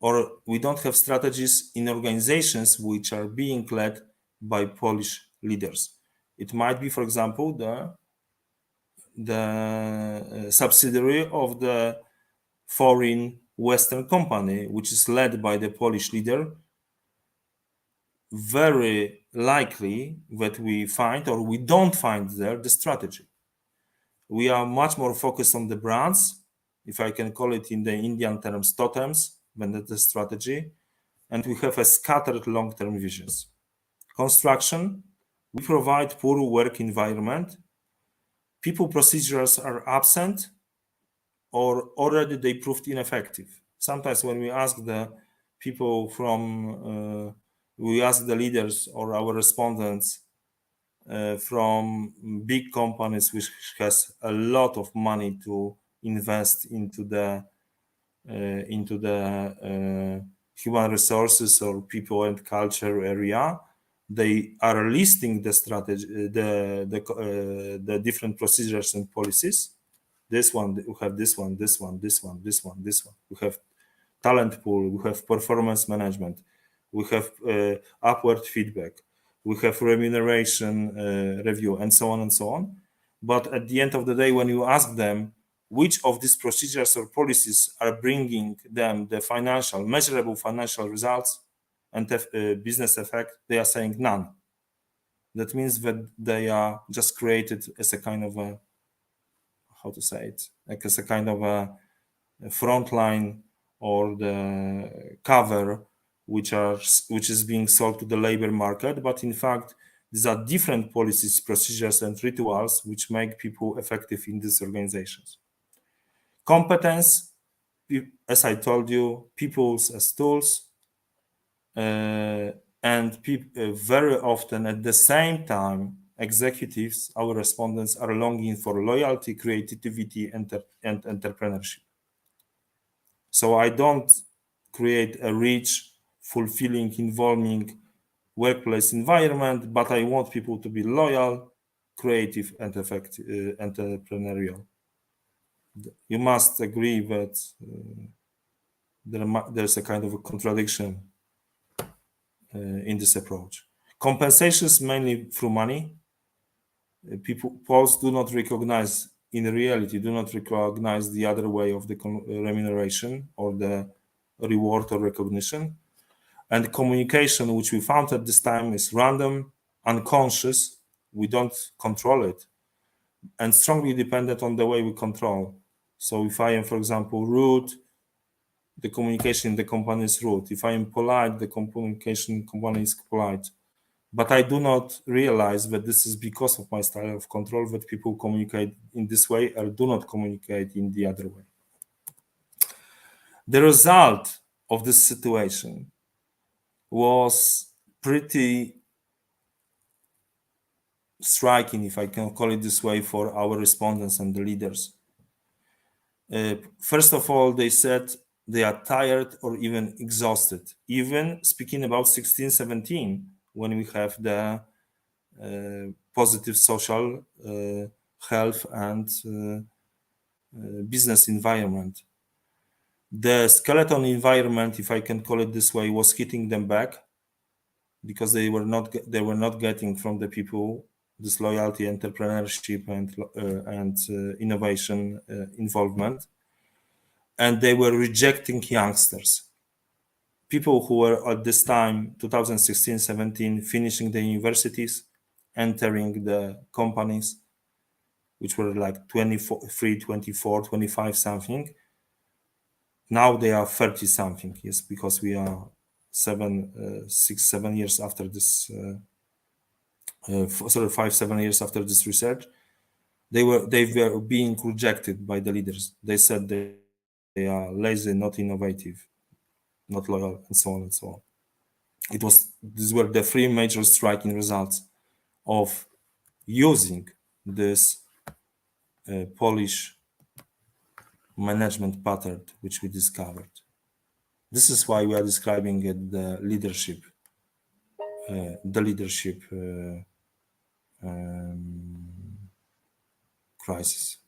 Speaker 20: or we don't have strategies in organizations which are being led by Polish leaders. It might be, for example, the subsidiary of the foreign Western company, which is led by the Polish leader. Very likely that we find, or we don't find there, the strategy. We are much more focused on the brands, if I can call it in the Indian terms, totems, than the strategy. And we have a scattered long-term visions. Construction, we provide poor work environment. People procedures are absent, or already they proved ineffective. Sometimes when we ask the people from, we ask the leaders or our respondents from big companies which has a lot of money to invest into the human resources or people and culture area, they are listing the strategy, the different procedures and policies. This one, we have this one, this one, this one, this one, this one. We have talent pool, we have performance management, we have upward feedback, we have remuneration review, and so on and so on. But at the end of the day, when you ask them which of these procedures or policies are bringing them the financial, measurable financial results and business effect, they are saying none. That means that they are just created as a kind of a, how to say it, like as a kind of a front line or the cover which is being sold to the labor market. But in fact, these are different policies, procedures, and rituals which make people effective in these organizations. Competence, as I told you, peoples as tools, and very often at the same time, executives, our respondents, are longing for loyalty, creativity, and entrepreneurship. So I don't create a rich, fulfilling, involving workplace environment, but I want people to be loyal, creative, and effective, entrepreneurial. You must agree that there's a kind of a contradiction in this approach. Compensations mainly through money. Poles do not recognize, in reality, do not recognize the other way of the remuneration or the reward or recognition. And communication, which we found at this time, is random, unconscious. We don't control it, and strongly dependent on the way we control. So if I am, for example, rude, the communication in the company is rude. If I am polite, the communication in the company is polite. But I do not realize that this is because of my style of control that people communicate in this way or do not communicate in the other way. The result of this situation was pretty striking, if I can call it this way, for our respondents and the leaders. First of all, they said they are tired or even exhausted. Even speaking about 16, 17, when we have the positive social health and business environment. The skeleton environment, if I can call it this way, was hitting them back because they were not getting from the people this loyalty, entrepreneurship, and innovation involvement, and they were rejecting youngsters, people who were at this time 2016-17 finishing the universities, entering the companies, which were like 23, 24, 25 something. Now they are 30 something, yes, because we are 6-7 years after this 5-7 years after this research. They were being rejected by the leaders. They said they are lazy, not innovative, not loyal, and so on and so on. These were the three major striking results of using this Polish management pattern, which we discovered. This is why we are describing it the leadership crisis.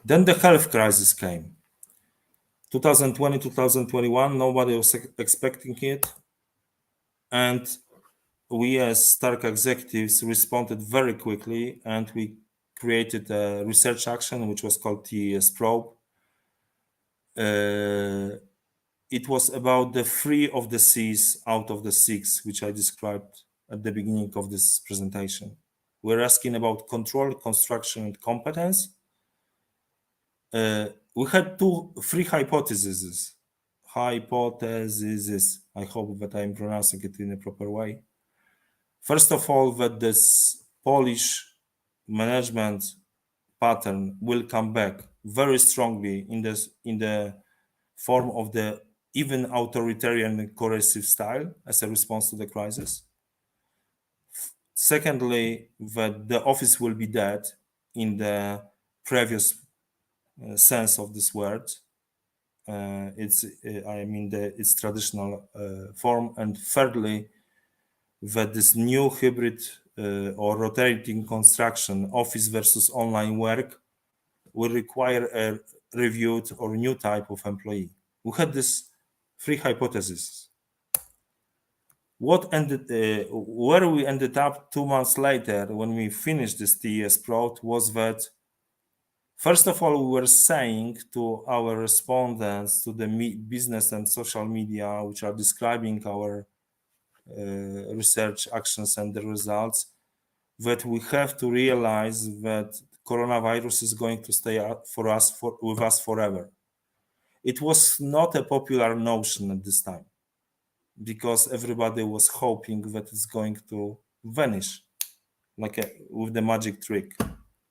Speaker 20: Then the health crisis came. 2020, 2021, nobody was expecting it. And we as Stark executives responded very quickly, and we created a research action, which was called TES Probe. It was about the 3 of the C's out of the 6, which I described at the beginning of this presentation. We're asking about control, construction, and competence. We had 3 hypotheses. I hope that I'm pronouncing it in a proper way. First of all, that this Polish management pattern will come back very strongly in the form of the even authoritarian and coercive style as a response to the crisis. Secondly, that the office will be dead in the previous sense of this word. Its traditional form. And thirdly, that this new hybrid or rotating construction, office versus online work, will require a reviewed or new type of employee. We had these 3 hypotheses. Where we ended up 2 months later when we finished this TES Probe was that, first of all, we were saying to our respondents, to the business and social media, which are describing our research actions and the results, that we have to realize that coronavirus is going to stay with us forever. It was not a popular notion at this time, because everybody was hoping that it's going to vanish with the magic trick.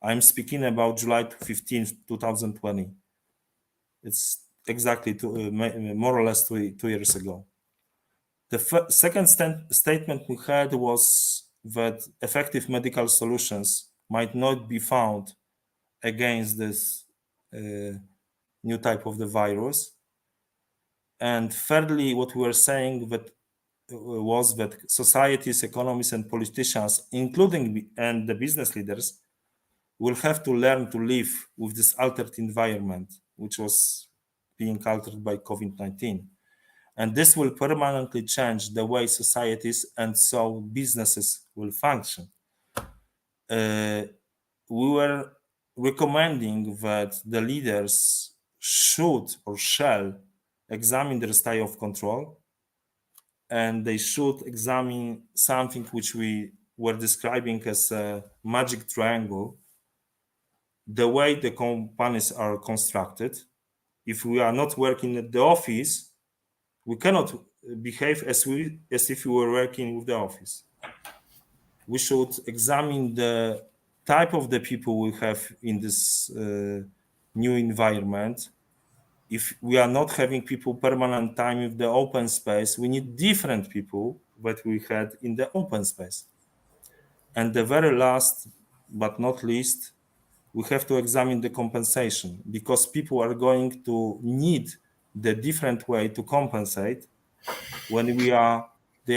Speaker 20: I'm speaking about July 15th, 2020. It's exactly more or less 2 years ago. The second statement we had was that effective medical solutions might not be found against this new type of the virus. And thirdly, what we were saying was that societies, economies, and politicians, including and the business leaders, will have to learn to live with this altered environment, which was being altered by COVID-19. And this will permanently change the way societies and so businesses will function. We were recommending that the leaders should or shall examine their style of control, and they should examine something which we were describing as a magic triangle, the way the companies are constructed. If we are not working at the office, we cannot behave as if we were working with the office. We should examine the type of the people we have in this new environment. If we are not having people permanent time with the open space, we need different people that we had in the open space. And the very last, but not least, we have to examine the compensation, because people are going to need the different way to compensate when they are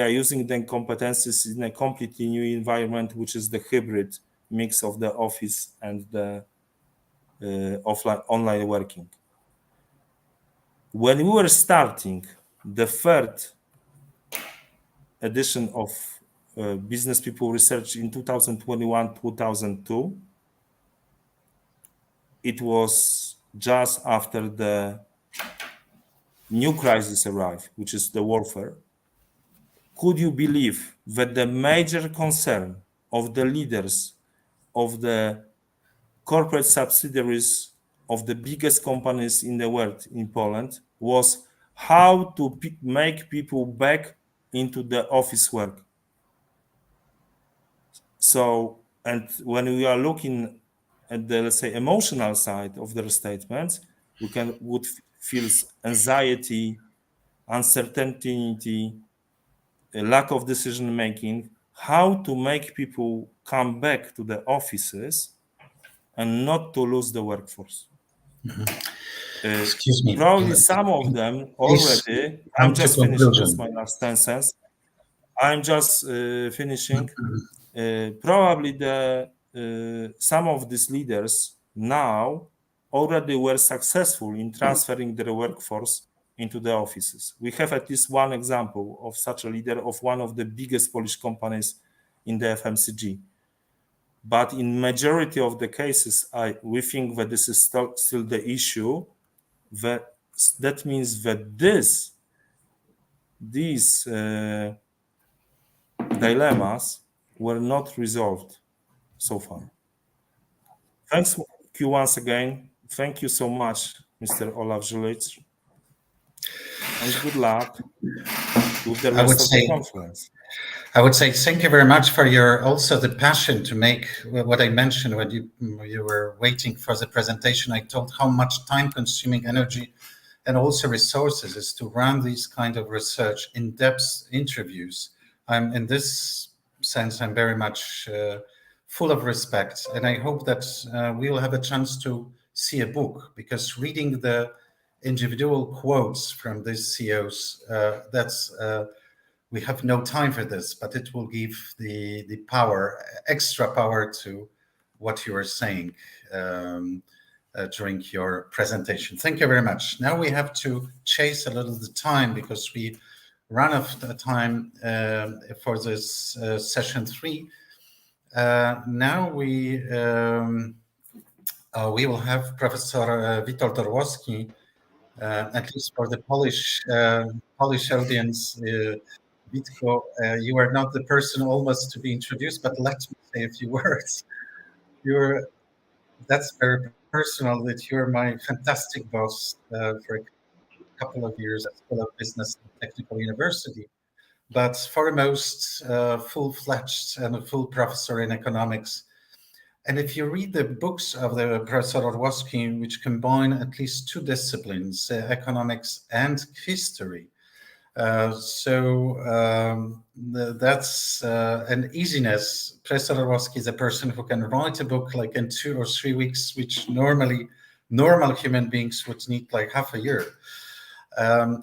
Speaker 20: using their competencies in a completely new environment, which is the hybrid mix of the office and the online working. When we were starting the third edition of Business People Research in 2021-2002, it was just after the new crisis arrived, which is the warfare. Could you believe that the major concern of the leaders of the corporate subsidiaries of the biggest companies in the world in Poland was how to make people back into the office work? So, and when we are looking at the, let's say, emotional side of their statements, would feel anxiety, uncertainty, a lack of decision making, how to make people come back to the offices and not to lose the workforce.
Speaker 1: Excuse me.
Speaker 20: Probably some of them already, I'm just finishing, this is my last 10 cents. I'm just finishing. Probably some of these leaders now already were successful in transferring their workforce into the offices. We have at least one example of such a leader of one of the biggest Polish companies in the FMCG. But in majority of the cases, we think that this is still the issue. That means that these dilemmas were not resolved so far. Thanks you once again. Thank you so much, Mr. Olaf Żylic. And good luck with the rest of the conference.
Speaker 1: I would say thank you very much for your also the passion to make what I mentioned when you were waiting for the presentation. I told how much time-consuming energy and also resources is to run these kind of research, in-depth interviews. In this sense, I'm very much full of respect, and I hope that we will have a chance to see a book, because reading the individual quotes from these CEOs, we have no time for this, but it will give the power, extra power to what you were saying during your presentation. Thank you very much. Now we have to chase a little the time because we run out of time for this session 3. Now we will have Professor Witold Orłowski, at least for the Polish audience. Witko, you are not the person almost to be introduced, but let me say a few words. That's very personal that you're my fantastic boss for a couple of years at School of Business and Technical University, but foremost full-fledged and a full professor in economics. And if you read the books of the Professor Orłowski, which combine at least 2 disciplines, economics and history, that's an easiness. Professor Orłowski is a person who can write a book like in 2 or 3 weeks, which normally normal human beings would need like half a year. To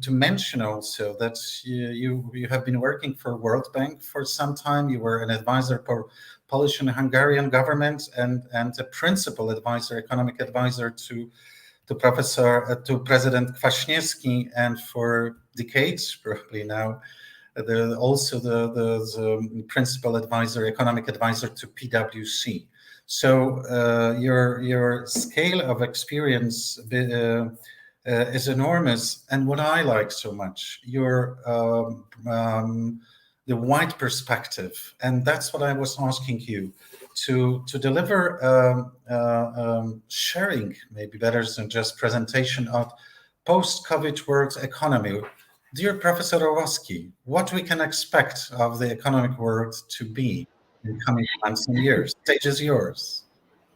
Speaker 1: mention also that you have been working for World Bank for some time. You were an advisor for Polish and Hungarian government and a principal advisor, economic advisor to President Kwaśniewski, and for decades probably now, also the principal advisor, economic advisor to PwC. So your scale of experience is enormous, and what I like so much, the wide perspective, and that's what I was asking you to deliver. Sharing maybe better than just presentation of post-COVID world economy. Dear Professor Orłowski, what we can expect of the economic world to be in coming months and years? The stage is yours.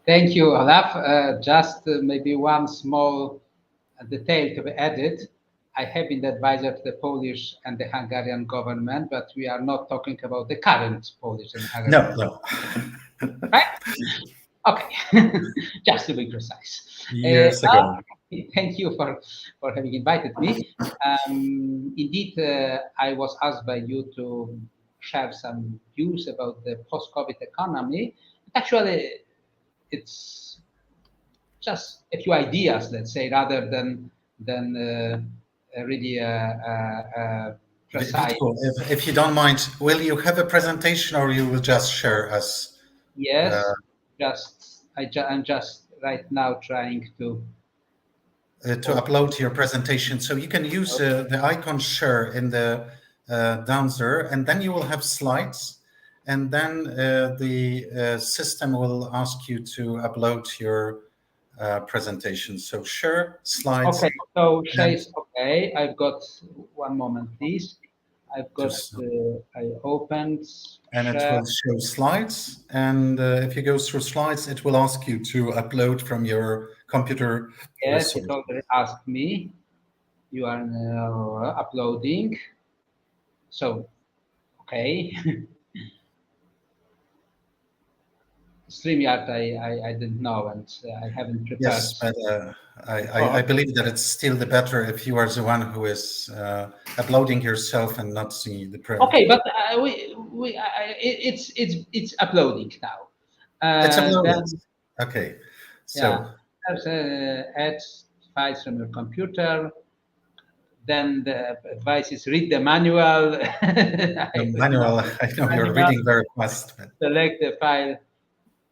Speaker 21: Thank you, Olaf. Just maybe one small detail to be added. I have been the advisor to the Polish and the Hungarian government, but we are not talking about the current Polish and Hungarian.
Speaker 1: No.
Speaker 21: Right? Okay, just to be precise.
Speaker 1: Years ago.
Speaker 21: Thank you for having invited me. Indeed, I was asked by you to share some views about the post-COVID economy. Actually, it's just a few ideas, let's say, rather than really precise.
Speaker 1: If you don't mind, will you have a presentation or you will just share us?
Speaker 21: Yes, I'm just right now trying to
Speaker 1: upload your presentation. So you can use the icon share in the down there, and then you will have slides, and then the system will ask you to upload your presentation. So share slides.
Speaker 21: Okay, so share is okay. I've got one moment, please. I've got I opened
Speaker 1: and
Speaker 21: share.
Speaker 1: It will show slides, and if you go through slides, it will ask you to upload from your computer.
Speaker 21: Yes, it already asked me. You are now uploading. So, okay. StreamYard, I didn't know, and I haven't prepared.
Speaker 1: Yes, but I believe that it's still the better if you are the one who is uploading yourself and not see the print.
Speaker 21: Okay, but it's uploading now.
Speaker 1: It's uploaded. Okay, so
Speaker 21: add files from your computer. Then the advice is read the manual.
Speaker 1: The manual. I know you're reading very fast. But...
Speaker 21: Select the file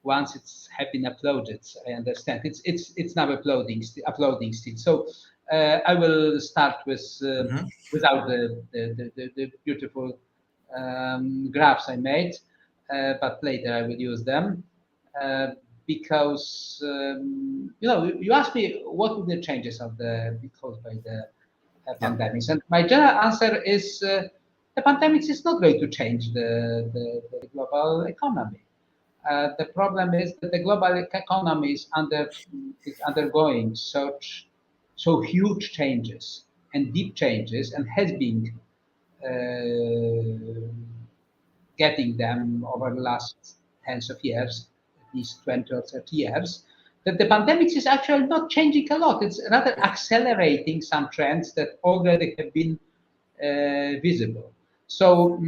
Speaker 21: once it's have been uploaded. I understand it's now uploading still. So I will start with without the beautiful graphs I made, but later I will use them because you asked me what were the changes of because by the pandemics, and my general answer is the pandemics is not going to change the global economy. The problem is that the global economy is undergoing so huge changes and deep changes, and has been getting them over the last tens of years, at least 20 or 30 years, that the pandemic is actually not changing a lot. It's rather accelerating some trends that already have been visible. So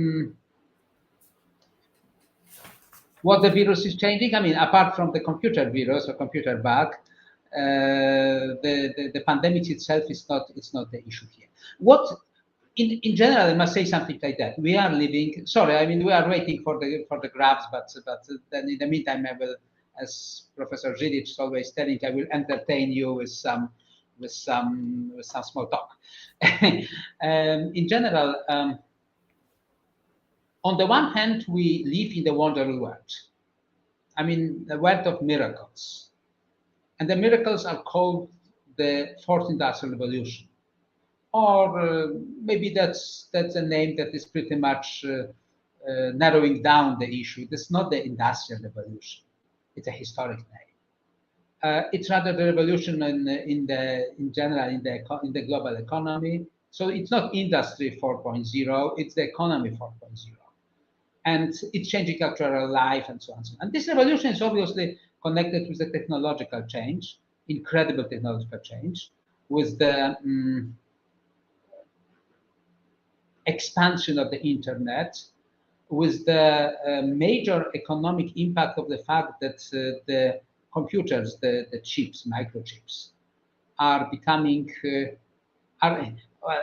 Speaker 21: what the virus is changing, I mean, apart from the computer virus or computer bug, the pandemic itself is not the issue here. What in general, I must say something like that. We are living. Sorry, I mean we are waiting for the graphs, but then in the meantime, I will, as Professor Zilic is always telling, I will entertain you with some small talk. In general, on the one hand, we live in the wonderful world. I mean, the world of miracles, and the miracles are called the Fourth Industrial Revolution. Or maybe that's a name that is pretty much narrowing down the issue. It's not the Industrial Revolution; it's a historic name. It's rather the revolution in general in the global economy. So it's not Industry 4.0; it's the economy 4.0, and it's changing cultural life and so on. And this revolution is obviously connected with the technological change, incredible technological change, with the expansion of the internet, with the major economic impact of the fact that the computers, the chips, microchips, are becoming,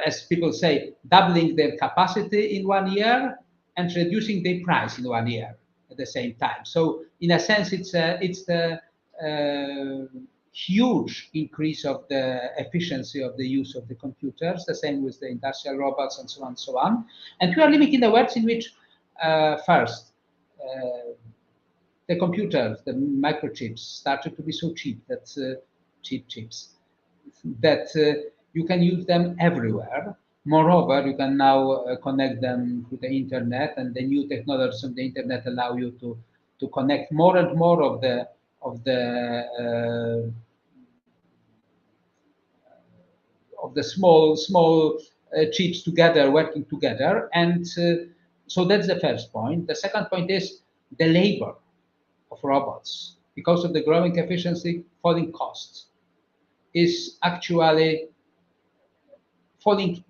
Speaker 21: as people say, doubling their capacity in 1 year and reducing their price in 1 year at the same time. So in a sense, it's the huge increase of the efficiency of the use of the computers, the same with the industrial robots and so on and so on. And we are living in the world in which first, the computers, the microchips started to be so cheap that cheap chips, that you can use them everywhere. Moreover, you can now connect them to the internet, and the new technologies of the internet allow you to connect more and more of the small chips together, working together. And so that's the first point. The second point is the labor of robots. Because of the growing efficiency, falling costs. is actually falling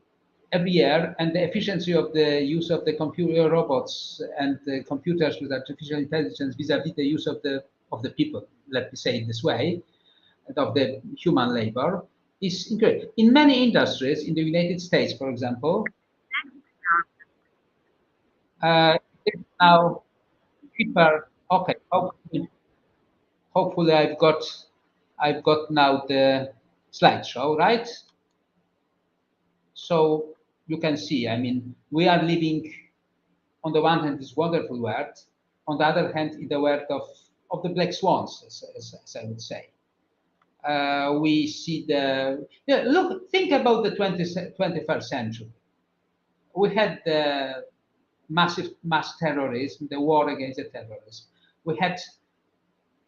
Speaker 21: every year, and the efficiency of the use of the computer robots and the computers with artificial intelligence vis-a-vis the use of the people, let me say it this way, of the human labor, is incredible. In many industries, in the United States, for example, it's now cheaper. Okay, hopefully I've got now the slideshow, right? So you can see, I mean, we are living on the one hand this wonderful world, on the other hand in the world of the black swans, as I would say. We see look, think about the 21st century. We had the massive mass terrorism, the war against the terrorism. We had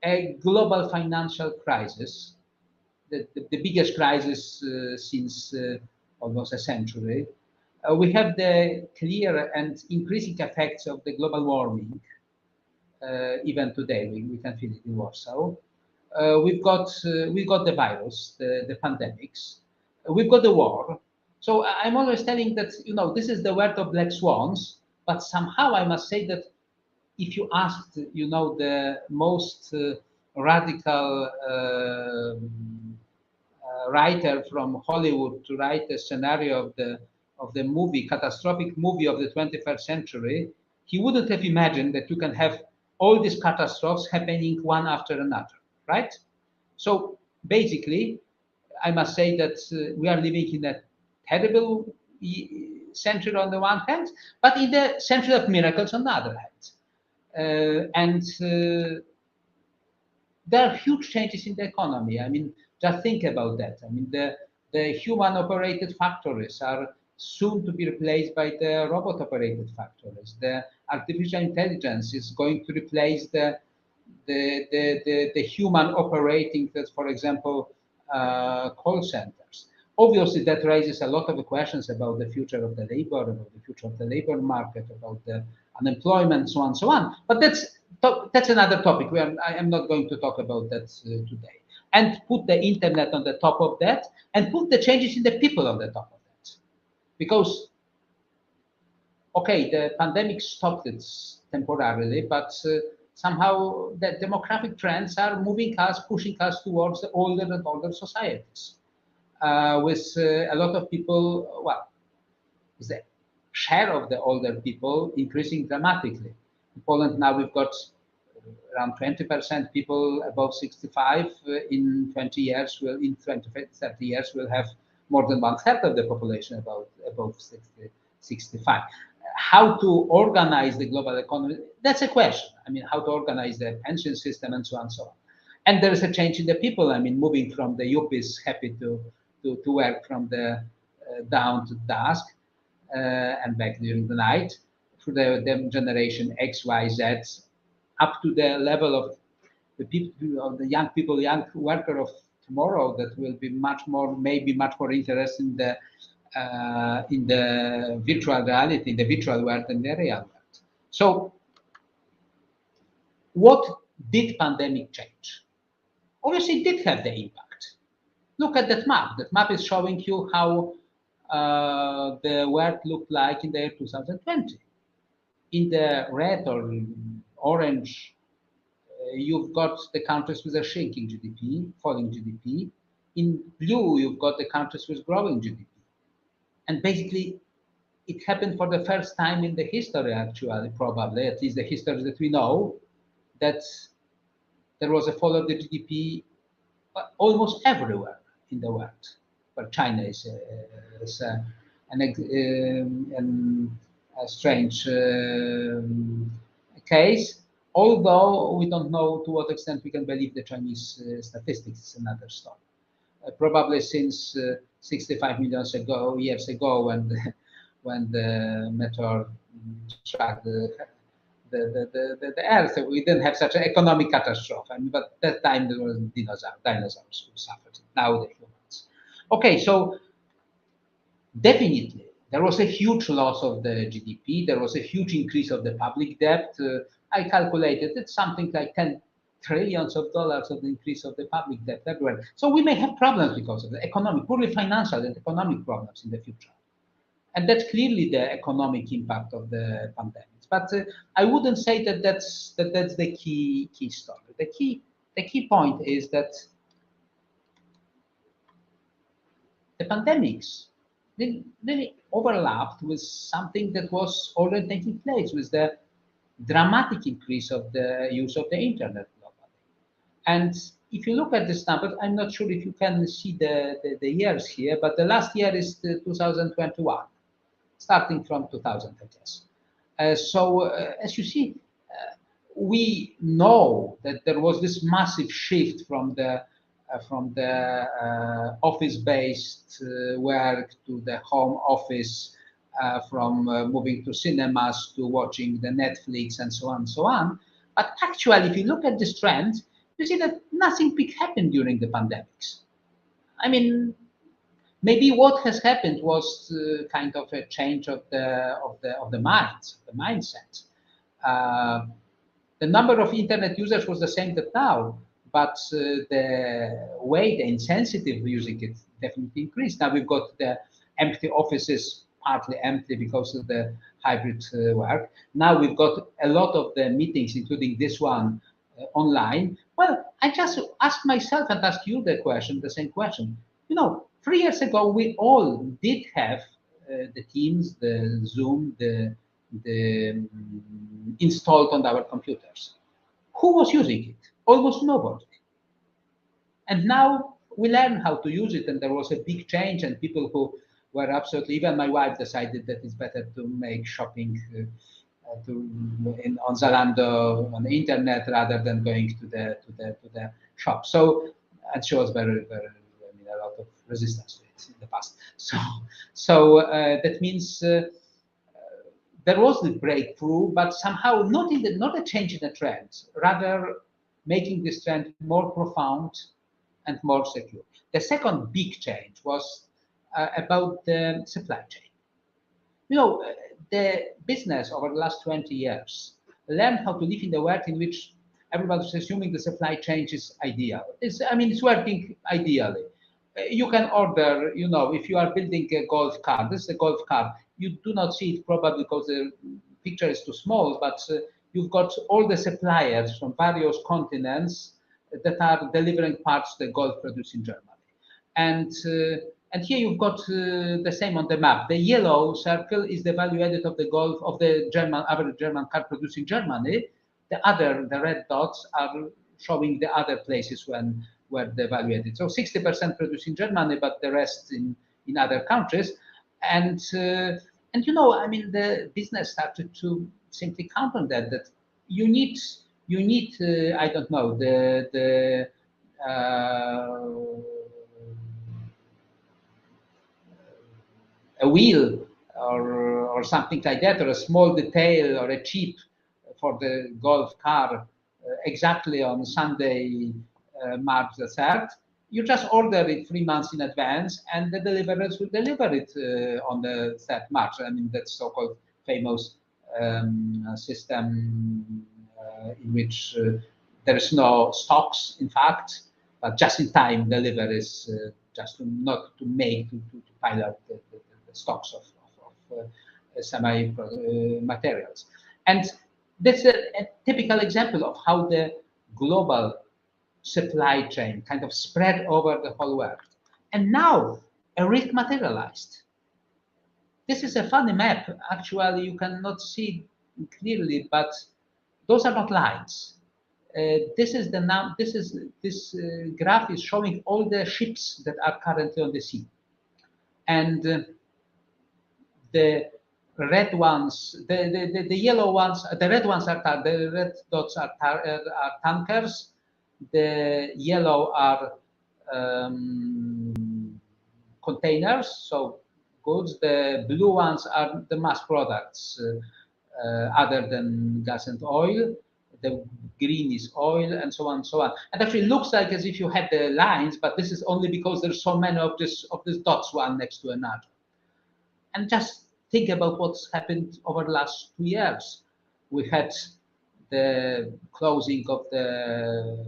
Speaker 21: a global financial crisis, the biggest crisis since almost a century. We have the clear and increasing effects of the global warming. Even today, we can feel it in Warsaw. We've got the virus, the pandemics. We've got the war. So I'm always telling that, you know, this is the world of black swans. But somehow I must say that if you asked, you know, the most radical writer from Hollywood to write a scenario of the movie, catastrophic movie of the 21st century, he wouldn't have imagined that you can have all these catastrophes happening one after another, right? So basically, I must say that we are living in a terrible century on the one hand, but in the century of miracles on the other hand. There are huge changes in the economy. I mean, just think about that. I mean, the human-operated factories are soon to be replaced by the robot-operated factories. The artificial intelligence is going to replace the human operating, for example, call centers. Obviously, that raises a lot of questions about the future of the labor, about the future of the labor market, about the unemployment, so on, so on. But that's another topic. I am not going to talk about that today. And put the internet on the top of that, and put the changes in the people on the top of that. Because, okay, the pandemic stopped it temporarily, but somehow the demographic trends are pushing us towards the older and older societies. With a lot of people, well, the share of the older people increasing dramatically. In Poland now we've got around 20% people above 65. In 20 years, in 20, 30 years, we'll have more than 1/3 of the population above 65. How to organize the global economy? That's a question. I mean, how to organize the pension system and so on and so on. And there is a change in the people. I mean, moving from the yuppies happy to work from the down to dusk and back during the night, to the generation X, Y, Z, up to the level of the people, of the young people, young worker of tomorrow, that will be maybe much more interested in the virtual reality, in the virtual world than the real world. So, what did pandemic change? Obviously, it did have the impact. Look at that map. That map is showing you how the world looked like in the year 2020. In the red or orange, you've got the countries with a shrinking GDP, falling GDP. In blue, you've got the countries with growing GDP. And basically, it happened for the first time in the history, actually, probably, at least the history that we know, that there was a fall of the GDP almost everywhere in the world. But China is a strange case, although we don't know to what extent we can believe the Chinese statistics. It's another story. Probably since 65 million years ago, when the meteor struck the Earth, we didn't have such an economic catastrophe. I mean, but that time there was dinosaurs who suffered. Now the humans. Okay, so definitely there was a huge loss of the GDP. There was a huge increase of the public debt. I calculated it's something like 10 trillions of dollars of the increase of the public debt everywhere. So we may have problems because of the economic, purely financial and economic problems in the future. And that's clearly the economic impact of the pandemic. But I wouldn't say that that's the key story. The key point is that the pandemics really overlapped with something that was already taking place, with the dramatic increase of the use of the internet globally. And if you look at this number, I'm not sure if you can see the years here, but the last year is 2021, starting from 2000, I guess. So as you see, we know that there was this massive shift from the office-based work to the home office, from moving to cinemas to watching the Netflix and so on and so on. But actually, if you look at this trend, you see that nothing big happened during the pandemics. I mean, maybe what has happened was kind of a change of the mindset. The number of internet users was the same that now, but the way, the intensity of using it definitely increased. Now we've got the empty offices, partly empty because of the hybrid work. Now we've got a lot of the meetings, including this one, online. Well, I just asked myself and asked you the same question. You know, 3 years ago, we all did have the Teams, the Zoom, the installed on our computers. Who was using it? Almost nobody. And now we learn how to use it, and there was a big change, and people who were absolutely, even my wife decided that it's better to make shopping on Zalando on the internet rather than going to the shop. So, and she was very, very, I mean, a lot of resistance to it in the past. So that means there was the breakthrough, but somehow not a change in the trend, rather making this trend more profound and more secure. The second big change was about the supply chain. You know, the business over the last 20 years learned how to live in the world in which everybody's assuming the supply chain is ideal. It's working ideally. You can order, you know, if you are building a golf car, this is a golf car, you do not see it probably because the picture is too small, but you've got all the suppliers from various continents that are delivering parts the golf produced in Germany. And here you've got the same on the map. The yellow circle is the value added of the golf of the average German car produced in Germany. The red dots are showing the other places where the value added. So 60% produced in Germany, but the rest in other countries. And you know, I mean, the business started to simply count on that you need I don't know, a wheel or something like that, or a small detail or a chip for the golf car exactly on Sunday, March the 3rd. You just order it 3 months in advance, and the deliverers will deliver it on the 3rd March. I mean, that's so-called famous system in which there is no stocks, in fact, but just-in-time deliveries, just not to pile up the stocks of semi materials. And that's a typical example of how the global supply chain kind of spread over the whole world. And now a risk materialized. This is a funny map. Actually, you cannot see it clearly, but those are not lines. This graph is showing all the ships that are currently on the sea. And the red ones, the yellow ones, the red ones are the red dots are tankers. The yellow are containers, so goods. The blue ones are the mass products, other than gas and oil. The green is oil, and so on and so on. And actually, it looks like as if you had the lines, but this is only because there's so many of these dots, one next to another. And just think about what's happened over the last 2 years. We had the closing of the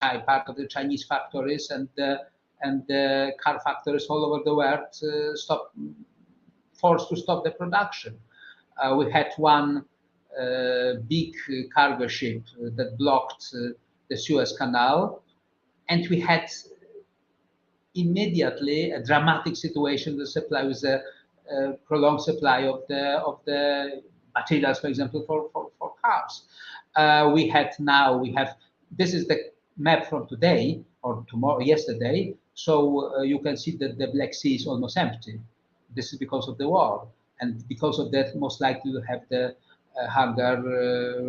Speaker 21: part of the Chinese factories and the car factories all over the world forced to stop the production. We had one big cargo ship that blocked the Suez Canal, and we had immediately a dramatic situation. The supply was a prolonged supply of the materials, for example, for cars. We have this is the map from today or yesterday. So you can see that the Black Sea is almost empty. This is because of the war, and because of that, most likely we'll have the hunger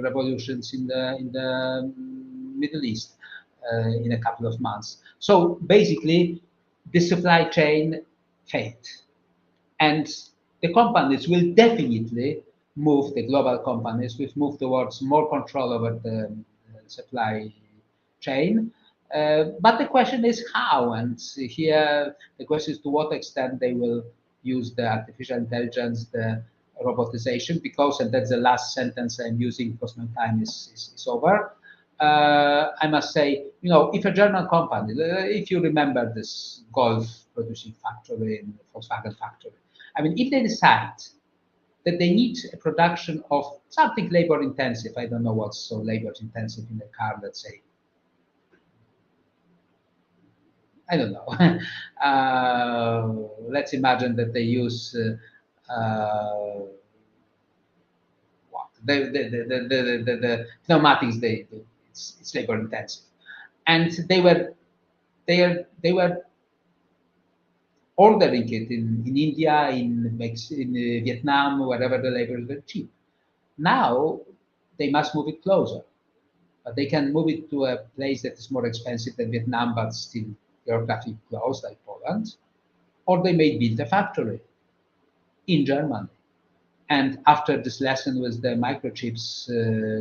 Speaker 21: revolutions in the Middle East in a couple of months. So basically, the supply chain failed, and the companies will definitely move. The global companies will move towards more control over the supply chain. But the question is how, and here the question is to what extent they will use the artificial intelligence, the robotization, because, and that's the last sentence I'm using because my time is over. I must say, if a German company, if you remember this Golf producing factory in Volkswagen factory, I mean, if they decide that they need a production of something labor intensive, I don't know what's so labor intensive in the car, let's say, I don't know. Let's imagine that they use the pneumatics. It's labor intensive, and they were ordering it in India, in Vietnam, wherever the labor is very cheap. Now they must move it closer, but they can move it to a place that is more expensive than Vietnam, but still geographically close, like Poland, or they may build a factory in Germany. And after this lesson with the microchips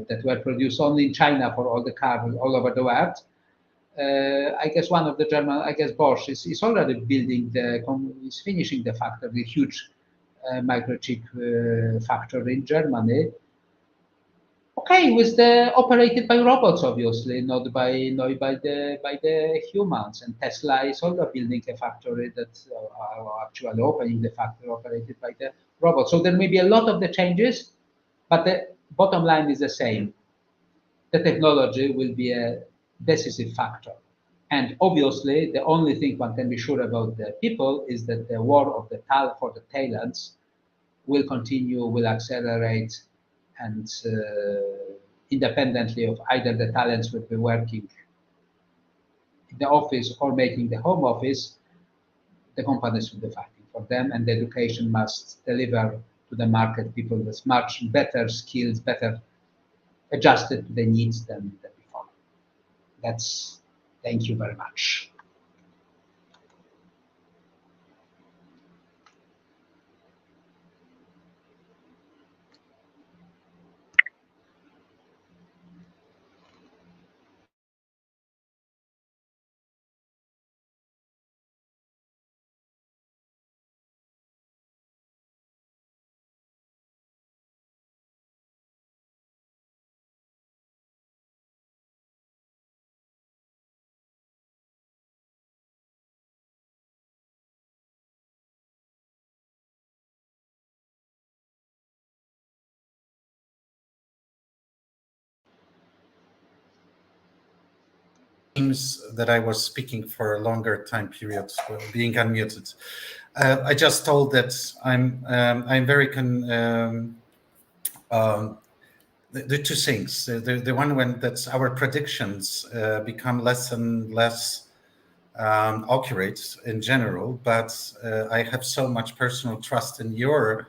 Speaker 21: that were produced only in China for all the cars all over the world, I guess one of the German, I guess Bosch is already building is finishing the factory, the huge microchip factory in Germany. Okay, operated by robots, obviously, not by the humans. And Tesla is also building a factory that actually opening the factory operated by the robots. So there may be a lot of the changes, but the bottom line is the same. The technology will be a decisive factor. And obviously, the only thing one can be sure about the people is that the war of for the talents will continue, will accelerate, and independently of either the talents will be working in the office or making the home office, the companies will be fighting for them, and the education must deliver to the market people with much better skills, better adjusted to the needs than before. Thank you very much.
Speaker 1: That I was speaking for a longer time period, being unmuted. I just told that I'm very the two things. The one when that's our predictions become less and less accurate in general, but I have so much personal trust in your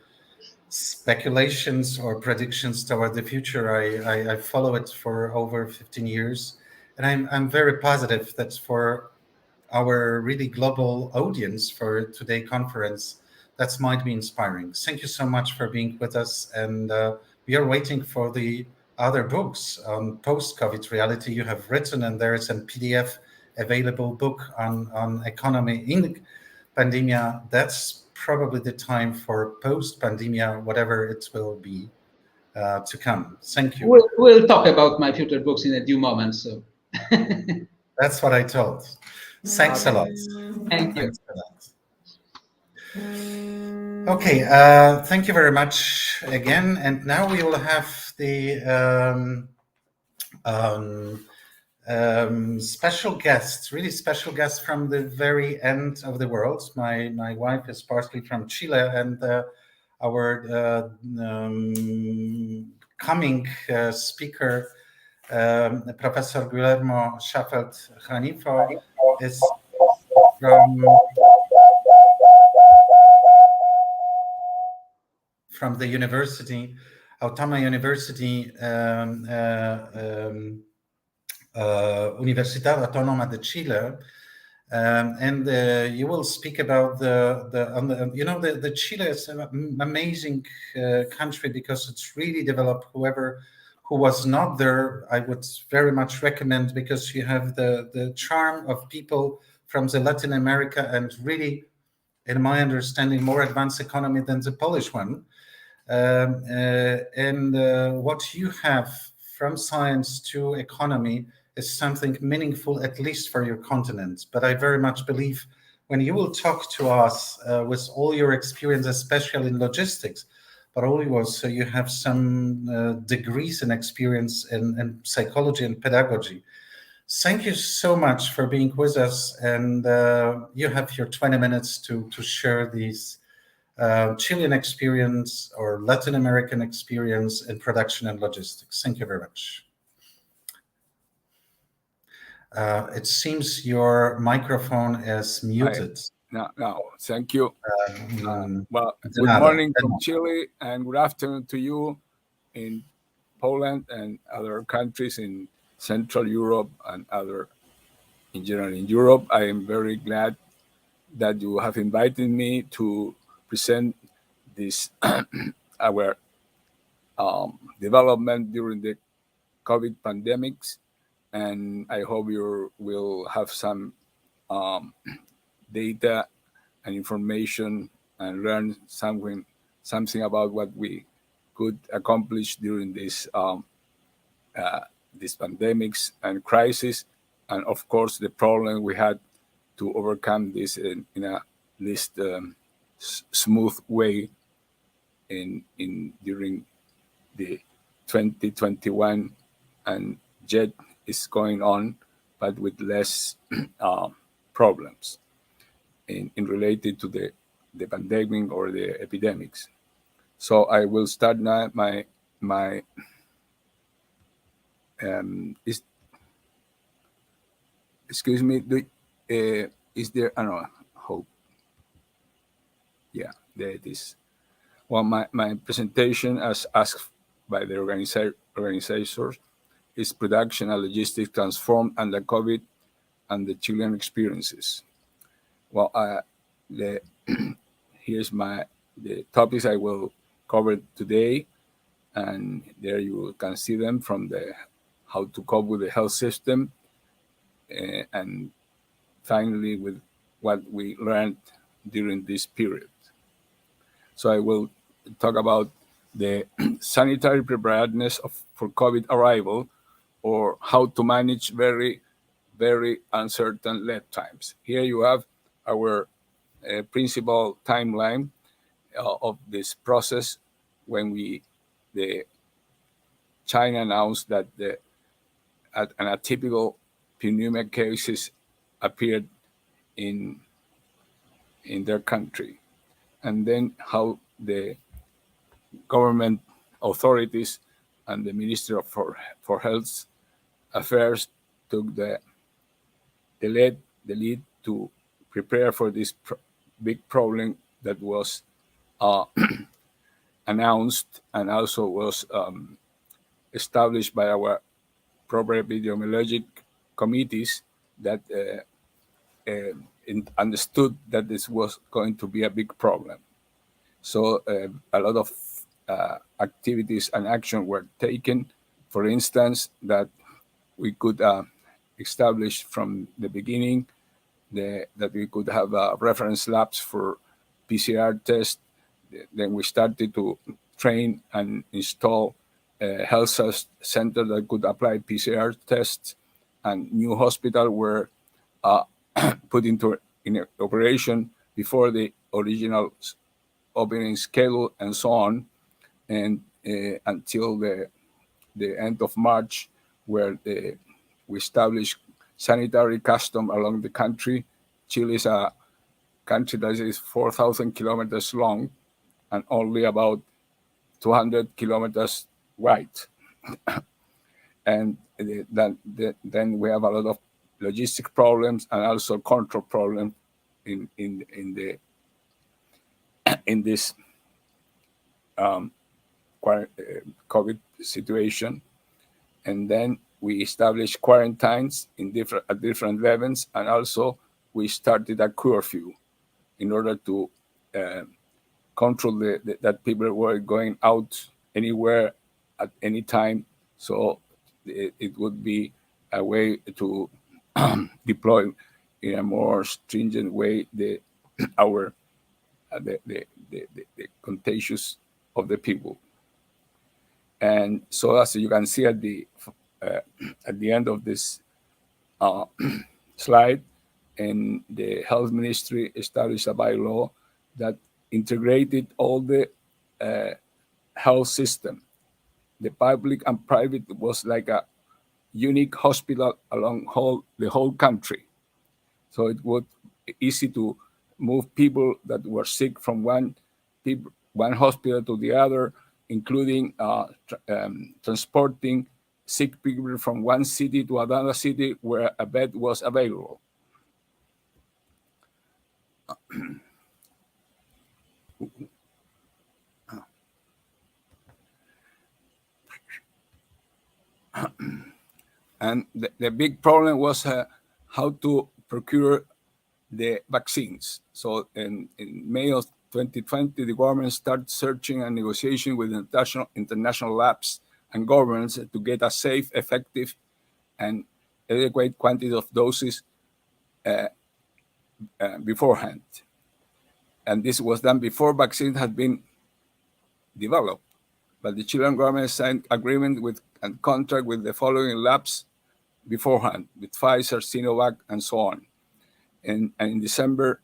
Speaker 1: speculations or predictions toward the future. I follow it for over 15 years. And I'm very positive that for our really global audience for today's conference, that might be inspiring. Thank you so much for being with us. And we are waiting for the other books on post-COVID reality you have written. And there is a PDF available book on economy in pandemia. That's probably the time for post-pandemia, whatever it will be. to come. Thank you.
Speaker 21: We'll talk about my future books in a due moment. So
Speaker 1: that's what I told. Thanks a lot.
Speaker 21: Thank you.
Speaker 1: Thanks a lot. Okay, thank you very much again. And now we will have the special guests, really special guests from the very end of the world. My wife is partly from Chile, and our coming speaker, Professor Guillermo Schafeld-Janifo, is from the university, Autonomous University, Universidad Autónoma de Chile, and you will speak about the Chile is an amazing country because it's really developed. Whoever who was not there, I would very much recommend, because you have the charm of people from the Latin America and really, in my understanding, more advanced economy than the Polish one. And what you have from science to economy is something meaningful, at least for your continent. But I very much believe when you will talk to us with all your experience, especially in logistics, but also you have some degrees and experience in psychology and pedagogy. Thank you so much for being with us. And you have your 20 minutes to share these Chilean experience or Latin American experience in production and logistics. Thank you very much. It seems your microphone is muted.
Speaker 2: No, thank you. Well, good morning from Chile and good afternoon to you in Poland and other countries in Central Europe and other in general in Europe. I am very glad that you have invited me to present this our development during the COVID pandemics, and I hope you will have some data and information and learn something about what we could accomplish during this these pandemics and crisis, and of course the problem we had to overcome this in a least smooth way during the 2021, and yet is going on, but with less problems in related to the pandemic or the epidemics. So I will start now my excuse me, is there, I don't know, hope. Yeah, there it is. Well, my presentation, as asked by the organizers, is production and logistics transformed under COVID and the Chilean experiences. Well, here's the topics I will cover today, and there you can see them from how to cope with the health system, and finally with what we learned during this period. So I will talk about the sanitary preparedness for COVID arrival, or how to manage very, very uncertain lead times. Here you have our principal timeline of this process when China announced that an atypical pneumonia cases appeared in their country, and then how the government authorities and the Ministry for Health Affairs took the lead to prepare for this big problem that was announced and also was established by our proper epidemiologic committees that understood that this was going to be a big problem. So a lot of activities and action were taken. For instance, that we could establish from the beginning that we could have reference labs for PCR tests. Then we started to train and install health center that could apply PCR tests, and new hospital were put in operation before the original opening schedule, and so on, and until the end of March, where we established sanitary custom along the country. Chile is a country that is 4,000 kilometers long and only about 200 kilometers wide. And then we have a lot of logistic problems and also control problems in this COVID situation. And then we established quarantines at different levels, and also we started a curfew in order to control that people were going out anywhere at any time. So it would be a way to deploy in a more stringent way the contagious of the people. And so, as you can see at the end of this slide, and the health ministry established a bylaw that integrated all the health system. The public and private was like a unique hospital along the whole country. So it was easy to move people that were sick from one hospital to the other, including transporting sick people from one city to another city where a bed was available. And the big problem was how to procure the vaccines. So in May of 2020, the government started searching and negotiation with international labs and governments to get a safe, effective, and adequate quantity of doses beforehand. And this was done before vaccines had been developed. But the Chilean government signed agreement with and contract with the following labs beforehand, with Pfizer, Sinovac, and so on. And in December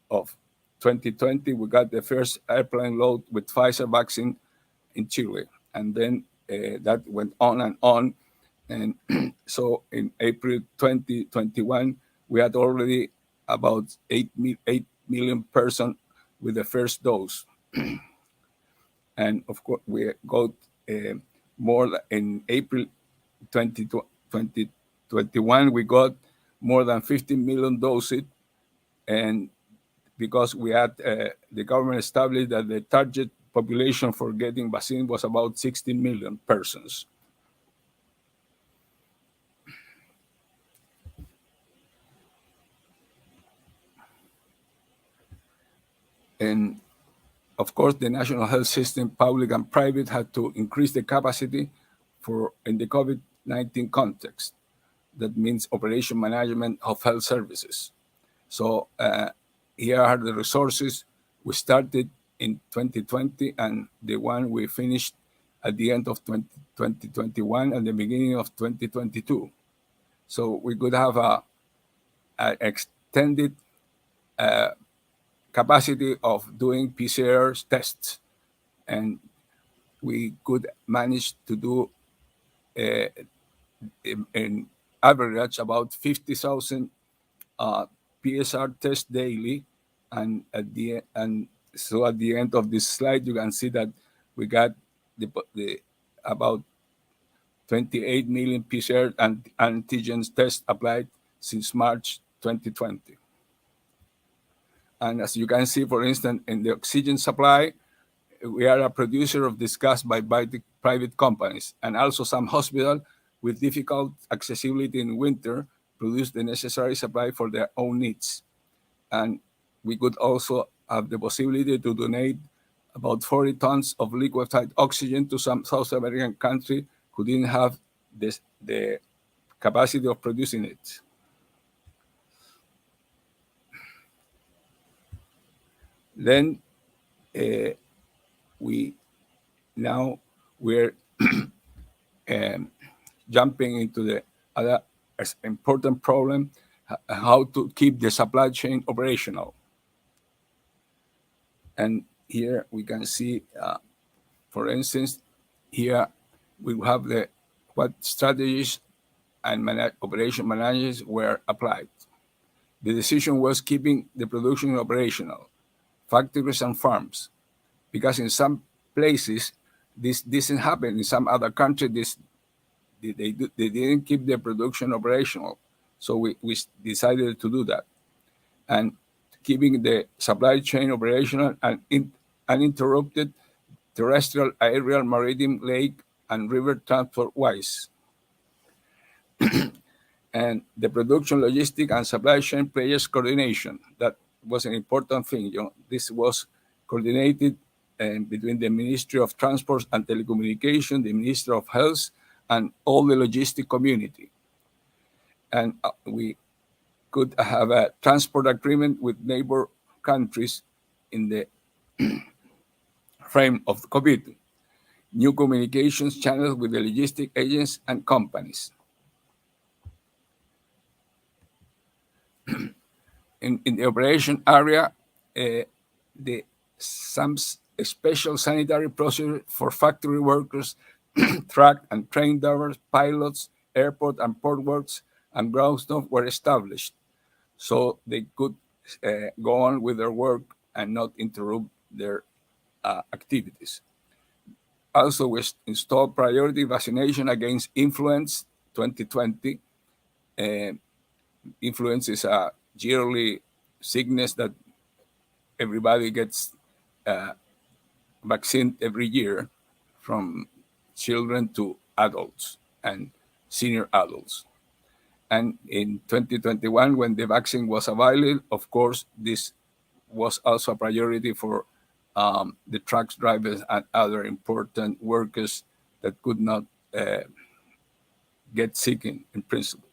Speaker 2: of 2020, we got the first airplane load with Pfizer vaccine in Chile. And then that went on and on. And so in April 2021, we had already about 8 million persons with the first dose. And of course, we got more in April 2021, we got more than 15 million doses. And because we had the government established that the target population for getting vaccine was about 16 million persons. And of course, the national health system, public and private, had to increase the capacity in the COVID-19 context. That means operation management of health services. So here are the resources we started in 2020 and the one we finished at the end of 2021 and the beginning of 2022. So we could have an extended capacity of doing PCR tests, and we could manage to do in average about 50,000 PSR tests daily, and so at the end of this slide you can see that we got about 28 million PCR and antigens tests applied since March 2020. And as you can see, for instance, in the oxygen supply, we are a producer of this gas by private companies, and also some hospitals with difficult accessibility in winter produce the necessary supply for their own needs. And we could also have the possibility to donate about 40 tons of liquefied oxygen to some South American country who didn't have the capacity of producing it. Then we we're jumping into the other important problem, how to keep the supply chain operational. And here we can see, for instance, here we have what strategies and operation managers were applied. The decision was keeping the production operational, factories and farms, because in some places this didn't happen. In some other countries, they didn't keep the production operational. So we decided to do that. And keeping the supply chain operational and uninterrupted terrestrial, aerial, maritime, lake, and river transport-wise. And the production, logistic, and supply chain players coordination. That was an important thing. This was coordinated between the Ministry of Transport and Telecommunication, the Ministry of Health, and all the logistic community. And we could have a transport agreement with neighbor countries in the frame of COVID. New communications channels with the logistic agents and companies. In the operation area, some special sanitary procedure for factory workers, truck and train drivers, pilots, airport and port works, and ground staff were established, so they could go on with their work and not interrupt their activities. Also, we installed priority vaccination against influenza 2020. Influenza is a yearly sickness that everybody gets vaccinated every year, from children to adults and senior adults. And in 2021, when the vaccine was available, of course, this was also a priority for the truck drivers and other important workers that could not get sick in principle.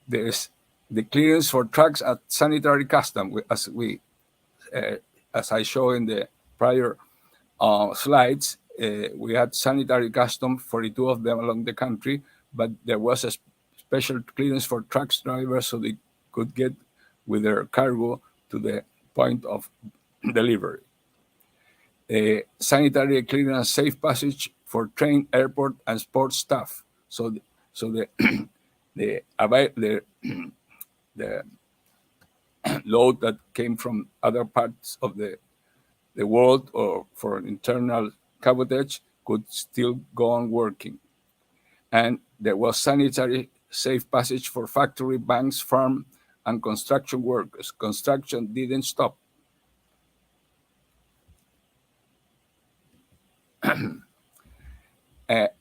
Speaker 2: There's the clearance for trucks at sanitary custom, as I show in the prior slides. We had sanitary custom, 42 of them along the country, but there was a special clearance for truck drivers so they could get with their cargo to the point of delivery. Sanitary clearance safe passage for train, airport, and sports staff. So the load that came from other parts of the world or for an internal cabotage could still go on working. And there was sanitary safe passage for factory, banks, farm, and construction workers. Construction didn't stop.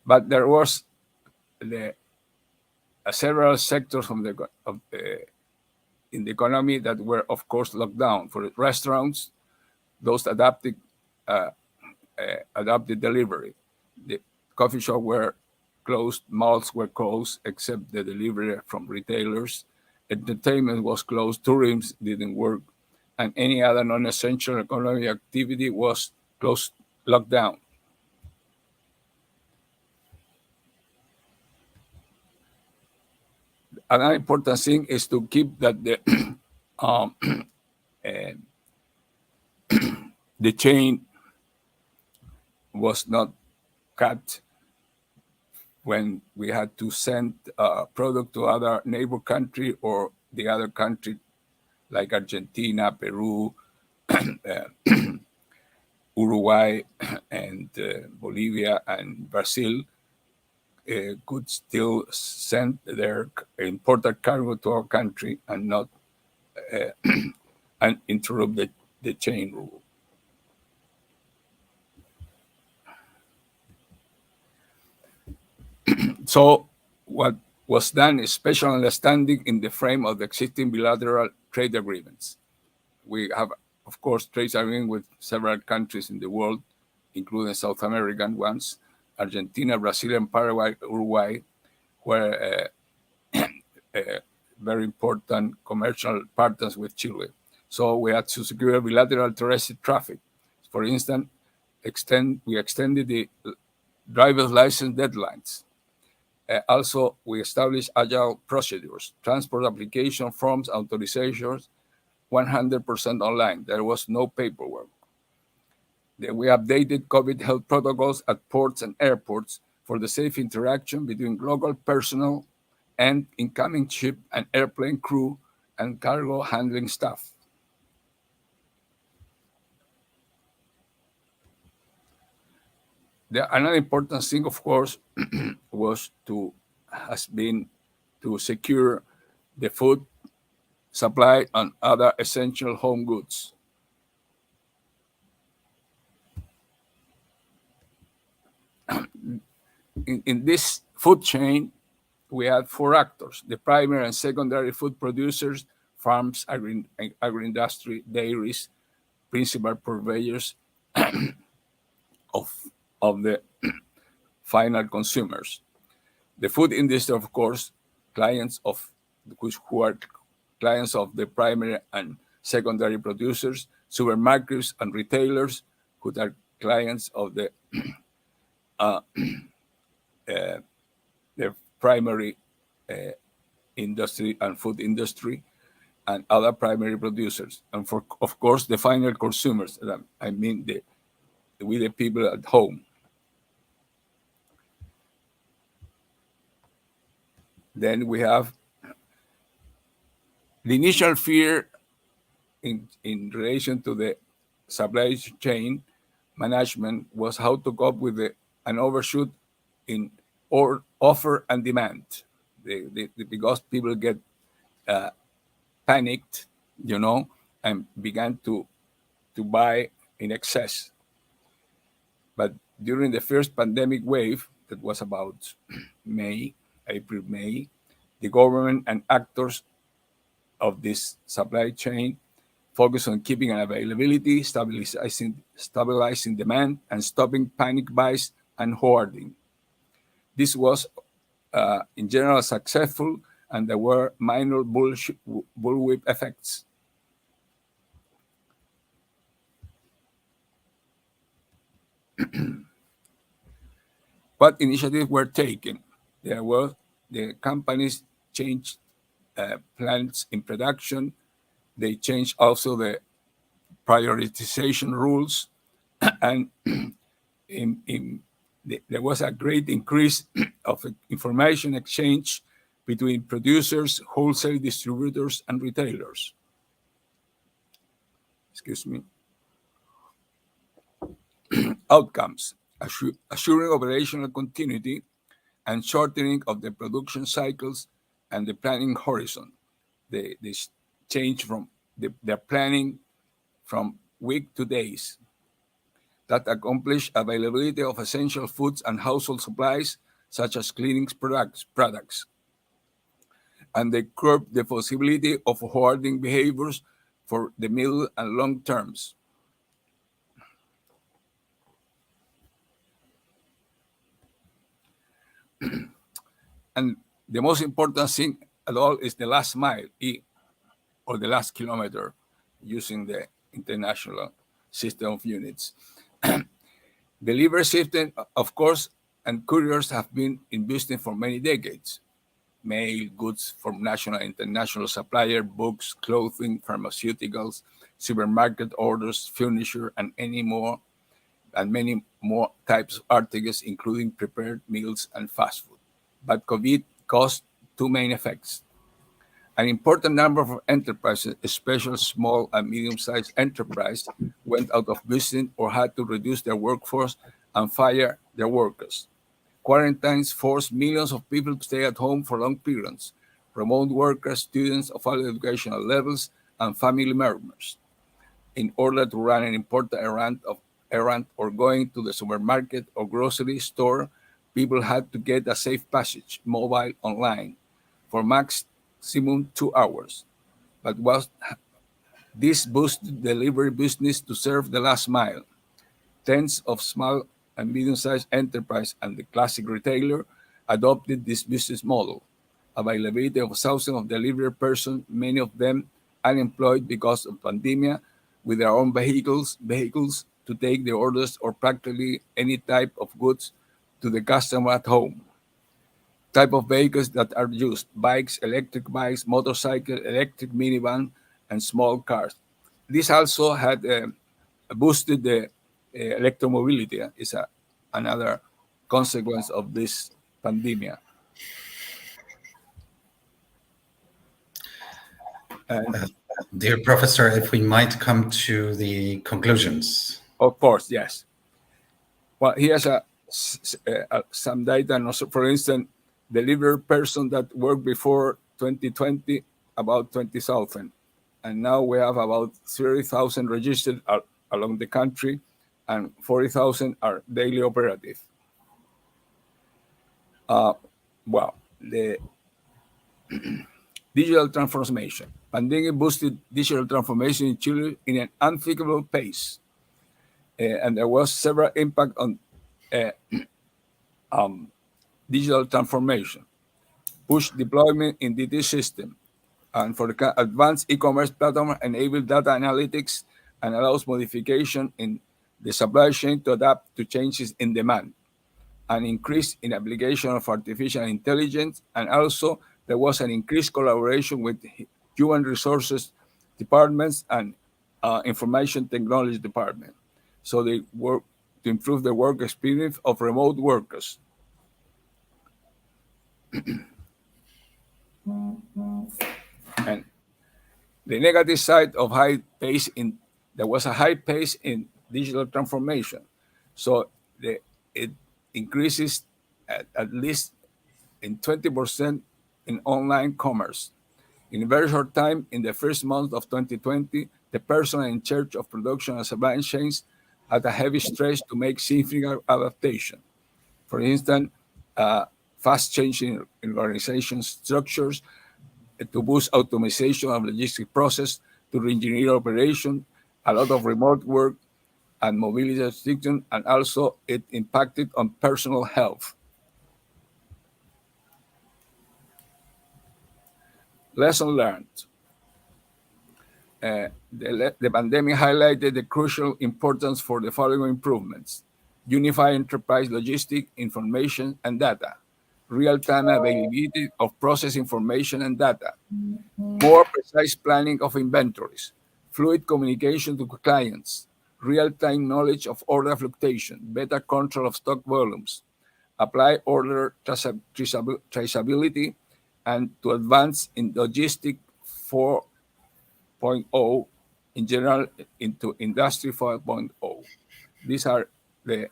Speaker 2: But there was several sectors from in the economy that were, of course, locked down. For restaurants, those adapted delivery. The coffee shops were closed, malls were closed, except the delivery from retailers. Entertainment was closed, tourism didn't work, and any other non-essential economic activity was closed, locked down. Another important thing is to keep that the chain was not cut when we had to send product to other neighbor country or the other country like Argentina, Peru, Uruguay, and Bolivia and Brazil could still send their imported cargo to our country and not and interrupt the chain rule. So what was done is special understanding in the frame of the existing bilateral trade agreements. We have, of course, trade agreements with several countries in the world, including South American ones, Argentina, Brazil, and Paraguay, Uruguay, were very important commercial partners with Chile. So we had to secure bilateral terrestrial traffic. For instance, extended the driver's license deadlines. Also, we established agile procedures, transport application forms, authorizations, 100% online. There was no paperwork. Then we updated COVID health protocols at ports and airports for the safe interaction between local personnel and incoming ship and airplane crew and cargo handling staff. Another important thing, of course, has been to secure the food supply and other essential home goods. In this food chain, we had 4 actors: the primary and secondary food producers, farms, agri-industry, dairies, principal purveyors of the final consumers. The food industry, of course, who are clients of the primary and secondary producers, supermarkets and retailers, who are clients of the primary industry and food industry, and other primary producers, and of course the final consumers. I mean the people at home. Then we have the initial fear in relation to the supply chain management was how to cope with an overshoot in offer and demand, because people get panicked, and began to buy in excess. But during the first pandemic wave, that was about April, May, the government and actors of this supply chain focused on keeping an availability, stabilizing demand, and stopping panic buys and hoarding. This was, in general, successful, and there were minor bullwhip effects. What initiatives were taken? The companies changed plants in production. They changed also the prioritization rules, and there was a great increase of information exchange between producers, wholesale distributors, and retailers. Excuse me. Outcomes: assuring operational continuity and shortening of the production cycles and the planning horizon. They change from their planning from week to days. That accomplish availability of essential foods and household supplies, such as cleaning products. And they curb the possibility of hoarding behaviors for the middle and long terms. And the most important thing at all is the last mile, or the last kilometer, using the international system of units. Delivery system, of course, and couriers have been in business for many decades. Mail, goods from national and international supplier, books, clothing, pharmaceuticals, supermarket orders, furniture, and many more types of articles, including prepared meals and fast food. But COVID caused 2 main effects. An important number of enterprises, especially small and medium-sized enterprises, went out of business or had to reduce their workforce and fire their workers. Quarantines forced millions of people to stay at home for long periods. Remote workers, students of all educational levels, and family members. In order to run an important errand or going to the supermarket or grocery store, people had to get a safe passage, mobile, online, for maximum 2 hours. But this boosted delivery business to serve the last mile. Tens of small and medium-sized enterprises and the classic retailer adopted this business model. Availability of thousands of delivery persons, many of them unemployed because of pandemic, with their own vehicles to take the orders or practically any type of goods to the customer at home. Type of vehicles that are used: bikes, electric bikes, motorcycle, electric minivan, and small cars. This also had boosted the electromobility. Is another consequence of this pandemic.
Speaker 1: Dear Professor, if we might come to the conclusions.
Speaker 2: Of course, yes. Well, here's some data. For instance, the delivery person that worked before 2020, about 20,000. And now we have about 30,000 registered along the country, and 40,000 are daily operative. Well, the digital transformation. Pandemic boosted digital transformation in Chile in an unthinkable pace. And there was several impact on digital transformation. Push deployment in DT system. And for the advanced e-commerce platform, enable data analytics and allows modification in the supply chain to adapt to changes in demand. An increase in application of artificial intelligence, and also there was an increased collaboration with human resources departments and information technology department. So they work to improve the work experience of remote workers. And the negative side of there was a high pace in digital transformation. So it increases at least in 20% in online commerce. In a very short time, in the first month of 2020, the person in charge of production and supply chains had a heavy stress to make significant adaptation. For instance, fast changing in organization structures, to boost automation of logistic process, to re-engineer operation, a lot of remote work and mobility restriction, and also it impacted on personal health. Lesson learned. The pandemic highlighted the crucial importance for the following improvements: unified enterprise logistic, information, and data, real-time availability of process information and data, more precise planning of inventories, fluid communication to clients, real-time knowledge of order fluctuation, better control of stock volumes, apply order traceability, and to advance in logistic 4.0 in general into industry 5.0. These are the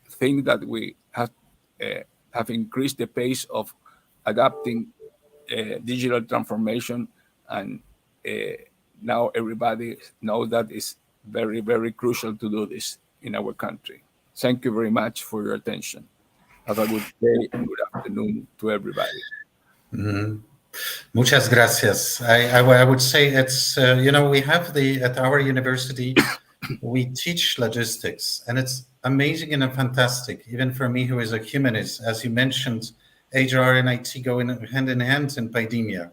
Speaker 2: things that we have increased the pace of adapting digital transformation, and now everybody knows that it's very, very crucial to do this in our country. Thank you very much for your attention. Have a good day and good afternoon to everybody.
Speaker 1: Mm-hmm. Muchas gracias. I would say it's, we have at our university, we teach logistics, and it's amazing and fantastic, even for me who is a humanist. As you mentioned, HR and IT go hand in hand in pandemia.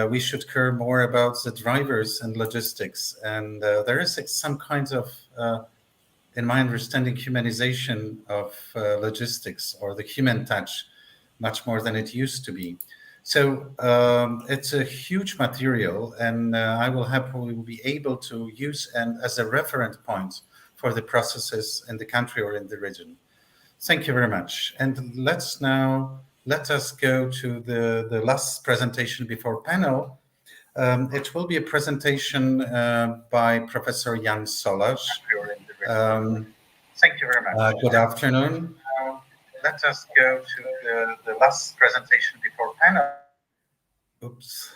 Speaker 1: We should care more about the drivers and logistics. And there is some kind of, in my understanding, humanization of logistics, or the human touch, much more than it used to be. So it's a huge material, and we will be able to use and as a reference point for the processes in the country or in the region. Thank you very much. And let us go to the last presentation before panel. It will be a presentation by Professor Jan Solarz. Thank you very much. Good afternoon. Let us go to the last presentation before panel. Oops.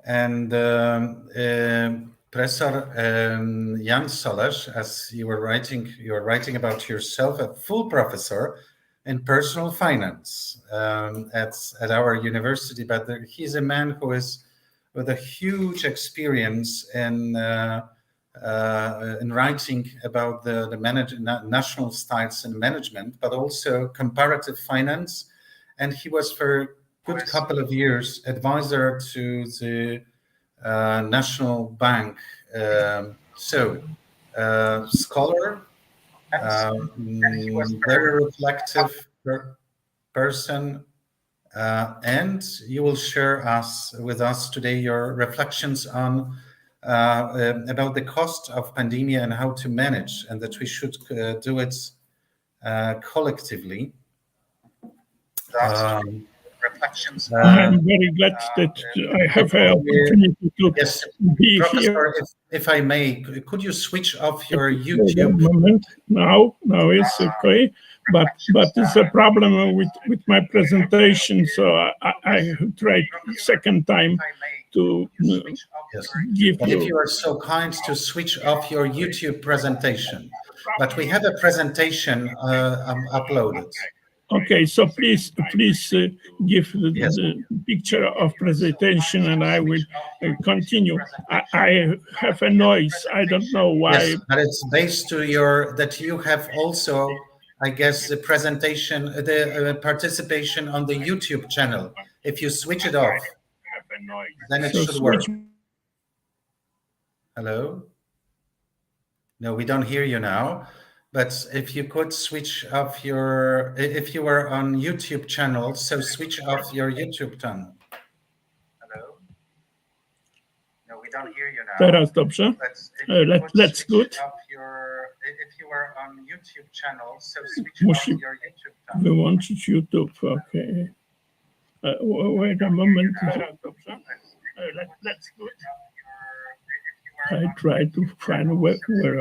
Speaker 1: And Professor Jan Solarz, as you are writing about yourself, a full professor in personal finance at our university, but he's a man who is with a huge experience in writing about the national styles in management, but also comparative finance. And he was for a good couple of years advisor to the National Bank. So scholar, very reflective person, and you will share with us today your reflections on about the cost of pandemic and how to manage, and that we should do it collectively.
Speaker 3: I'm very glad that I have an opportunity to be
Speaker 1: Professor,
Speaker 3: here.
Speaker 1: If I may, could you switch off your YouTube?
Speaker 3: Moment. Now it's okay, but there's a problem with my presentation, so I tried second time to give
Speaker 1: But
Speaker 3: you.
Speaker 1: if you are so kind to switch off your YouTube presentation, but we have a presentation uploaded.
Speaker 3: Okay, so please give the picture of presentation, and I will continue. I have a noise. I don't know why.
Speaker 1: Yes, but it's based to that you have also, I guess, the presentation, the participation on the YouTube channel. If you switch it off, then it should work. Hello? No, we don't hear you now. But if you could switch off if you were on YouTube channel, so switch off your YouTube channel. Hello? No, we don't hear you now.
Speaker 3: Teraz dobrze? Let's good.
Speaker 1: If you were on YouTube channel, so switch off your YouTube channel.
Speaker 3: Wyłączyć YouTube, okay. Wait a moment. Teraz dobrze? Let's good. I try to find where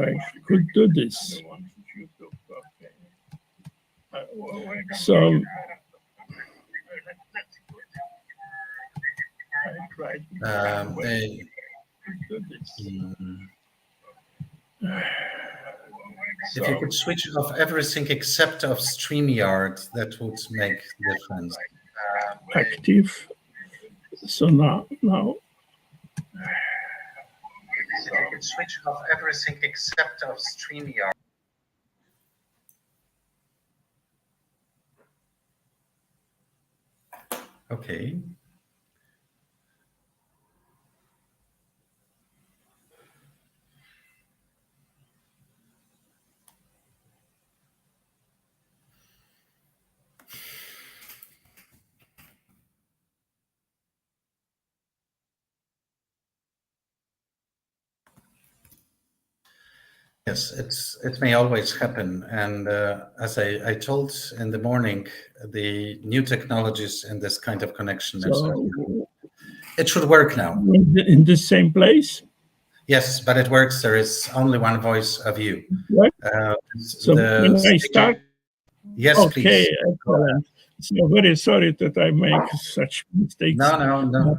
Speaker 3: I could do this. So
Speaker 1: if you could switch off everything except of StreamYard, that would make difference.
Speaker 3: Active. So now.
Speaker 1: If you could switch off everything except of StreamYard. Okay. Yes, it may always happen. And as I told in the morning, the new technologies in this kind of connection, it should work now.
Speaker 3: In the same place?
Speaker 1: Yes, but it works. There is only one voice of you.
Speaker 3: What? So when I start?
Speaker 1: Yes,
Speaker 3: okay,
Speaker 1: please.
Speaker 3: Excellent. So very sorry that I make such mistakes.
Speaker 1: No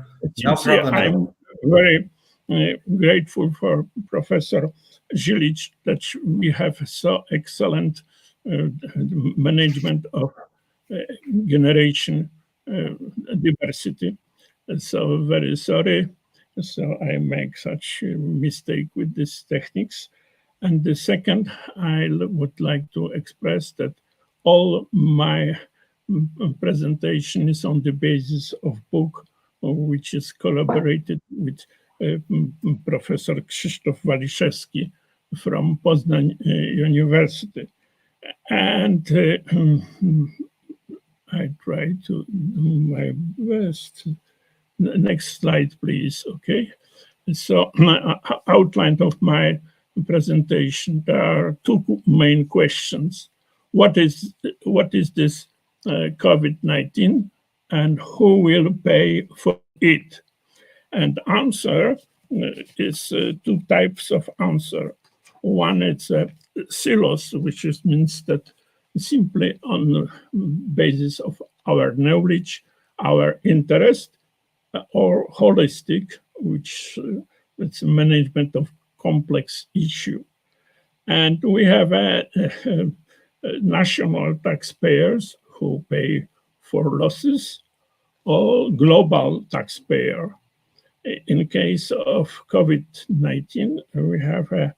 Speaker 1: problem.
Speaker 3: I'm very grateful for Professor Zilic that we have so excellent management of generation diversity. So very sorry. So I make such a mistake with these techniques. And the second, I would like to express that all my presentation is on the basis of book, which is collaborated with Professor Krzysztof Waliszewski from Poznań University. And I try to do my best. Next slide, please. Okay. So, outline of my presentation. There are two main questions. What is this COVID-19, and who will pay for it? And answer is two types of answer. One is silos, which means that simply on the basis of our knowledge, our interest, or holistic, which it's management of complex issue. And we have national taxpayers who pay for losses, or global taxpayer. In case of COVID-19, we have a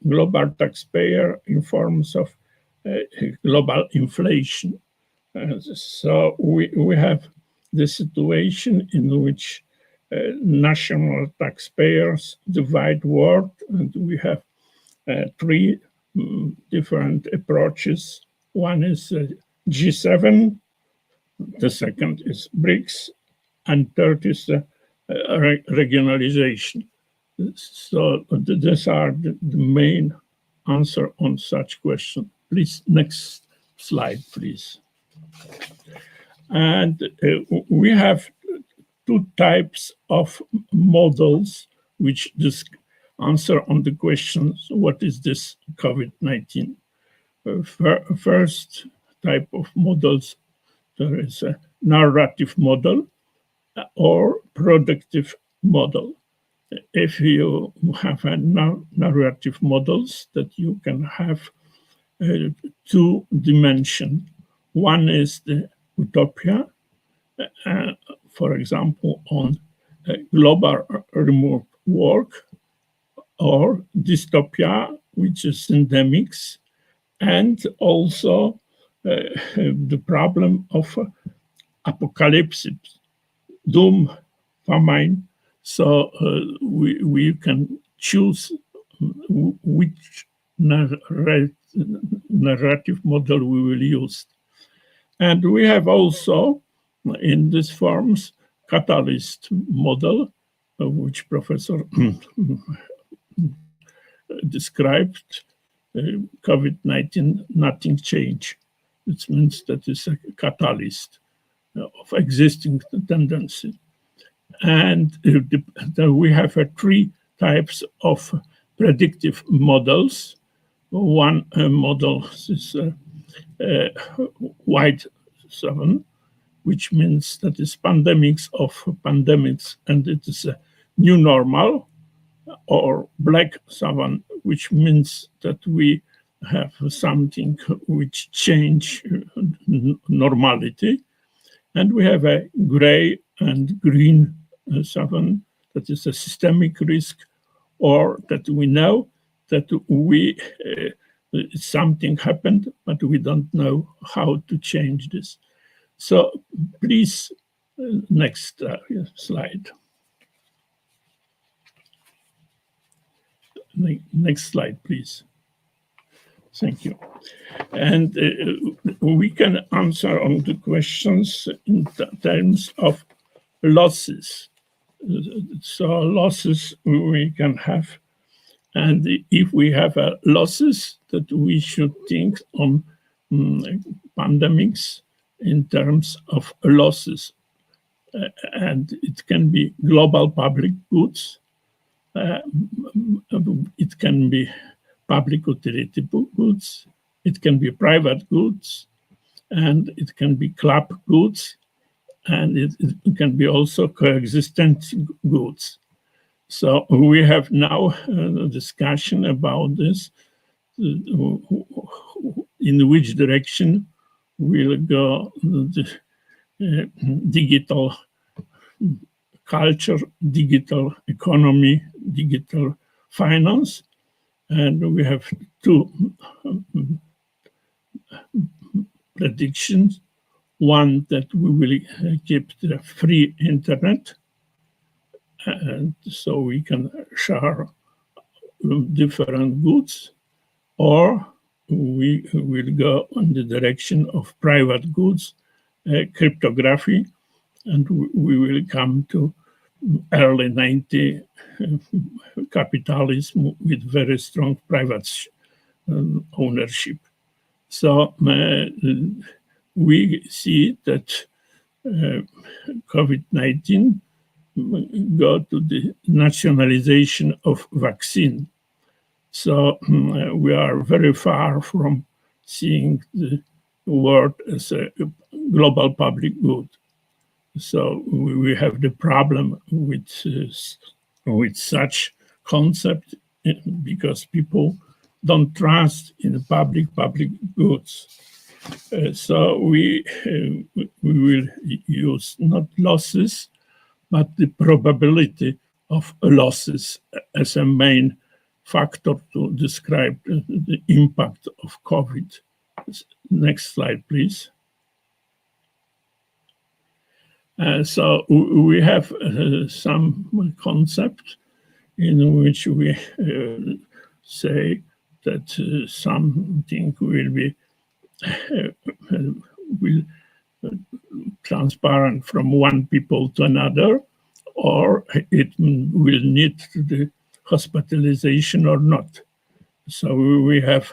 Speaker 3: global taxpayer in forms of global inflation. So we have the situation in which national taxpayers divide world, and we have three different approaches. One is G7, the second is BRICS, and third is regionalization. So these are the main answer on such question. Please, next slide, please. And we have two types of models which answer on the questions, what is this COVID-19? First type of models, there is a narrative model or productive model. If you have a narrative models, that you can have two dimensions. One is the utopia, for example, on global remote work, or dystopia, which is endemics, and also the problem of apocalypse, doom, famine. So we can choose which narrative model we will use. And we have also, in these forms, catalyst model, which Professor described. COVID-19, nothing changed. It means that it's a catalyst of existing tendency. And we have three types of predictive models. One model is white swan, which means that is pandemics of pandemics, and it is a new normal, or black swan, which means that we have something which change normality. And we have a gray and green swan, that is a systemic risk, or that we know that something happened, but we don't know how to change this. So please, next slide. Next slide, please. Thank you. And we can answer on the questions in terms of losses. So losses we can have. And if we have losses, that we should think on pandemics in terms of losses. And it can be global public goods. It can be public utility goods. It can be private goods. And it can be club goods. And it can be also coexistent goods. So we have now a discussion about this, in which direction will go the digital culture, digital economy, digital finance. And we have two predictions. One, that we will keep the free internet, and so we can share different goods, or we will go in the direction of private goods, cryptography, and we will come to early 90s capitalism with very strong private ownership. So we see that COVID-19 go to the nationalization of vaccine. So we are very far from seeing the world as a global public good. So we have the problem with such concept, because people don't trust in the public goods. So we will use not losses, but the probability of losses as a main factor to describe the impact of COVID. Next slide, please. So we have some concept in which we say that something will transparent from one people to another, or it will need the hospitalization or not. So we have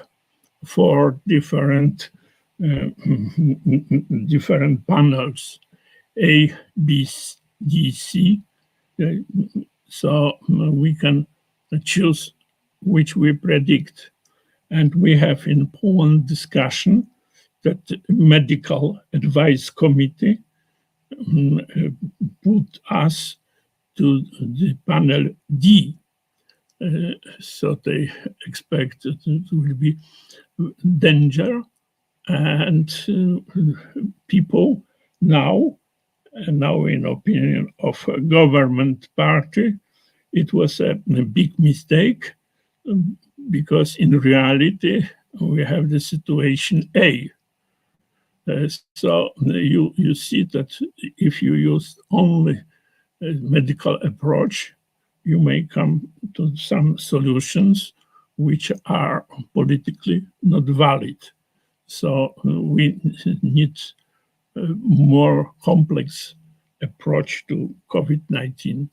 Speaker 3: 4 different panels, A, B, D, C. So we can choose which we predict. And we have in Poland discussion that medical advice committee put us to the panel D. So they expect that it will be danger, and people now in opinion of a government party, it was a big mistake, because in reality we have the situation A. So you see that if you use only a medical approach, you may come to some solutions which are politically not valid. So we need a more complex approach to COVID-19,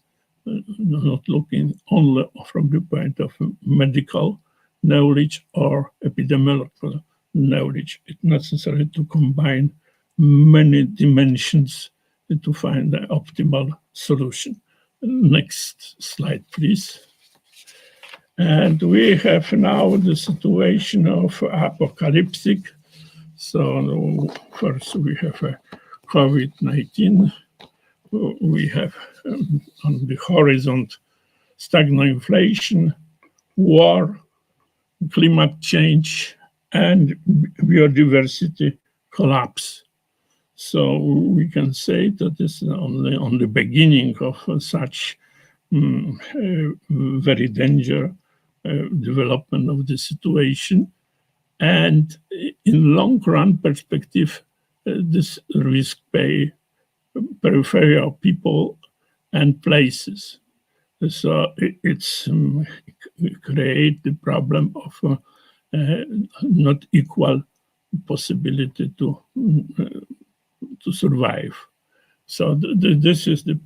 Speaker 3: not looking only from the point of medical knowledge or epidemiological knowledge. It's necessary to combine many dimensions to find the optimal solution. Next slide, please. And we have now the situation of apocalyptic. So first we have a COVID-19. We have on the horizon stagnant inflation, war, climate change, and biodiversity collapse. So we can say that this is only on the beginning of such very dangerous development of the situation. And in long run perspective, this risk pay peripheral people and places. So it's create the problem of not equal possibility to survive. So this is the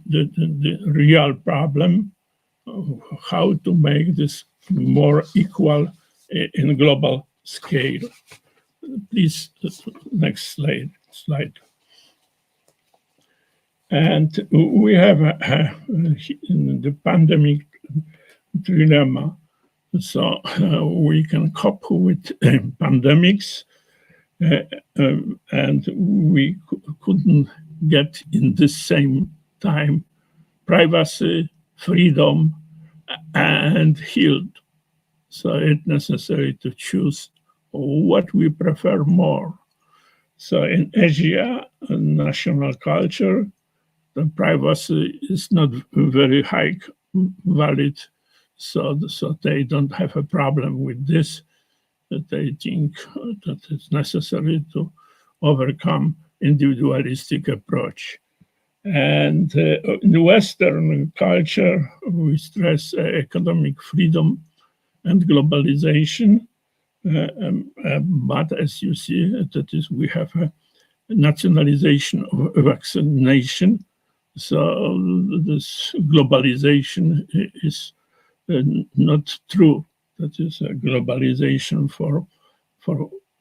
Speaker 3: real problem, how to make this more equal in global scale. Please, next slide. And we have the pandemic dilemma. So we can cope with pandemics, and we couldn't get in the same time privacy, freedom, and healed. So it's necessary to choose what we prefer more. So in Asia, national culture, the privacy is not very high valid, so they don't have a problem with this. They think that it's necessary to overcome individualistic approach. And in Western culture, we stress economic freedom and globalization. But as you see, that is, we have a nationalization of vaccination. So this globalization is not true. That is a globalization for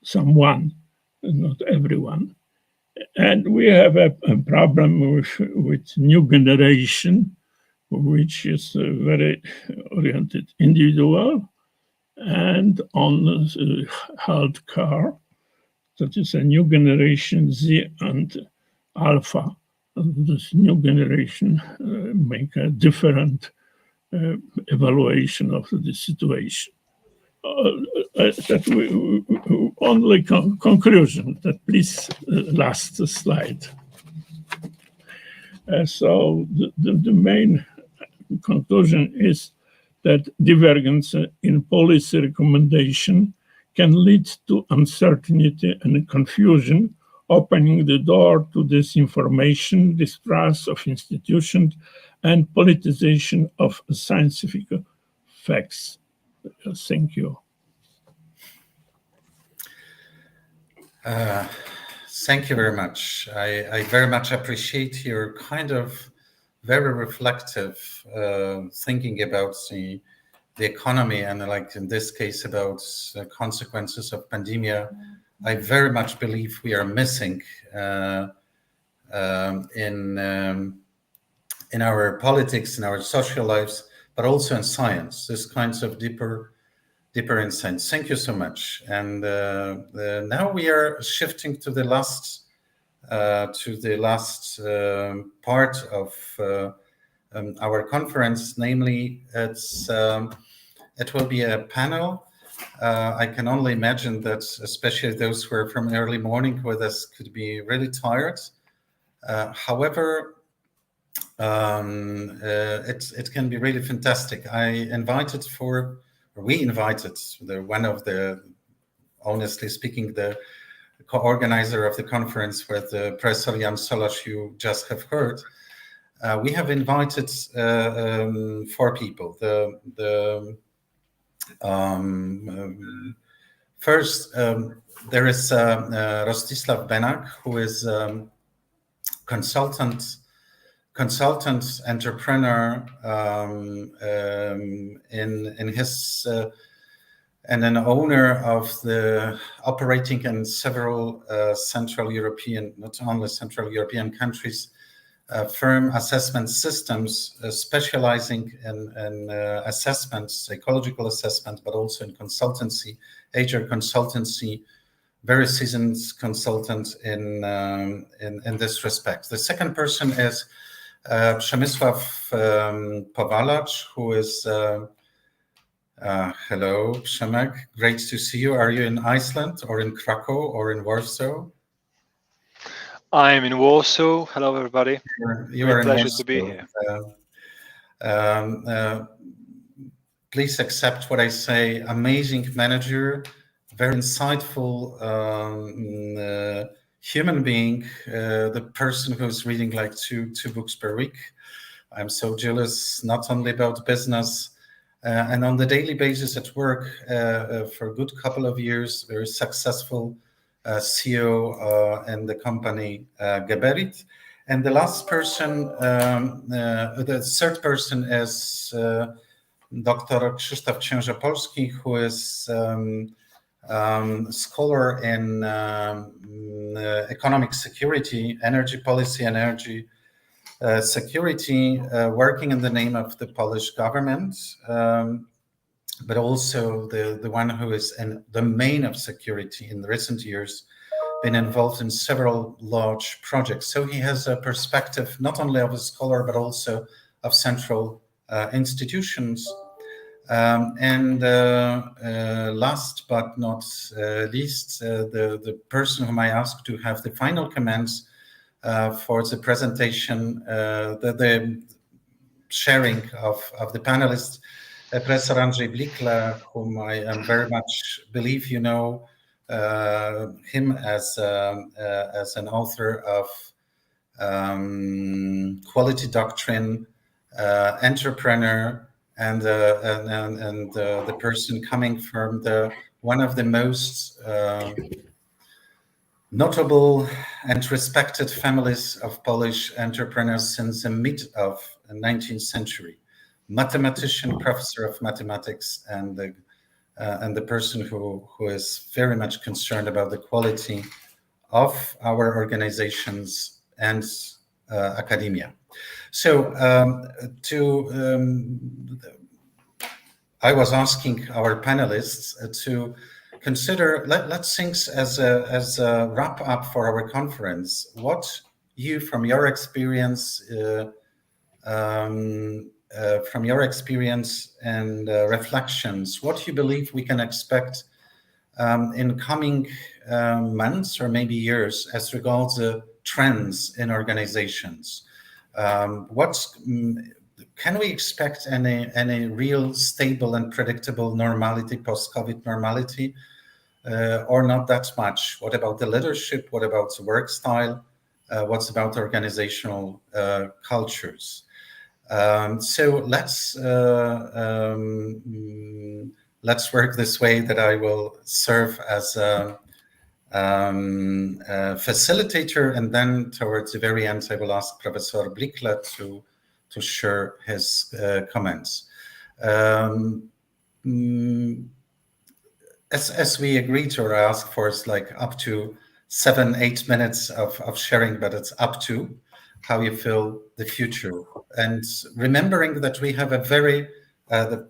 Speaker 3: someone, not everyone. And we have a problem with new generation, which is very oriented individual and on healthcare. That is a new generation Z and Alpha. This new generation make a different evaluation of the situation. That we only conclusion. That please last slide. So the main conclusion is that divergence in policy recommendation can lead to uncertainty and confusion, opening the door to disinformation, distrust of institutions, and politicization of scientific facts. Thank you.
Speaker 1: Thank you very much. I very much appreciate your kind of very reflective thinking about the economy and, like in this case, about the consequences of pandemia. I very much believe we are missing in our politics, in our social lives, but also in science, this kinds of deeper insights. Thank you so much. And now we are shifting to the last part of our conference, namely it will be a panel. I can only imagine that especially those who are from early morning with us could be really tired. However, it can be really fantastic. We invited one of the, honestly speaking, the co-organizer of the conference with Professor Jan Solarz you just have heard. We have invited 4 people. First, there is Rostislav Benak, who is consultant entrepreneur in his and an owner of the operating in several Central European, not only Central European countries, firm assessment systems, specializing in assessments, psychological assessment, but also in consultancy, HR consultancy, very seasoned consultant in this respect. The second person is Przemysław Powalacz, who is hello, Przemek, great to see you. Are you in Iceland or in Krakow or in Warsaw?
Speaker 5: I'm in Warsaw. Hello, everybody.
Speaker 1: You are in
Speaker 5: pleasure
Speaker 1: Warsaw.
Speaker 5: to be here.
Speaker 1: Please accept what I say. Amazing manager, very insightful human being, the person who's reading like two books per week. I'm so jealous, not only about business, and on the daily basis at work for a good couple of years, very successful CEO in the company Geberit. And the last person, the third person is Dr. Krzysztof Księżopolski, who is scholar in economic security, energy policy, energy security, working in the name of the Polish government, but also the one who is in the domain of security in the recent years, been involved in several large projects. So he has a perspective not only of a scholar, but also of central institutions. And last but not least, the person whom I asked to have the final comments for the presentation, the sharing of the panelists, Professor Andrzej Blikla, whom I am very much believe you know him as an author of Quality Doctrine, entrepreneur, and the person coming from one of the most notable and respected families of Polish entrepreneurs since the mid of the 19th century, mathematician, professor of mathematics, and the person who is very much concerned about the quality of our organizations and academia. So I was asking our panelists to consider, let's think as a wrap up for our conference, what you, from your experience and reflections, what you believe we can expect in coming months or maybe years as regards the trends in organizations. Can we expect any real stable and predictable normality, post-COVID normality, or not that much? What about the leadership? What about the work style? What's about organizational cultures? So let's work this way, that I will serve as facilitator, and then towards the very end, I will ask Professor Brickler to share his comments. As we agreed to or asked for, it's like up to 7-8 minutes of sharing, but it's up to how you feel the future. And remembering that we have a very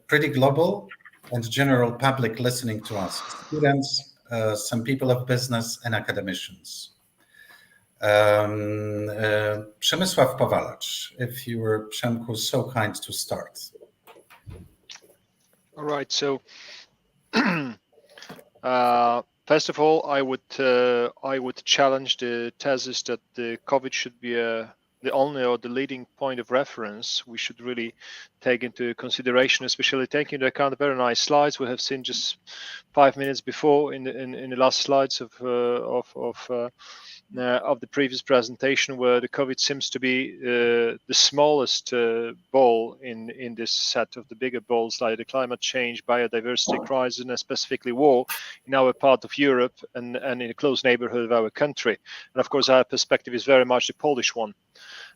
Speaker 1: pretty global and general public listening to us, students, some people of business, and academicians. Przemysław Powalacz, if you were, Przemku, so kind to start.
Speaker 5: All right, so first of all, I would challenge the thesis that the COVID should be the only or the leading point of reference. We should really take into consideration, especially taking into account the very nice slides we have seen just 5 minutes before in the last slides of the previous presentation, where the COVID seems to be the smallest ball in this set of the bigger balls, like the climate change, biodiversity crisis, and specifically war in our part of Europe and in a close neighborhood of our country. And of course, our perspective is very much the Polish one.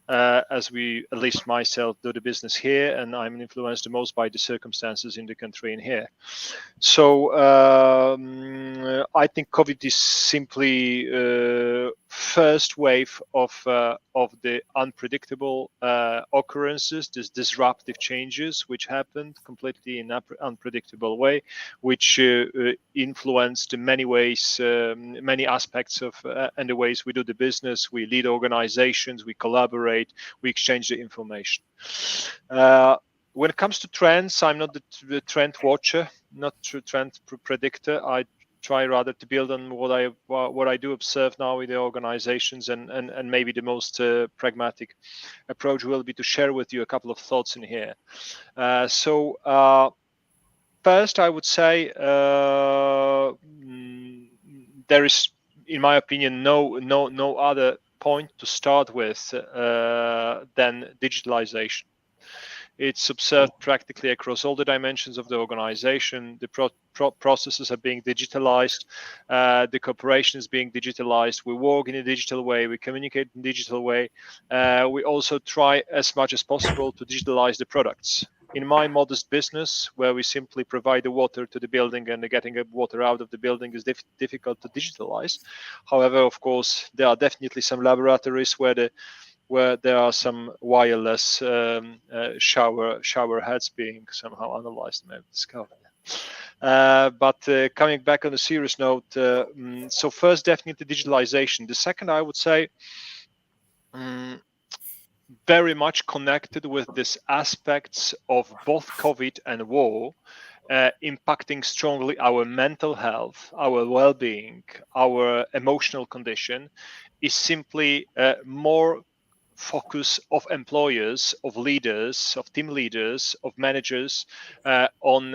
Speaker 5: As we, at least myself, do the business here, and I'm influenced the most by the circumstances in the country and here. So I think COVID is simply first wave of the unpredictable occurrences, these disruptive changes which happened completely in an unpredictable way, which influenced in many ways, many aspects of and the ways we do the business. We lead organizations, we collaborate, we exchange the information. When it comes to trends, I'm not the trend watcher, not the trend predictor. I try rather to build on what I do observe now in the organizations, and maybe the most pragmatic approach will be to share with you a couple of thoughts in here. First, I would say there is, in my opinion, no other point to start with than digitalization. It's observed practically across all the dimensions of the organization. The processes are being digitalized. The cooperation is being digitalized. We work in a digital way. We communicate in a digital way. We also try as much as possible to digitalize the products. In my modest business, where we simply provide the water to the building and getting the water out of the building is difficult to digitalize. However, of course, there are definitely some laboratories where there are some wireless shower heads being somehow analyzed and maybe discovered. But coming back on a serious note, so first, definitely digitalization. The second, I would say, very much connected with these aspects of both COVID and war, impacting strongly our mental health, our well-being, our emotional condition, is simply more focus of employers, of leaders, of team leaders, of managers on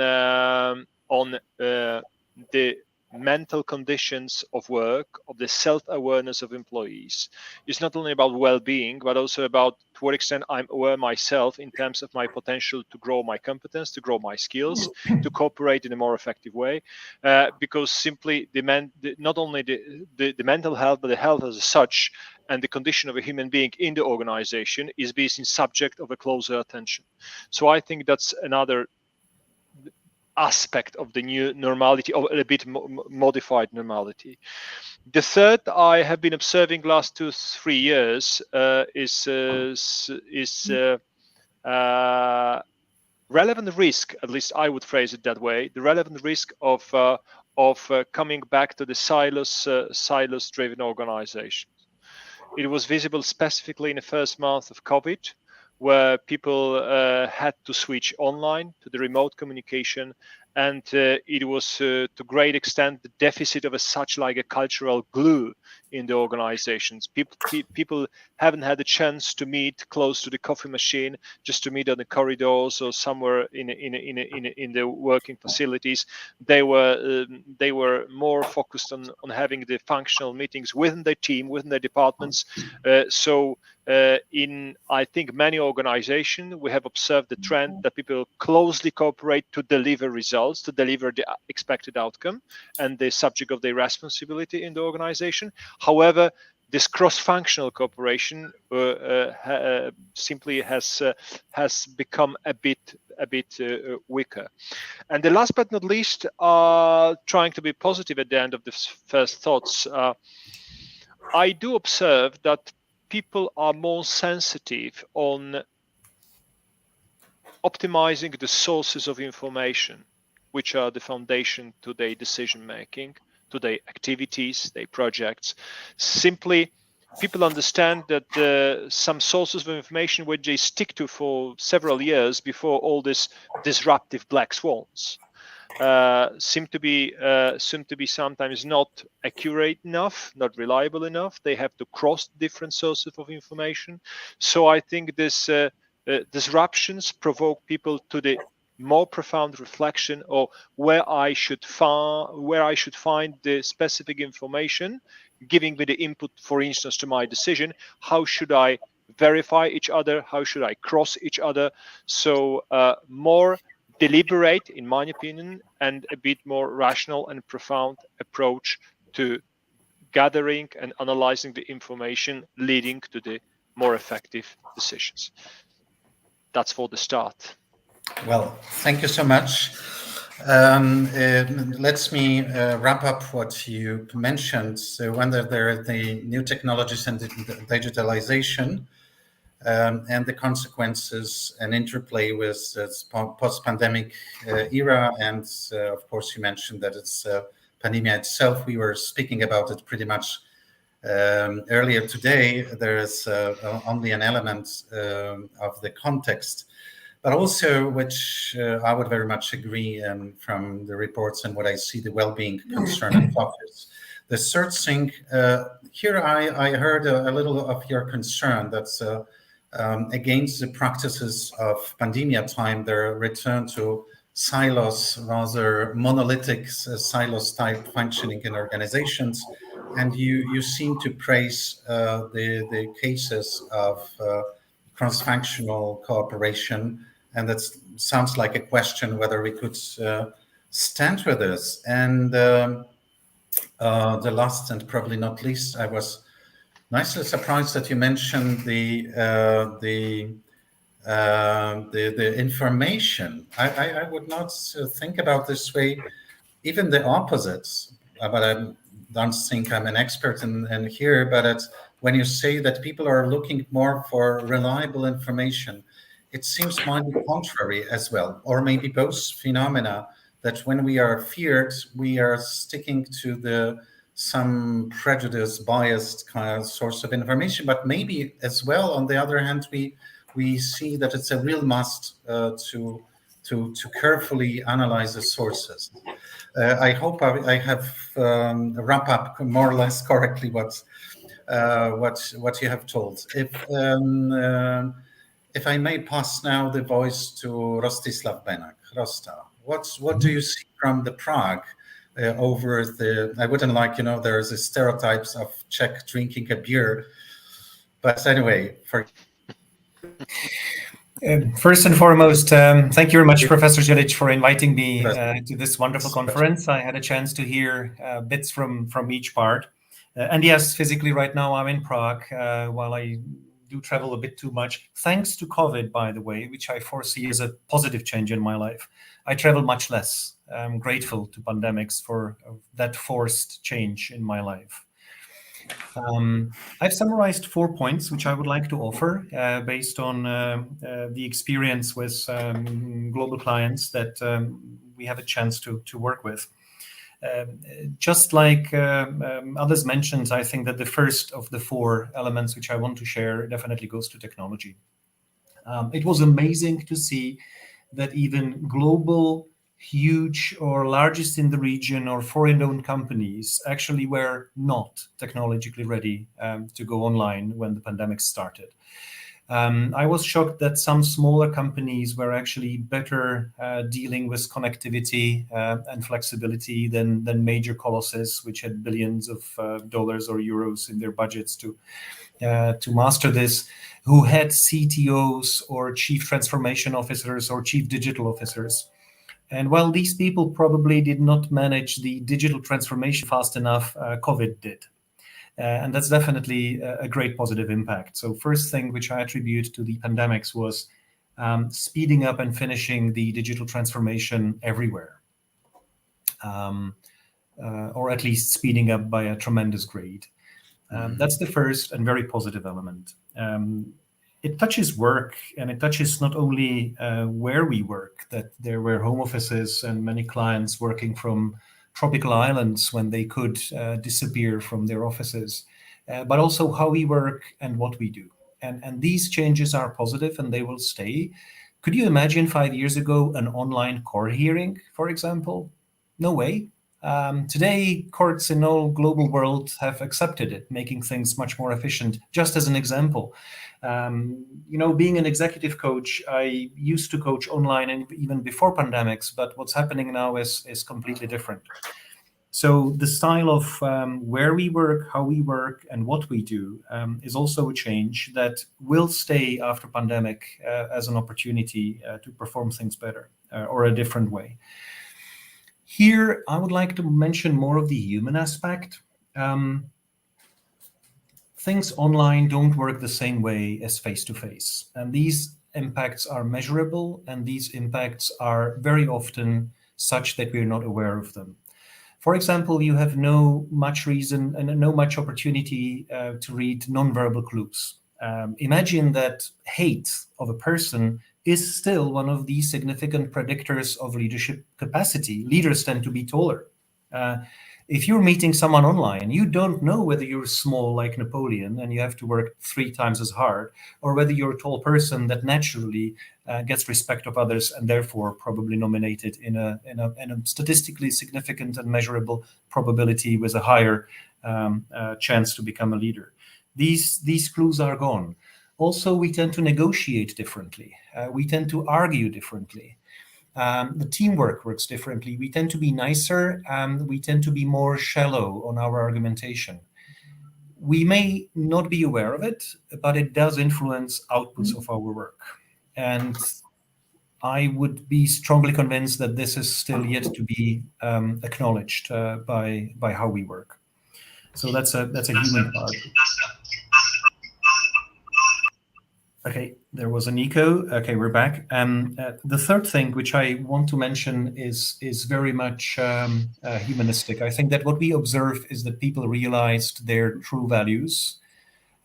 Speaker 5: the mental conditions of work, of the self-awareness of employees. It's not only about well-being, but also about to what extent I'm aware myself in terms of my potential to grow my competence, to grow my skills, to cooperate in a more effective way. Because simply not only the mental health, but the health as such, and the condition of a human being in the organization is being subject of a closer attention. So I think that's another aspect of the new normality, or a bit modified normality. The third I have been observing last 2-3 years is relevant risk, at least I would phrase it that way, the relevant risk of coming back to the silos-driven organizations. It was visible specifically in the first month of COVID, where people had to switch online to the remote communication, and it was to a great extent the deficit of such like a cultural glue in the organizations. People haven't had a chance to meet close to the coffee machine, just to meet on the corridors or somewhere in the working facilities. They were more focused on having the functional meetings within their team, within their departments. In I think many organizations, we have observed the trend that people closely cooperate to deliver results. results to deliver the expected outcome and the subject of their responsibility in the organization. However, this cross-functional cooperation simply has become a bit weaker. And the last but not least, trying to be positive at the end of this first thoughts, I do observe that people are more sensitive on optimizing the sources of information, which are the foundation to their decision making, to their activities, their projects. Simply, people understand that some sources of information which they stick to for several years before all these disruptive black swans seem to be sometimes not accurate enough, not reliable enough. They have to cross different sources of information. So I think this disruptions provoke people to the more profound reflection of where I should find the specific information, giving me the input, for instance, to my decision. How should I verify each other? How should I cross each other? So more deliberate, in my opinion, and a bit more rational and profound approach to gathering and analyzing the information, leading to the more effective decisions. That's for the start.
Speaker 1: Well, thank you so much. Let me wrap up what you mentioned. So when there are the new technologies and digitalization, and the consequences and interplay with post-pandemic era. And of course, you mentioned that it's pandemia itself. We were speaking about it pretty much earlier today. There is only an element of the context, but also, which I would very much agree from the reports and what I see, the well-being concern and focus. The third thing, here I heard a little of your concern that's against the practices of pandemia time, their return to silos, rather monolithic silos type functioning in organizations. And you seem to praise the cases of cross-functional cooperation. And that sounds like a question whether we could stand with this. And the last and probably not least, I was nicely surprised that you mentioned the information. I would not think about this way, even the opposites. But I don't think I'm an expert in here. But it's when you say that people are looking more for reliable information, it seems might be contrary as well, or maybe both phenomena. That when we are feared, we are sticking to some prejudice, biased kind of source of information, but maybe as well, on the other hand, we see that it's a real must to carefully analyze the sources. I hope I have wrap up more or less correctly what you have told. If I may pass now the voice to Rostislav Benak. Rosta, what do you see from the Prague? Over I wouldn't like, there's the stereotypes of Czech drinking a beer, but anyway.
Speaker 7: First and foremost, thank you very much, Professor Jelic, for inviting me to this wonderful conference. I had a chance to hear bits from each part. And yes, physically right now I'm in Prague, while I do travel a bit too much, thanks to COVID, by the way, which I foresee as a positive change in my life. I travel much less. I'm grateful to pandemics for that forced change in my life. I've summarized 4 points which I would like to offer based on the experience with global clients that we have a chance to work with. Just like others mentioned, I think that the first of the 4 elements which I want to share definitely goes to technology. It was amazing to see that even global, huge or largest in the region or foreign-owned companies actually were not technologically ready to go online when the pandemic started. I was shocked that some smaller companies were actually better dealing with connectivity and flexibility than major colossus, which had billions of dollars or euros in their budgets to master this, who had CTOs or chief transformation officers or chief digital officers And while these people probably did not manage the digital transformation fast enough, COVID did. And that's definitely a great positive impact. So first thing which I attribute to the pandemics was speeding up and finishing the digital transformation everywhere. Or at least speeding up by a tremendous grade. That's the first and very positive element. It touches work, and it touches not only where we work, that there were home offices and many clients working from tropical islands when they could disappear from their offices, but also how we work and what we do. And these changes are positive and they will stay. Could you imagine 5 years ago an online court hearing, for example? No way. Today, courts in all global world have accepted it, making things much more efficient. Just as an example, being an executive coach, I used to coach online and even before pandemics, but what's happening now is completely different. So the style of where we work, how we work, and what we do is also a change that will stay after pandemic as an opportunity to perform things better or a different way. Here, I would like to mention more of the human aspect. Things online don't work the same way as face-to-face. And these impacts are measurable, and these impacts are very often such that we're not aware of them. For example, you have no much reason and no much opportunity to read nonverbal clues. Imagine that hate of a person is still one of the significant predictors of leadership capacity. Leaders tend to be taller. If you're meeting someone online, you don't know whether you're small like Napoleon and you have to work 3 times as hard, or whether you're a tall person that naturally gets respect of others and therefore probably nominated in a statistically significant and measurable probability with a higher chance to become a leader. These clues are gone. Also, we tend to negotiate differently. We tend to argue differently. The teamwork works differently. We tend to be nicer. We tend to be more shallow on our argumentation. We may not be aware of it, but it does influence outputs of our work. And I would be strongly convinced that this is still yet to be acknowledged by how we work. So that's a human part. Okay, there was an echo. Okay, we're back. The third thing which I want to mention is very much humanistic. I think that what we observe is that people realized their true values.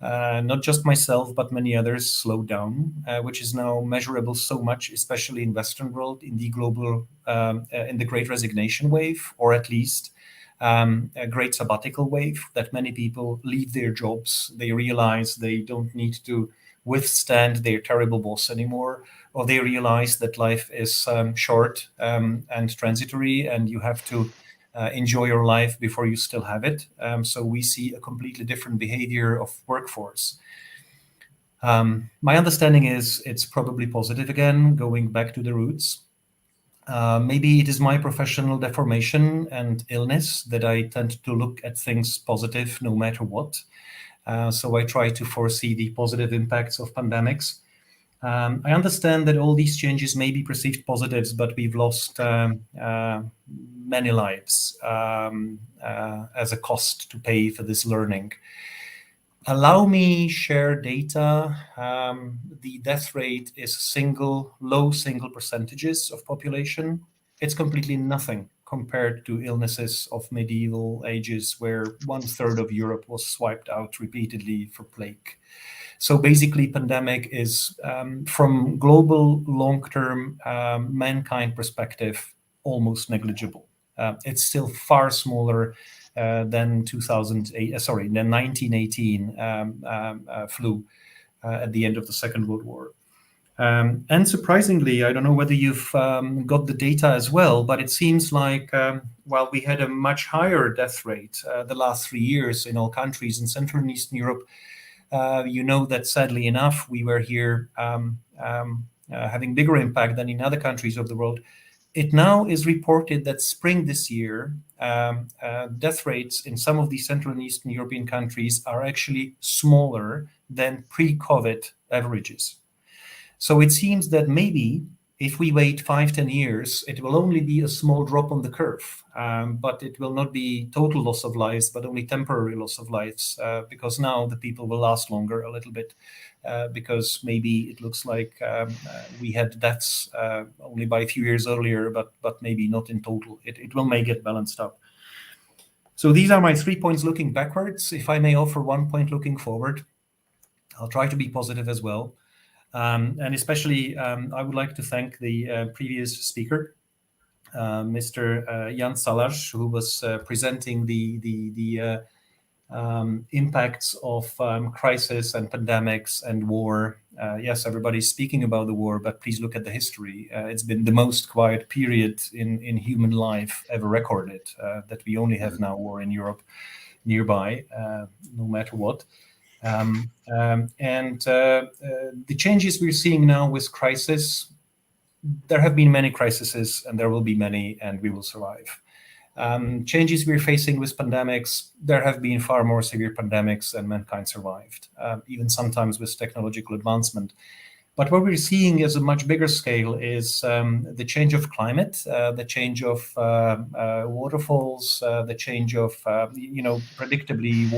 Speaker 7: Not just myself, but many others slowed down, which is now measurable so much, especially in Western world, in the global, in the Great Resignation wave, or at least a great sabbatical wave, that many people leave their jobs. They realize they don't need to withstand their terrible boss anymore, or they realize that life is short and transitory, and you have to enjoy your life before you still have it. So we see a completely different behavior of workforce. My understanding is it's probably positive again, going back to the roots. Maybe it is my professional deformation and illness that I tend to look at things positive no matter what. So I try to foresee the positive impacts of pandemics. I understand that all these changes may be perceived positives, but we've lost many lives as a cost to pay for this learning. Allow me share data. The death rate is low single percentages of population. It's completely nothing compared to illnesses of medieval ages where 1/3 of Europe was swiped out repeatedly for plague. So basically, pandemic is, from global long-term mankind perspective, almost negligible. It's still far smaller than 1918 flu at the end of the Second World War. And surprisingly, I don't know whether you've got the data as well, but it seems like while we had a much higher death rate the last 3 years in all countries in Central and Eastern Europe, you know that sadly enough, we were here having bigger impact than in other countries of the world. It now is reported that spring this year, death rates in some of the Central and Eastern European countries are actually smaller than pre-COVID averages. So it seems that maybe If we wait 5-10 years, it will only be a small drop on the curve, but it will not be total loss of lives, but only temporary loss of lives, because now the people will last longer a little bit, because maybe it looks like we had deaths only by a few years earlier, but maybe not in total. It will make it balanced up. So these are my 3 points looking backwards. If I may offer 1 point looking forward, I'll try to be positive as well. And especially, I would like to thank the previous speaker, Mr. Jan Salaj, who was presenting the impacts of crisis and pandemics and war. Yes, everybody's speaking about the war, but please look at the history. It's been the most quiet period in human life ever recorded, that we only have now war in Europe nearby, no matter what. The changes we're seeing now with crisis, there have been many crises and there will be many, and we will survive. Changes we're facing with pandemics, there have been far more severe pandemics and mankind survived, even sometimes with technological advancement. But what we're seeing as a much bigger scale is the change of climate, the change of waterfalls, the change of, predictably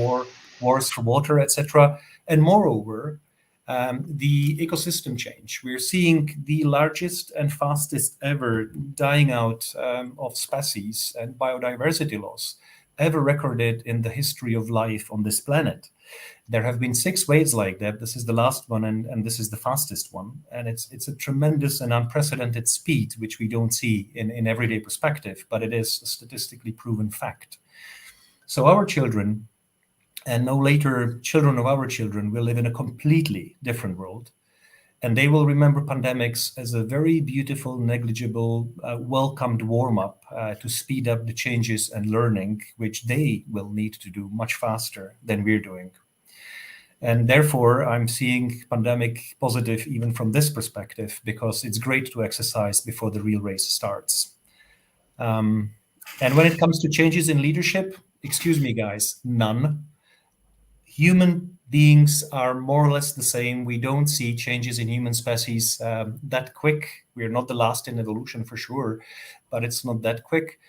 Speaker 7: wars for water, etc. And moreover, the ecosystem change. We're seeing the largest and fastest ever dying out of species and biodiversity loss ever recorded in the history of life on this planet. There have been 6 waves like that. This is the last one, and this is the fastest one. And it's a tremendous and unprecedented speed, which we don't see in everyday perspective, but it is a statistically proven fact. So our children, and no later children of our children, will live in a completely different world. And they will remember pandemics as a very beautiful, negligible, welcomed warm-up to speed up the changes and learning, which they will need to do much faster than we're doing. And therefore, I'm seeing pandemic positive even from this perspective, because it's great to exercise before the real race starts. And when it comes to changes in leadership, excuse me, guys, none. Human beings are more or less the same. We don't see changes in human species that quick. We're not the last in evolution for sure, but it's not that quick.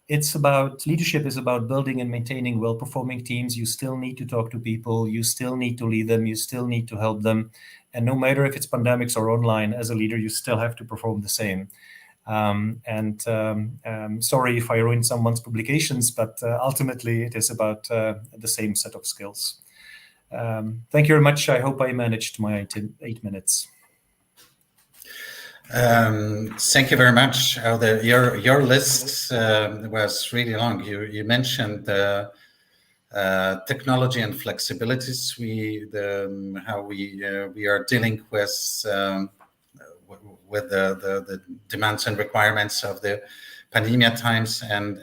Speaker 7: Leadership is about building and maintaining well-performing teams. You still need to talk to people. You still need to lead them. You still need to help them. And no matter if it's pandemics or online, as a leader, you still have to perform the same. Sorry if I ruined someone's publications, but ultimately it is about the same set of skills. Thank you very much. I hope I managed my 8 minutes.
Speaker 1: Thank you very much. Your list was really long. You mentioned technology and flexibilities. How we are dealing with the demands and requirements of the pandemic times and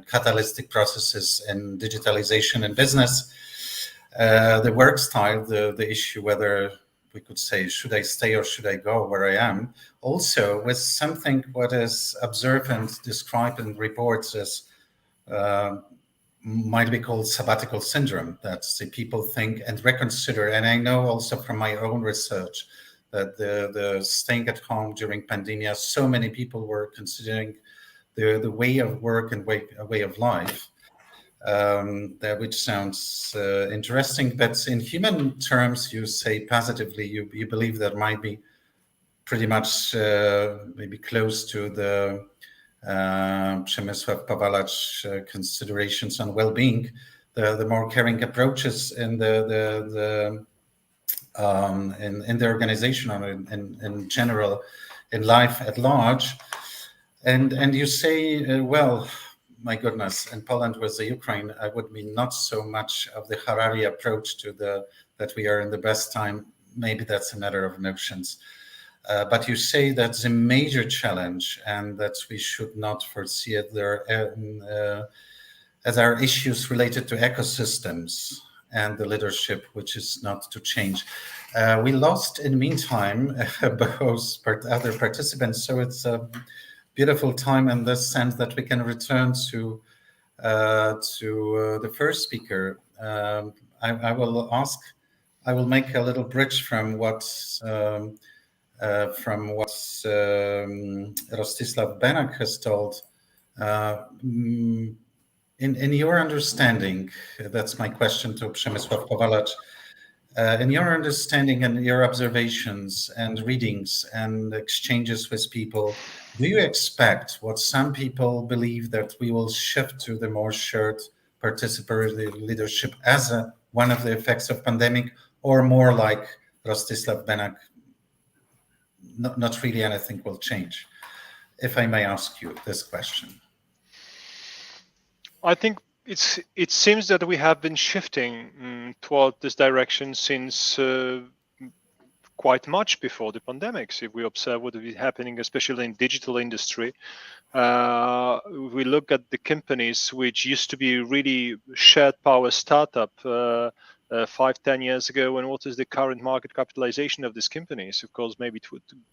Speaker 1: catalytic processes in digitalization and business. The work style, the issue whether we could say, should I stay or should I go where I am? Also, with something what is observed and described in reports as might be called sabbatical syndrome. That's the people think and reconsider. And I know also from my own research that the staying at home during pandemia, so many people were considering the way of work and way of life. Which sounds interesting, but in human terms, you say positively, you believe that might be pretty much maybe close to the Przemysław Pawalacz considerations on well-being, the more caring approaches in the organization or in general in life at large, and you say, well, my goodness, in Poland with the Ukraine, I would be not so much of the Harari approach to that we are in the best time. Maybe that's a matter of notions. But you say that's a major challenge and that we should not foresee it there as our issues related to ecosystems and the leadership, which is not to change. We lost in the meantime both other participants, so it's a beautiful time in the sense that we can return to the first speaker. I will make a little bridge from what from what Rostislav Benak has told. In your understanding, that's my question to Przemysław Kowalacz. In your understanding and your observations and readings and exchanges with people, do you expect what some people believe that we will shift to the more shared participatory leadership as one of the effects of pandemic, or more like Rostislav Benak, not really anything will change? If I may ask you this question.
Speaker 5: I think it seems that we have been shifting toward this direction since quite much before the pandemics. If we observe what is happening, especially in digital industry, we look at the companies which used to be really shared power startup 5-10 years ago, and what is the current market capitalization of these companies? Of course,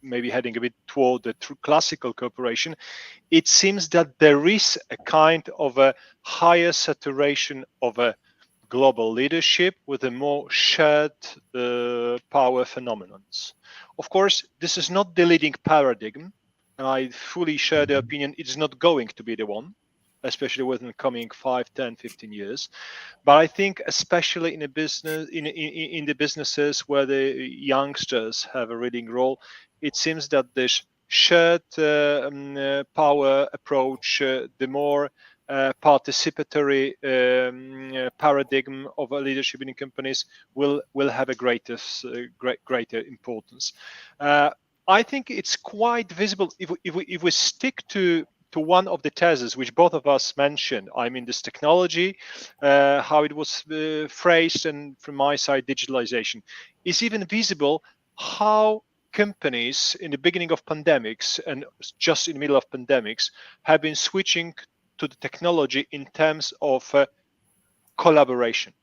Speaker 5: maybe heading a bit toward the classical cooperation. It seems that there is a kind of a higher saturation of a global leadership with a more shared power phenomenon. Of course, this is not the leading paradigm, and I fully share the opinion it's not going to be the one, especially within the coming 5, 10, 15 years. But I think especially in a business, in the businesses where the youngsters have a leading role, it seems that this shared power approach, the more participatory paradigm of leadership in companies will have a greater importance. I think it's quite visible if we stick to one of the theses which both of us mentioned. I mean, this technology, how it was phrased, and from my side, digitalization. It's even visible how companies in the beginning of pandemics and just in the middle of pandemics have been switching to the technology in terms of collaboration.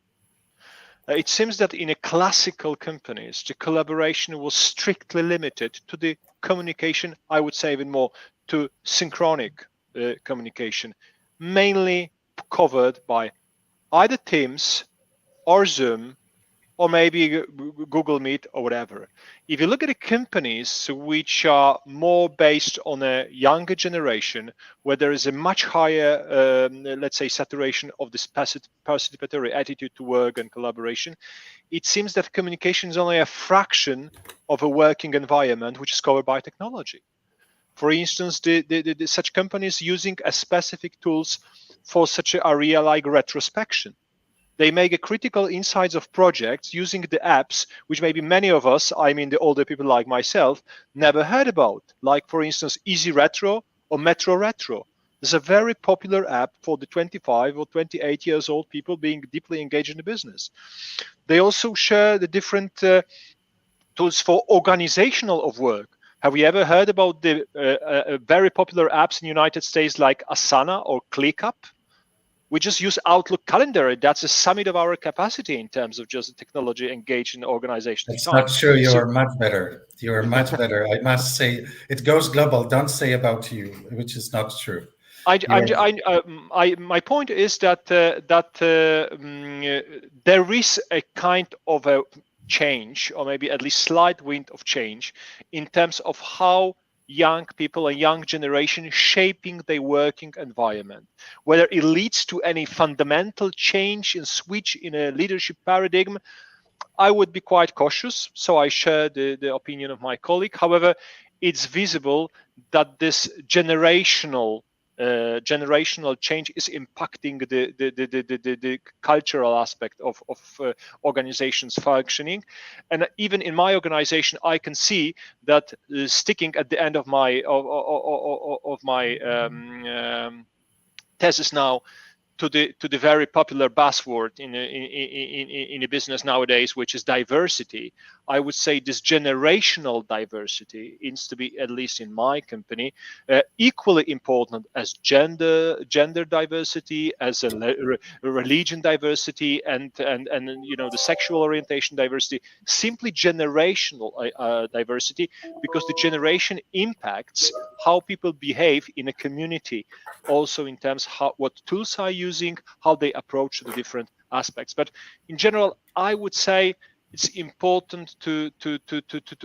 Speaker 5: It seems that in a classical companies, the collaboration was strictly limited to the communication, I would say even more, to synchronic communication, mainly covered by either Teams or Zoom or maybe Google Meet or whatever. If you look at the companies which are more based on a younger generation, where there is a much higher, let's say, saturation of this participatory attitude to work and collaboration, it seems that communication is only a fraction of a working environment which is covered by technology. For instance, such companies using a specific tools for such an area like retrospection. They make a critical insights of projects using the apps, which maybe many of us, I mean the older people like myself, never heard about. Like, for instance, Easy Retro or Metro Retro. There's a very popular app for the 25 or 28 years old people being deeply engaged in the business. They also share the different tools for organizational of work. Have you ever heard about the very popular apps in the United States like Asana or ClickUp? We just use Outlook calendar. That's a summit of our capacity in terms of just technology engaged in organization.
Speaker 1: That's not true. You are much better. You are much better. I must say, it goes global. Don't say about you, which is not true.
Speaker 5: My point is that there is a kind of a change, or maybe at least slight wind of change, in terms of how young people and young generation shaping their working environment. Whether it leads to any fundamental change and switch in a leadership paradigm, I would be quite cautious. So I share the opinion of my colleague. However, it's visible that this generational change is impacting the cultural aspect of organizations functioning. And even in my organization, I can see that sticking at the end of my thesis now to the very popular buzzword in a business nowadays, which is diversity. I would say this generational diversity needs to be, at least in my company, equally important as gender diversity, as a religion diversity, and the sexual orientation diversity. Simply generational diversity, because the generation impacts how people behave in a community, also in terms of what tools are using, how they approach the different aspects. But in general, I would say it's important to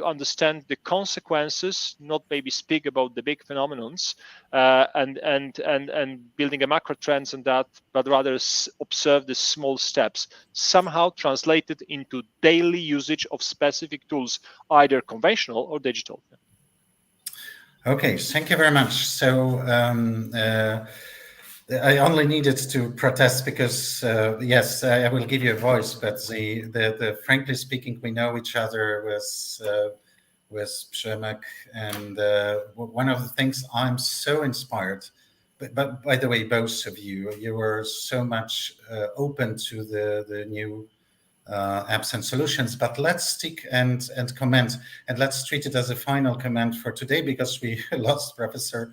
Speaker 5: understand the consequences, not maybe speak about the big phenomenons and building a macro trends on that, but rather observe the small steps, somehow translated into daily usage of specific tools, either conventional or digital.
Speaker 1: Okay, thank you very much. So I only needed to protest because yes, I will give you a voice, but the frankly speaking, we know each other with Przemek, and one of the things I'm so inspired. But by the way, both of you were so much open to the new apps and solutions. But let's stick and comment, and let's treat it as a final comment for today, because we lost Professor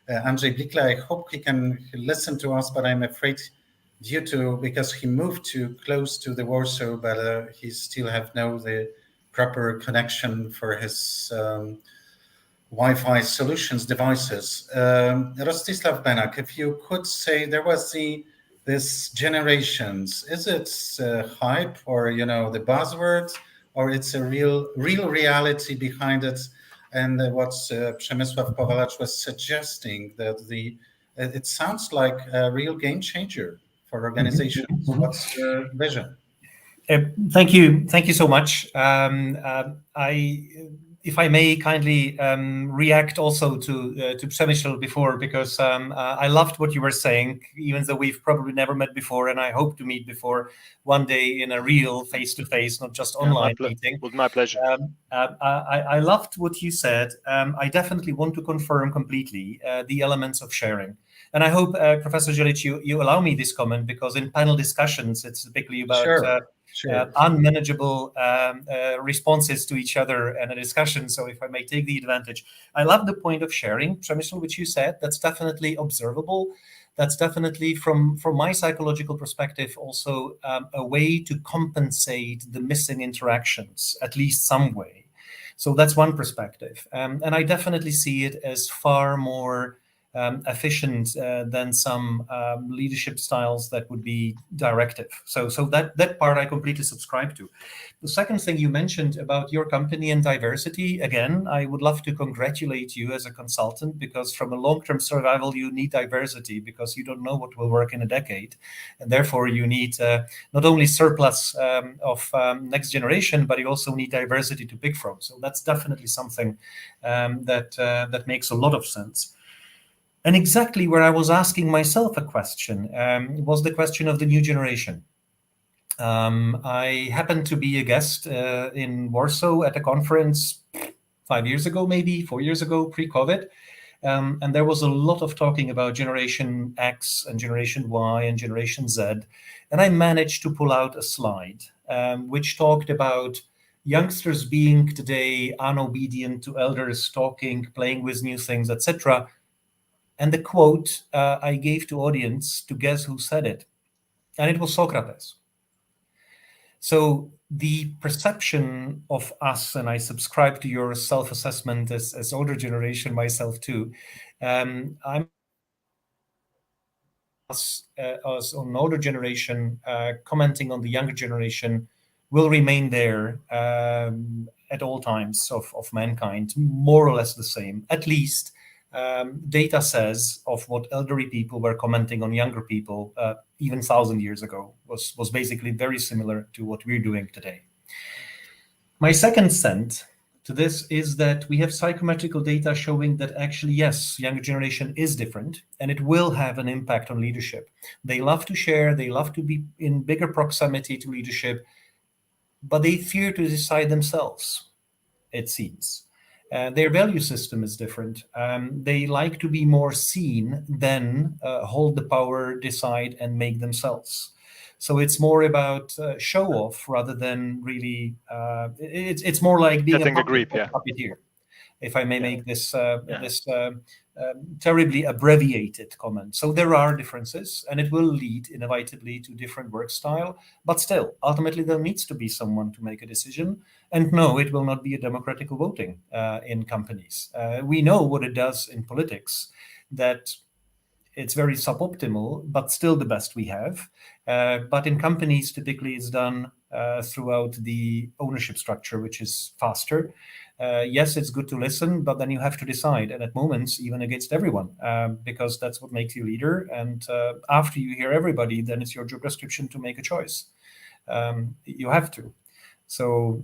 Speaker 1: Andrzej Blikle. I hope he can listen to us, but I'm afraid because he moved too close to the Warsaw, but he still have the proper connection for his Wi-Fi solutions devices. Rostislav Benak, if you could say, there was this generations, is it hype or the buzzword, or it's a real reality behind it? And what Przemysław Powalacz was suggesting, that it sounds like a real game changer for organizations. What's your vision?
Speaker 7: Thank you so much. If I may kindly react also to Przemysław before, because I loved what you were saying, even though we've probably never met before, and I hope to meet before one day in a real face-to-face, not just online meeting.
Speaker 5: With my pleasure.
Speaker 7: I loved what you said. I definitely want to confirm completely the elements of sharing. And I hope, Professor Jelic, you allow me this comment, because in panel discussions, it's typically about unmanageable responses to each other and a discussion. So if I may take the advantage, I love the point of sharing, Przemysław, which you said. That's definitely observable. That's definitely, from my psychological perspective, also a way to compensate the missing interactions, at least some way. So that's one perspective. And I definitely see it as far more efficient than some leadership styles that would be directive. So that part I completely subscribe to. The second thing you mentioned about your company and diversity, again, I would love to congratulate you as a consultant, because from a long-term survival, you need diversity, because you don't know what will work in a decade. And therefore, you need not only surplus of next generation, but you also need diversity to pick from. So that's definitely something that makes a lot of sense. And exactly where I was asking myself a question was the question of the new generation. I happened to be a guest in Warsaw at a conference 5 years ago, maybe 4 years ago, pre-COVID. And there was a lot of talking about Generation X and Generation Y and Generation Z. And I managed to pull out a slide which talked about youngsters being today unobedient to elders, talking, playing with new things, etc. And the quote I gave to audience to guess who said it. And it was Socrates. So the perception of us, and I subscribe to your self-assessment as older generation myself too, I'm as an older generation commenting on the younger generation will remain there at all times of mankind, more or less the same. At least data says of what elderly people were commenting on younger people even 1,000 years ago was basically very similar to what we're doing today. My second cent to this is that we have psychometrical data showing that actually, yes, younger generation is different, and it will have an impact on leadership. They love to share, they love to be in bigger proximity to leadership, but they fear to decide themselves, it seems. Their value system is different. They like to be more seen than hold the power, decide, and make themselves. So it's more about show off rather than really. It's more like being a puppeteer, if I may make this terribly abbreviated comment. So there are differences, and it will lead inevitably to different work style. But still, ultimately, there needs to be someone to make a decision. And no, it will not be a democratic voting in companies. We know what it does in politics, that it's very suboptimal, but still the best we have. But in companies, typically it's done throughout the ownership structure, which is faster. Yes, it's good to listen, but then you have to decide, and at moments even against everyone, because that's what makes you leader. And after you hear everybody, then it's your job description to make a choice. You have to. So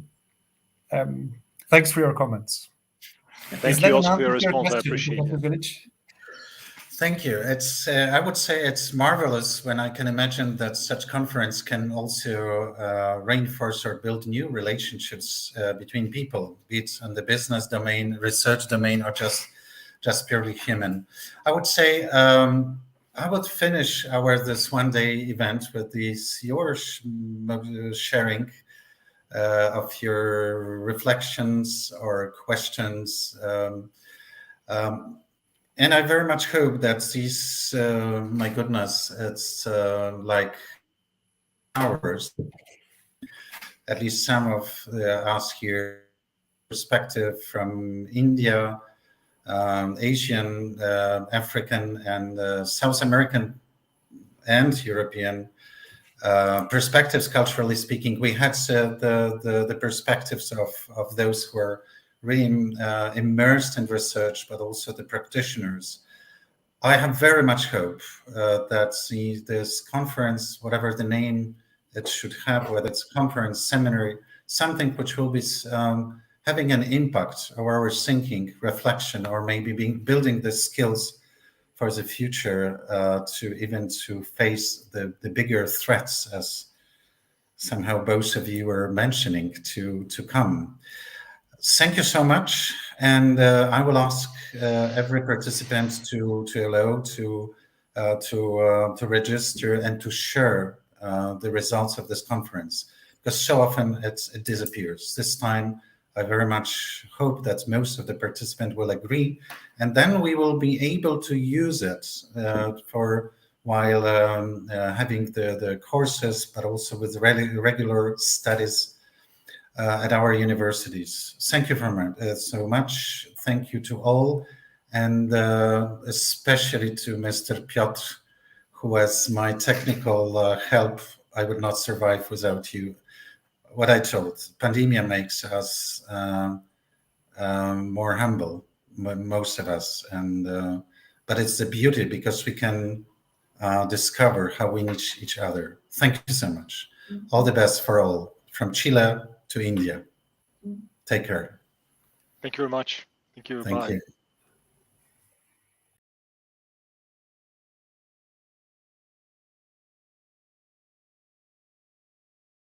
Speaker 7: thanks for your comments.
Speaker 5: Thank you also for your response. I appreciate it.
Speaker 1: Thank you. It's I would say it's marvelous when I can imagine that such conference can also reinforce or build new relationships between people, be it on the business domain, research domain, or just purely human. I would say I would finish this one-day event with your sharing of your reflections or questions. And I very much hope that these, my goodness, it's like hours, at least some of us here, perspective from India, Asian, African, and South American and European perspectives, culturally speaking. We had the perspectives of those who are really immersed in research, but also the practitioners. I have very much hope that this conference, whatever the name it should have, whether it's conference, seminary, something which will be having an impact on our thinking, reflection, or maybe building the skills for the future to face the bigger threats, as somehow both of you were mentioning, to come. Thank you so much, and I will ask every participant to allow to register and to share the results of this conference, because so often it disappears. This time, I very much hope that most of the participants will agree, and then we will be able to use it while having the courses, but also with regular studies at our universities. Thank you so much. Thank you to all, and especially to Mr. Piotr, who was my technical help. I would not survive without you. What I told, pandemia makes us more humble, most of us, and but it's the beauty, because we can discover how we need each other. Thank you so much. All the best for all, from Chile to India. Take care.
Speaker 5: Thank you very much. Thank you.
Speaker 1: Thank
Speaker 5: Bye.
Speaker 1: you.